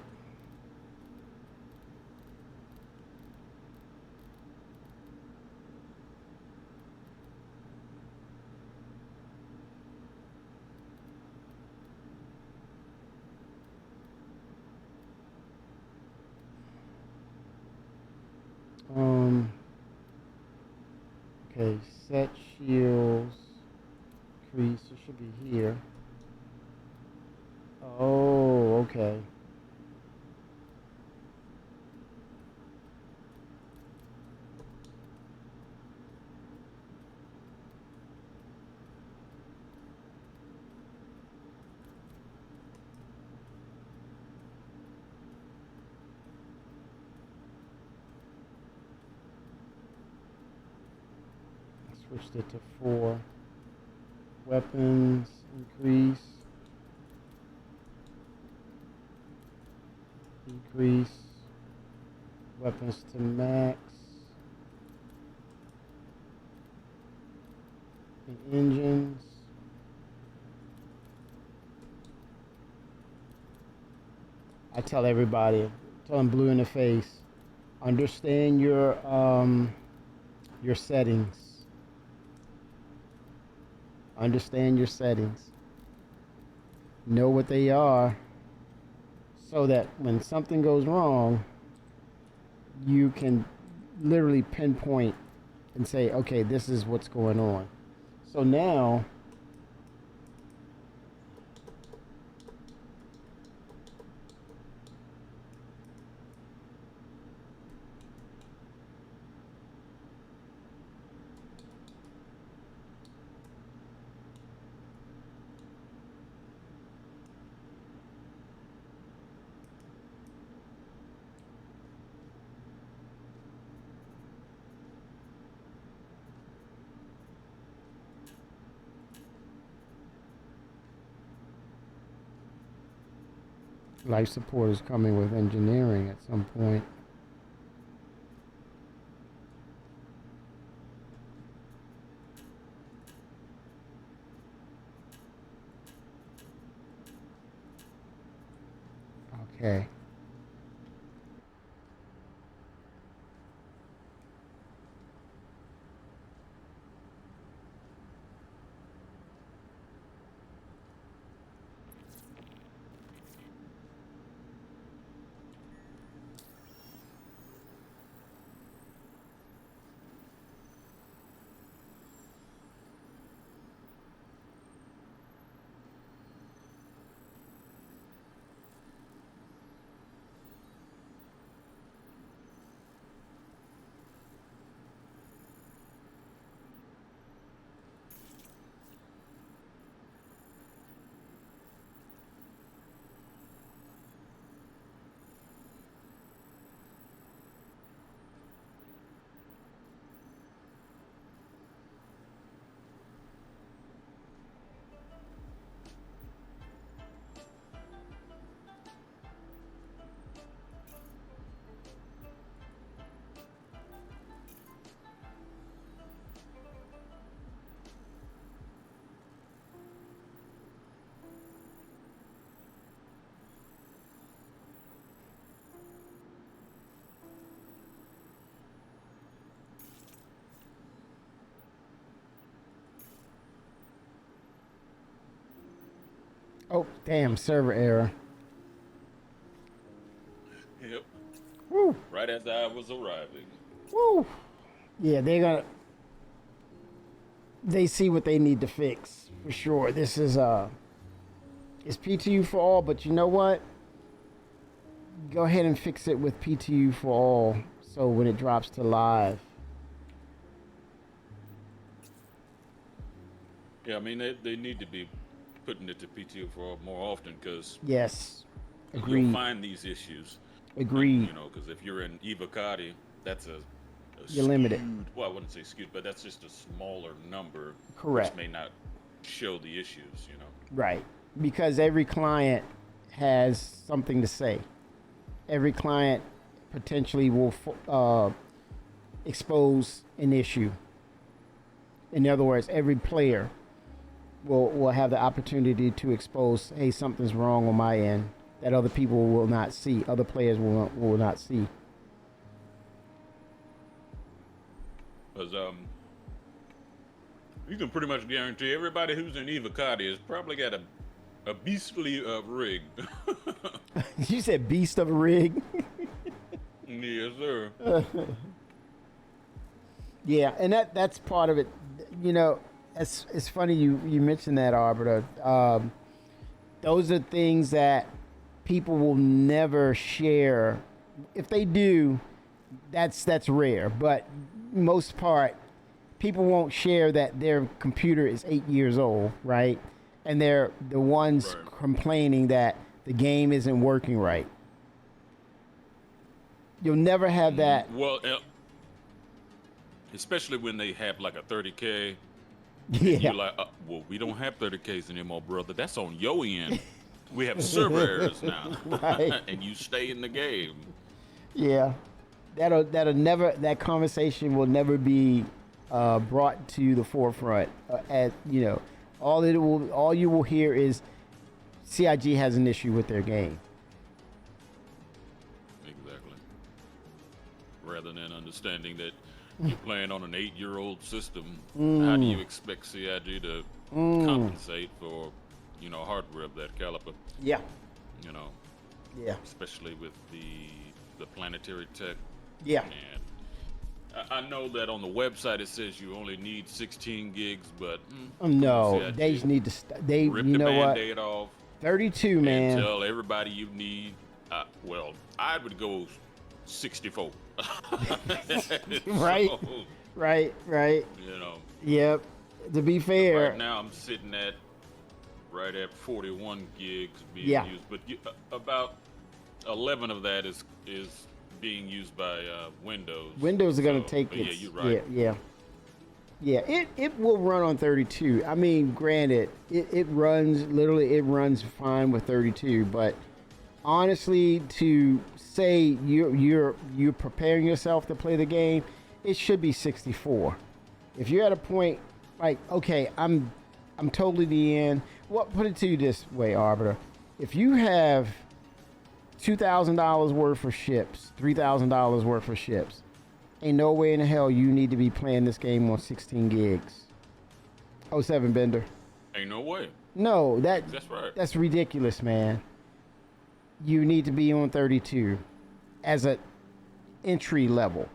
Okay, set shields, increase, it should be here. Oh, okay. Switched it to 4. Weapons, increase. Decrease. Weapons to max. And engines. I tell everybody, tell them blue in the face, understand your settings. Understand your settings. Know what they are so that when something goes wrong, you can literally pinpoint and say, okay, this is what's going on. So now, life support is coming with engineering at some point. Okay. Oh, damn, server error. Yep. Woo. Right as I was arriving. Woo. Yeah, they see what they need to fix for sure. This is it's PTU for all, but you know what? Go ahead and fix it with PTU for all so when it drops to live. Yeah, I mean, they need to be putting it to PTU for all more often because Yes. you'll Agreed. find these issues. Agreed. You know, because if you're in Evocati, that's a You're limited. skewed, well, I wouldn't say skewed, but that's just a smaller number. Correct. Which may not show the issues, you know. Right. Because every client has something to say. Every client potentially will expose an issue. In other words, every player will have the opportunity to expose, hey, something's wrong on my end that other people will not see, other players will not see. Because you can pretty much guarantee everybody who's in Evocati has probably got a beastly rig. You said beast of a rig? Yes, sir. Yeah, and that's part of it. You know, it's funny you mentioned that, Arbiter. Those are things that people will never share. If they do, that's rare. But most part, people won't share that their computer is 8 years old, right? And they're the ones complaining that the game isn't working right. You'll never have that. Well, especially when they have like a 30K. Yeah. You're like, well, we don't have 30Ks anymore, brother. That's on your end. We have server errors now. Right. And you stay in the game. Yeah. That'll never, that conversation will never be brought to the forefront. As you know, all you will hear is CIG has an issue with their game. Exactly. Rather than understanding that you're playing on an 8-year-old system, how do you expect CIG to compensate for, hardware of that caliber? Yeah. Yeah. Especially with the planetary tech. Yeah. And I know that on the website it says you only need 16 gigs, but no, CIG they just need to. They, rip you the know what? Band-Aid off. 32, man. And tell everybody you need. Well, I would go 64. Right. So, Right. Yep. To be fair. Right now I'm sitting at right at 41 gigs being used, but about 11 of that is being used by Windows. Windows are going to take it. Yeah, you're right. Yeah. It will run on 32. I mean, granted, it runs fine with 32, but honestly, to say you're preparing yourself to play the game, it should be 64. If you're at a point like, okay, I'm totally the end. Well, put it to you this way, Arbiter. If you have $2,000 worth of ships, $3,000 worth of ships, ain't no way in the hell you need to be playing this game on 16 gigs. 07 Bender. Ain't no way. No, That's right. That's ridiculous, man. You need to be on 32 as a entry level.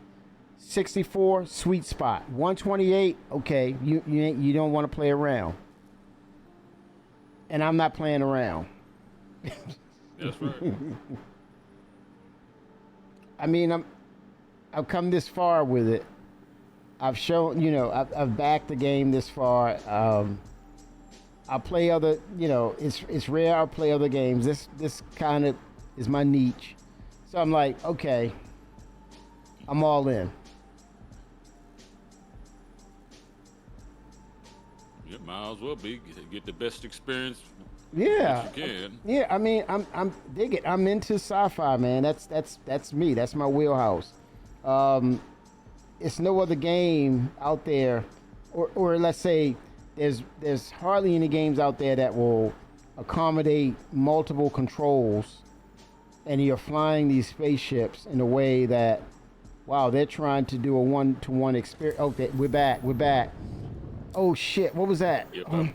64, sweet spot. 128, okay, you don't want to play around. And I'm not playing around. That's right. I mean, I've come this far with it. I've shown, I've backed the game this far. I'll play other, it's rare I'll play other games. This kind of is my niche. So I'm like, okay, I'm all in. You might as well get the best experience. Yeah. You can. Yeah, I mean, I'm dig it. I'm into sci-fi, man. That's me. That's my wheelhouse. It's no other game out there, or let's say there's hardly any games out there that will accommodate multiple controls, and you're flying these spaceships in a way that, wow, they're trying to do a one-to-one experience. Okay, we're back. Oh shit, what was that? Yep.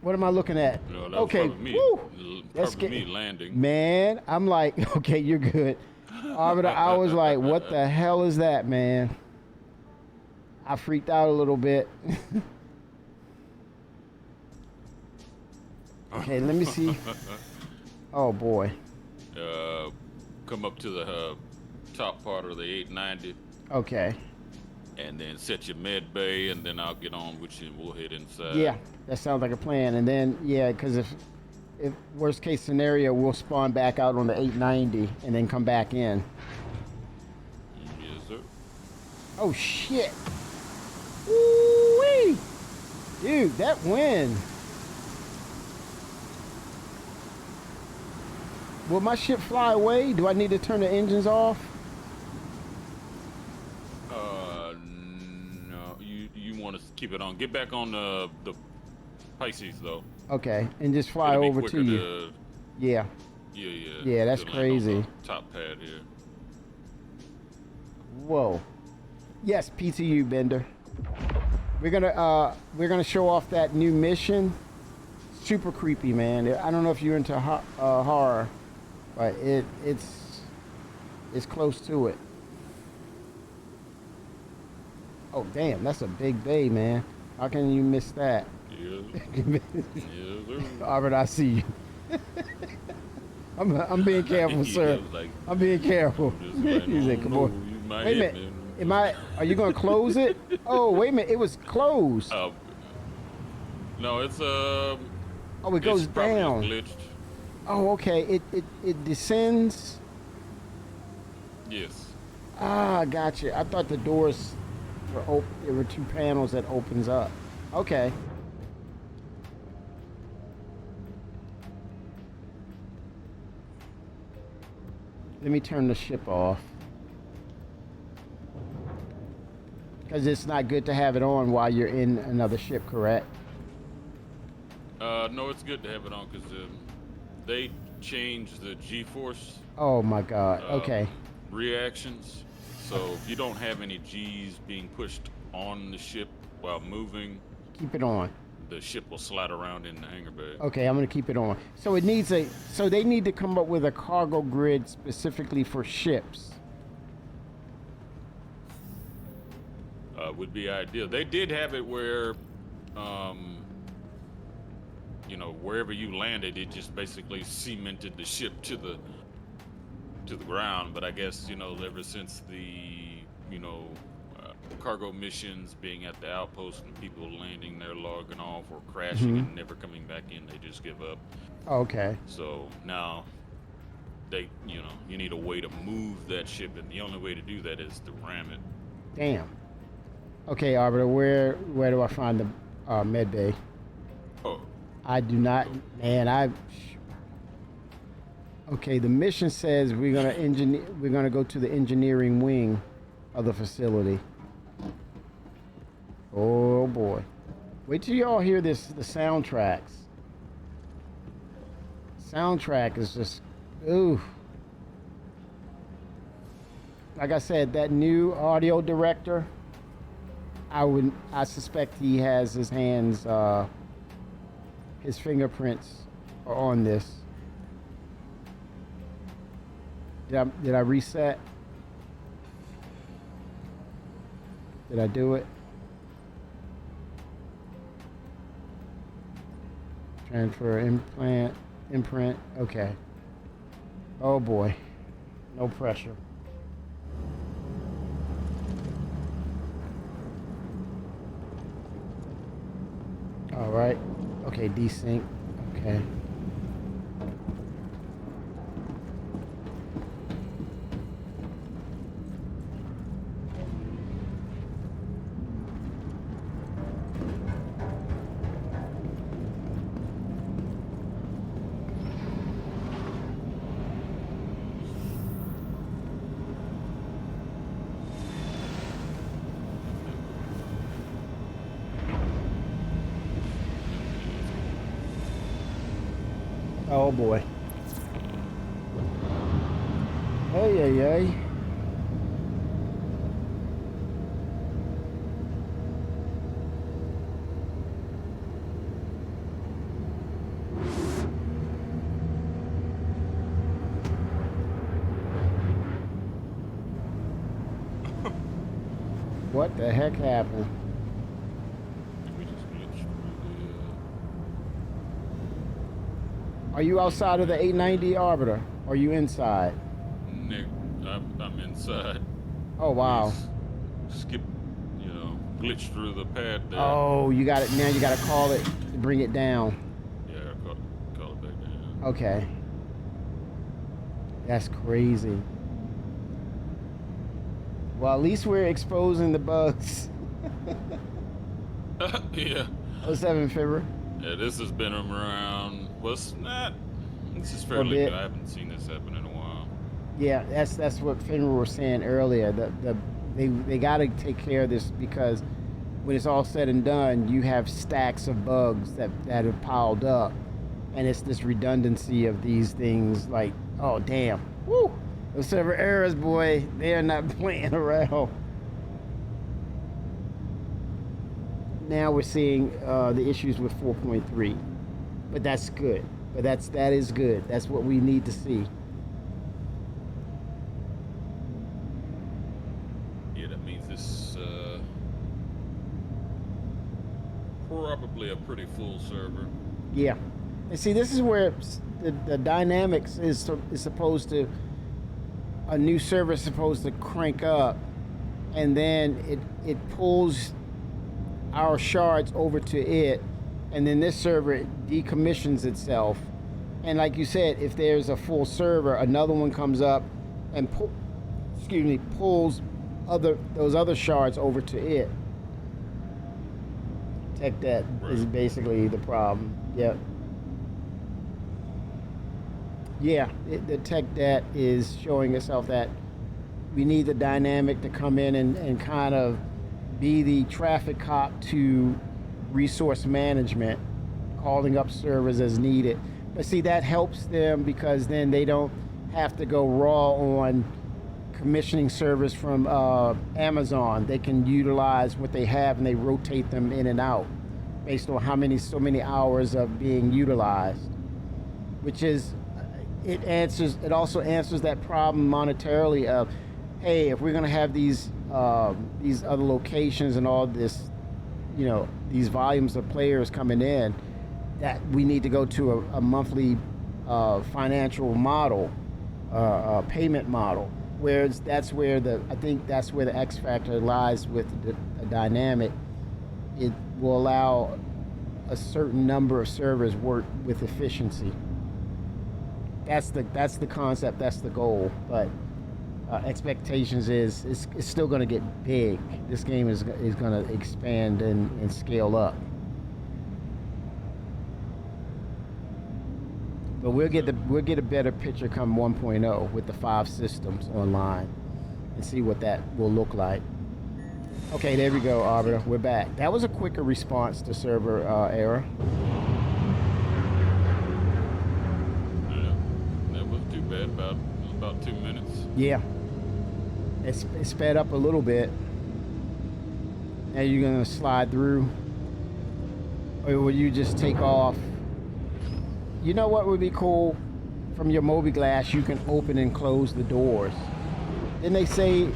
What am I looking at? No, that okay, was probably me. woo! Probably me landing. Man, I'm like, okay, you're good. Arbiter, I was like, what the hell is that, man? I freaked out a little bit. Okay, let me see. Oh boy. Come up to the top part of the 890. Okay. And then set your med bay, and then I'll get on with you, and we'll head inside. Yeah, that sounds like a plan. And then, yeah, because if worst case scenario, we'll spawn back out on the 890 and then come back in. Yes, sir. Oh shit! Woo-wee! Dude, that wind. Will my ship fly away? Do I need to turn the engines off? No. You want to keep it on. Get back on the Pisces though. Okay, and just fly It'll be over quicker to you. Yeah. Yeah, that's to land on the crazy. top pad here. Whoa. Yes, PTU Bender. We're gonna show off that new mission. Super creepy, man. I don't know if you're into horror, but it's close to it. Oh damn, that's a big bay, man. How can you miss that? Yeah. Albert, I see you. I'm being careful, sir. Like, I'm being careful. He said, "Come on." Wait a minute. Are you gonna close it? Oh, wait a minute. It was closed. No, it's Oh, it goes it's probably down. glitched. Oh, okay. It descends. Yes. Ah, gotcha. I thought the doors were open. There were two panels that opens up. Okay. Let me turn the ship off. Because it's not good to have it on while you're in another ship, correct? No, it's good to have it on because they changed the G-force Oh my God. Okay. reactions. So if you don't have any G's being pushed on the ship while moving, Keep it on. the ship will slide around in the hangar bay. Okay, I'm gonna keep it on. So it needs so they need to come up with a cargo grid specifically for ships. Would be ideal. They did have it where, wherever you landed, it just basically cemented the ship to the ground. But I guess ever since the cargo missions being at the outpost and people landing there, logging off or crashing and never coming back in, they just give up. Okay. So now they, you need a way to move that ship, and the only way to do that is to ram it. Damn. Okay, Arbiter, where do I find the med bay? Oh, I do not, man. Okay, the mission says we're gonna go to the engineering wing of the facility. Oh boy. Wait till y'all hear the soundtracks. Soundtrack is just, ooh. Like I said, that new audio director, I suspect he has his hands, his fingerprints are on this. Did I reset? Did I do it? Transfer imprint. Okay. Oh boy. No pressure. All right. Okay, desync. Okay. Oh boy. Hey. What the heck happened? we just glitched through Are you outside of the 890 Arbiter? Or are you inside? Nick, I'm inside. Oh wow. Skip, glitched through the pad there. Oh, you got it. Now you got to call it to bring it down. Yeah, call it back down. Okay. That's crazy. Well, at least we're exposing the bugs. Yeah. 07 Fibber. Yeah, this has been around. Well, it's not This is for a fairly bit. new. I haven't seen this happen in a while. Yeah, that's what Finra was saying earlier. They got to take care of this because when it's all said and done, you have stacks of bugs that have piled up, and it's this redundancy of these things. Like, oh damn, woo, those server errors, boy, they are not playing around. Now we're seeing the issues with 4.3, but that's good. But that is good. That's what we need to see. Yeah, that means this probably a pretty full server. Yeah, and see, this is where the dynamics is supposed to. A new server is supposed to crank up, and then it pulls our shards over to it, and then this server decommissions itself. And like you said, if there's a full server, another one comes up and pulls those other shards over to it. Tech debt is basically the problem. Yep. Yeah, the tech debt is showing itself that we need the dynamic to come in and kind of be the traffic cop to resource management, calling up servers as needed. But see, that helps them because then they don't have to go raw on commissioning servers from Amazon. They can utilize what they have and they rotate them in and out based on so many hours of being utilized, which is, it also answers that problem monetarily of, hey, if we're going to have these other locations and all this, these volumes of players coming in, that we need to go to a monthly financial model, payment model. Whereas I think that's where the X factor lies with the dynamic. It will allow a certain number of servers work with efficiency. That's the concept. That's the goal. But expectations is it's still going to get big. This game is going to expand and scale up. But we'll get a better picture come 1.0 with the 5 systems online and see what that will look like. Okay, there we go, Arbiter. We're back. That was a quicker response to server error. That wasn't too bad. About 2 minutes. Yeah. It sped up a little bit. Now you're gonna slide through, or will you just take off? You know what would be cool? From your mobiGlas, you can open and close the doors. Didn't they say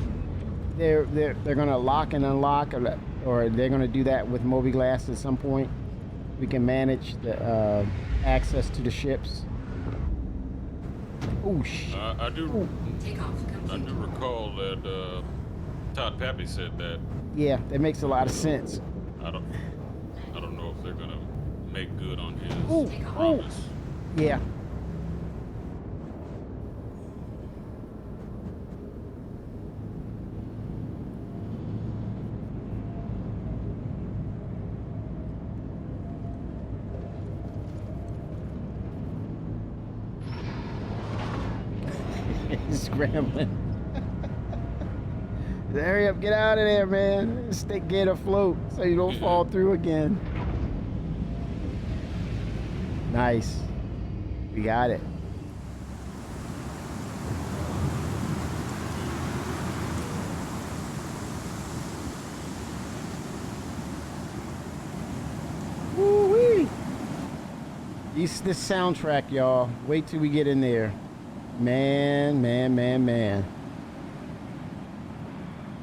they're gonna lock and unlock, or they're gonna do that with mobiGlas at some point? We can manage the access to the ships. Oh shit! I do recall that Todd Pappy said that. Yeah, that makes a lot of sense. I don't know if they're gonna make good on his Ooh. promise. Yeah. He's scrambling. Hurry up, get out of there, man. Get afloat so you don't fall through again. Nice. We got it. Woo-wee. This soundtrack, y'all. Wait till we get in there. Man.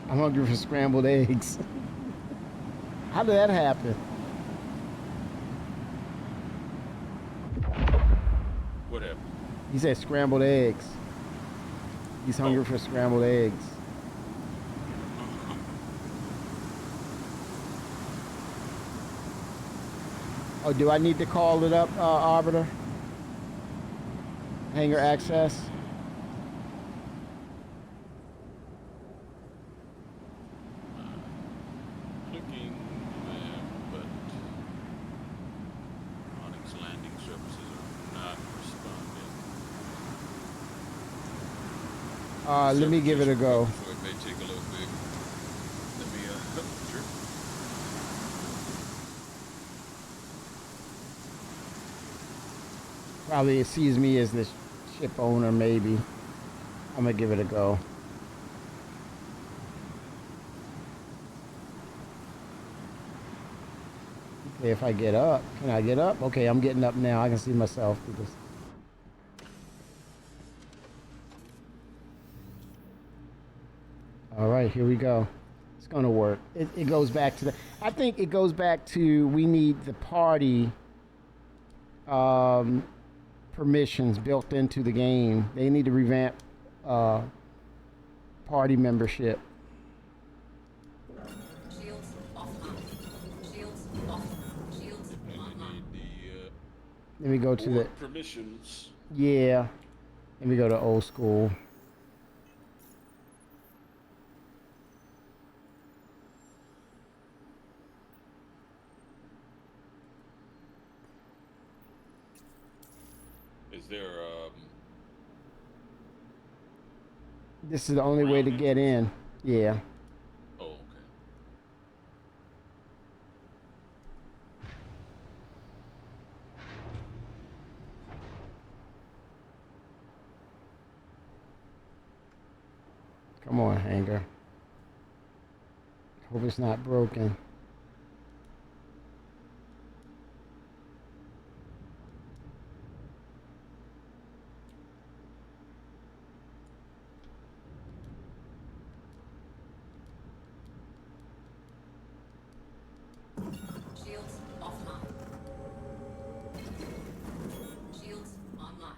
I'm hungry for scrambled eggs. How did that happen? What happened? He said scrambled eggs. He's hungry for scrambled eggs. Oh, do I need to call it up, Arbiter? Hangar access? Clicking, but Onyx landing services are not responding. Let me give it a go. So it may take a little bit. Let me, sure. Probably it sees me as the ship owner, maybe. I'm gonna give it a go. Okay, if I get up, can I get up? Okay, I'm getting up now. I can see myself through this. All right, here we go. It's gonna work. It goes back to the. I think it goes back to we need the party permissions built into the game. They need to revamp party membership. Shields offline. Shields off. Shields And online. we need Let me go to the the. permissions. Yeah. Let me go to old school. Is there, This is the only way to get in. Yeah. oh, okay. Come on, Hanger. Hope it's not broken. Shields offline. Shields online.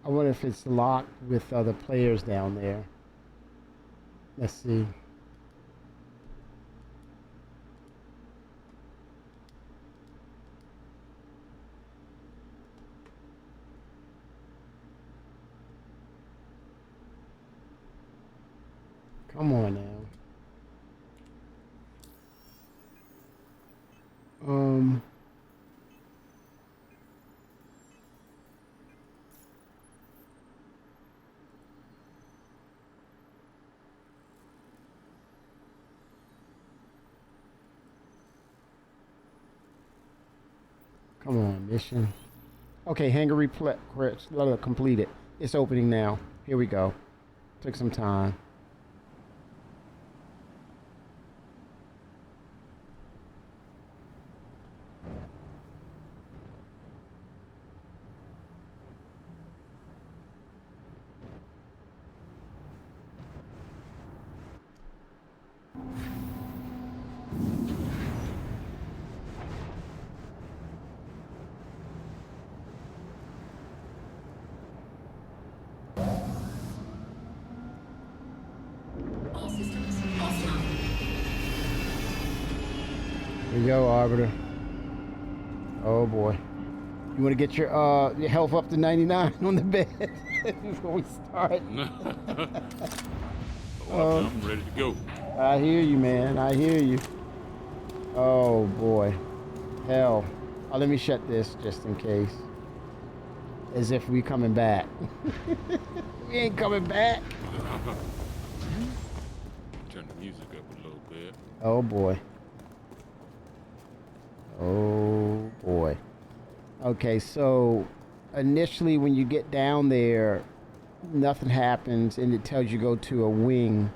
I wonder if it's locked with other players down there. Let's see. Come on now. Come on, mission. Okay, hangar completed. It's opening now. Here we go. Took some time. All systems offline. Here we go, Arbiter. Oh boy. You want to get your health up to 99 on the bed before we start? I'm ready to go. I hear you, man. I hear you. Oh boy. Hell. Oh, let me shut this just in case. As if we coming back. We ain't coming back. Turn the music up a little bit. Oh boy. Oh boy. Okay, so initially when you get down there, nothing happens and it tells you go to a wing.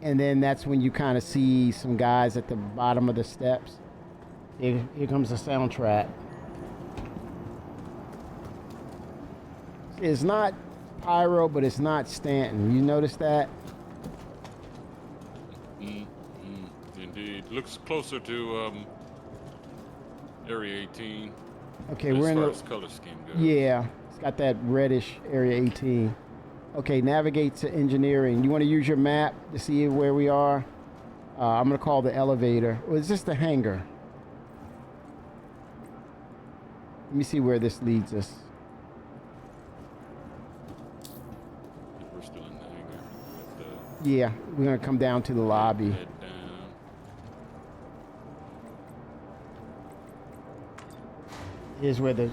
And then that's when you kind of see some guys at the bottom of the steps. Here comes the soundtrack. It's not Pyro, but it's not Stanton. You notice that? Indeed. Looks closer to Area 18. Okay, as we're in far the... as color scheme goes. Yeah, it's got that reddish Area 18. Okay, navigate to engineering. You want to use your map to see where we are? I'm going to call the elevator. Or is this the hangar? Let me see where this leads us. We're still in the hangar. Yeah, we're going to come down to the lobby. Head down. Here's where the...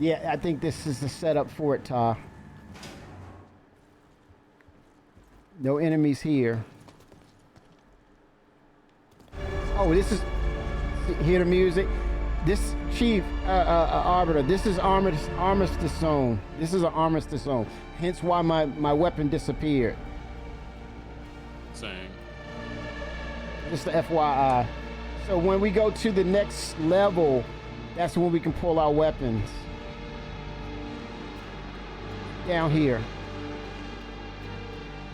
Yeah, I think this is the setup for it, Ta. No enemies here. Oh, this is... Hear the music? This, Chief, Arbiter, this is Armistice Zone. This is an Armistice Zone. Hence why my weapon disappeared. Same. Just the FYI. So when we go to the next level, that's when we can pull our weapons. Down here.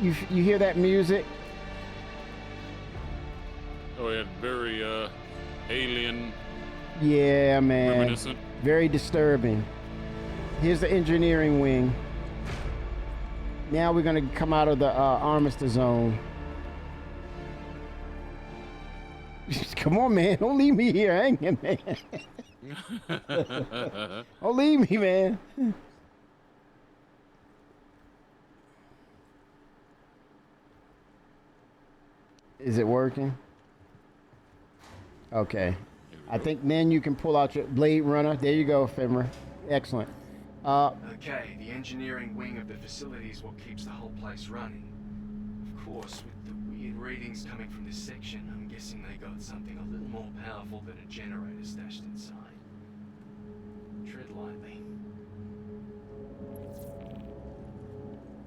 You hear that music? Oh, yeah, very alien. Yeah, man. Reminiscent. Very disturbing. Here's the engineering wing. Now we're gonna come out of the Armistice Zone. Come on, man. Don't leave me here hanging, man. Don't leave me, man. Is it working? Okay. I think then you can pull out your Blade Runner. There you go, Fimmer. Excellent. Okay, the engineering wing of the facility is what keeps the whole place running. Of course, with the weird readings coming from this section, I'm guessing they got something a little more powerful than a generator stashed inside. Tread lightly.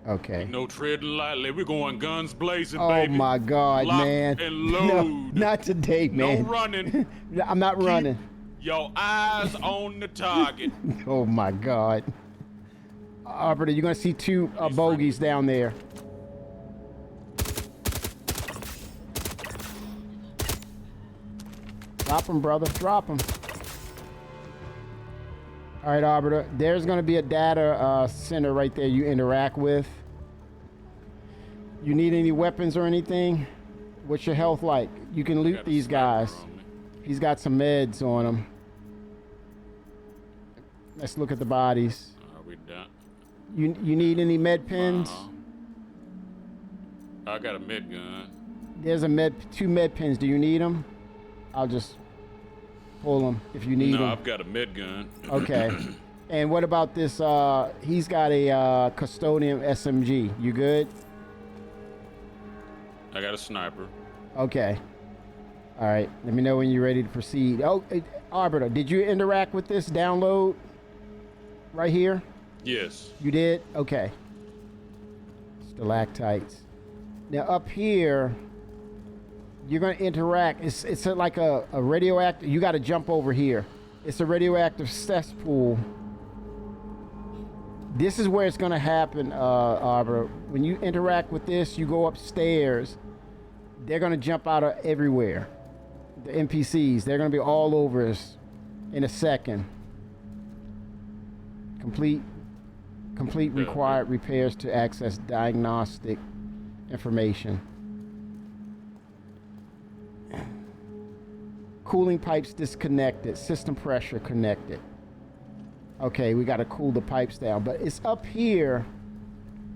Okay. No treading lightly. We're going guns blazing, Oh baby. my God, Lock man. and No, load. not today, man. No running. I'm not running. Your eyes on the target. Oh my God. Arbiter, you're gonna see two bogeys down there. Drop them, brother. Drop them. All right, Arbiter. There's gonna be a data center right there you interact with. You need any weapons or anything? What's your health like? You can loot Got a these sniper guys. on me. He's got some meds on him. Let's look at the bodies. Are we done? You need any med pins? I got a med gun. There's two med pins. Do you need them? I'll just pull them if you need No, them. I've got a med gun. Okay. And what about this? He's got a custodian SMG. You good? I got a sniper. Okay. All right. Let me know when you're ready to proceed. Oh, Arbiter, did you interact with this download right here? Yes. You did? Okay. Stalactites. Now up here, you're going to interact. It's like a radioactive. You got to jump over here. It's a radioactive cesspool. This is where it's going to happen, Arbiter. When you interact with this, you go upstairs. They're going to jump out of everywhere. The NPCs, they're going to be all over us in a second. Complete required repairs to access diagnostic information. Cooling pipes disconnected. System pressure connected. Okay, we got to cool the pipes down. But it's up here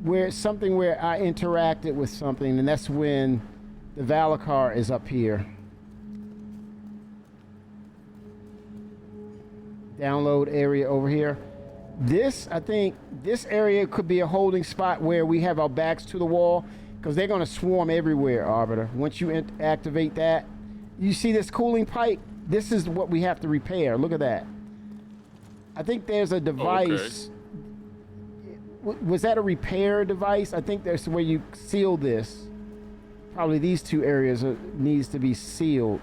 where it's something where I interacted with something, and that's when the Valacar is up here. Download area over here. This, I think, this area could be a holding spot where we have our backs to the wall, because they're going to swarm everywhere, Arbiter. Once you activate that, you see this cooling pipe? This is what we have to repair. Look at that. I think there's a device. Okay. Was that a repair device? I think that's where you seal this. Probably these two areas needs to be sealed.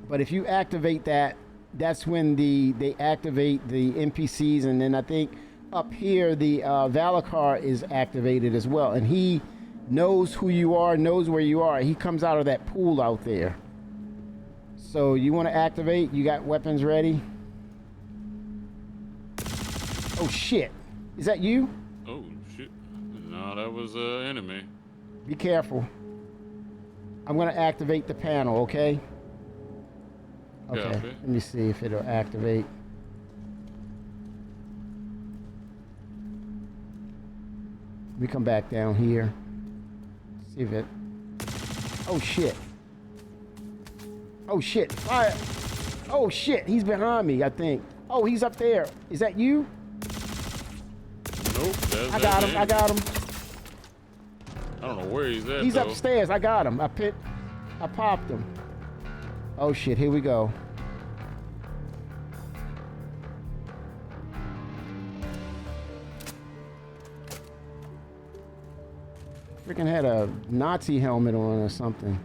But if you activate that, that's when they activate the NPCs, and then I think up here the Valacar is activated as well, and he knows who you are, knows where you are. He comes out of that pool out there. So you want to activate? You got weapons ready? Oh shit! Is that you? Oh shit! No, that was an enemy. Be careful. I'm gonna activate the panel, okay? Okay. Copy. Let me see if it'll activate. Let me come back down here. See if it. Oh shit! Oh shit! Fire! Oh shit, he's behind me, I think. Oh, he's up there. Is that you? Nope. I got him. I got him. I don't know where he's at. He's though. upstairs. I got him. I popped him. Oh shit, here we go. Freaking had a Nazi helmet on or something.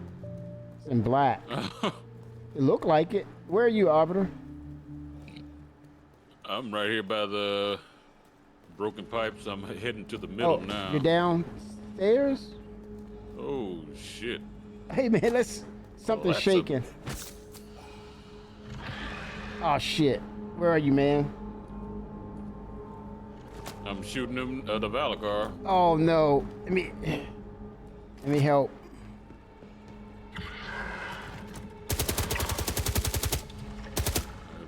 It's in black. It looked like it. Where are you, Arbiter? I'm right here by the broken pipes. I'm heading to the middle now. You're downstairs? Oh shit. Hey man, something's that's shaking. Oh shit. Where are you, man? I'm shooting him the Valakar. Oh no. Let me help.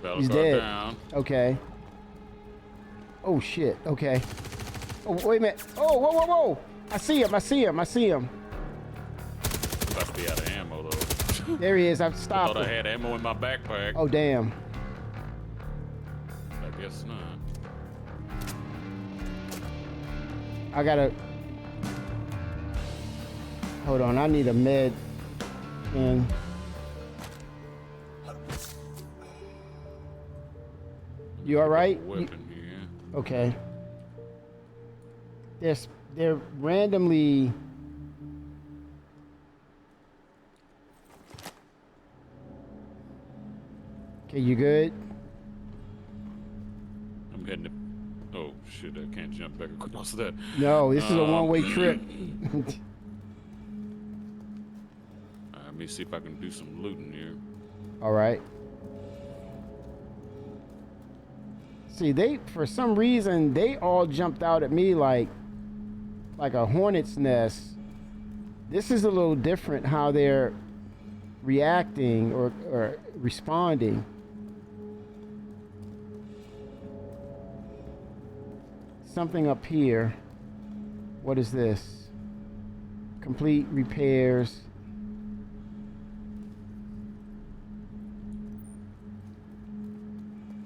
Valakar He's dead. down. Okay. Oh shit. Okay. Oh wait a minute. Oh whoa. I see him. About to be out of ammo though. There he is. I've I stopped thought I him. had ammo in my backpack. Oh damn. I guess not. I gotta. Hold on. I need a med. And you all right? Weapon here. Okay. They're randomly. Okay, you good? I'm heading to. Oh shit! I can't jump back across that. No, this is a one-way trip. Let me see if I can do some looting here. All right. See, for some reason, they all jumped out at me like a hornet's nest. This is a little different how they're reacting or responding. Something up here. What is this? Complete repairs.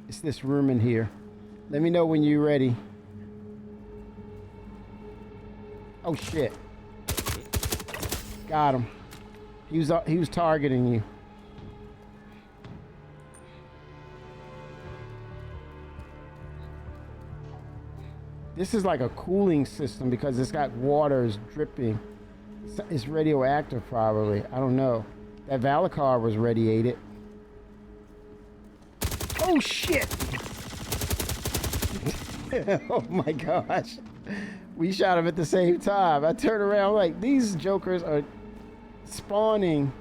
It's this room in here. Let me know when you're ready. Oh shit. Got him. He was targeting you. This is like a cooling system because it's got waters dripping. It's radioactive probably. I don't know. That Valakar was radiated. Oh shit! Oh my gosh. We shot him at the same time. I turned around like these jokers are spawning.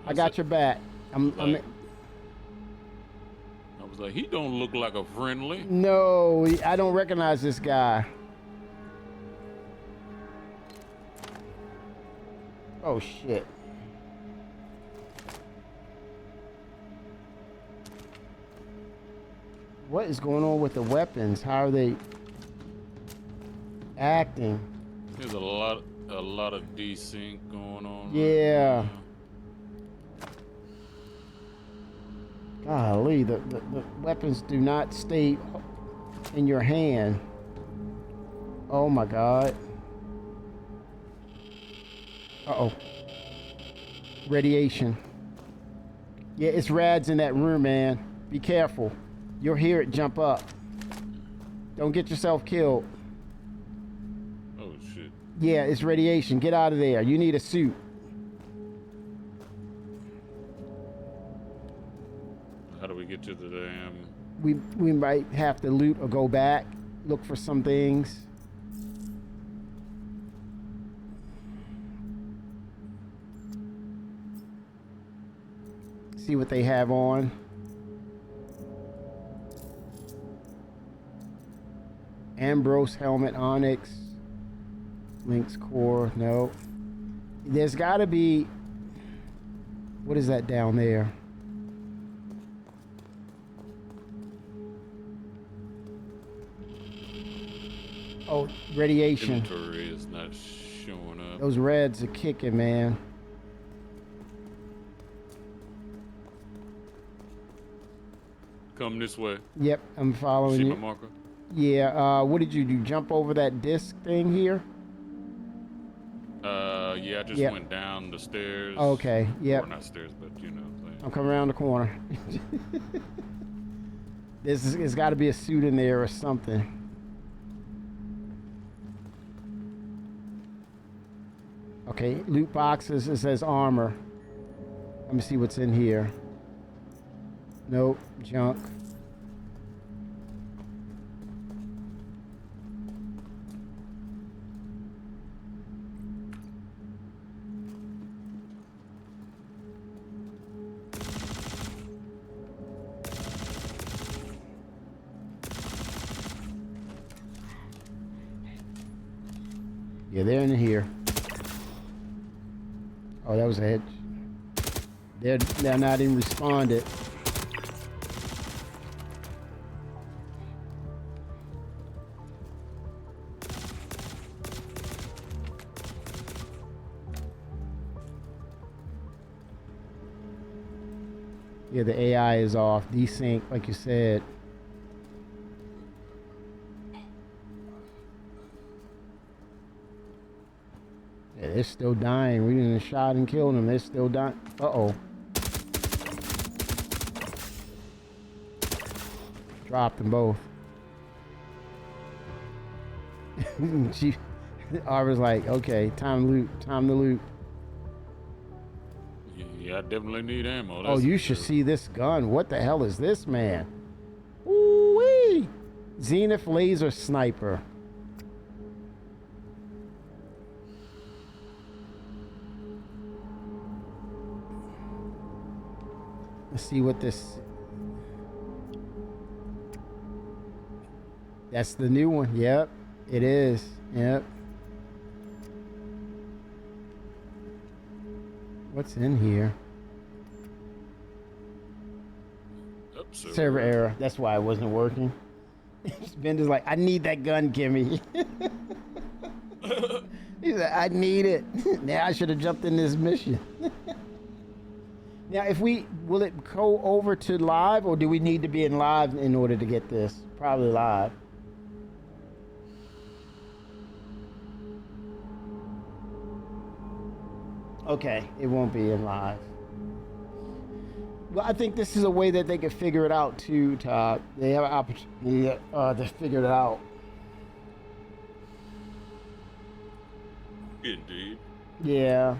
I got your back. I was like, he don't look like a friendly. No, I don't recognize this guy. Oh shit. What is going on with the weapons? How are they acting? There's a lot of desync going on. Yeah. Golly, the weapons do not stay in your hand. Oh my God. Uh-oh. Radiation. Yeah, it's rads in that room, man. Be careful. You'll hear it jump up. Don't get yourself killed. Oh shit. Yeah, it's radiation. Get out of there. You need a suit. How do we get to the damn? We might have to loot or go back, look for some things. See what they have on. Ambrose helmet, Onyx, Lynx core. No. There's got to be. What is that down there? Oh, radiation. Inventory is not showing up. Those reds are kicking, man. come this way. Yep, I'm following See my you. marker? Yeah, what did you do? Jump over that disc thing here? Yeah, I just Yep. went down the stairs. Okay, yep. Or not stairs, but you know. I'm coming around the corner. It's got to be a suit in there or something. Okay, loot boxes. It says armor. Let me see what's in here. Nope, junk. Yeah, they're in here. Oh, that was a hit. They're not even responded. Yeah, the AI is off. Desync, like you said. Yeah, they're still dying. We didn't shot and killed them. They're still dying. Uh-oh. Dropped them both. I was like, okay, time to loot. Time to loot. Yeah, I definitely need ammo. Oh, you should see this gun. What the hell is this, man? Ooh-wee! Zenith Laser Sniper. Let's see what this... That's the new one. Yep, it is. Yep. What's in here? Oops, Server error. That's why it wasn't working. Bender's like, I need that gun, Kimmy. He's like, I need it. Now I should have jumped in this mission. Now, will it go over to live, or do we need to be in live in order to get this? Probably live. Okay, it won't be in live. Well, I think this is a way that they can figure it out too, Todd. They have an opportunity to figure it out. Indeed. Yeah.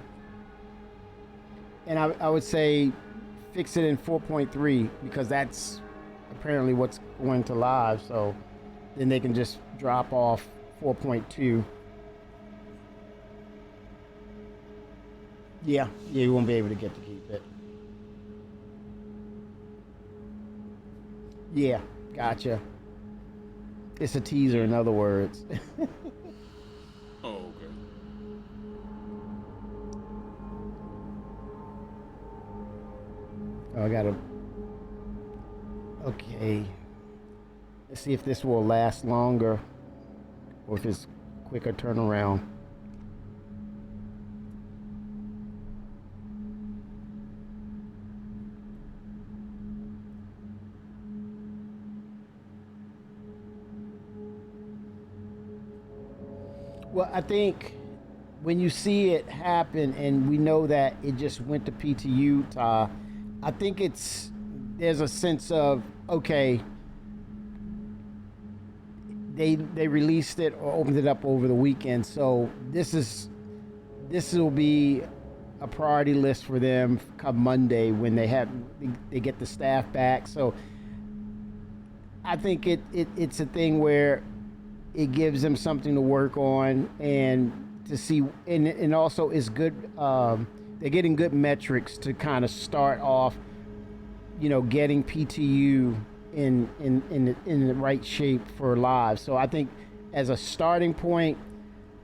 And I would say fix it in 4.3 because that's apparently what's going to live. So then they can just drop off 4.2. Yeah, you won't be able to get to keep it. Yeah, gotcha. It's a teaser, in other words. Oh, okay. Oh, I gotta... Okay. Let's see if this will last longer or if it's quicker turnaround. Well, I think when you see it happen and we know that it just went to PTU, I think there's a sense of, okay, they released it or opened it up over the weekend, so this will be a priority list for them come Monday when they get the staff back. So I think it's a thing where it gives them something to work on and to see, and also is good. They're getting good metrics to kind of start off, getting PTU in the right shape for live. So I think as a starting point,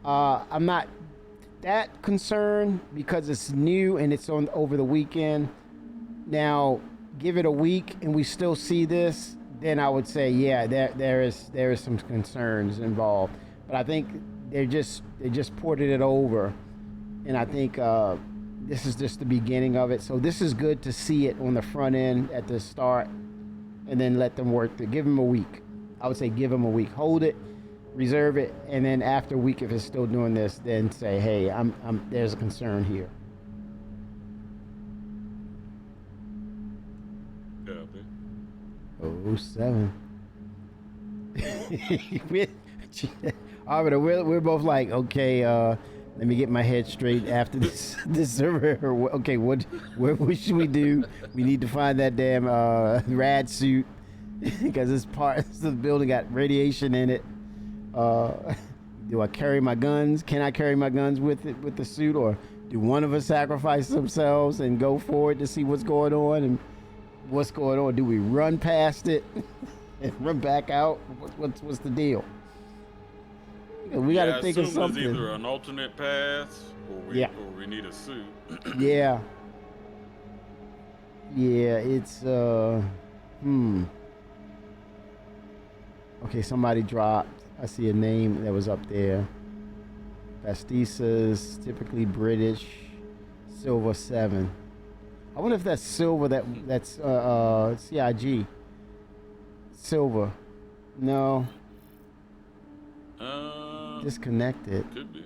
I'm not that concerned because it's new and it's on over the weekend. Now, give it a week and we still see this, then I would say, yeah, there is some concerns involved. But I think they just ported it over, and I think this is just the beginning of it. So this is good to see it on the front end at the start, and then let them work. Give them a week. I would say give them a week. Hold it, reserve it, and then after a week, if it's still doing this, then say, hey, there's a concern here. Copy. 07. we're both like, okay, let me get my head straight after this server. Okay, what should we do? We need to find that damn rad suit because this part of the building got radiation in it. Do I carry my guns? Can I carry my guns with the suit, or do one of us sacrifice themselves and go forward to see what's going on and what's going on? Do we run past it and run back out? What's the deal? We got to think of something. There's either an alternate path, or we need a suit. Yeah. It's Okay, somebody dropped. I see a name that was up there. Bastistas, typically British. Silver 7. I wonder if that's Silver. That's CIG. Silver. No. Disconnected. Could be.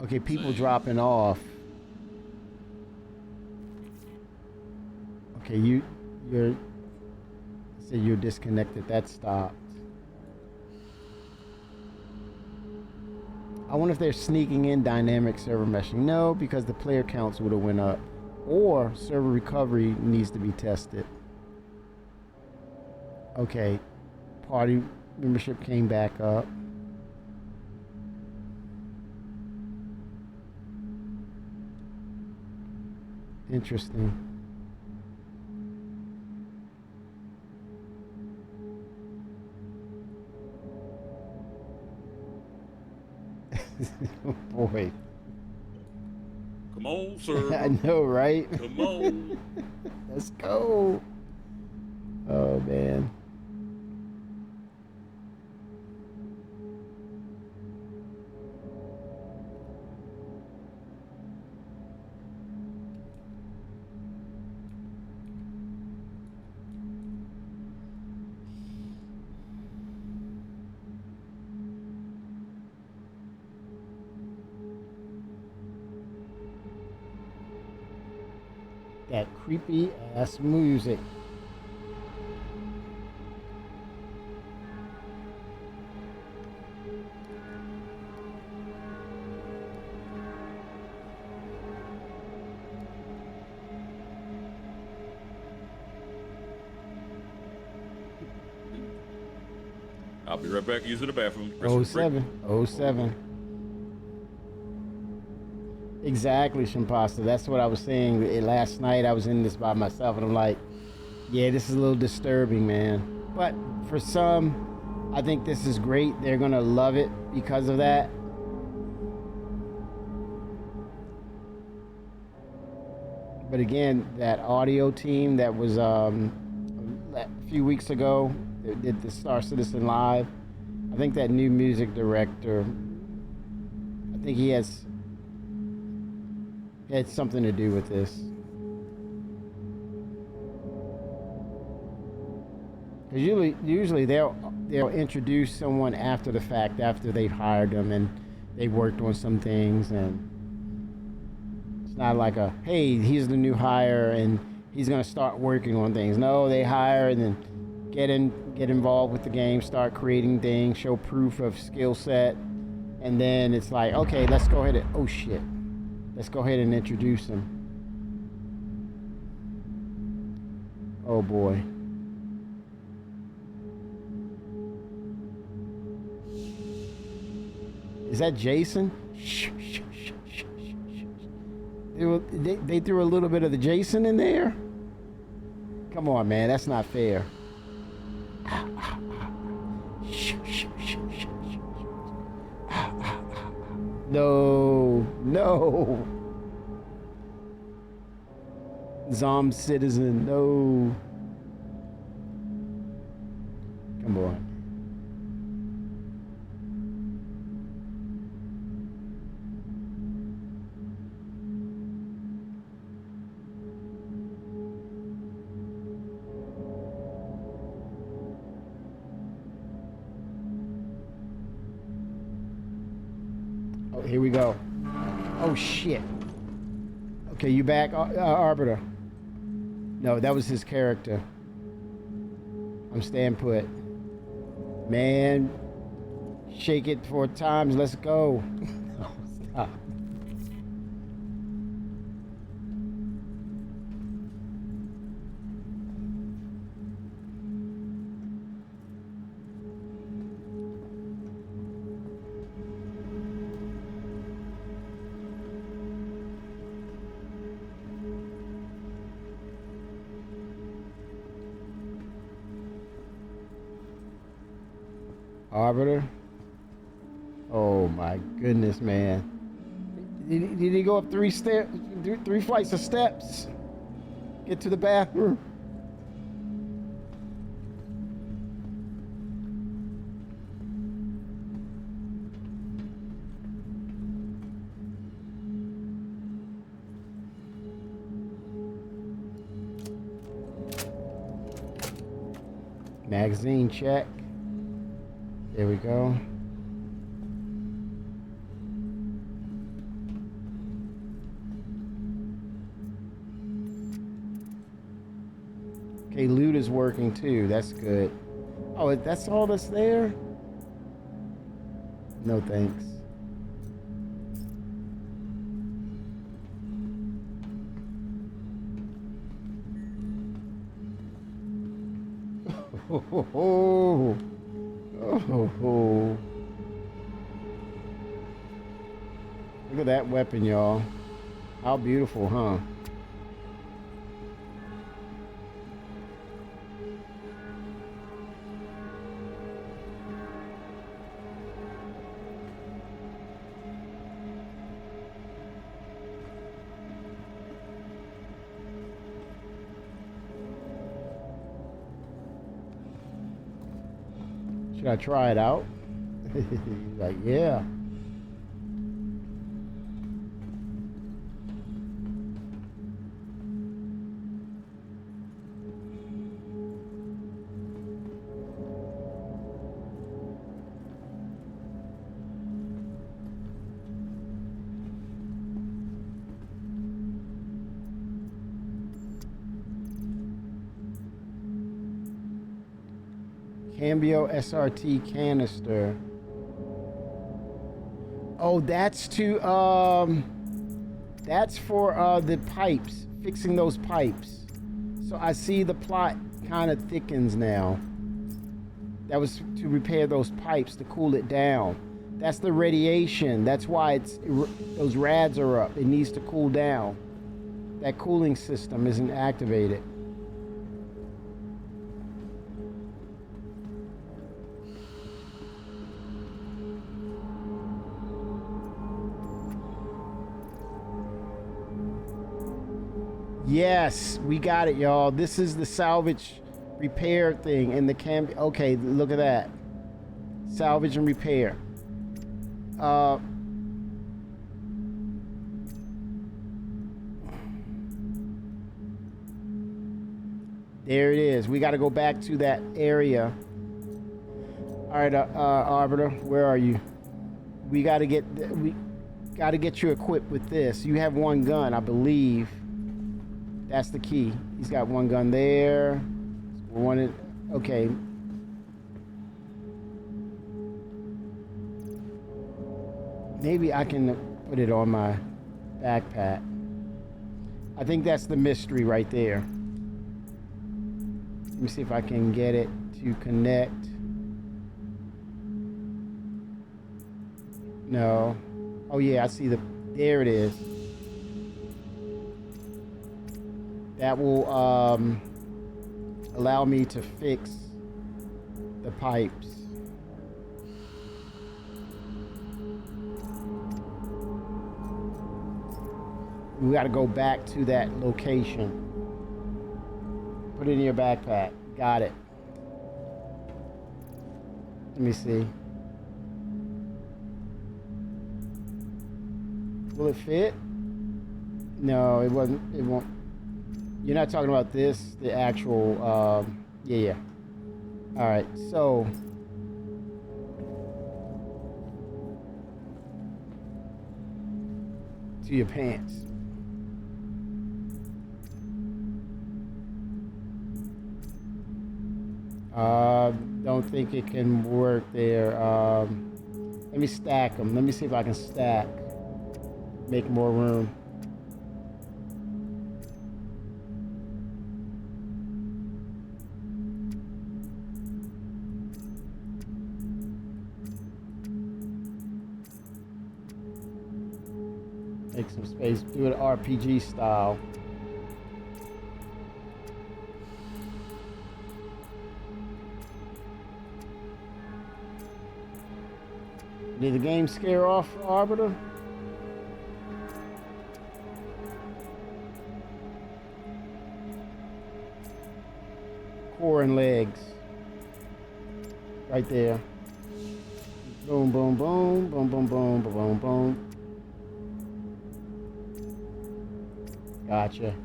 Okay, people dropping off. Okay, you're disconnected. That stopped. I wonder if they're sneaking in dynamic server meshing. No, because the player counts would have went up. Or server recovery needs to be tested. Okay, party membership came back up. Interesting. Oh boy. Come on, sir. I know, right? Come on. Let's go. Oh man. That creepy ass music. I'll be right back using the bathroom. 07. Exactly, Shimpasta. That's what I was saying. Last night I was in this by myself and I'm like, yeah, this is a little disturbing, man. But for some, I think this is great. They're going to love it because of that. But again, that audio team that was a few weeks ago, they did the Star Citizen Live. I think that new music director, I think he has had something to do with this. Because usually they'll introduce someone after the fact, after they've hired them and they worked on some things, and it's not like a, hey, he's the new hire and he's gonna start working on things. No, they hire and then get involved with the game, start creating things, show proof of skill set, and then it's like, okay, let's go ahead and, oh shit. Let's go ahead and introduce him. Oh boy. Is that Jason? They threw a little bit of the Jason in there? Come on, man. That's not fair. No. Zom Citizen, no. Come on. Oh, here we go. Oh, shit. Okay, you back, Arbiter? No, that was his character. I'm staying put. Man, shake it 4 times. Let's go. Oh, stop. Arbiter. Oh my goodness, man. Did he go up 3 steps, 3 flights of steps? Get to the bathroom. Magazine check. There we go. Okay, loot is working too. That's good. Oh, that's all that's there? No thanks. Oh. Look at that weapon, y'all. How beautiful, huh? Should I try it out? Like, yeah. Cambio SRT canister. Oh, that's to that's for the pipes, fixing those pipes. So I see the plot kind of thickens now. That was to repair those pipes to cool it down. That's the radiation. That's why those rads are up. It needs to cool down. That cooling system isn't activated. Yes, we got it, y'all. This is the salvage repair thing in the camp. Okay, look at that. Salvage and repair. There it is. We got to go back to that area. All right, Arbiter, where are you? We got to get you equipped with this. You have 1 gun, I believe. That's the key. He's got 1 gun there. Okay. Maybe I can put it on my backpack. I think that's the mystery right there. Let me see if I can get it to connect. No. Oh yeah, I see there it is. That will allow me to fix the pipes. We got to go back to that location. Put it in your backpack. Got it. Let me see. Will it fit? No, it wasn't. It won't. You're not talking about this, the actual, yeah. All right, so to your pants. Don't think it can work there. Let me stack them. Let me see if I can stack. Make more room. Make some space. Do it RPG style. Did the game scare off Arbiter? Core and legs. Right there. Boom, boom, boom, boom, boom, boom, boom, boom, boom. Gotcha.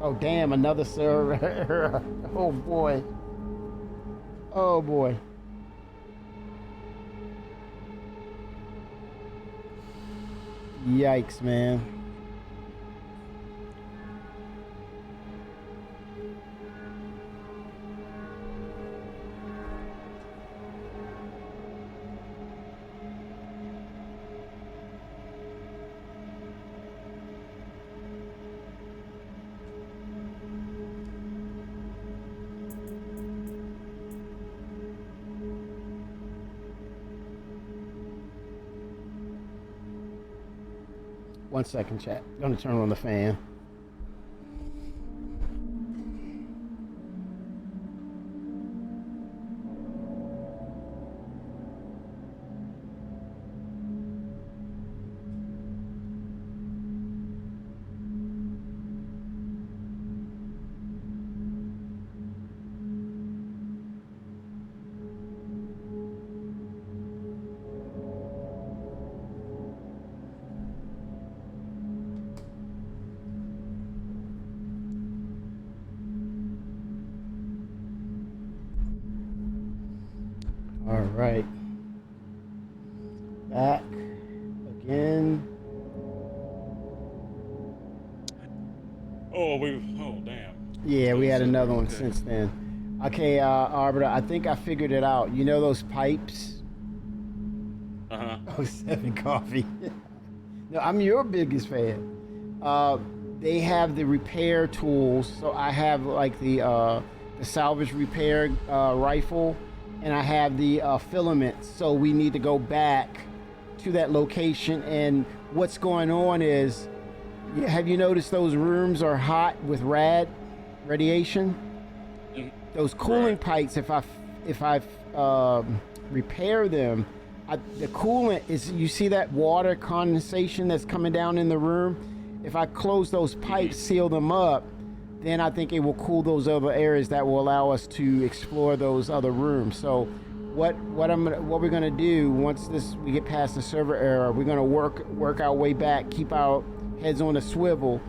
Oh, damn, another server. Oh, boy. Oh, boy. Yikes, man. One second, chat. Gonna turn on the fan. All right. Back again. Oh, damn. Yeah, we had another one Okay. since then. Okay, Arbiter, I think I figured it out. You know those pipes? Uh-huh. Oh, 7 Coffee. No, I'm your biggest fan. They have the repair tools. So I have like the salvage repair rifle, and I have the filaments. So we need to go back to that location. And what's going on is, have you noticed those rooms are hot with radiation? Those cooling pipes, if I repair them, the coolant is, you see that water condensation that's coming down in the room? If I close those pipes, seal them up, then I think it will cool those other areas that will allow us to explore those other rooms. So what we're gonna do once we get past the server error, we're gonna work our way back, keep our heads on a swivel.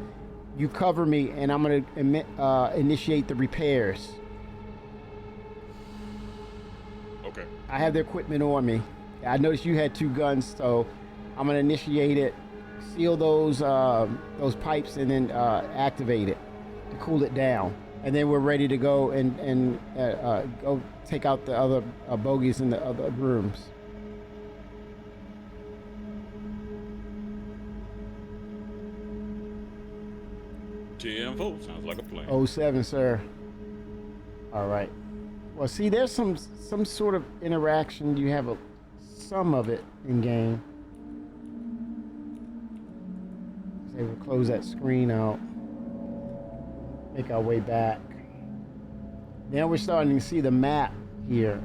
You cover me, and I'm gonna initiate the repairs. Okay. I have the equipment on me. I noticed you had 2 guns, so I'm gonna initiate it, seal those pipes, and then activate it to cool it down. And then we're ready to go and go take out the other bogies in the other rooms. TM4 sounds like a plan. 07, sir. All right. Well, see, there's some sort of interaction. You have some of it in game. Say we'll close that screen out. Make our way back. Now we're starting to see the map here.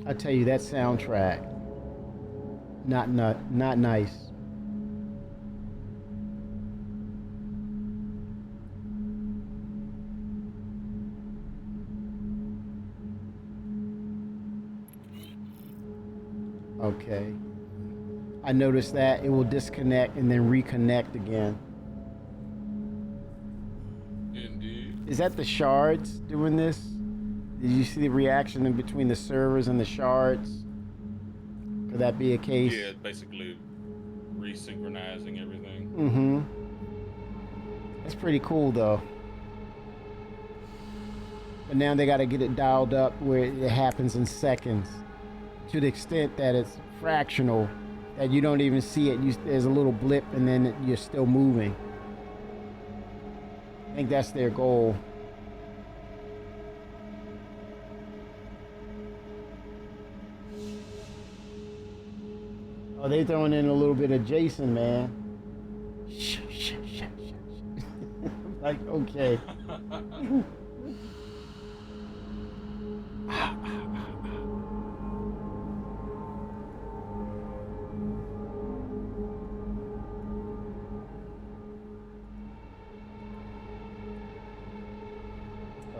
I tell you, that soundtrack, not nice. Okay, I noticed that it will disconnect and then reconnect again. Indeed. Is that the shards doing this? Did you see the reaction in between the servers and the shards? Could that be a case? Yeah, basically resynchronizing everything. Mm-hmm. That's pretty cool though. But now they got to get it dialed up where it happens in seconds, to the extent that it's fractional, that you don't even see it. There's a little blip and then you're still moving. I think that's their goal. Oh, they throwing in a little bit of Jason, man. Shh. Like, okay.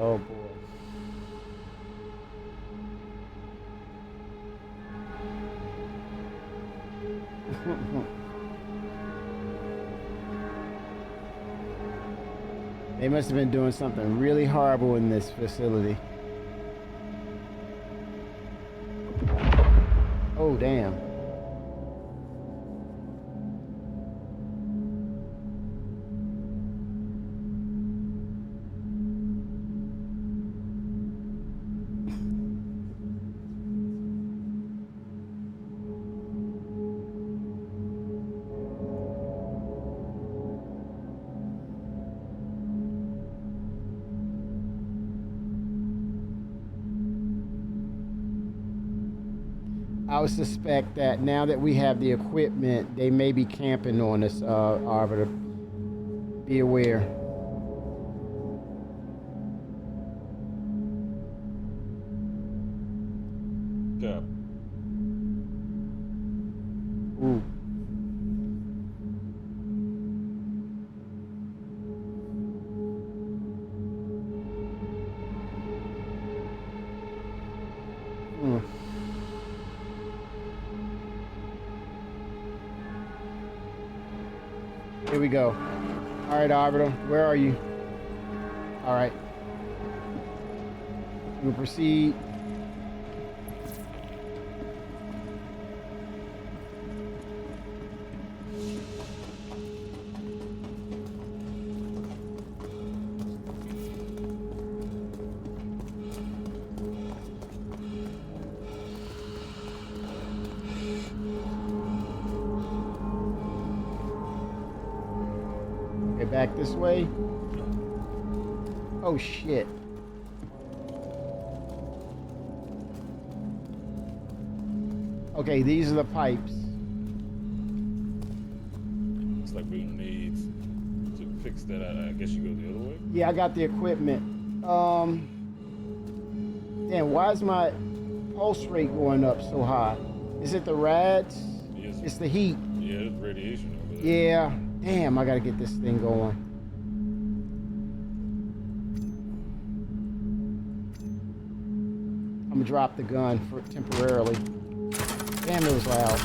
Oh boy. They must have been doing something really horrible in this facility. Oh, damn. I would suspect that now that we have the equipment, they may be camping on us, Arbiter. Be aware. Yeah. Ooh. Hmm. Here we go. All right, Arbiter, where are you? All right. We'll proceed. Okay, back this way. Oh shit. Okay, these are the pipes. Looks like we'll need to fix that. I guess you go the other way. Yeah, I got the equipment. Damn, why is my pulse rate going up so high? Is it the rads? Yes. It's the heat. Yeah, there's radiation over there. Yeah. Damn, I gotta get this thing going. I'm gonna drop the gun for temporarily. Damn, it was loud.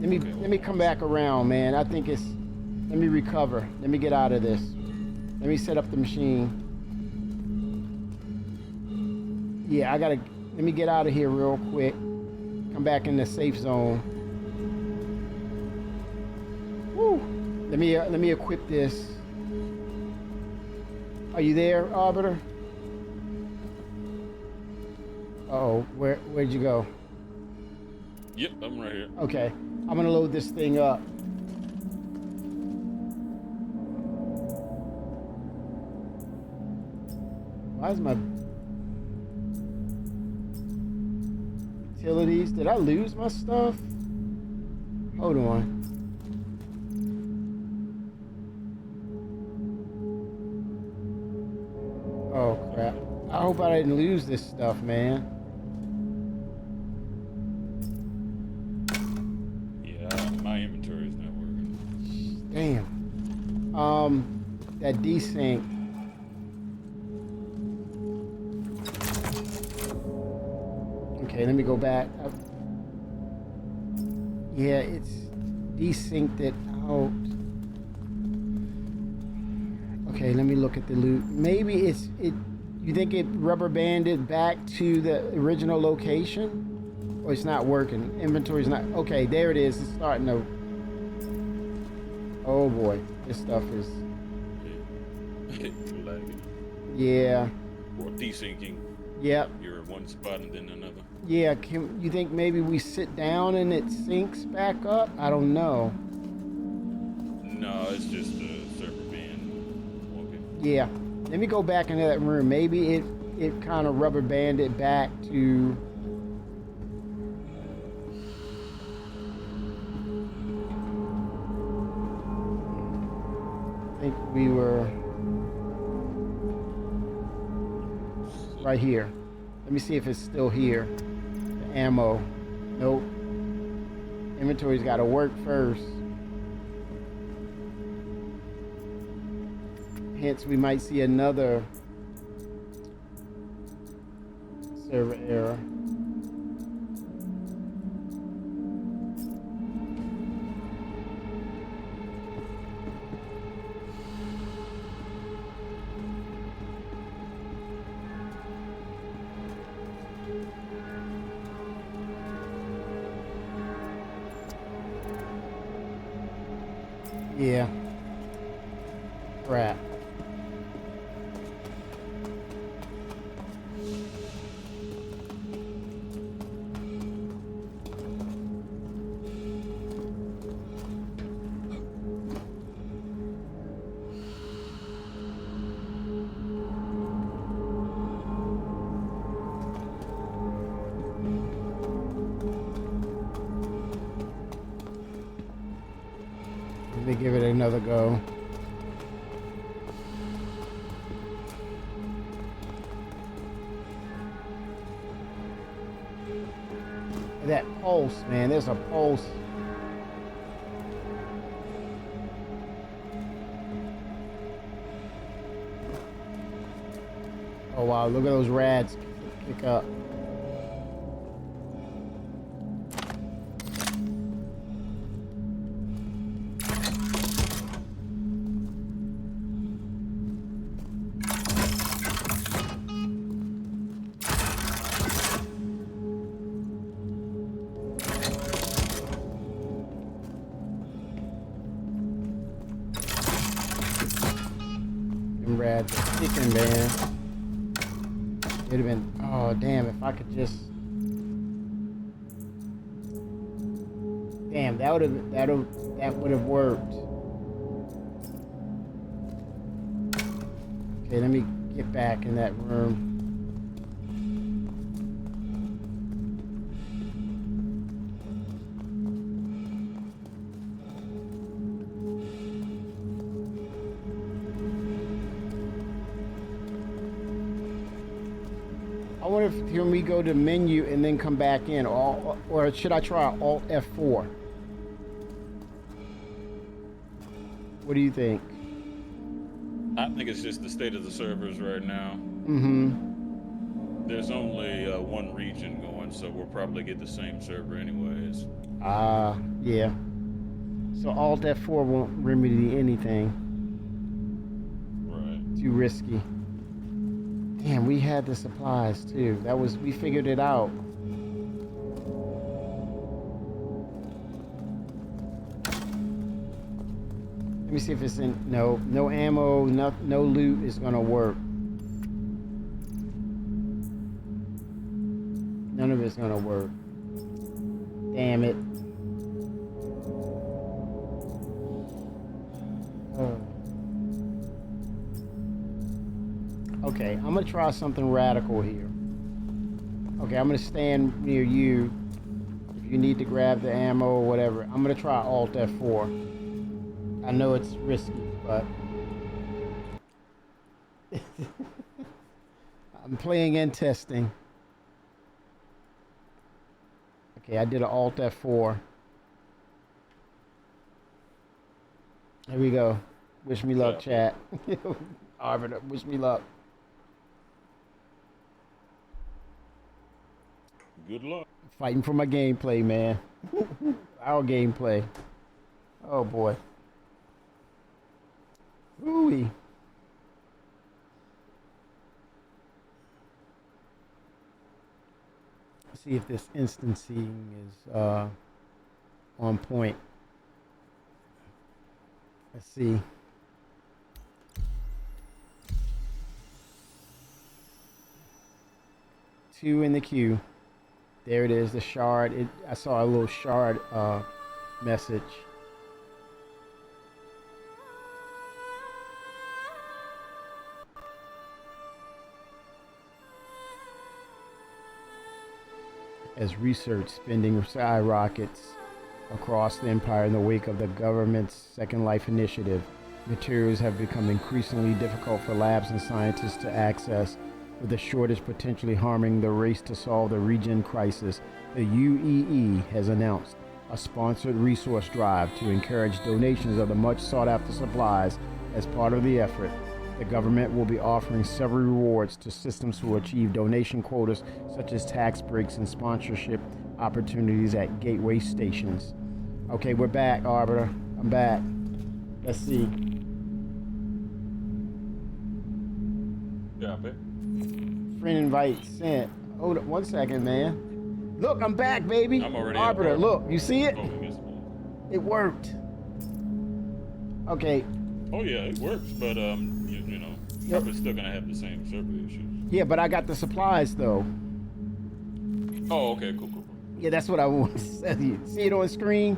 Let me come back around, man. I think it's. Let me recover. Let me get out of this. Let me set up the machine. Yeah, I gotta. Let me get out of here real quick. Come back in the safe zone. Woo! Let me equip this. Are you there, Arbiter? Uh-oh, where'd you go? Yep, I'm right here. Okay, I'm gonna load this thing up. Why is my utilities? Did I lose my stuff? Hold on. Oh crap. I hope I didn't lose this stuff, man. Yeah, my inventory is not working. Damn. That desync. Okay, let me go back. Yeah, it's desynced it out. Okay, let me look at the loot. Maybe it. You think it rubber banded back to the original location, or it's not working? Inventory's not. Okay, there it is. It's starting to. Oh boy, this stuff is. Lagging. Yeah. Or desyncing. Yep. You're in one spot and then another. Yeah. Can you think maybe we sit down and it syncs back up? I don't know. No, it's just the server being wonky. Yeah. Let me go back into that room. Maybe it kind of rubber banded back to. I think we were right here. Let me see if it's still here. The ammo. Nope. Inventory's got to work first. Hence, we might see another server error. Yeah. Crap. Let me give it another go. That pulse, man, there's a pulse. Oh wow, look at those rads kick up. Them rads are kicking, man. It'd have been, oh damn, if I could just, damn, that would have worked. Okay, let me get back in that room. I wonder if can we go to menu and then come back in, or should I try Alt F4? What do you think? I think it's just the state of the servers right now. Mm-hmm. There's only one region going, so we'll probably get the same server anyways. Yeah. So Alt F4 won't remedy anything. Right. Too risky. Damn, we had the supplies too. We figured it out. Let me see if it's in, no ammo, no loot is gonna work. None of it's gonna work. Damn it. Okay, I'm gonna try something radical here. Okay, I'm gonna stand near you. If you need to grab the ammo or whatever, I'm gonna try Alt F4. I know it's risky, but I'm playing and testing. Okay, I did an Alt F4. Here we go. Wish me luck, chat. Harvard, wish me luck. Good luck. Fighting for my gameplay, man. Our gameplay. Oh boy. Ooh-wee. See if this instancing is on point. Let's see. Two in the queue. There it is, the shard. I saw a little shard message. As research spending skyrockets across the empire in the wake of the government's Second Life initiative, materials have become increasingly difficult for labs and scientists to access, with the shortage potentially harming the race to solve the regen crisis. The UEE has announced a sponsored resource drive to encourage donations of the much sought-after supplies. As part of the effort, the government will be offering several rewards to systems who achieve donation quotas, such as tax breaks and sponsorship opportunities at gateway stations. Okay, we're back, Arbiter. I'm back. Let's see. Copy. Friend invite sent. Hold up 1 second, man. Look, I'm back, baby. I'm already Arbiter, at look, you see it? Oh, yes. It worked. Okay. Oh yeah, it works, but you know, Yep. it's still gonna have the same server issues. Yeah, but I got the supplies though. Oh, okay, cool. Yeah, that's what I want to tell you. See it on screen?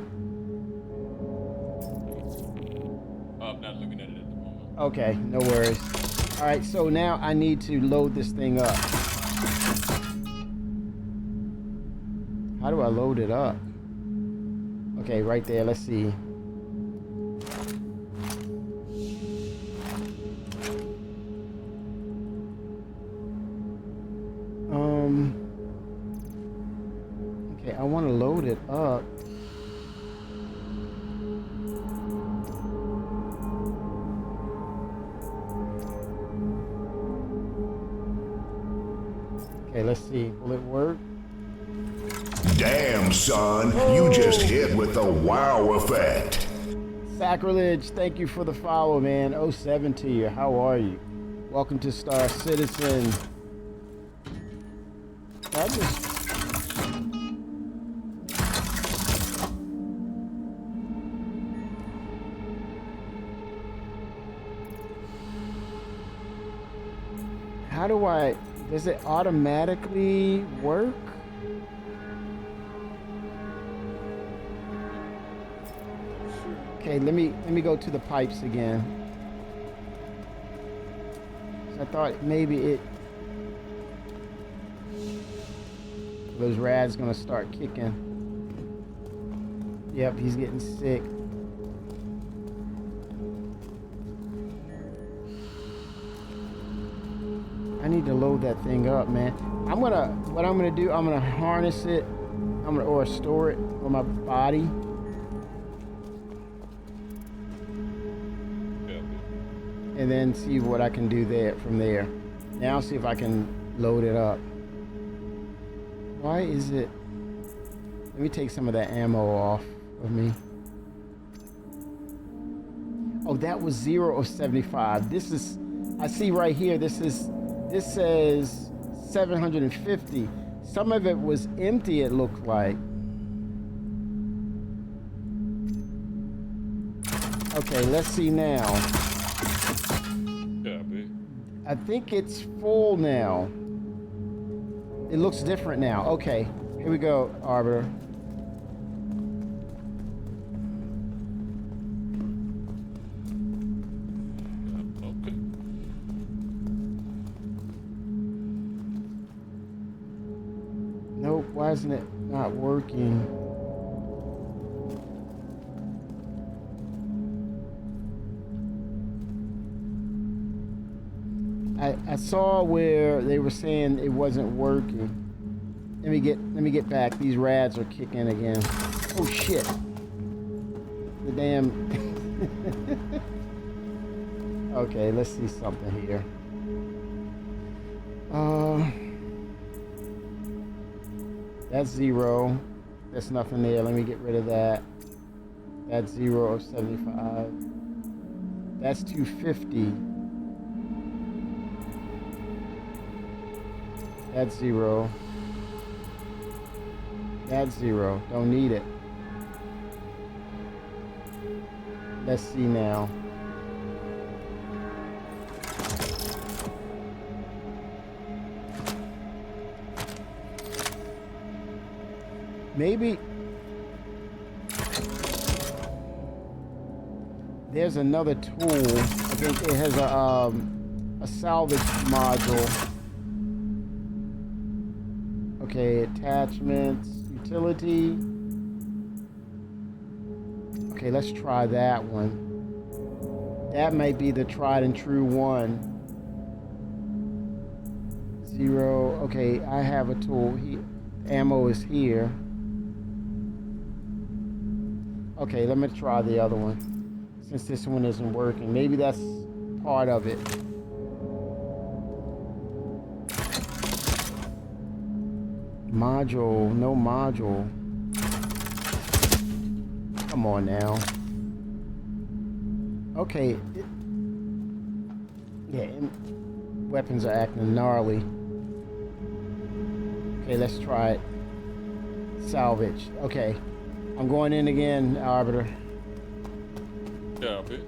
I'm not looking at it at the moment. Okay, no worries. All right, so now I need to load this thing up. How do I load it up? Okay, right there, let's see. Okay, I want to load it up. Okay, let's see. Will it work? Damn, son, you just hit with the wow effect. Sacrilege, thank you for the follow, man. 07 to you. How are you? Welcome to Star Citizen. I just... How do I... Does it automatically work? Okay, let me go to the pipes again. I thought maybe it... Those rads gonna start kicking. Yep, he's getting sick. I need to load that thing up, man. What I'm gonna do, I'm gonna harness it. Or store it on my body. And then see what I can do from there. Now see if I can load it up. Why is it... Let me take some of that ammo off of me. Oh, that was 0 of 75. This is... I see right here, this says 750. Some of it was empty, it looked like. Okay, let's see now. I think it's full now. It looks different now. Okay, here we go, Arbiter. Okay. Nope, why isn't it not working? I saw where they were saying it wasn't working. Let me get back. These rads are kicking again. Oh shit. The damn Okay, let's see something here. That's 0. There's nothing there. Let me get rid of that. That's 0 of 75. That's 250. That's 0. That's 0. Don't need it. Let's see now. Maybe there's another tool. I think it has a salvage module. Okay, attachments, utility. Okay, let's try that one. That might be the tried and true one. 0. Okay, I have a tool. Ammo is here. Okay, let me try the other one. Since this one isn't working. Maybe that's part of it. Module. No module. Come on now. Okay. Yeah, weapons are acting gnarly. Okay, let's try it. Salvage. Okay. I'm going in again, Arbiter. Copy.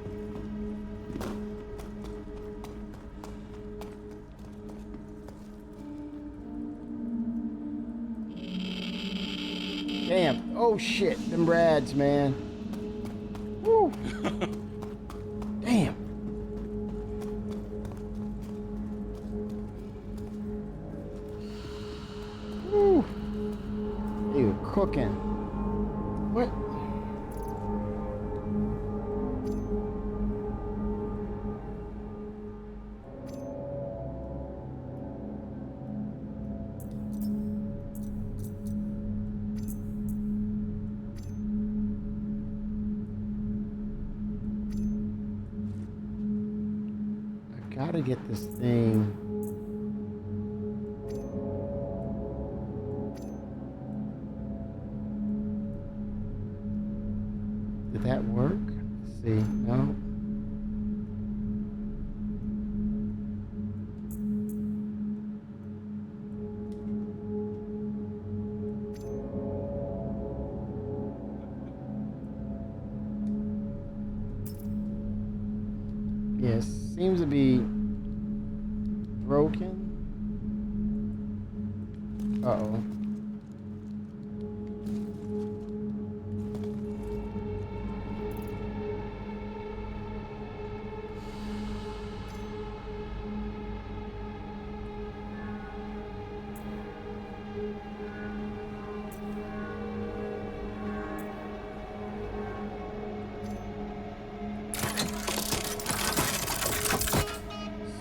Damn. Oh shit. Them rads, man. Woo. Damn. Woo. They were cooking. What? I gotta get this thing. Did that work? Let's see. No. Yes, seems to be broken. Uh-oh.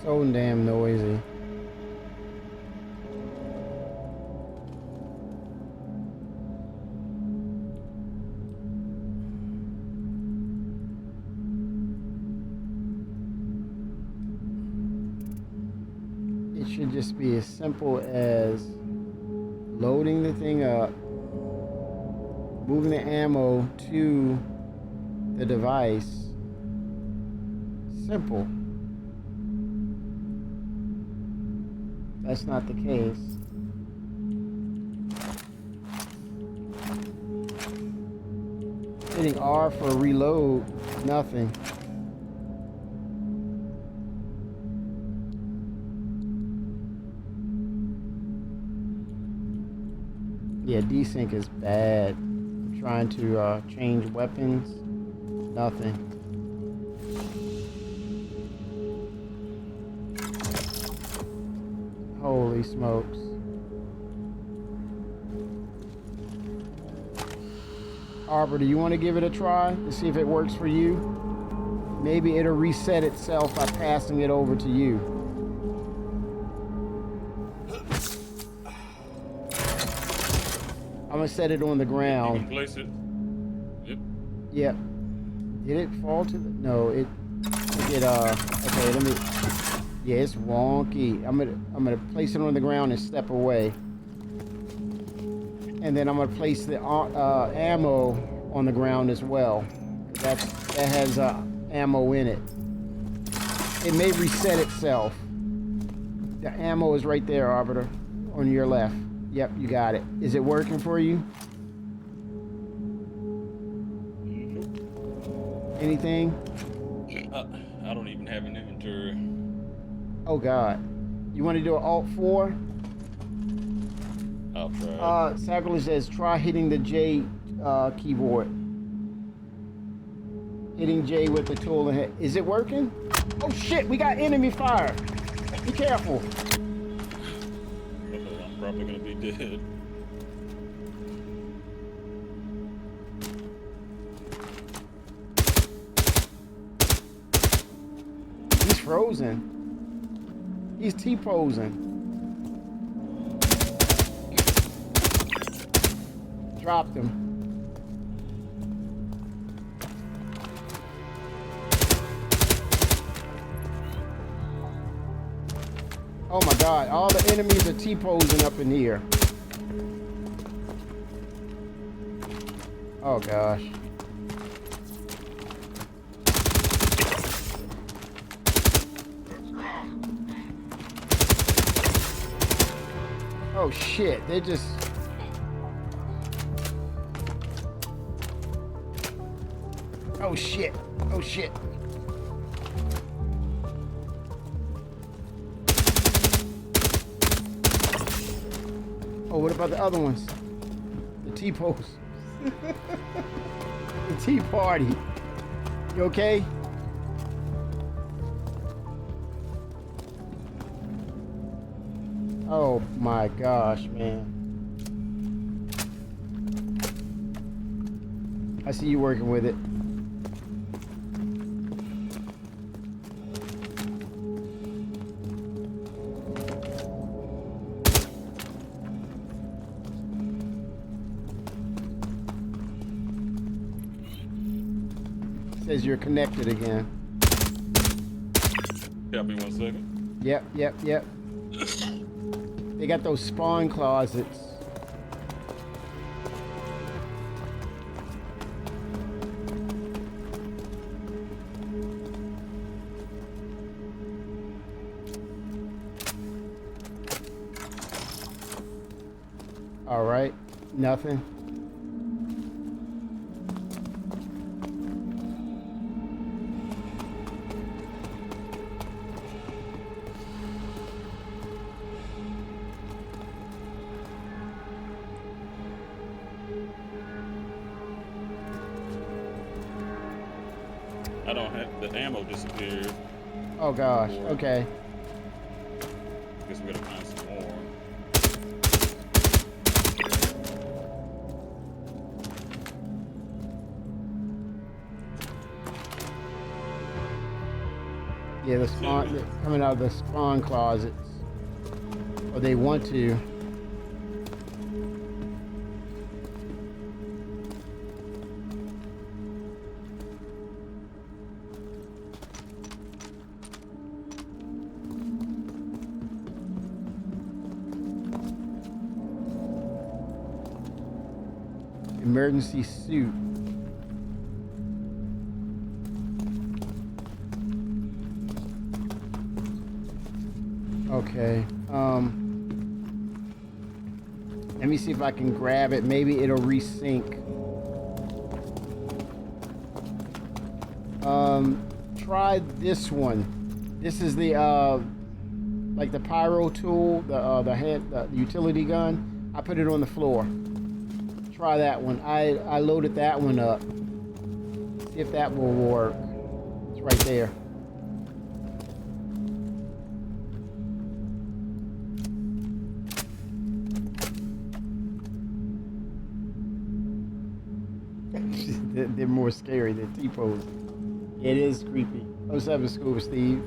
So damn noisy. It should just be as simple as loading the thing up, moving the ammo to the device. Simple. That's not the case. Hitting R for reload, nothing. Yeah, desync is bad. I'm trying to change weapons, nothing. Holy smokes. Arbiter, you want to give it a try to see if it works for you? Maybe it'll reset itself by passing it over to you. I'm gonna set it on the ground. You can place it. Yep. Yep. Did it fall to the... No, it okay, let me... Yeah, it's wonky. I'm gonna place it on the ground and step away. and then I'm gonna place the ammo on the ground as well. That has ammo in it. It may reset itself. The ammo is right there, Arbiter, on your left. Yep, you got it. Is it working for you? Anything? I don't even have an inventory. Oh God. You want to do an Alt-4? I'll try. Sacrilege says try hitting the J keyboard. Hitting J with the tool ahead. Is it working? Oh shit, we got enemy fire. Be careful. I'm probably gonna be dead. He's frozen. He's T-posing. Dropped him. Oh my God, all the enemies are T-posing up in here. Oh gosh. Oh shit, they just... Oh shit, oh shit. Oh, what about the other ones? The T-pose. The Tea Party. You okay? Oh my gosh, man. I see you working with it. Says you're connected again. Help me 1 second. Yep. They got those spawn closets. All right, nothing. I don't have the ammo disappeared. Oh gosh, okay. Guess we gotta find some more. Yeah, the spawn, they're coming out of the spawn closets. Or they want to. Emergency suit. Okay. Let me see if I can grab it. Maybe it'll resync. Try this one. This is the like the pyro tool, the utility gun. I put it on the floor. Try that one. I loaded that one up. See if that will work. It's right there. They're more scary than T-pose. It is creepy. 07 Scuba Steve.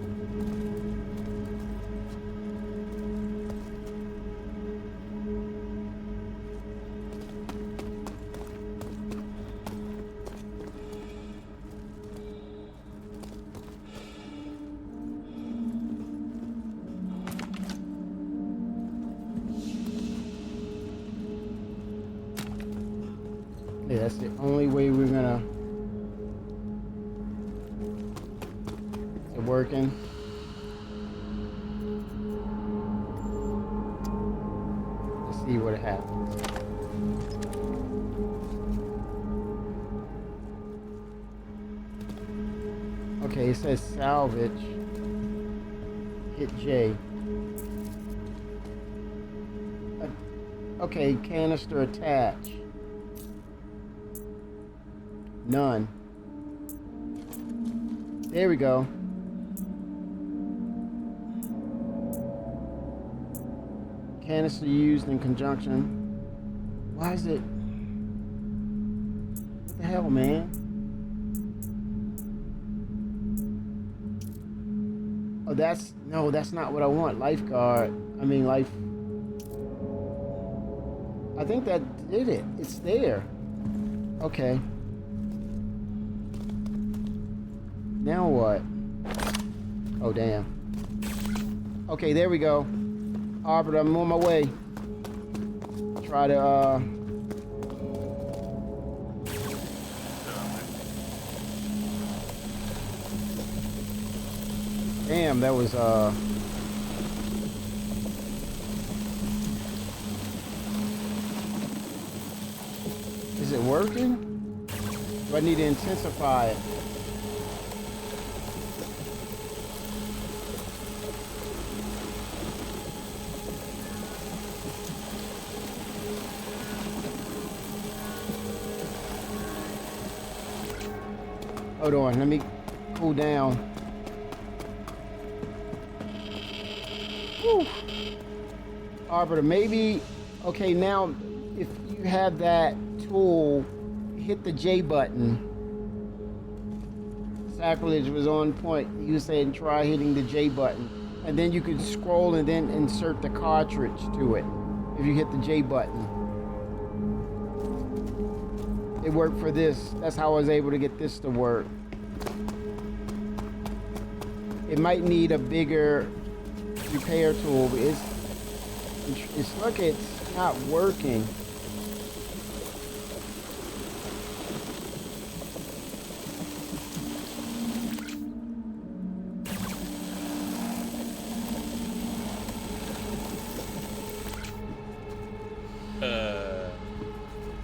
Yeah, that's the only way we're gonna. Is it working? Let's see what happens. Okay, it says salvage. Hit J. Okay, canister attach. None. There we go. Canister used in conjunction. Why is it? What the hell, man? Oh, that's not what I want. Lifeguard. I mean, life. I think that did it. It's there. Okay. Now what? Oh, damn. Okay, there we go. Arbiter, I'm on my way. Try to, Damn, that was, Is it working? Do I need to intensify it? Hold on, let me cool down. Whew. Arbiter, maybe, okay, now if you have that tool, hit the J button. Sacrilege was on point. He was saying try hitting the J button. And then you can scroll and then insert the cartridge to it if you hit the J button. It worked for this. That's how I was able to get this to work. It might need a bigger repair tool, but it's not working.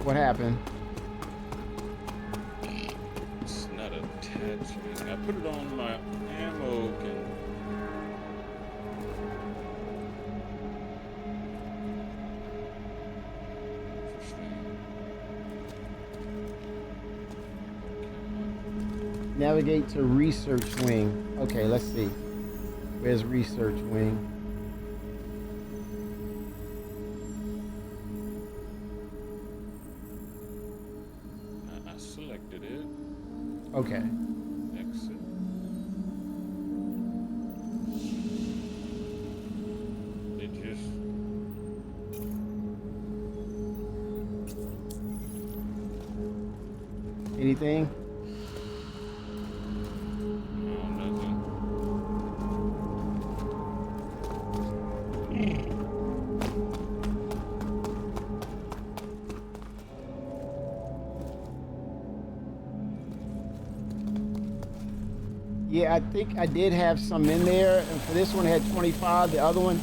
What happened? It's not attaching. I put it on my ammo can. Navigate to research wing. Okay, let's see. Where's research wing? I selected it. Okay. Exit. It just. Anything? Yeah, I think I did have some in there, and for this one it had 25. The other one,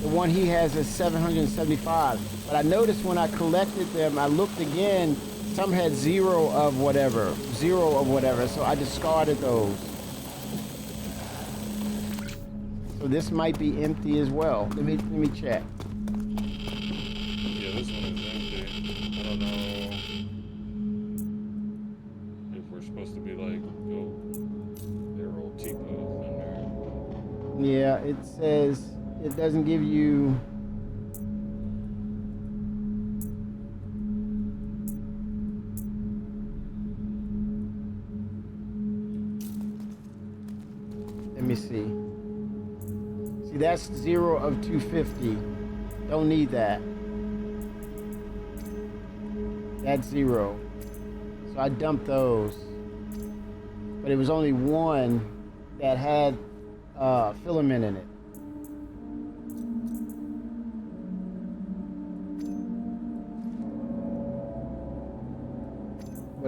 the one he has is 775. But I noticed when I collected them, I looked again, some had zero of whatever, so I discarded those. So this might be empty as well. Let me check. Yeah, this one is empty. I don't know if we're supposed to be like, go. Yeah, it says it doesn't give you. Let me see. See, that's 0 of 250. Don't need that. That's 0. So I dumped those. But it was only one that had filament in it.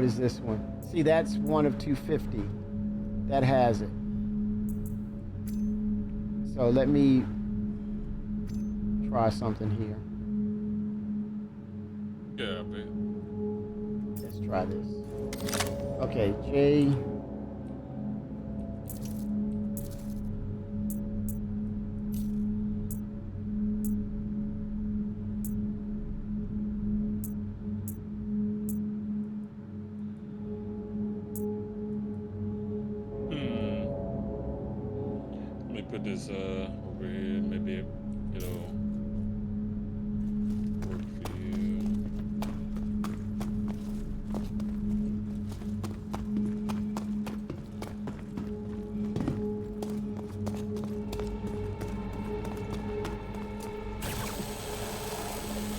What is this one? See, that's one of 250. That has it. So let me try something here. Yeah, man. Let's try this. Okay, J. Let me put this over here. Maybe it'll work for you.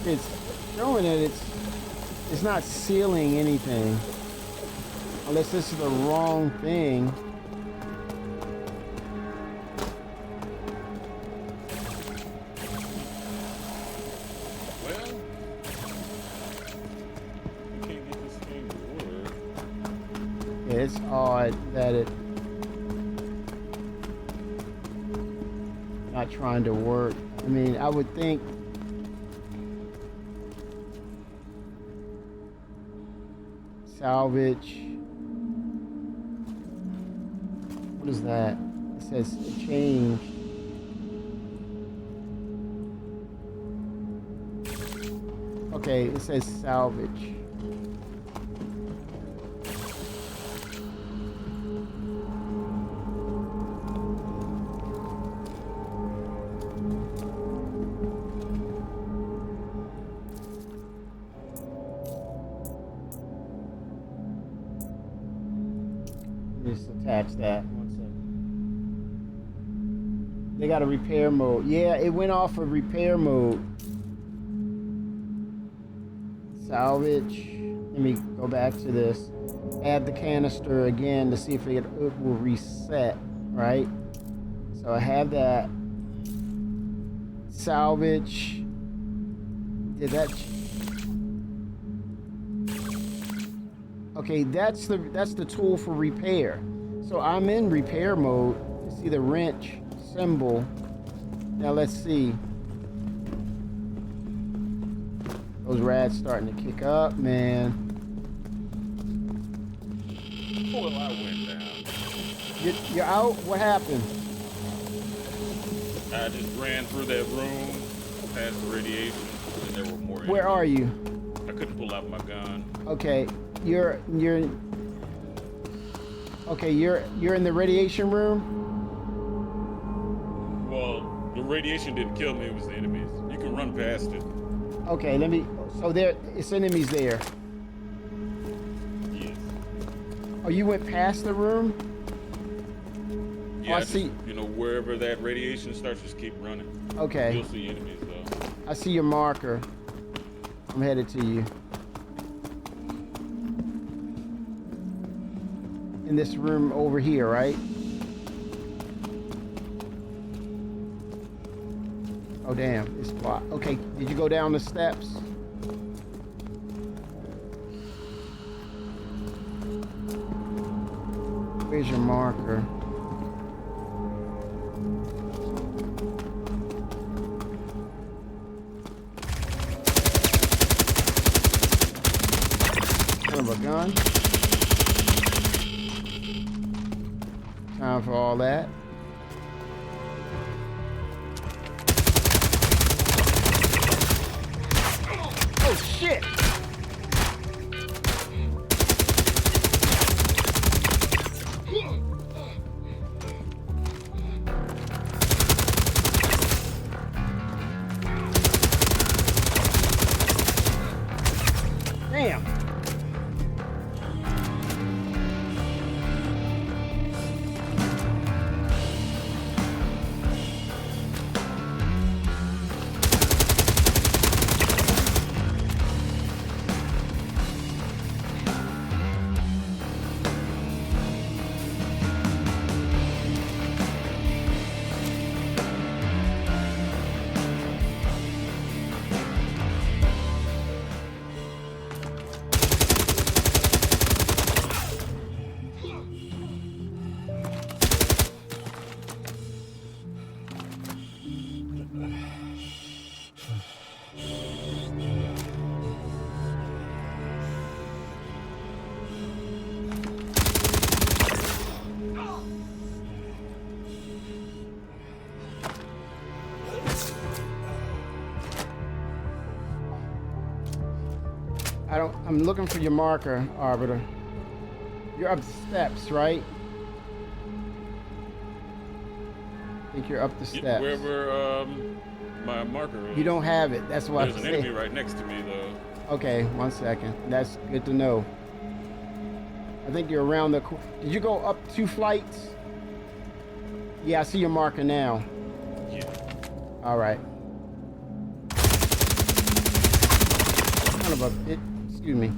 It's showing that it's not sealing anything. Unless this is the wrong thing. Well, you can't get this thing to work. Yeah, it's odd that it not trying to work. I mean, I would think salvage. What is that? It says change. Okay, it says salvage. Just attach that. One second. They got a repair mode. Yeah, it went off of repair mode. Salvage. Let me go back to this. Add the canister again to see if it will reset, right? So I have that. Salvage. Did that? Okay, that's the tool for repair. So I'm in repair mode. You see the wrench symbol. Now let's see. Those rads starting to kick up, man. Before I went down, You're out? What happened? I just ran through that room, past the radiation, and there were more. Where are you? I couldn't pull out my gun. Okay, you're okay. You're in the radiation room. Well, the radiation didn't kill me; it was the enemies. You can run past it. Okay, let me. So there, it's enemies there. Yes. Oh, you went past the room. Yeah, I just, see. you know, wherever that radiation starts, just keep running. Okay. You'll see enemies though. I see your marker. I'm headed to you. In this room over here, right? Oh damn, it's blocked. Okay, did you go down the steps? Where's your marker? Kind of a gun. Time for all that. Oh shit! Damn! I'm looking for your marker, Arbiter. You're up the steps, right? I think you're up the steps. Yeah, wherever my marker is. You don't have it. That's why There's an enemy right next to me, though. Okay, 1 second. That's good to know. I think you're around the... Did you go up 2 flights? Yeah, I see your marker now. Yeah. All right. Kind of a bit... Excuse me.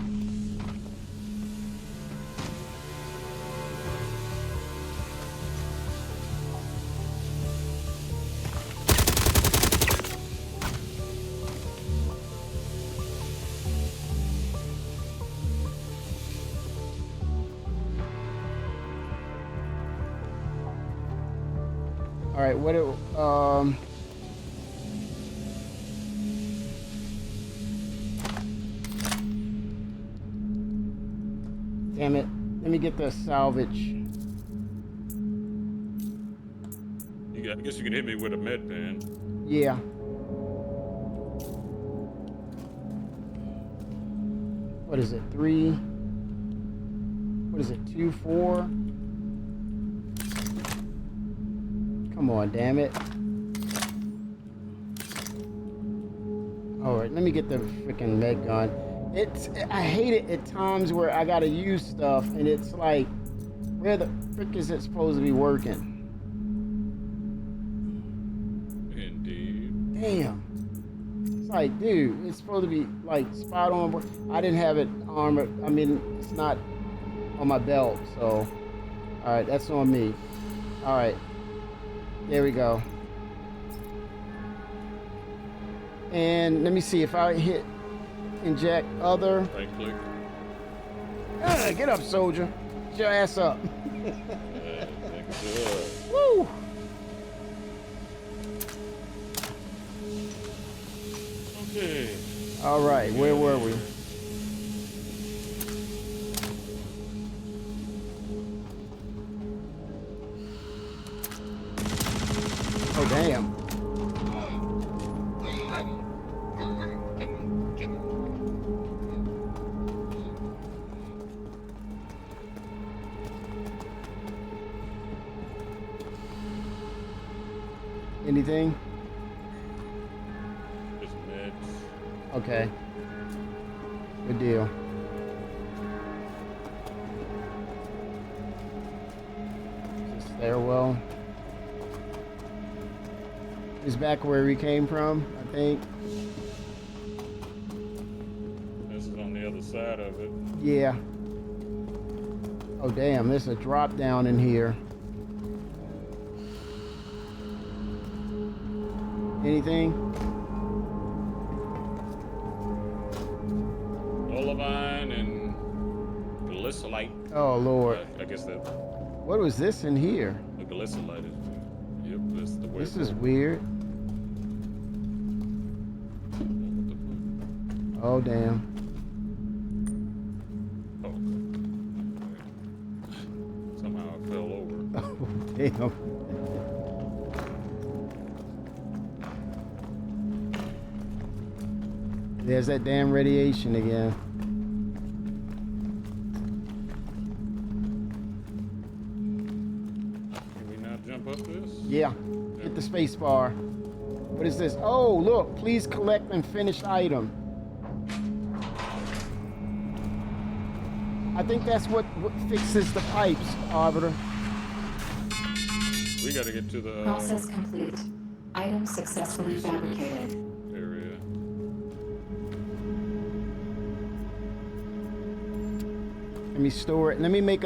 All right, what it, damn it. Let me get the salvage. I guess you can hit me with a med pen. Yeah. What is it? 3? What is it? 2, 4? Come on, damn it. All right, let me get the freaking med gun. I hate it at times where I gotta use stuff and it's like, where the frick is it supposed to be working? Indeed. Damn. It's like, dude, it's supposed to be like spot on. I didn't have it armored. I mean, it's not on my belt, so. All right, that's on me. All right. There we go. And let me see if I hit inject other. Right click. Get up, soldier. Get your ass up. Thanks. Woo! Okay. All right, where were we? Oh, damn. Anything? Just meds. Okay. Good deal. Is this stairwell? Is back where we came from, I think. This is on the other side of it. Yeah. Oh damn, there's a drop down in here. Anything? Olivine and glycerite. Oh Lord. I guess that What was this in here? the glycerite is. Yep, that's the way. This is weird. Oh damn. Oh, okay. Somehow I fell over. Oh damn. There's that damn radiation again. Can we not jump up this? Yeah. Hit the space bar. What is this? Oh, look. Please collect and finish item. I think that's what fixes the pipes, Arbiter. We gotta get to the Process complete. Item successfully fabricated. area. Let me store it. Let me make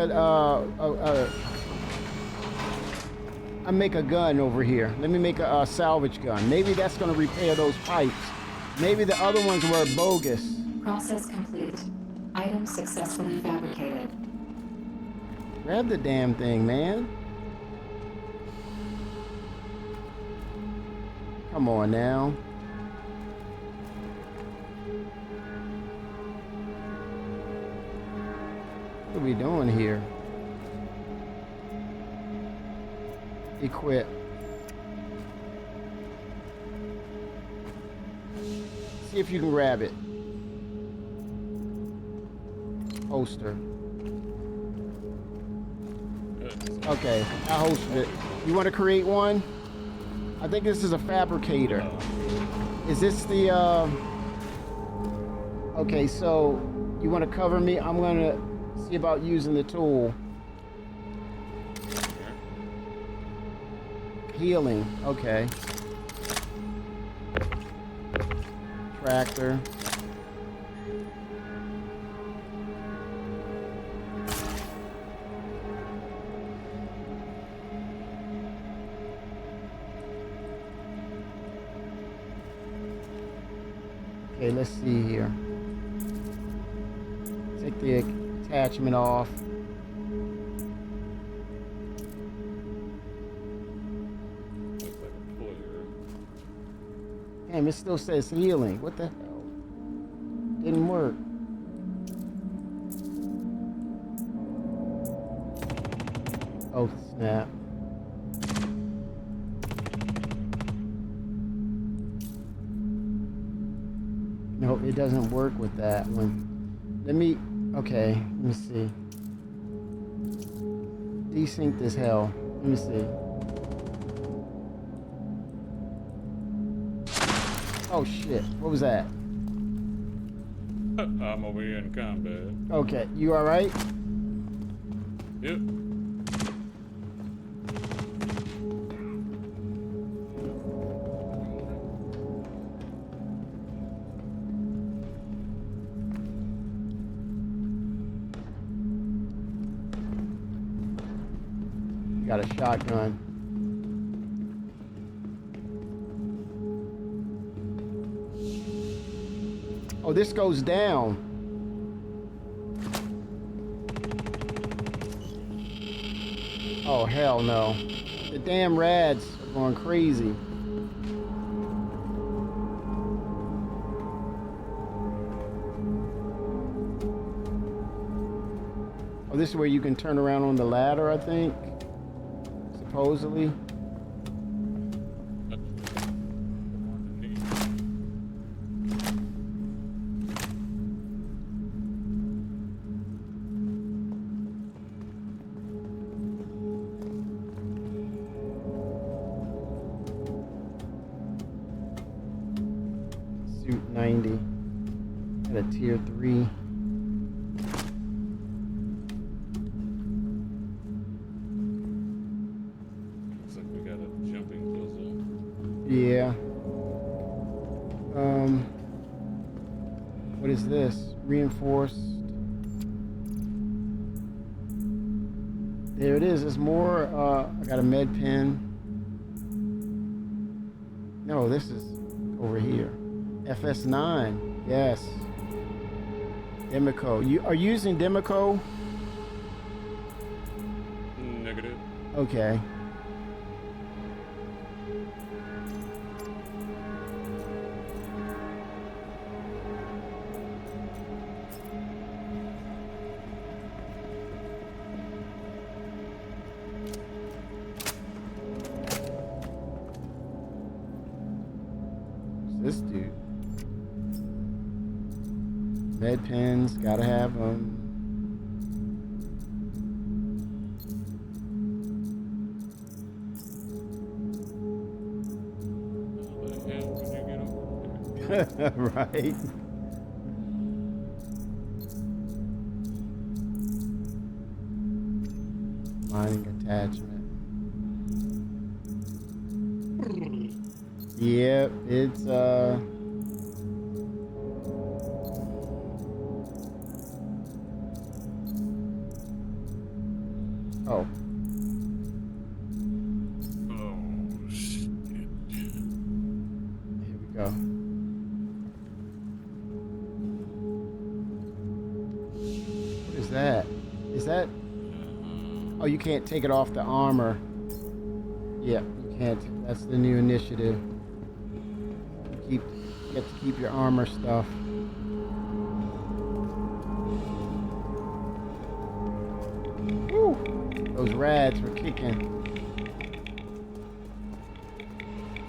I make a gun over here. Let me make a salvage gun. Maybe that's gonna repair those pipes. Maybe the other ones were bogus. Process complete. Item successfully fabricated. Grab the damn thing, man. Come on now. What are we doing here? Equip. See if you can grab it. Holster. Okay, I hosted it. You want to create one? I think this is a fabricator. Is this the, Okay, so you want to cover me? I'm going to see about using the tool. Healing, okay. Tractor. Okay, let's see here. Take the attachment off. Damn, it still says healing. What the hell? Didn't work. Oh, snap. No, it doesn't work with that one. Let me, okay, let me see. Desynced as hell. Let me see. Oh shit, what was that? I'm over here in combat. Okay, you alright? Yep. Got a shotgun. Oh, this goes down. Oh, hell no. The damn rads are going crazy. Oh, this is where you can turn around on the ladder, I think. Supposedly. Suit 90 at a tier 3. Yeah. What is this? Reinforced. There it is. There's more. I got a med pen. No, this is over here. FS9. Yes. Demeco. You are you using Demeco? Negative. Okay. This dude. Med pens, gotta have them. Right. Mining attachment. Yep, it's oh. Oh shit. Here we go. What is that? Is that? Oh, you can't take it off the armor. Yep, you can't. That's the new initiative. You get to keep your armor stuff. Woo! Those rads were kicking.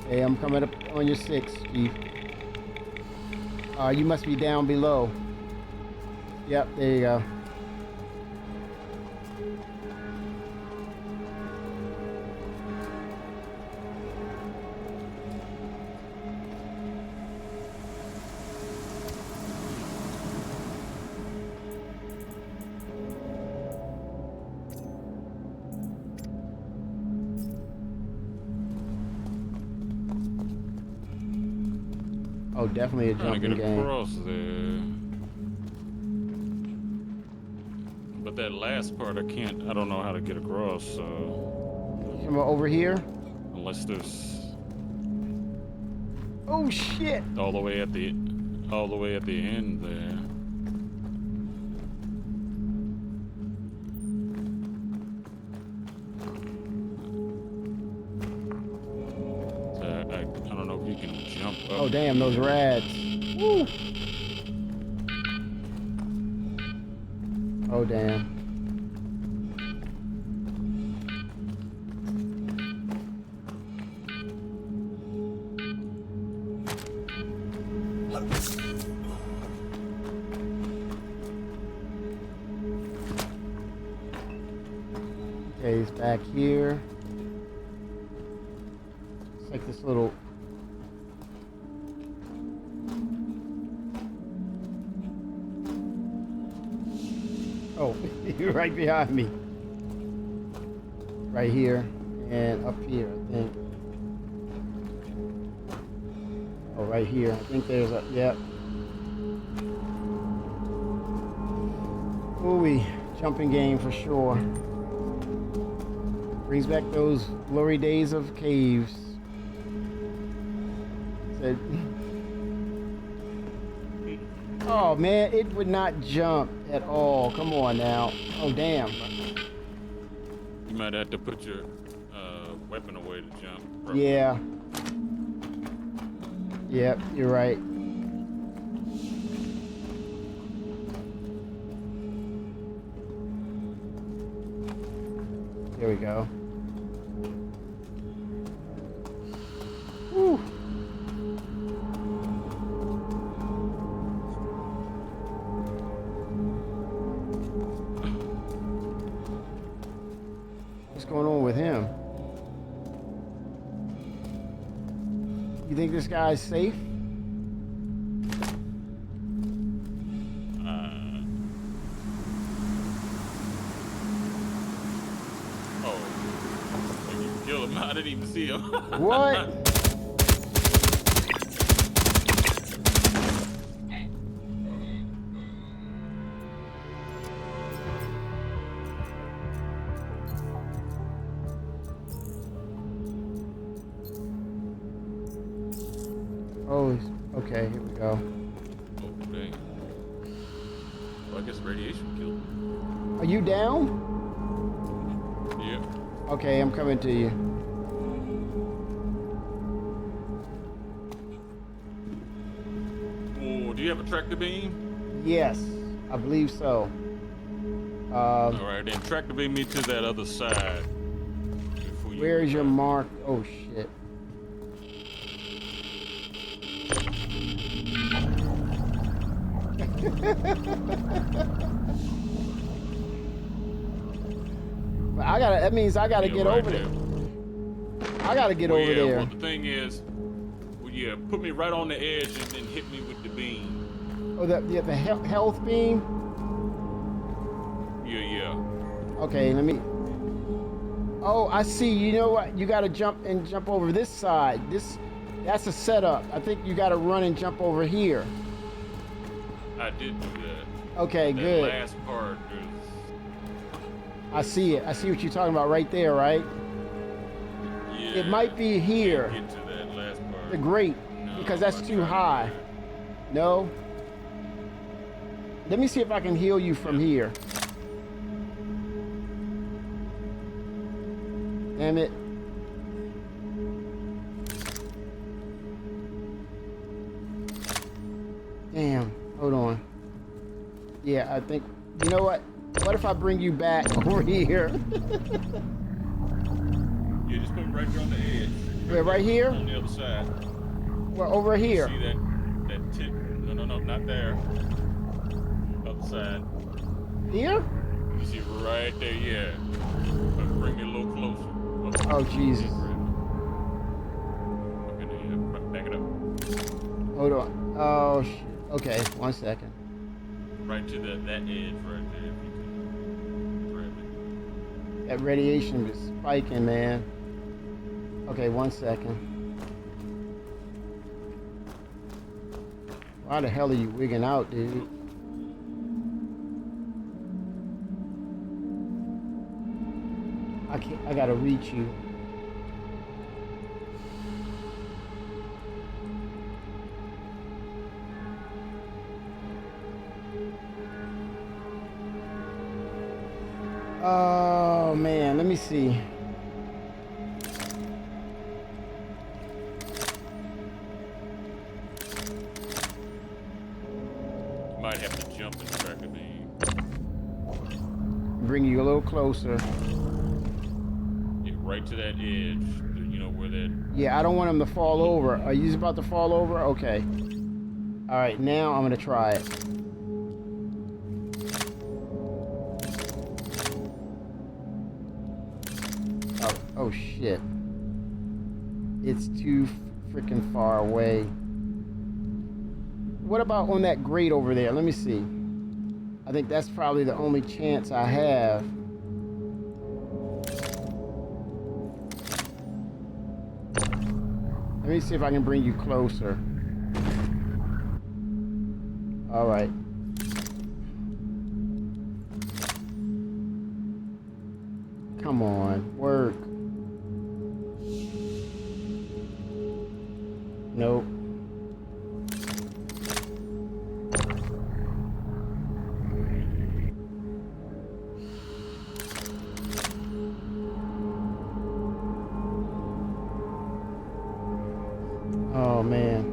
Hey, I'm coming up on your 6, Chief. You must be down below. Yep, there you go. Oh, definitely a Trying to jumping get game. across there. But that last part, I don't know how to get across, so. Come over here. Unless there's Oh shit! all the way at the end there. So I don't know if you can jump up. Oh damn, those rads. Woo! Oh damn. Okay, he's back here. It's like this little. Oh, you're right behind me. Right here and up here, I think. Oh, right here. I think there's a. Yep. Ooh-wee. Jumping game for sure. Brings back those glory days of caves. Said, oh man, it would not jump at all. Come on now. Oh damn. You might have to put your weapon away to jump. Yeah. Yep, you're right. Here we go. Whew. What's going on with him? You think this guy's safe? Kill him. I didn't even see him. What? Oh, okay, here we go. Oh, dang. Well, I guess radiation killed him. Are you down? Yeah. Okay, I'm coming to you. Oh, do you have a tractor beam? Yes, I believe so. All right, then tractor beam me to that other side. Where is your mark? Oh shit. But that means I gotta get over there. I gotta get over there. Well, the thing is, put me right on the edge and then hit me with the beam. Oh, the health beam? Yeah. Okay, let me. Oh, I see. You know what? You gotta jump over this side. That's a setup. I think you gotta run and jump over here. I did do that. Okay, that good. Last part is. I see it. I see what you're talking about right there, right? Yeah. It might be here. Get to that last part. The grate, because that's too high. No? Let me see if I can heal you from here. Damn it. Damn. Hold on. Yeah, I think... You know what? What if I bring you back over here? Yeah, just put me right there on the edge. Where, right here? On the other side. Well, over here. See that tip? No, not there. Other side. Here? You see right there, yeah. Bring me a little closer. Oh, Jesus. Okay, yeah, back it up. Hold on. Oh, shit. Okay, 1 second. Right to that edge right there, if you can grab it. That radiation is spiking, man. Okay, 1 second. Why the hell are you wigging out, dude? I gotta reach you. Oh man, let me see. Might have to jump and track of me. Bring you a little closer. Get right to that edge. You know where that. Yeah, I don't want him to fall over. Are you about to fall over? Okay. All right, now I'm gonna try it. Oh shit. It's too freaking far away. What about on that grate over there? Let me see. I think that's probably the only chance I have. Let me see if I can bring you closer. All right. Come on, work. Nope. Oh man.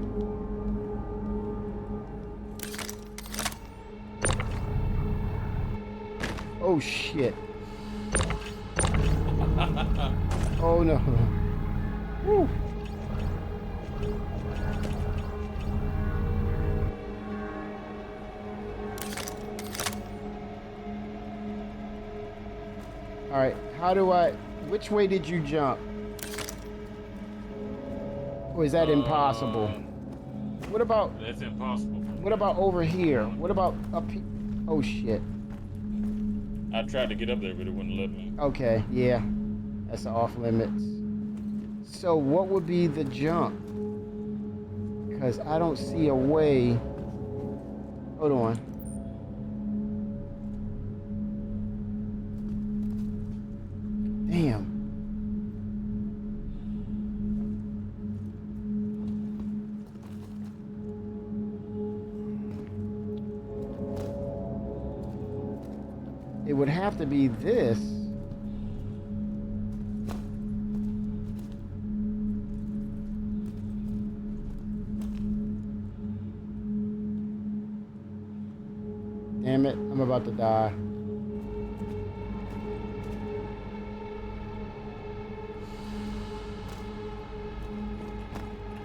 Oh shit. Oh no. Woo. All right, which way did you jump? Or is that impossible? What about... That's impossible. What about over here? What about up here? Oh, shit. I tried to get up there, but it wouldn't let me. Okay, yeah. That's off limits. So what would be the jump? Because I don't see a way... Hold on. Damn. It would have to be this. Damn it, I'm about to die.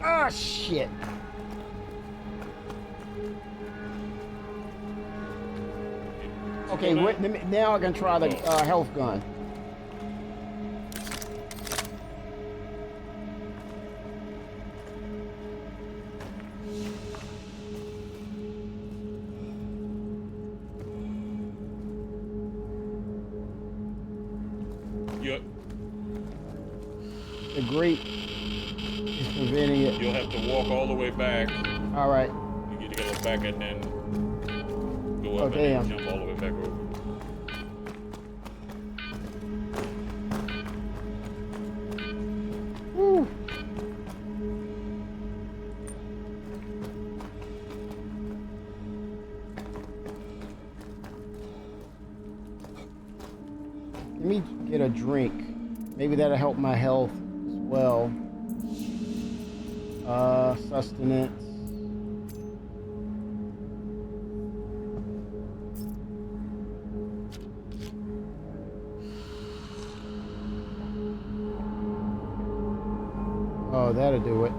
Ah, shit. Okay, wait, now I can try the health gun. Yep. The grate is preventing it. You'll have to walk all the way back. All right. You get to go back and then go up and then jump all the way back over. Woo. Let me get a drink. Maybe that'll help my health as well. Sustenance. Oh, that'll do it.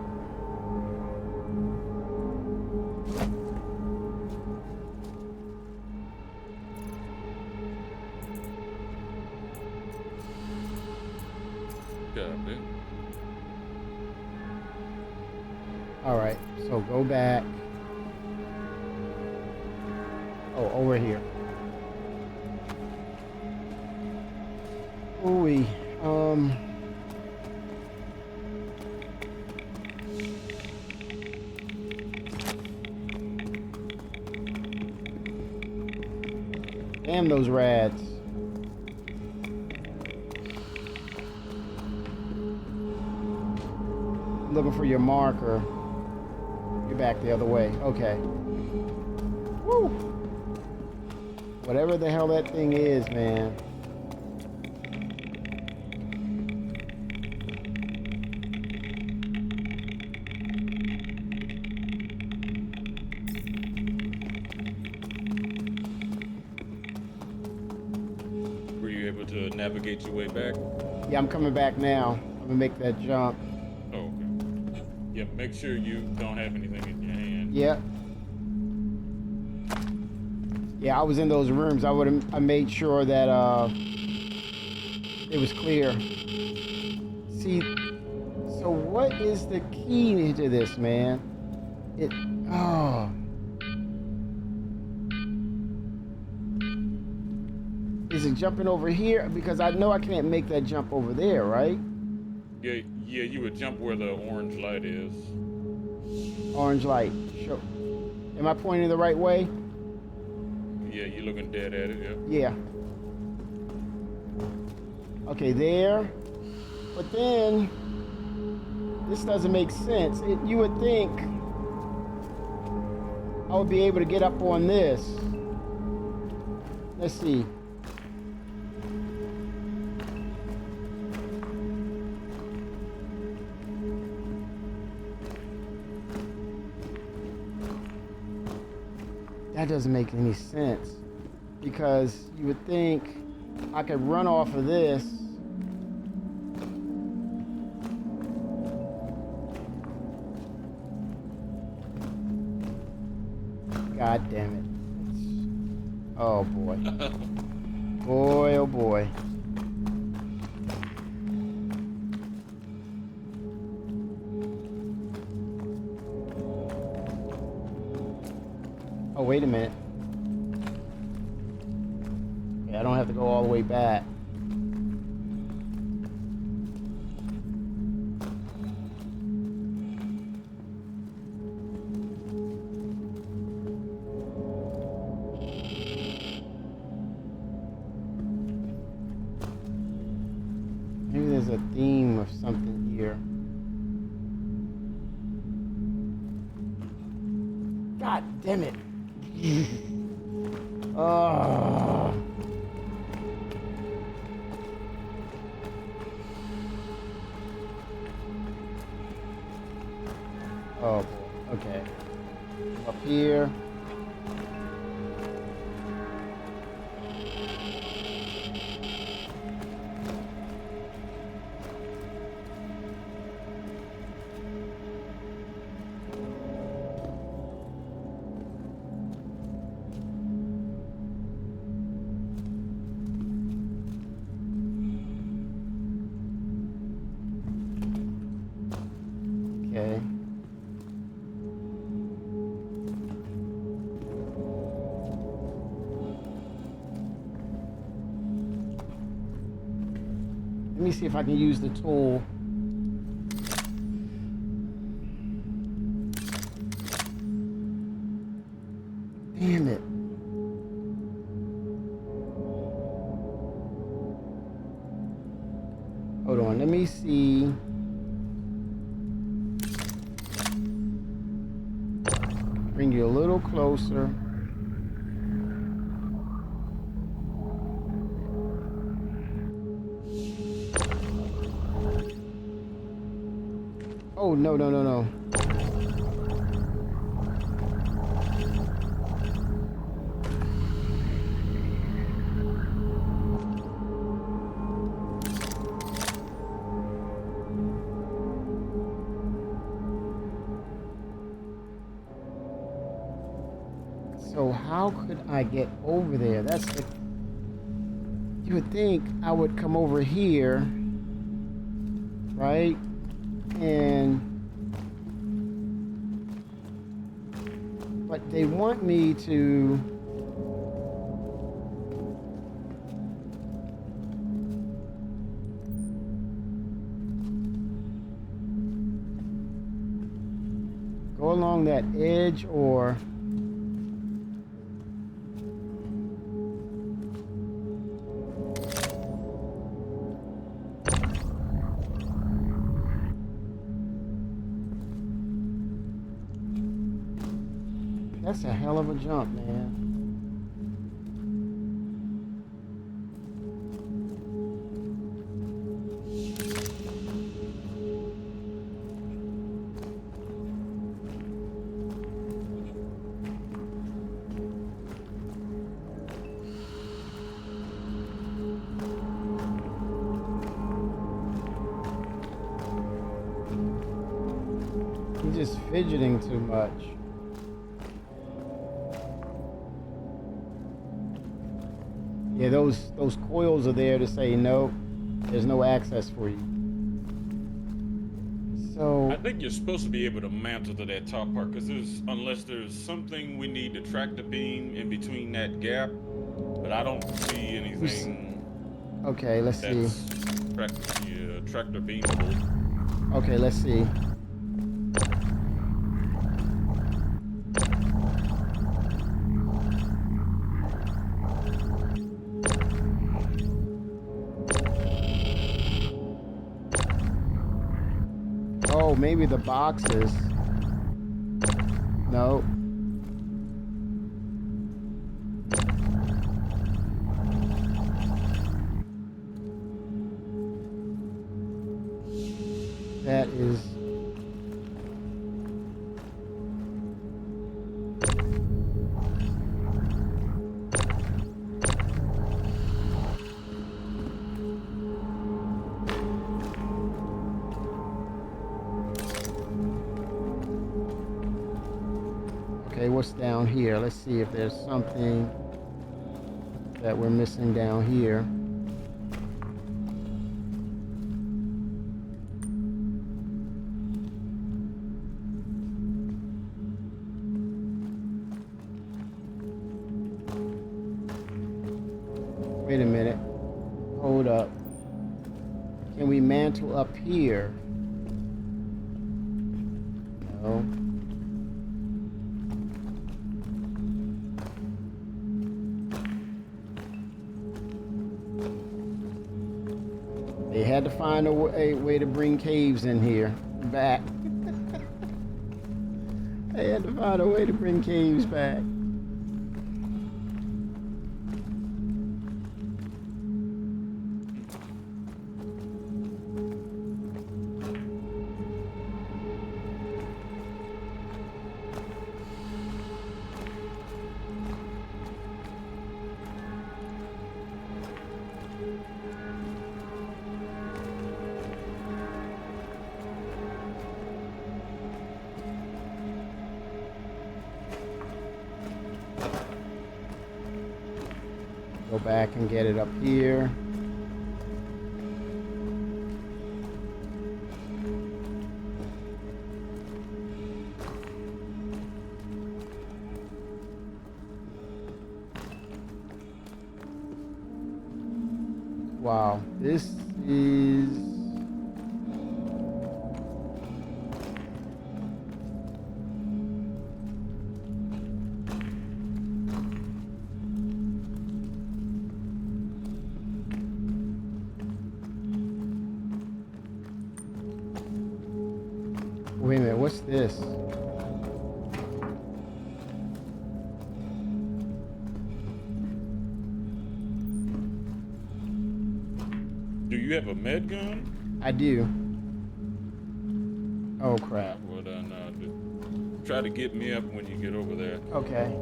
Copy. All right, so go back. Oh, over here. Ooh, Damn those rads. Looking for your marker. You're back the other way. Okay. Woo! Whatever the hell that thing is, man. Were you able to navigate your way back? Yeah, I'm coming back now. I'm gonna make that jump. Oh, okay. Yeah, make sure you don't have anything in your hand. Yep. Yeah, I was in those rooms. I made sure that it was clear. See, so what is the key to this, man? Is it jumping over here? Because I know I can't make that jump over there, right? Yeah, you would jump where the orange light is. Orange light. Sure. Am I pointing the right way? Yeah, you're looking dead at it, yeah. Yeah. Okay, there. But then, this doesn't make sense. You would think I would be able to get up on this. Let's see. That doesn't make any sense, because you would think I could run off of this. God damn it. Oh boy. Boy, oh boy. Oh, wait a minute. Okay, I don't have to go all the way back. Maybe there's a theme of something here. God damn it. Oh. Oh boy. Okay. Up here. Okay. Let me see if I can use the tool. Damn it. Hold on, let me see. Bring you a little closer. Oh, no, no, no, no. So how could I get over there? That's the... You would think I would come over here, right? But they want me to... go along that edge, or... That's a hell of a jump, man. He's just fidgeting too much. Yeah, those coils are there to say no, there's no access for you. So I think you're supposed to be able to mantle to that top part, because unless there's something we need to track the beam in between that gap, but I don't see anything. Okay, let's see. Tractor beam. Okay, let's see. Oh, maybe the boxes. No. That is... Okay, what's down here? Let's see if there's something that we're missing down here. Wait a minute. Hold up. Can we mantle up here? No. They had to find a way to bring caves in here back. They had to find a way to bring caves back. Go back and get it up here. Wow, this is... Wait a minute, what's this? Do you have a med gun? I do. Oh crap. Well then, try to get me up when you get over there. Okay.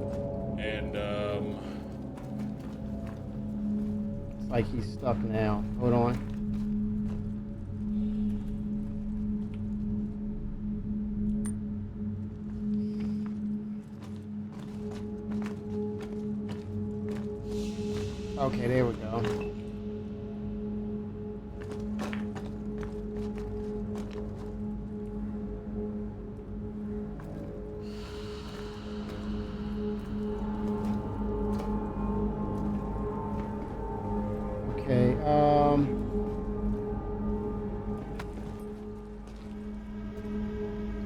And It's like he's stuck now. Hold on. Okay, there we go. Okay,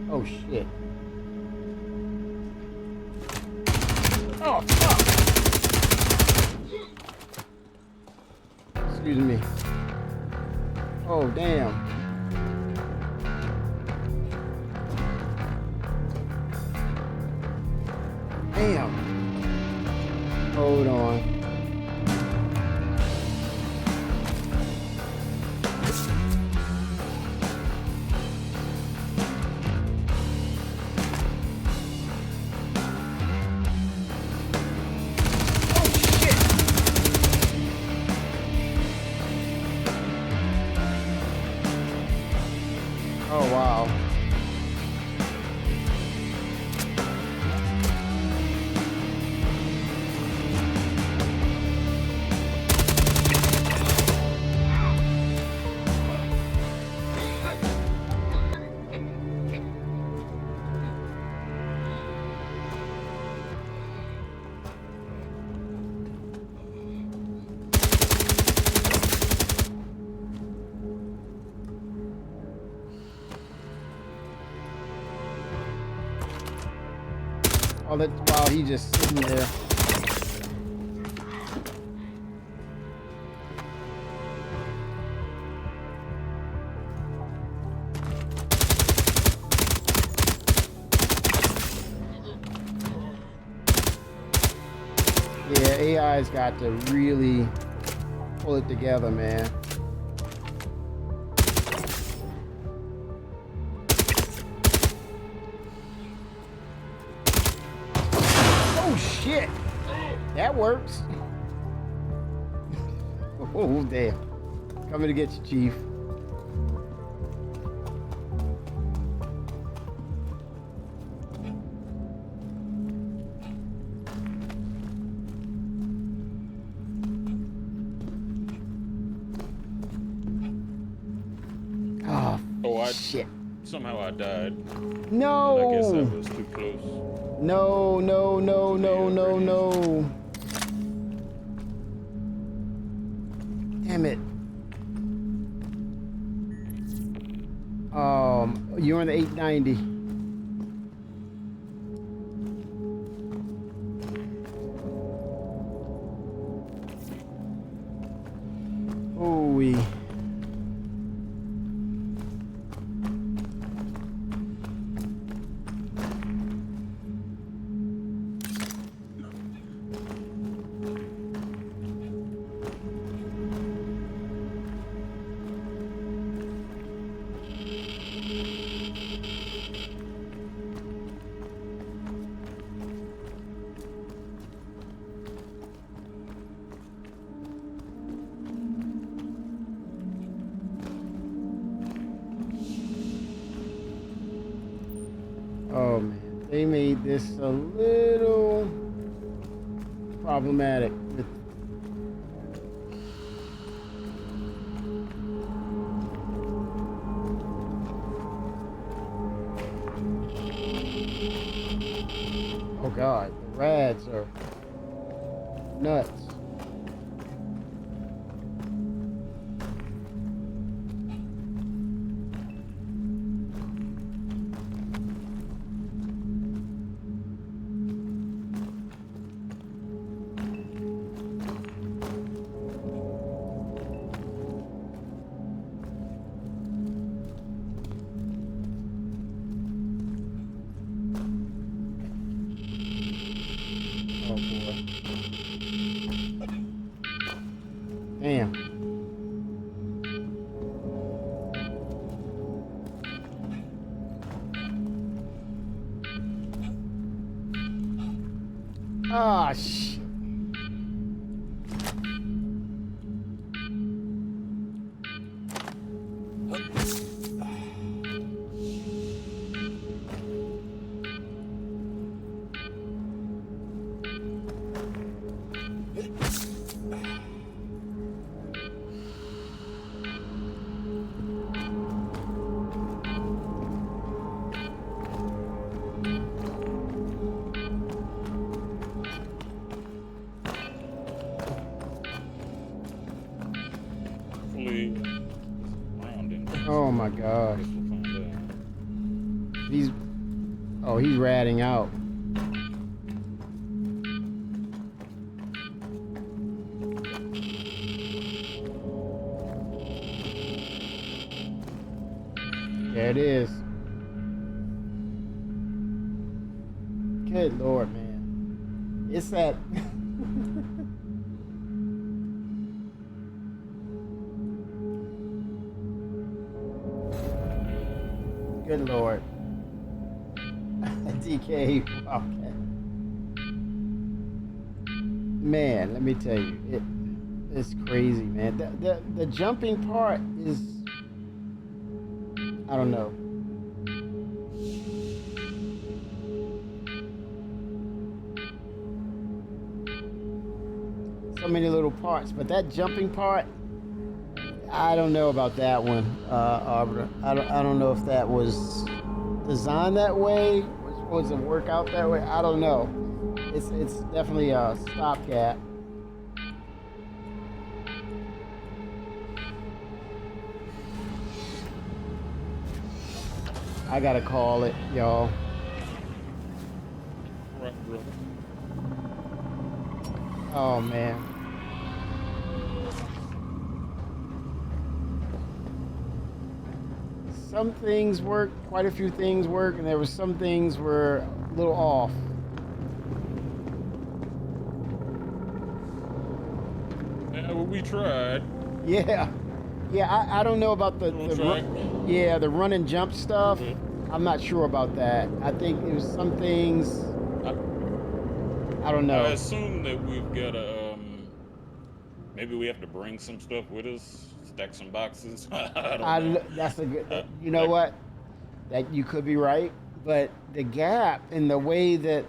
oh shit. Oh fuck! Excuse me. Oh damn. Damn. Hold on. Oh wow. Oh, that's while he's just sitting there. Yeah, AI's got to really pull it together, man. Oh shit! That works. Oh damn. Coming to get you, Chief. Oh, shit. Somehow I died. No! I guess I was too close. No, no, no, no, no, no. Damn it. You're on the 890. Ooh-wee. Oh man, they made this a little problematic. Oh God, the rads are nuts. Oh boy. Damn. Ah, shit. Hopefully, around him. Oh my gosh. Guess we'll find out. He's ratting out. There it is. Good Lord, man. It's that. Good Lord. DK. Okay. Man, let me tell you, it's crazy, man. The jumping part is, I don't know. So many little parts, but that jumping part, I don't know about that one, Arbiter. I don't know if that was designed that way, was supposed to work out that way. I don't know. It's definitely a stopgap. I gotta call it, y'all. Right, brother. Oh man. Some things work, quite a few things work, and there were some things were a little off. Yeah, well, we tried. Yeah. Yeah, I don't know about the run and jump stuff. I'm not sure about that. I think it was some things. I don't know. I assume that we've got to, maybe we have to bring some stuff with us, stack some boxes. I don't know. That's a good. You know what? That you could be right, but the gap in the way that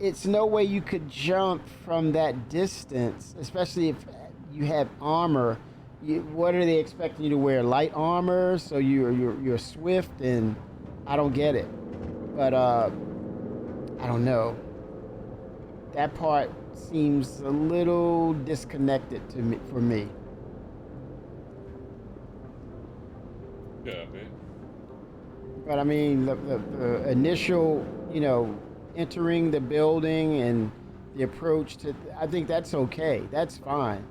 it's no way you could jump from that distance, especially if you have armor. What are they expecting you to wear? Light armor, so you're swift, and I don't get it. But I don't know. That part seems a little disconnected to me for me. Yeah, man. But I mean, the initial, entering the building and the approach to, I think that's okay. That's fine.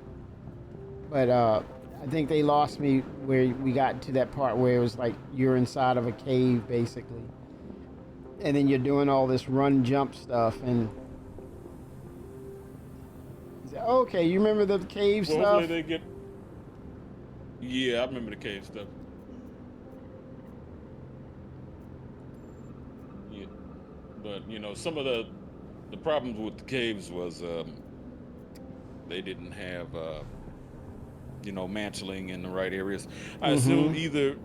But I think they lost me where we got to that part where it was like you're inside of a cave, basically. And then you're doing all this run jump stuff. And okay, you remember the cave stuff? Hopefully they get. Yeah, I remember the cave stuff. Yeah, but some of the problems with the caves was they didn't have mantling in the right areas. I assume either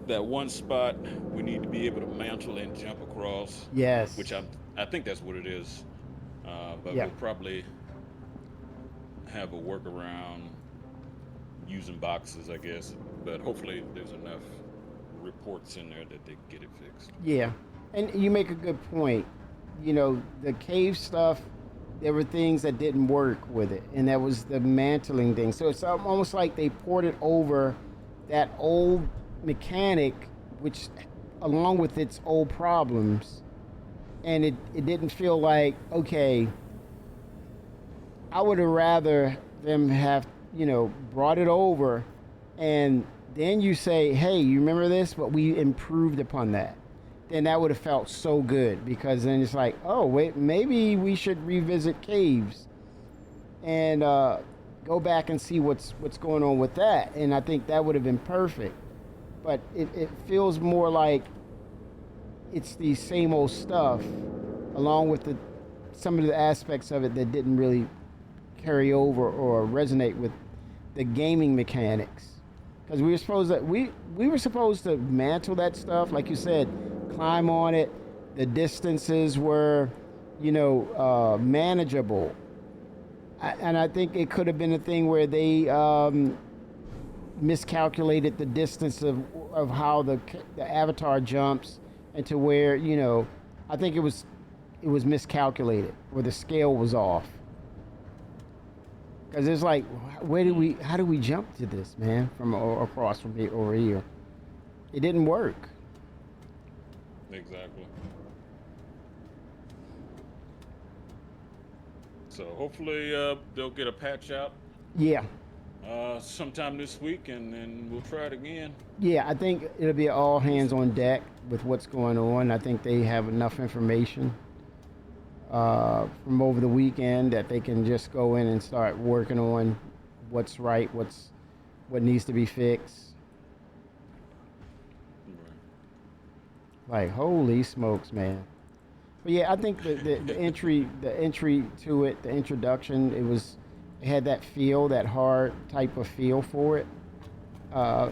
that one spot we need to be able to mantle and jump across. Yes. Which I think that's what it is. But Yeah. we'll probably have a workaround using boxes, I guess. But hopefully there's enough reports in there that they can get it fixed. Yeah. And you make a good point. The cave stuff, there were things that didn't work with it, and that was the mantling thing. So it's almost like they ported over that old mechanic, which, along with its old problems, and it didn't feel like, okay, I would have rather them have, brought it over, and then you say, hey, you remember this, but we improved upon that. Then that would have felt so good, because then it's like, oh wait, maybe we should revisit caves and go back and see what's going on with that. And I think that would have been perfect. But it feels more like it's the same old stuff, along with some of the aspects of it that didn't really carry over or resonate with the gaming mechanics. Because we were supposed to mantle that stuff, like you said, climb on it. The distances were, manageable. And I think it could have been a thing where they miscalculated the distance of how the avatar jumps, and to where, I think it was miscalculated, or the scale was off. Because it's like, how do we jump to this, man, from across from here over here? It didn't work. Exactly. So hopefully they'll get a patch out. Yeah. Sometime this week, and then we'll try it again. Yeah, I think it'll be all hands on deck with what's going on. I think they have enough information. from over the weekend that they can just go in and start working on what's right, what needs to be fixed. Like, holy smokes, man. But yeah, I think the entry to it, the introduction, it had that feel, that hard type of feel for it. I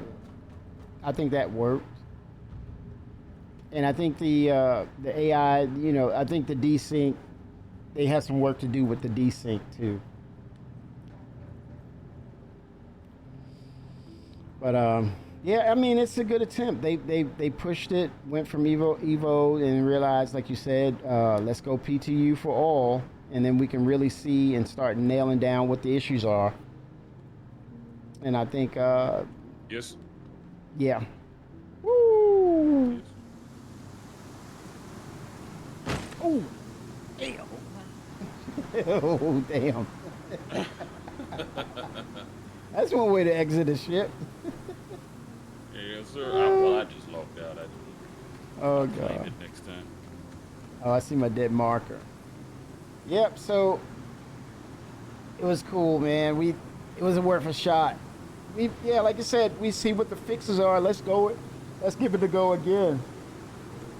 think that worked. And I think the AI, I think the desync, they have some work to do with the desync too. But yeah, I mean, it's a good attempt. They pushed it, went from Evo, and realized, like you said, let's go PTU for all, and then we can really see and start nailing down what the issues are. And I think, yes. Yeah. Woo! Yes. Oh, damn. Oh, damn. That's one way to exit a ship. Yes, sir. Well, I just logged out. Oh, I'll claim God. it next time. Oh, I see my dead marker. Yep, so it was cool, man. It was a worth a shot. Yeah, like I said, we see what the fixes are. Let's go. Let's give it a go again.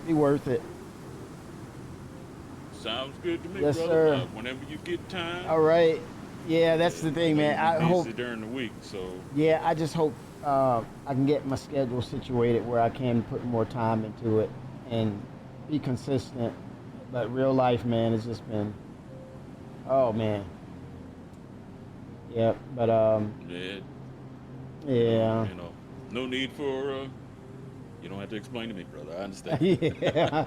Be worth it. Sounds good to me, Yes, brother. sir. Whenever you get time. All right. Yeah, that's the thing, man. I Busy hope. during the week, so. Yeah, I just hope I can get my schedule situated where I can put more time into it and be consistent. But real life, man, it's just been. Oh man. Yep, but Yeah. yeah. You know, no need for. You don't have to explain to me, brother. I understand. Yeah.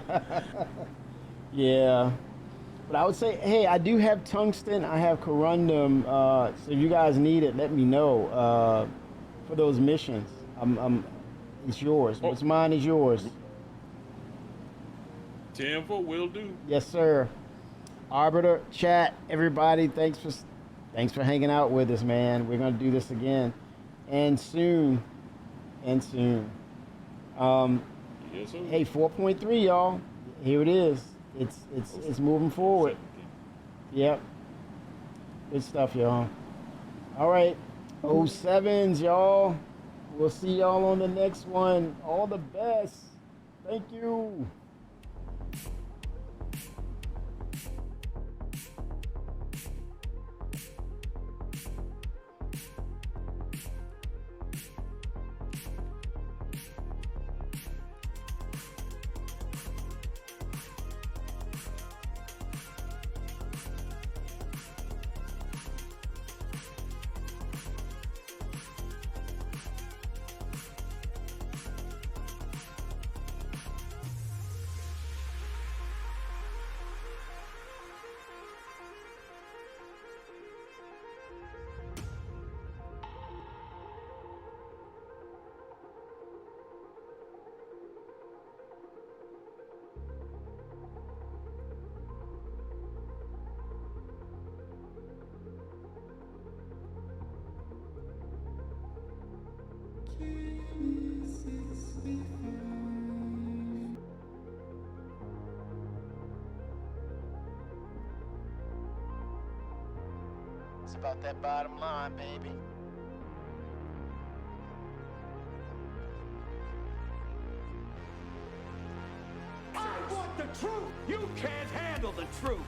Yeah. But I would say, hey, I do have tungsten. I have corundum. So if you guys need it, let me know for those missions. It's yours. Oh. What's mine is yours. 10 for will do. Yes, sir. Arbiter, chat, everybody, thanks for hanging out with us, man. We're gonna do this again, and soon. Yes, sir. Hey, 4.3, y'all. Here it is. It's moving forward. Yep. Good stuff, y'all. All right. 07s, y'all. We'll see y'all on the next one. All the best. Thank you. It's about that bottom line, baby. I want the truth! You can't handle the truth!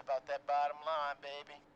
about that bottom line, baby.